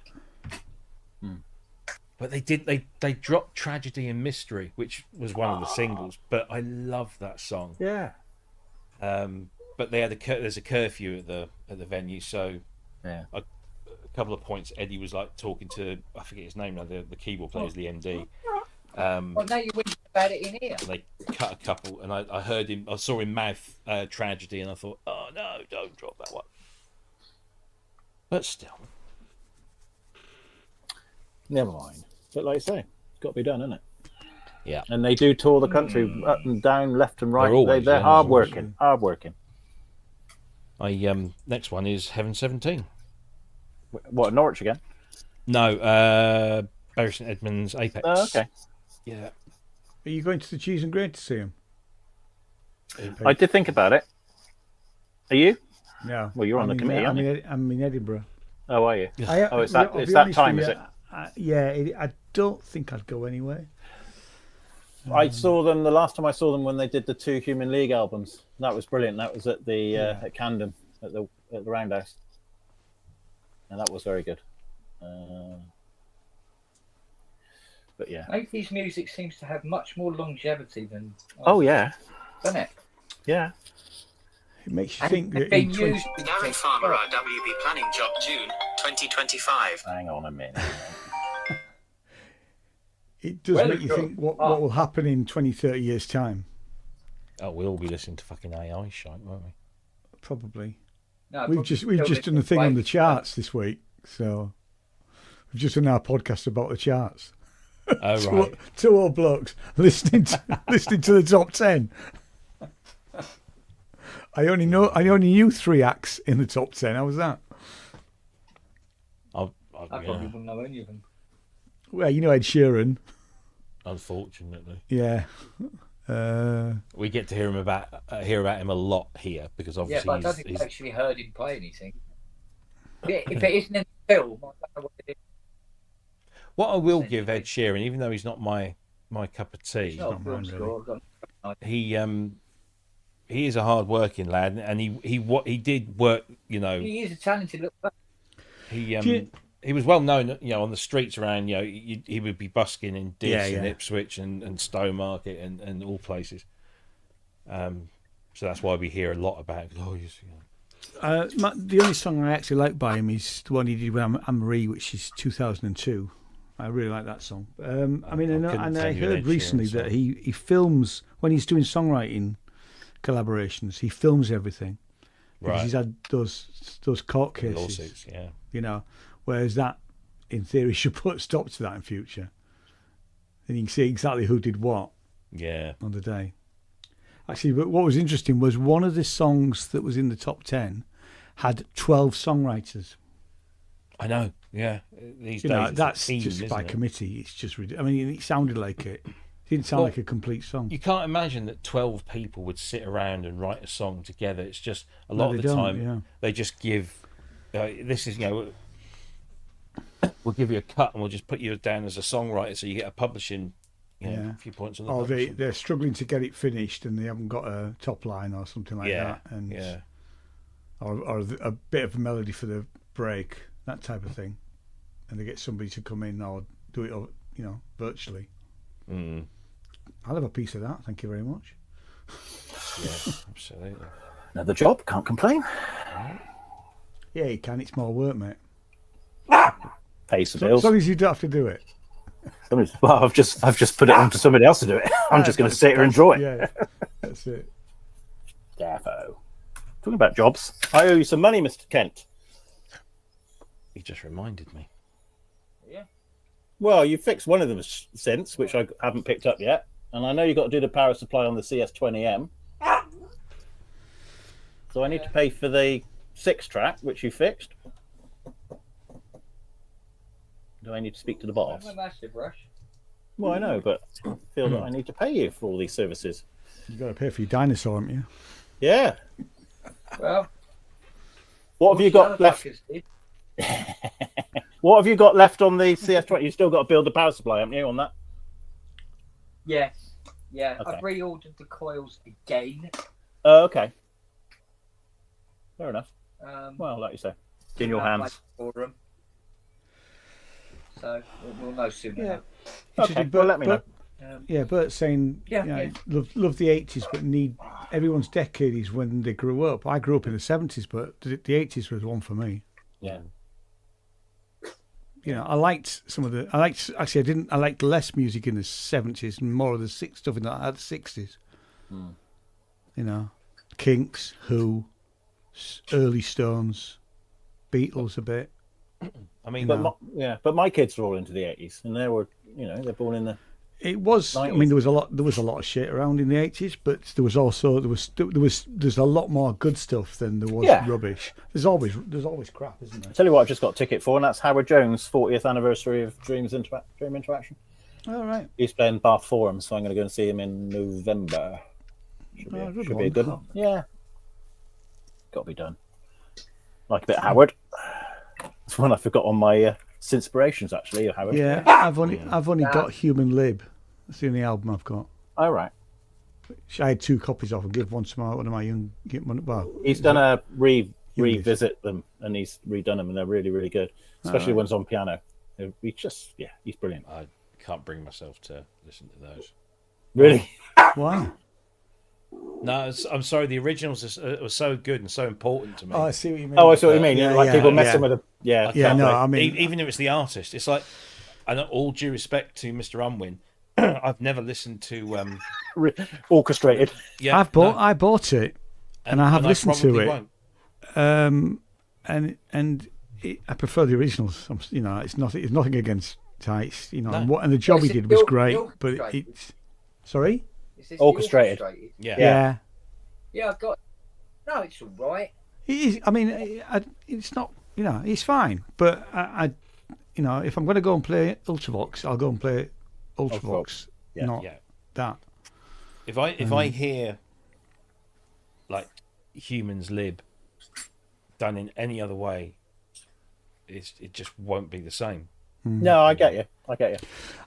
But they dropped Tragedy and Mystery, which was one of the singles. But I love that song. Yeah. But they had there's a curfew at the venue, so Yeah. a couple of points. Eddie was like talking to, I forget his name now, the keyboard player, the MD. Well, now you're whinging about it in here. And they cut a couple, and I saw him mouth Tragedy, and I thought, oh no, don't drop that one. But still. Never mind. But like I say, it's got to be done, isn't it? Yeah. And they do tour the country up and down, left and right. They're always, They're yeah, hard working. Hard working. Next one is Heaven 17. What, Norwich again? No, Bury St Edmunds, Apex. Oh, okay. Yeah. Are you going to the Cheese and Grain to see him? I did think about it. Are you? No. Well, you're on the committee, aren't you? I'm in Edinburgh. Oh, are you? I'll it's be that honest time, with is you, it? I don't think I'd go anyway. I saw them the last time I saw them when they did the 2 Human League albums. That was brilliant. That was at the at Camden at the Roundhouse, and that was very good. But yeah, 80s music seems to have much more longevity than. Oh yeah, doesn't it? Yeah. It makes you And think that being in 20... used. Darren Farmer, RWB Planning Job, June 2025. Hang on a minute. It does Well, make you think what will happen in 20, 30 years' time. Oh, we'll all be listening to fucking AI shite, won't we? Probably. No, We've just done a thing on the charts this week, so we've just done our podcast about the charts. Oh right. Two old blokes listening to the top 10. I only knew 3 acts in the top 10. How was that? I probably wouldn't know any of them. Well, you know Ed Sheeran. Unfortunately. Yeah. We get to hear about him a lot here because obviously. Yeah, but I don't think I've actually heard him play anything. If it isn't in the film, I don't know what it is. What I will give Ed Sheeran, even though he's not my cup of tea, he is a hard working lad, and he did work. He is a talented little lad. He was well known, on the streets around. He would be busking in Diss and Ipswich and Stowmarket and all places. So that's why we hear a lot about. The only song I actually like by him is the one he did with Anne-Marie, which is 2002. I really like that song. I mean, I heard recently that he films when he's doing songwriting collaborations. He films everything because he's had those court cases, lawsuits, yeah. You know, whereas that, in theory, should put a stop to that in future. And you can see exactly who did what. Yeah. On the day. Actually, but what was interesting was one of the songs that was in the top 10 had 12 songwriters. I know, yeah. These days, know, it's that's a team, just by isn't it? committee. It's just ridiculous. I mean, it sounded like it. It didn't sound like a complete song. You can't imagine that 12 people would sit around and write a song together. It's just a lot of the time they just give. This is, we'll give you a cut and we'll just put you down as a songwriter, so you get a publishing. A few points on the or they're struggling to get it finished and they haven't got a top line or something like that, and or a bit of a melody for the break, that type of thing, and they get somebody to come in or do it, virtually. I'll have a piece of that. Thank you very much. Yeah, absolutely. Another job, can't complain. Yeah, you can. It's more work, mate. Pays the bills. As long as you don't have to do it. Well, I've just put it on to somebody else to do it. I'm just going to sit here and draw it. Yeah, that's it. Defo. Talking about jobs, I owe you some money, Mr. Kent. He just reminded me. Yeah. Well, you fixed one of them since, which I haven't picked up yet, and I know you've got to do the power supply on the CS20M. So I need to pay for the 6-track, which you fixed. Do I need to speak to the boss? Massive rush. Well, I know, but I feel that I need to pay you for all these services. You've got to pay for your dinosaur, haven't you? Yeah. Well, what have you got left? What have you got left on the CS20? You still got to build the power supply, haven't you, on that? Yes. Yeah, Okay. I've reordered the coils again. Oh, okay. Fair enough. Um, Well, like you say, it's in your hands. For them. So we'll know soon enough. Okay, well, let me know. Bert's saying, love the 80s, but need everyone's decade is when they grew up. I grew up in the 70s, but the 80s was one for me. Yeah. I liked I liked less music in the 70s and more of the stuff in the 60s. Kinks, Who, early Stones, Beatles a bit. I mean, but my kids are all into the 80s, and they were, they're born in the. It was. 90s. I mean, there was a lot of shit around in the 80s, but there was a lot more good stuff than there was rubbish. There's always crap, isn't there? I'll tell you what, I've just got a ticket for, and that's Howard Jones' 40th anniversary of Dream Interaction. All right. He's playing Bath Forum, so I'm going to go and see him in November. Should be a good one. Yeah. Got to be done. Like a bit of Howard. That's one I forgot on my Synthspirations, actually, Howard. Yeah, I've only got Human Lib. That's the only album I've got. All right. Which I had 2 copies of and give one to one of my young. Well, he's done a revisit them, and he's redone them, and they're really, really good. Especially ones on piano. He's brilliant. I can't bring myself to listen to those. Really? Why? No, I'm sorry. The originals were so good and so important to me. Oh, I see what you mean. Oh, I see what you mean. People messing with them. Yeah. I mean, even if it's the artist, it's like, I know, all due respect to Mr. Unwin, I've never listened to orchestrated. Yeah, I bought it, and I have listened to it. Won't. I prefer the originals. It's nothing against Tights. And the job he did was great, but it's sorry. Orchestrated. Yeah, I've got. No, it's all right. It is. I mean, it's not. It's fine. But if I'm going to go and play Ultravox, I'll go and play Ultravox, not that. If I hear like Humans Lib done in any other way, it just won't be the same. No, I get you.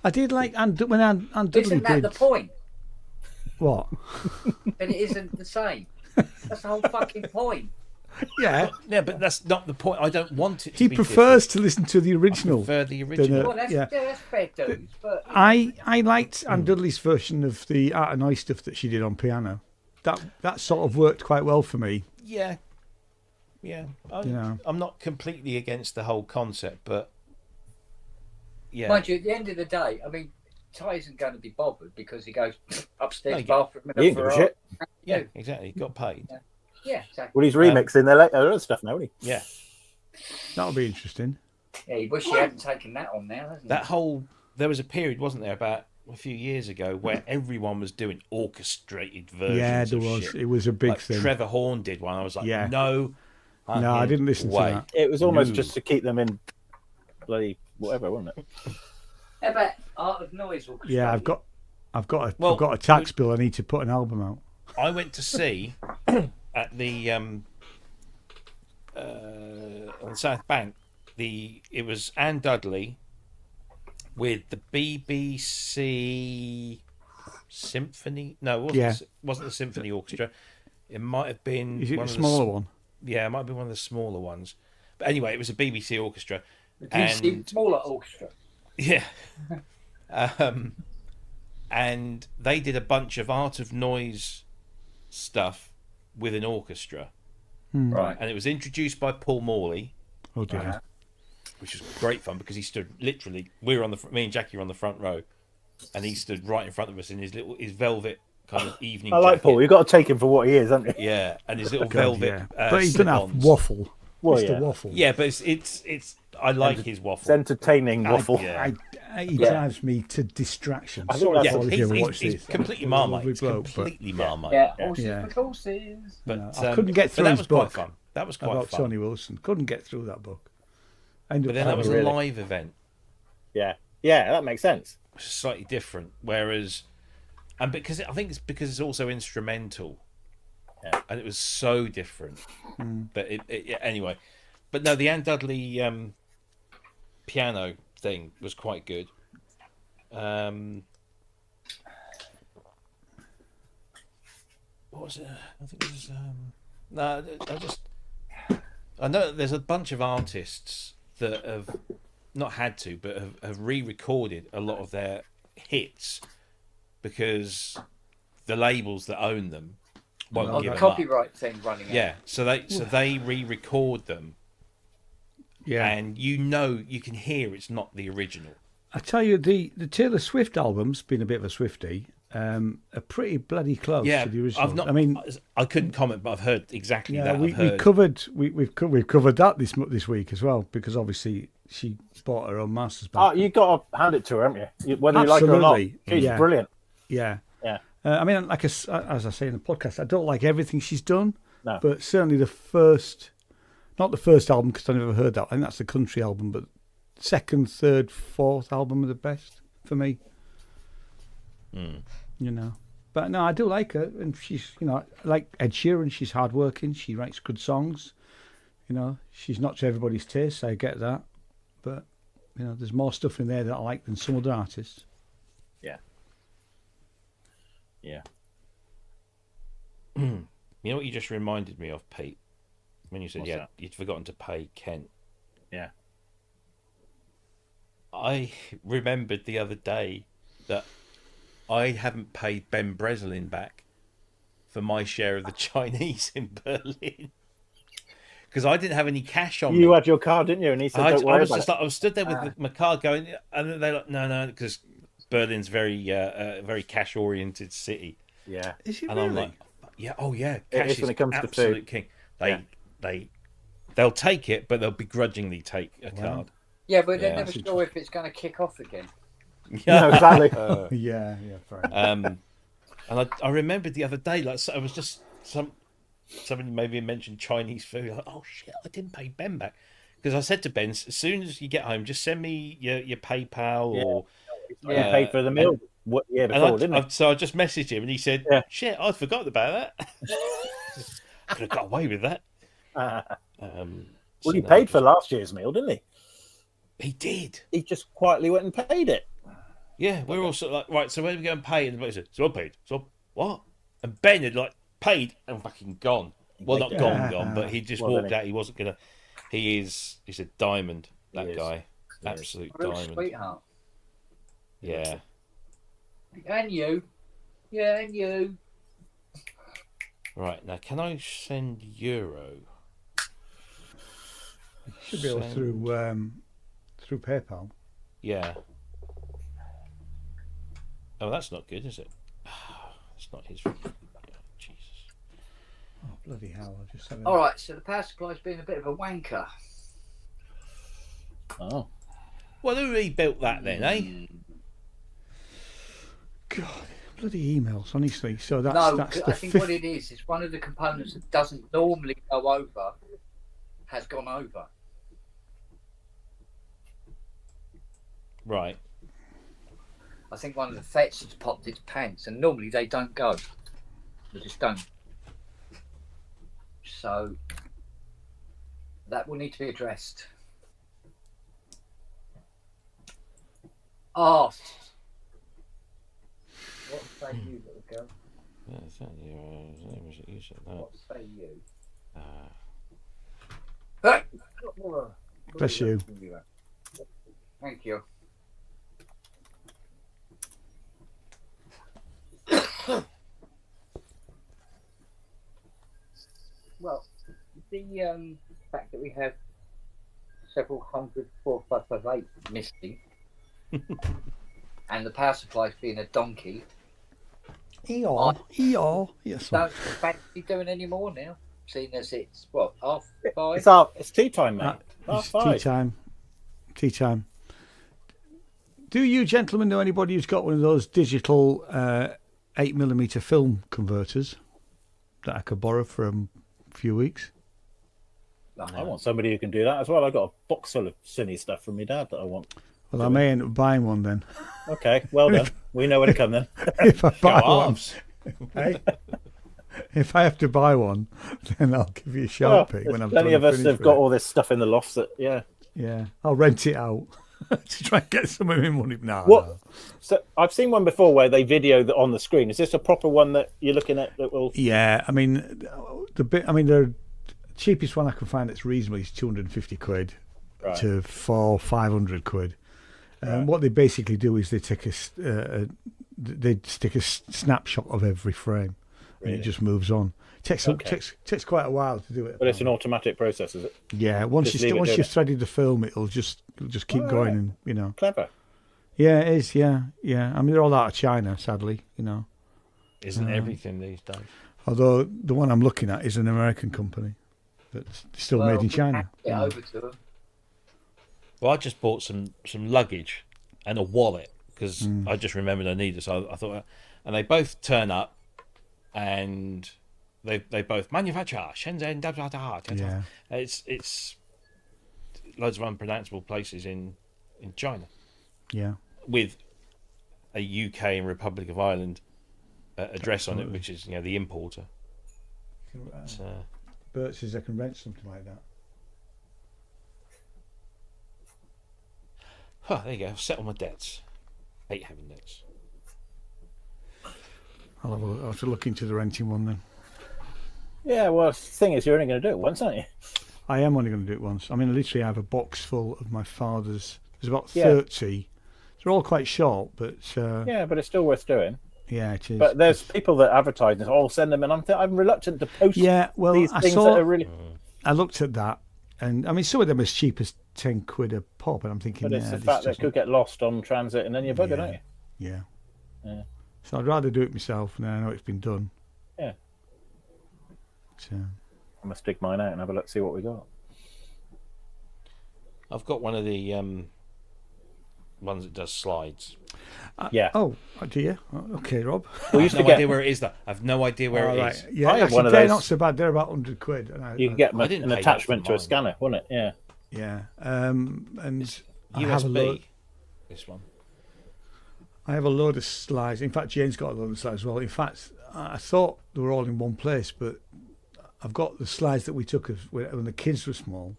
I did like when Anne Dudley Isn't that did. the point? What? And it isn't the same. That's the whole fucking point. Yeah. Yeah, but that's not the point. I don't want it to He be prefers different. to listen to the original. I prefer the original. Well, that's fair dues, but I liked Anne Dudley's version of the Art of Noise stuff that she did on piano. That sort of worked quite well for me. Yeah. Yeah, I'm not completely against the whole concept, but yeah. Mind you, at the end of the day, I mean, Ty isn't going to be bothered because he goes upstairs No, bathroom. He ain't give a shit. Yeah, exactly. Got paid. Yeah, exactly. Well, he's remixing their other stuff now, isn't he? Yeah. That'll be interesting. Yeah, he wish he hadn't taken that on now, hasn't he? There was a period, wasn't there, about a few years ago, where everyone was doing orchestrated versions. Yeah, there of was. shit. It was a big like thing. Trevor Horn did one. I was like, Yeah. no, I didn't listen to that. It was almost just to keep them in bloody whatever, wasn't it? How about Art of Noise Orchestra? Yeah, I've got a tax bill. I need to put an album out. I went to see at the on South Bank. It was Anne Dudley with the BBC Symphony. No, it wasn't the Symphony Orchestra. It might have been. Is it a smaller one? Yeah, it might be one of the smaller ones. But anyway, it was a BBC orchestra. Smaller orchestra. Yeah. And they did a bunch of Art of Noise stuff with an orchestra. Right. And it was introduced by Paul Morley. Oh dear. Which was great fun because he stood literally. Me and Jackie were on the front row, and he stood right in front of us in his velvet kind of evening. I like jacket. Paul. You've got to take him for what he is, haven't you? Yeah, and his little velvet. But he doesn't have waffle. Well, Mr. Waffle. Yeah, but it's. I like his waffle. It's entertaining waffle. He drives me to distraction. I think he's completely Marmite. He's completely Marmite. Yeah, horses for courses. But I couldn't get through that his was book. quite fun. That was quite about fun. Tony Wilson. Couldn't get through that book. But then that was a live event. Yeah, that makes sense. Which is slightly different. Whereas, and because I think it's because it's also instrumental, and it was so different. But anyway, but no, the Anne Dudley piano thing was quite good. What was it? I think it was. No, I know there's a bunch of artists that have not had to, but have re-recorded a lot of their hits because the labels that own them won't give the them copyright thing running out. Yeah, so they re-record them. Yeah, and you can hear it's not the original. I tell you, the Taylor Swift album's been a bit of a Swiftie. Are pretty bloody close to the original. I've not. I mean, I couldn't comment, but I've heard exactly that. we've covered that this week as well because obviously she bought her own masters back. Oh, you got to hand it to her, haven't you? Whether you like her or not, she's brilliant. Yeah. I mean, as I say in the podcast, I don't like everything she's done, no. But certainly not the first album because I never heard that. I think that's the country album, but second, third, fourth album are the best for me. You know, but no, I do like her, and she's, like Ed Sheeran. She's hardworking. She writes good songs. She's not to everybody's taste. I get that, but there's more stuff in there that I like than some other artists. Yeah. You know what you just reminded me of, Pete, when you said What's you'd forgotten to pay Kent. Yeah. I remembered the other day that I haven't paid Ben Breslin back for my share of the Chinese in Berlin because I didn't have any cash on me. You had your card, didn't you? And he said, "Don't worry about it." I was stood there with my card going, and they're like, "No," because Berlin's very cash oriented city. Yeah, is it and really? I'm like, "Yeah, oh yeah, it cash is when it comes to absolute food. king." They'll take it, but they'll begrudgingly take a card. Yeah, but they're never sure if it's going to kick off again. No, exactly. Yeah, fair. And I remembered the other day, like, so I was just somebody maybe mentioned Chinese food. Like, oh shit, I didn't pay Ben back because I said to Ben, as soon as you get home, just send me your PayPal or you paid for the meal. Before, didn't he? So I just messaged him and he said, "Shit, I'd forgotten about that. Could have got away with that." Well, he paid for last year's meal, didn't he? He did. He just quietly went and paid it. Yeah, we're all sort of like, right, so where do we go and pay? And he said, "So I paid." So what? And Ben had paid and fucking gone. Well, not gone, but he just walked out. He wasn't gonna. He's a diamond. That guy, absolute diamond. Sweetheart. Yeah. And you. Yeah, and you. Right now, can I send euro? Should be able through PayPal. Yeah. Oh, that's not good, is it? It's not his. Jesus. Oh, bloody hell! I just said. All right, so the power supply's been a bit of a wanker. Oh. Well, who rebuilt that then, eh? God, bloody emails, honestly. So that's No, that's I the think fifth. what it is one of the components that doesn't normally go over has gone over. Right. I think one of the fets has popped its pants, and normally they don't go. They just don't. So that will need to be addressed. Oh, what say you, little girl? Yeah, is that you said that. What say you? Bless you. Thank you. Well, the fact that we have several hundred 4558 missing and the power supply being a donkey. ER. Yes. Don't fancy doing any more now, seeing as it's what, 5:30? It's tea time, mate. It's tea time. Tea time. Do you gentlemen know anybody who's got one of those digital 8mm film converters that I could borrow for a few weeks? I want somebody who can do that as well. I've got a box full of Cine stuff from my dad that I want. Well, I may end up buying one then. Okay, well done. We know where to come then. If I buy one, hey, if I have to buy one, then I'll give you a shout pick when I'm plenty of us have got all this stuff in the lofts that, yeah, I'll rent it out to try and get some of my money. No. So I've seen one before where they video that on the screen. Is this a proper one that you're looking at that will? Yeah, I mean, the cheapest one I can find that's reasonable is 250 quid to 500 quid. What they basically do is they take they stick a snapshot of every frame, and it just moves on. Takes quite a while to do it. But it's an automatic process, is it? Yeah, once you've threaded the film, it'll just keep going, and Clever. Yeah, it is. Yeah. I mean, they're all out of China, sadly. Isn't everything these days? Although the one I'm looking at is an American company that's still made in China. Over to them. Well, I just bought some luggage and a wallet because I just remembered I needed it. So I thought, and they both turn up, and they both manufacture Shenzhen. Yeah. It's loads of unpronounceable places in China. Yeah. With a UK and Republic of Ireland address on it, which is the importer. Bert says I can rent something like that. Oh, there you go. Settle my debts. Hate having debts. I'll have to look into the renting one then. Yeah, well, the thing is, you're only going to do it once, aren't you? I am only going to do it once. I mean, I literally have a box full of my father's. There's about 30. They're all quite short, but... yeah, but it's still worth doing. Yeah, it is. But there's people that advertise and send them, and I'm reluctant to post these things that are really... I looked at that, and I mean, some of them as cheap as 10 quid a pop, and I'm thinking... But it's the fact that it could get lost on transit, and then you're buggered, aren't you? Yeah. So I'd rather do it myself, now I know it's been done. Yeah. So... I must dig mine out and have a look, see what we got. I've got one of the ones that does slides. Yeah. Oh, do you? Okay, Rob. I have no idea where it is, though. I've no idea where it is. Yeah, I have one of they're those. not so bad. They're about 100 quid. You can get an attachment to a scanner, wouldn't it? Yeah. Yeah. And I USB. have a load, This one. I have a load of slides. In fact, Jane's got a load of slides as well. In fact, I thought they were all in one place, but I've got the slides that we took when the kids were small,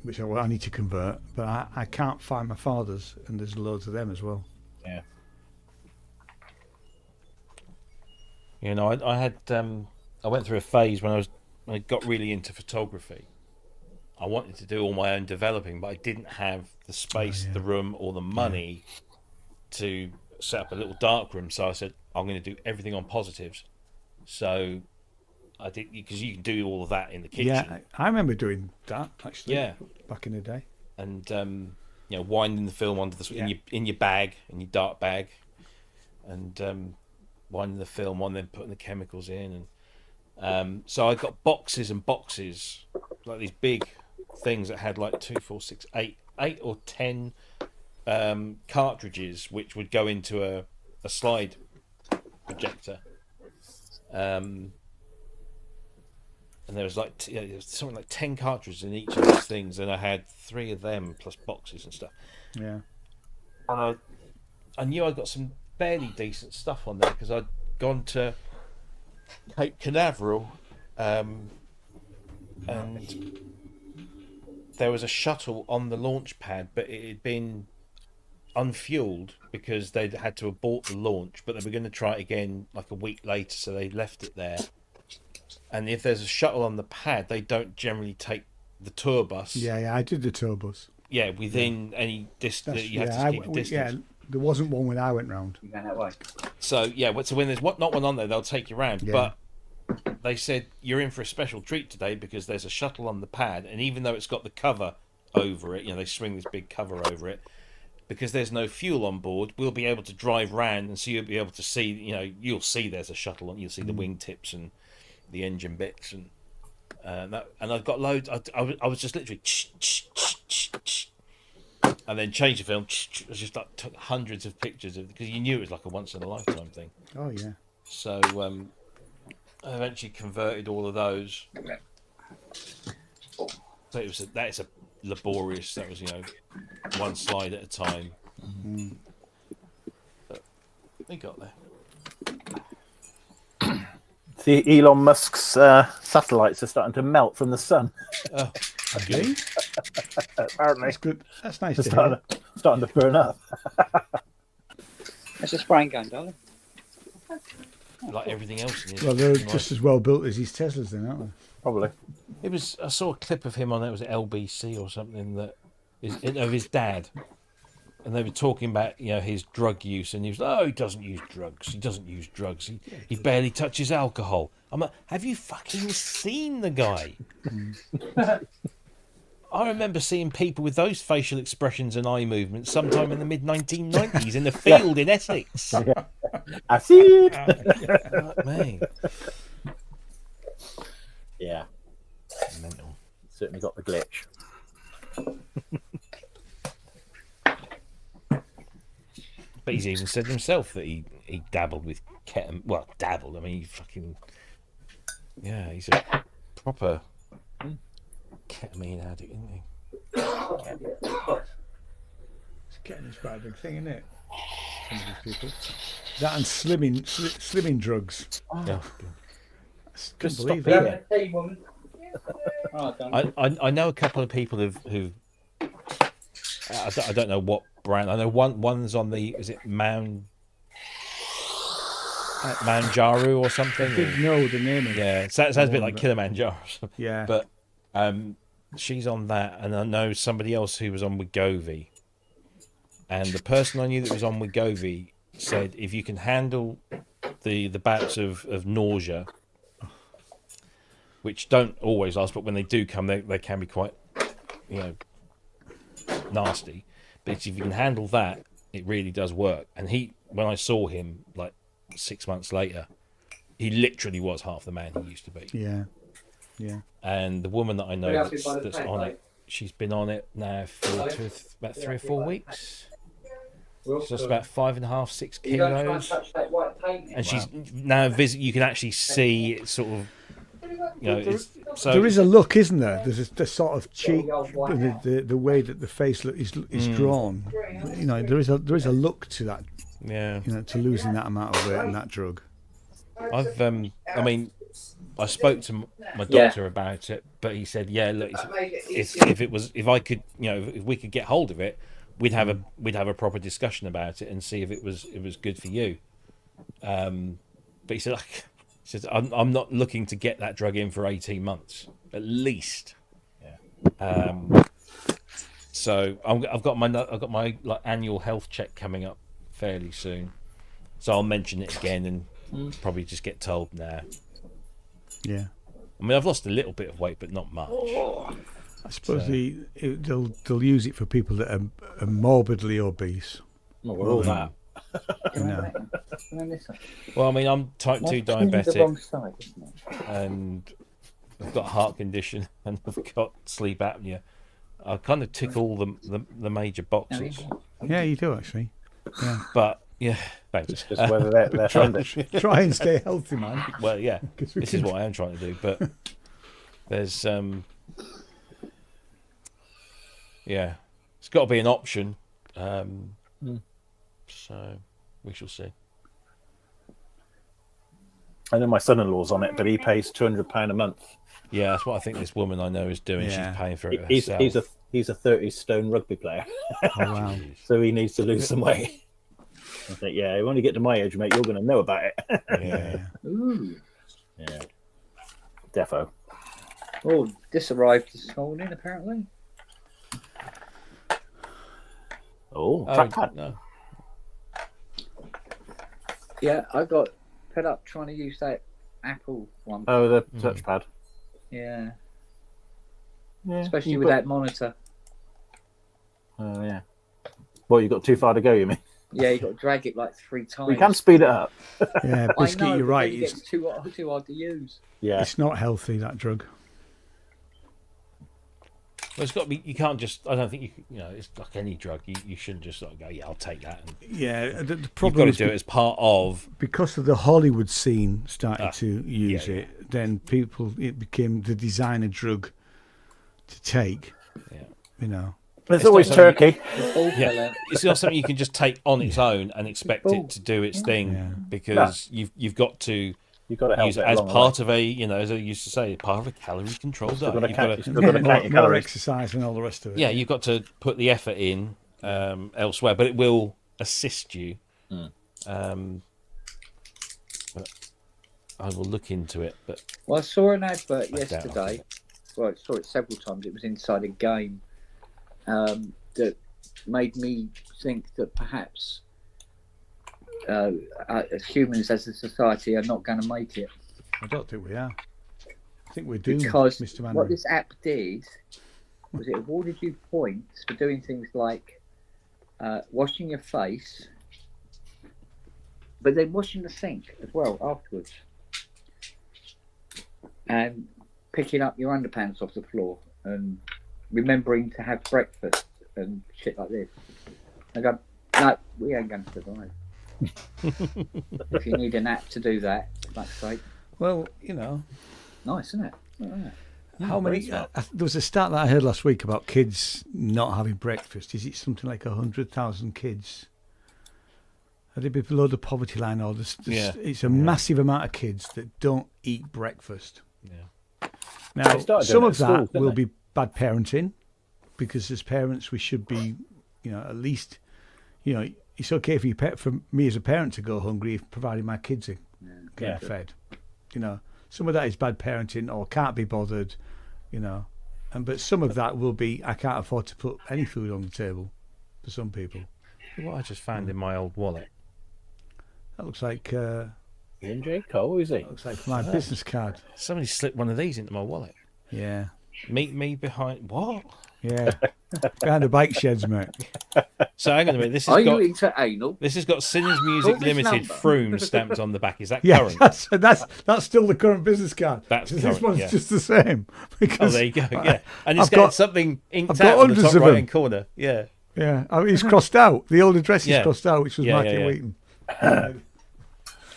which I need to convert, but I can't find my father's, and there's loads of them as well. Yeah. I had I went through a phase when I got really into photography. I wanted to do all my own developing, but I didn't have the space, the room, or the money to set up a little dark room. So I said, I'm going to do everything on positives. So I did, because you can do all of that in the kitchen. Yeah, I remember doing that actually. Yeah, back in the day. And you know, winding the film onto the in your bag, in your dart bag, and winding the film on, then putting the chemicals in, and so I got boxes and boxes, like these big things that had like 2, 4, 6, 8 or 10 cartridges, which would go into a slide projector. And there was like something like 10 cartridges in each of these things, and I had 3 of them plus boxes and stuff. Yeah. And I knew I got some fairly decent stuff on there because I'd gone to Cape Canaveral, and there was a shuttle on the launch pad, but it had been unfueled because they'd had to abort the launch, but they were going to try it again like a week later, so they left it there. And if there's a shuttle on the pad, they don't generally take the tour bus. Yeah, I did the tour bus. Yeah, within any distance, you have to keep a distance. Yeah, there wasn't one when I went round. You went that way. So yeah, so when there's not one on there, they'll take you round. Yeah. But they said you're in for a special treat today because there's a shuttle on the pad, and even though it's got the cover over it, you know, they swing this big cover over it. Because there's no fuel on board, we'll be able to drive round, and so you'll be able to see. You know, you'll see there's a shuttle, and you'll see the wingtips and the engine bits, and I've got loads. I was just literally, and then changed the film. I just like took hundreds of pictures of, because you knew it was like a once in a lifetime thing. Oh yeah. So I eventually converted all of those. So that is a laborious. That was, you know, one slide at a time. But we got there. See, Elon Musk's satellites are starting to melt from the sun. Oh, okay. Apparently, that's good. That's nice. They're starting to burn up. That's a spraying gun, darling. Like everything else in his. Well, they're just as well built as his Teslas, then, aren't they? Probably. It was. I saw a clip of him on there. Was it LBC or something that is of his dad, and they were talking about, you know, his drug use, and he was like, "Oh, he doesn't use drugs. He doesn't use drugs. He barely touches alcohol." I'm like, "Have you fucking seen the guy?" I remember seeing people with those facial expressions and eye movements sometime in the mid-1990s in the field in Essex. I see it. Man. Yeah. Mental. Certainly got the glitch. But he's even said himself that he dabbled with ketamine. Well, dabbled. I mean, he fucking... Yeah, he's a proper ketamine addict, isn't he? It's getting this bad big thing, isn't it? Some of these people. That and slimming drugs. Oh. Yeah. Just believe it. I know a couple of people who I don't know what brand. I know one's on the, is it Manjaro or something? I didn't know the name of it. Yeah, sounds a bit like Kilimanjaro. Yeah. But she's on that, and I know somebody else who was on Wegovy. And the person I knew that was on Wegovy said if you can handle the bouts of nausea, which don't always last, but when they do come, they can be quite, you know, nasty. But if you can handle that, it really does work. And when I saw him like 6 months later, he literally was half the man he used to be. Yeah, yeah. And the woman that I know that's on it, she's been on it now for about 3 or 4 weeks. She's just about 5.5, 6 kilos. And she's now you can actually see it sort of, you know, so there is a look, isn't there? There's the sort of cheek, the way that the face is drawn. You know, there is a look to that. Yeah. You know, to losing that amount of weight and that drug. I spoke to my doctor about it, but he said, yeah, look, if I could, you know, if we could get hold of it, we'd have a proper discussion about it and see if it was good for you. But he said, I'm not looking to get that drug in for 18 months at least. Yeah. So I've got my like annual health check coming up fairly soon, so I'll mention it again and probably just get told, nah, Yeah. I mean, I've lost a little bit of weight, but not much. I suppose they'll use it for people that are morbidly obese. Well, we're all that. You know. Well, I mean, I'm type 2 The wrong diabetic, side, isn't it? and I've got a heart condition, and I've got sleep apnea. I kind of tick all the major boxes. Yeah, you do actually. Yeah. But yeah, thanks. It's just whether they're Try and stay healthy, man. Well, yeah, this is what I am trying to do. But there's yeah, it's got to be an option. So we shall see. I know my son-in-law's on it, but he pays £200 a month. Yeah, that's what I think this woman I know is doing. Yeah. She's paying for it herself. He's a 30-stone rugby player. Oh, wow. So he needs to lose some weight. I think, yeah, when you get to my age, mate, you're going to know about it. Yeah. Ooh. Yeah. Defo. Oh, this arrived this morning, apparently. Oh, trackpad. No. Yeah, I got fed up trying to use that Apple one. Oh, the touchpad. Yeah. Yeah. Especially with that monitor. Oh, yeah. Well, you got too far to go, you mean? Yeah, you got to drag it like 3 times. We can speed it up. Yeah, I Biscuit, know, you're but right. then it gets too hard to use. Yeah. It's not healthy, that drug. Well, it's got to be. You can't just. I don't think you know. It's like any drug. You shouldn't just sort of go. Yeah, I'll take that. And Yeah, the you've problem got is to do it as part of. because of the Hollywood scene started to use it. Then it became the designer drug to take. Yeah. You know. There's always turkey. Yeah, it's not something you can just take on its own and expect it to do its thing because you've got to help use it it as along the part of a, you know, as I used to say, part of a calorie control diet. More exercise and all the rest of it. Yeah, you've got to put the effort in elsewhere, but it will assist you. But I will look into it. But well, I saw an advert yesterday. Well, I saw it several times. It was inside a game that made me think that perhaps humans as a society are not going to make it. I don't think we are. I think we're doomed, Because Mr. Manning. what this app did was it awarded you points for doing things like washing your face, but then washing the sink as well afterwards, and picking up your underpants off the floor and remembering to have breakfast and shit like this. I go, no, we ain't going to survive. If you need an app to do that, that's great. Well, you know. Nice, isn't it? Right. How many? There was a stat that I heard last week about kids not having breakfast. Is it something like 100,000 kids? Are they below the poverty line? Or it's a massive amount of kids that don't eat breakfast. Yeah. Now, some of that will be bad parenting, because as parents we should be, you know, at least, you know, it's okay for me as a parent to go hungry if provided my kids are getting fed. You know, some of that is bad parenting or can't be bothered, you know, but some of that will be I can't afford to put any food on the table for some people. What I just found in my old wallet. That looks like Ian J. Cole, is he? That looks like my business card. Somebody slipped one of these into my wallet. Yeah. Meet me behind what? Yeah. Behind the bike sheds, mate. So hang on a minute. This has got into anal. This has got Sinners Music Limited Froome stamped on the back. Is that current? That's still the current business card. That's this current, one's just the same. Oh, there you go. Yeah, and it's got something inked out on the top right hand corner. Yeah. Yeah. Oh, he's crossed out. The old address is crossed out, which was Michael Wheaton.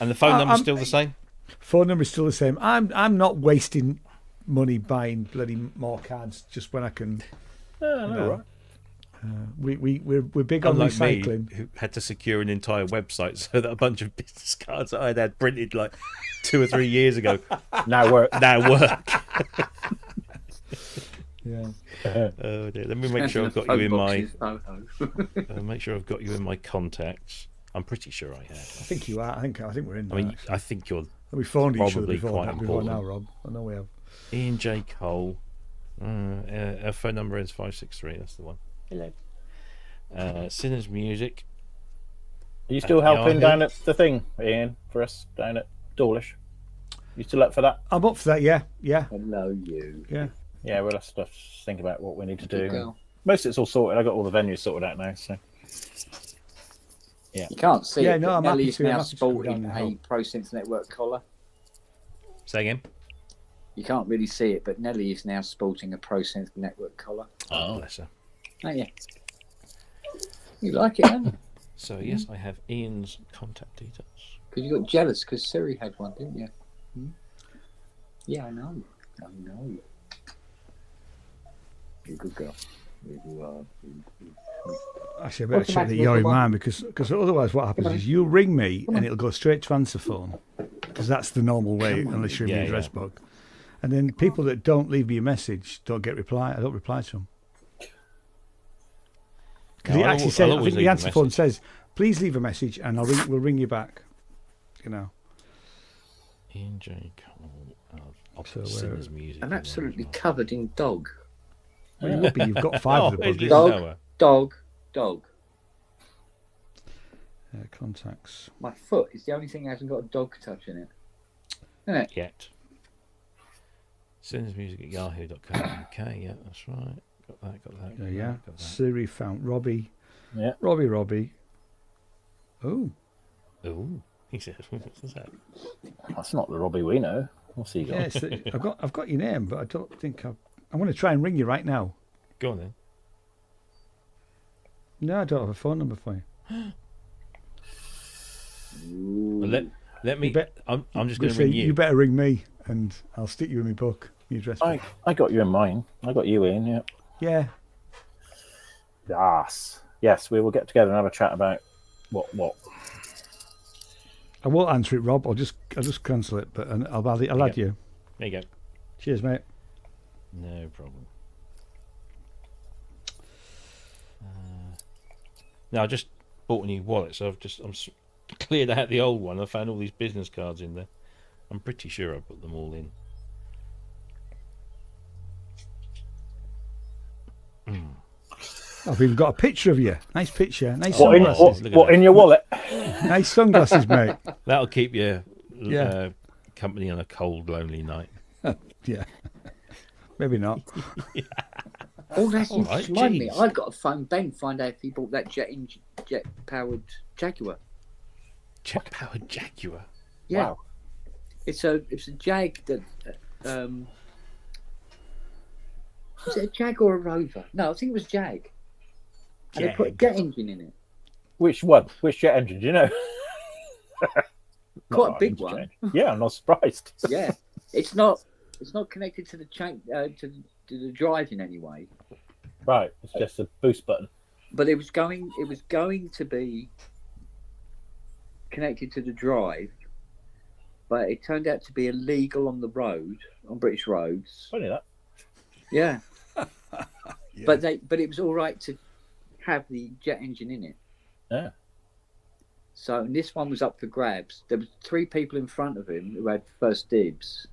And the phone number's still the same? Phone number's still the same. I'm not wasting money buying bloody more cards just when I can. Right. We're big on Unlike recycling. Me, who had to secure an entire website so that a bunch of business cards that I'd had printed like 2 or 3 years ago now work. Yeah. Oh dear. Let me make sure I've got you in my. Make sure I've got you in my contacts. I'm pretty sure I have. I think you are. I think we're in there. I mean, I think you're. We phoned each other probably before quite important now, Rob. I know we have. Ian J. Cole. Our phone number is 563. That's the one. Hello. Sinners Music. Are you still helping down at the thing, Ian, for us down at Dawlish? You still up for that? I'm up for that. Yeah, yeah. Hello, you. Yeah. Yeah, we'll have to think about what we need to do. Go. Most of it's all sorted. I got all the venues sorted out now, so yeah. You can't see Yeah, it, no, but I'm happy Nelly's to. I'm now happy to come sporting down and a help. ProSynth Network collar. Say again. You can't really see it, but Nelly is now sporting a ProSynth Network collar. Oh, bless her. Oh, yeah. You like it, don't you? So, yes, I have Ian's contact details. Because you got jealous because Siri had one, didn't you? Hmm? Yeah, I know. I know. You're a good girl. You are. Actually, I better check that you're in mine because otherwise what happens is you ring me and it'll go straight to answer phone because that's the normal way unless you're in the address book. And then people that don't leave me a message don't get reply. I don't reply to them. Because it actually says, I think the answer phone says, please leave a message and we'll ring you back. You know. Ian J. Cole of So Sinners Music. I'm absolutely covered in dog. Well, you would be. You've got 5 of the buggers. Dog. Contacts. My foot is the only thing that hasn't got a dog touch in it. Isn't it? Yet. Sinners Music at yahoo.co.uk. Yeah, that's right. Got that. Yeah. Got that. Siri found Robbie. Yeah. Robbie. Oh. He says, what's that? That's not the Robbie we know. What's he got? Yeah, I've got your name, but I don't think I'm going to try and ring you right now. Go on then. No, I don't have a phone number for you. Well, let me. I'm just going to ring you. You better ring me, and I'll stick you in my book. Your address book. I got you in mine. I got you in. Yeah. Yeah. Yes. We will get together and have a chat about what. I won't answer it, Rob. I'll just cancel it, but I'll add you. There you go. Cheers, mate. No problem. No, I just bought a new wallet, so I'm cleared out the old one. I found all these business cards in there. I'm pretty sure I put them all in. I've even got a picture of you. Nice picture. Nice sunglasses. sunglasses. What in your wallet? Nice sunglasses, mate. That'll keep you company on a cold, lonely night. Yeah. Maybe not. Yeah. Oh, that's all right, remind me. I've got to phone Ben, find out if he bought that jet-powered Jaguar. Jet-powered Jaguar? Yeah. Wow. It's a Jag that... is it a Jag or a Rover? No, I think it was Jag. And they put a jet engine in it. Which one? Which jet engine? Do you know? Quite a big one. Yeah, I'm not surprised. Yeah. It's not connected to the to the drive in any way. Right, it's just a boost button. But it was going to be connected to the drive, but it turned out to be illegal on the road, on British roads. Funny that. Yeah. Yeah. But it was all right to have the jet engine in it. Yeah. So and this one was up for grabs. There was 3 people in front of him who had first dibs.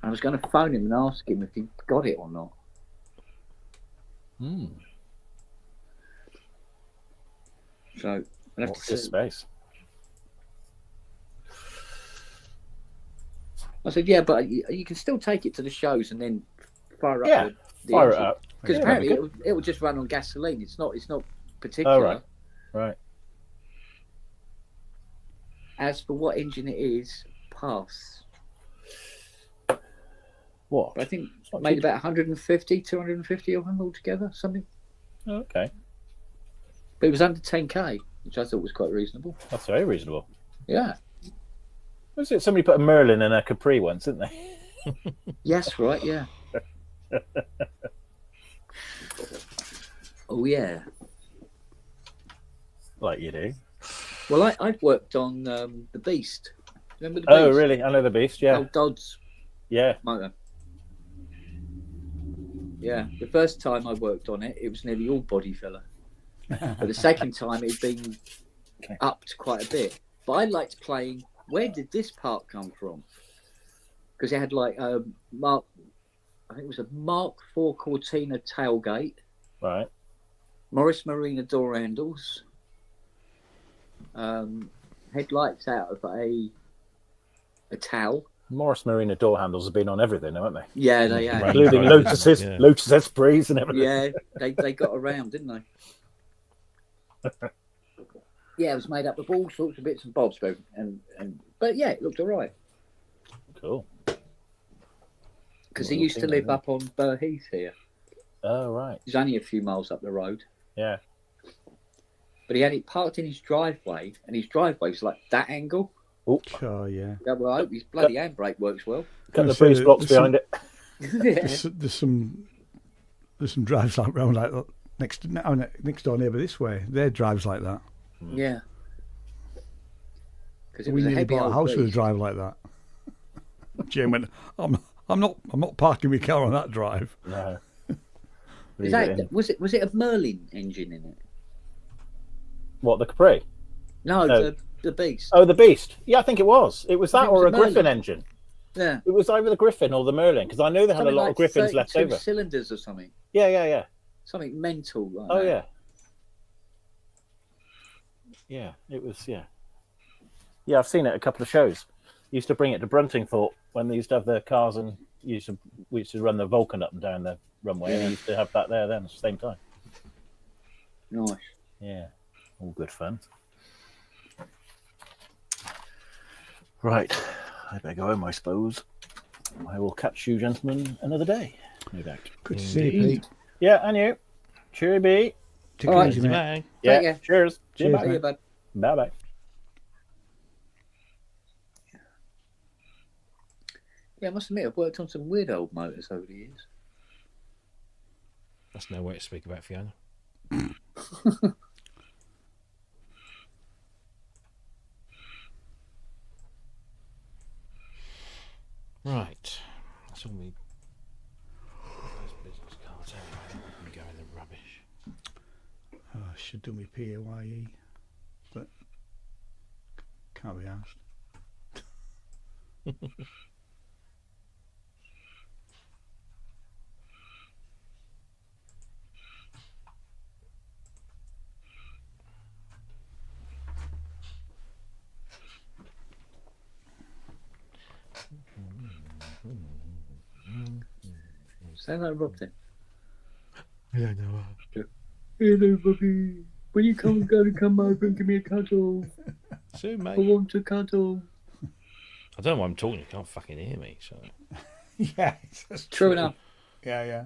I was going to phone him and ask him if he got it or not. So I'll have to see. Space? I said, yeah, but you can still take it to the shows and then fire up. Yeah, fire it up. Because Yeah, apparently it will just run on gasoline. It's not particular. Oh, right. As for what engine it is, pass. What? But I think made about 150, 250 of them altogether, something. Okay. But it was under 10k, which I thought was quite reasonable. That's very reasonable. Yeah. Was it somebody put a Merlin in a Capri once, didn't they? Yes, right, yeah. Oh, yeah. Like you do. Well, I've worked on the Beast. Remember the Beast? Oh, really? I know the Beast, yeah. Old Dodds Yeah. motor. Yeah, the first time I worked on it, it was nearly all body filler. But the second time, it'd been upped quite a bit. But I liked playing, where did this part come from? Because it had like I think it was a Mark IV Cortina tailgate. Right. Morris Marina door handles. Headlights out of a towel. Morris Marina door handles have been on everything, haven't they? Yeah, they have. Including Lotuses, Lotus Esprits and everything. Yeah, they got around, didn't they? Yeah, it was made up of all sorts of bits and bobs, but yeah, it looked all right. Cool. Because he used to live up on Burr Heath here. Oh, right. He's only a few miles up the road. Yeah. But he had it parked in his driveway, and his driveway was like that angle. Oh, yeah. Yeah, well, I hope his bloody handbrake works well. Got the breeze blocks behind it. There's some drives like round like that next door neighbour this way. Their drives like that. Yeah. Because we nearly bought a house with a drive like that. Jane went, I'm not parking my car on that drive. No. Was it a Merlin engine in it? What, the Capri? No, the Beast. Oh, the Beast. Yeah, I think it was. It was that or a Griffin engine. Yeah. It was either the Griffin or the Merlin because I know they had a lot of Griffins left over. Cylinders or something. Yeah. Something mental. Like oh that. yeah. Yeah, it was. Yeah, I've seen it a couple of shows. Used to bring it to Bruntingthorpe when they used to have their cars, and we used to run the Vulcan up and down the runway, and they used to have that there then at the same time. Nice. Yeah, all good fun. Right, I better go home, I suppose. I will catch you gentlemen another day, no doubt. Good to see you, Pete. Yeah, and you. Cheery B. Take it easy, mate. Yeah, cheers. Cheers, Bye. mate. Bye-bye. Yeah, I must admit, I've worked on some weird old motors over the years. That's no way to speak about Fiona. Right. That's all we. Those business cards anyway. We go in the rubbish. Oh, I should do my PAYE, but can't be asked. Say that, Rob, then. Yeah, no. Hello, Bobby. When you come over and give me a cuddle. Soon, mate. I want to cuddle. I don't know why I'm talking. You can't fucking hear me. So. Yeah, that's True enough. Yeah.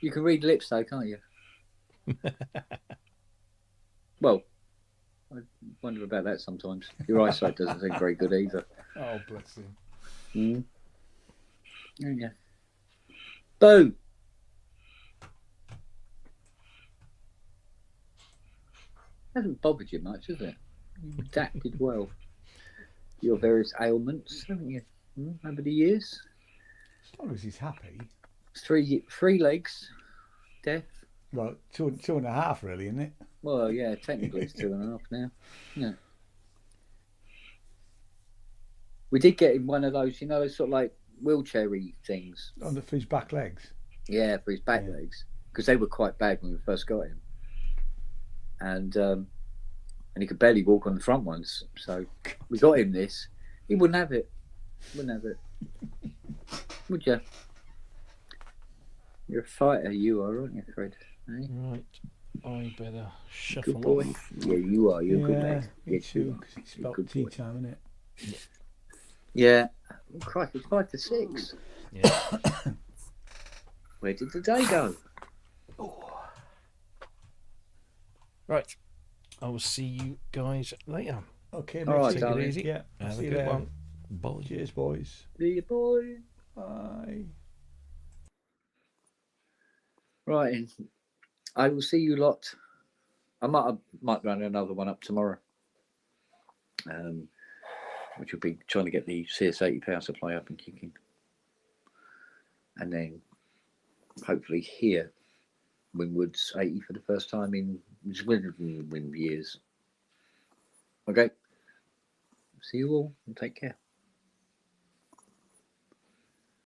You can read lips, though, can't you? Well, I wonder about that sometimes. Your eyesight doesn't seem very good either. Oh, bless him. Mm. Yeah. Boo! Hasn't bothered you much, has it? You've adapted well. Your various ailments, haven't you? Over the years. As long as he's happy. 3 legs, deaf. Well, two and a half, really, isn't it? Well, yeah, technically it's 2.5 now. Yeah. We did get him one of those, those sort of like wheelchair-y things. For his back legs? Yeah, for his back legs. Because they were quite bad when we first got him. And he could barely walk on the front ones. So we got him this. He wouldn't have it. Would you? You're a fighter, you are, aren't you, Fred? Eh? Right. I better shuffle Good boy. off. Yeah, you are. You're a good lad. Yes, you are. It's about tea time, isn't it? Yeah. Oh, Christ, it's 5 to 6. Yeah. Where did the day go? Right. I will see you guys later. Okay, all right, take darling. it easy. Yeah. Have See a you good later. one. Bye. Cheers, boys. See you, boy. Bye. Right, and I will see you lot. I might run another one up tomorrow, which will be trying to get the CS80 power supply up and kicking, and then hopefully hear Winwood's 80 for the first time in years. Okay, see you all and take care.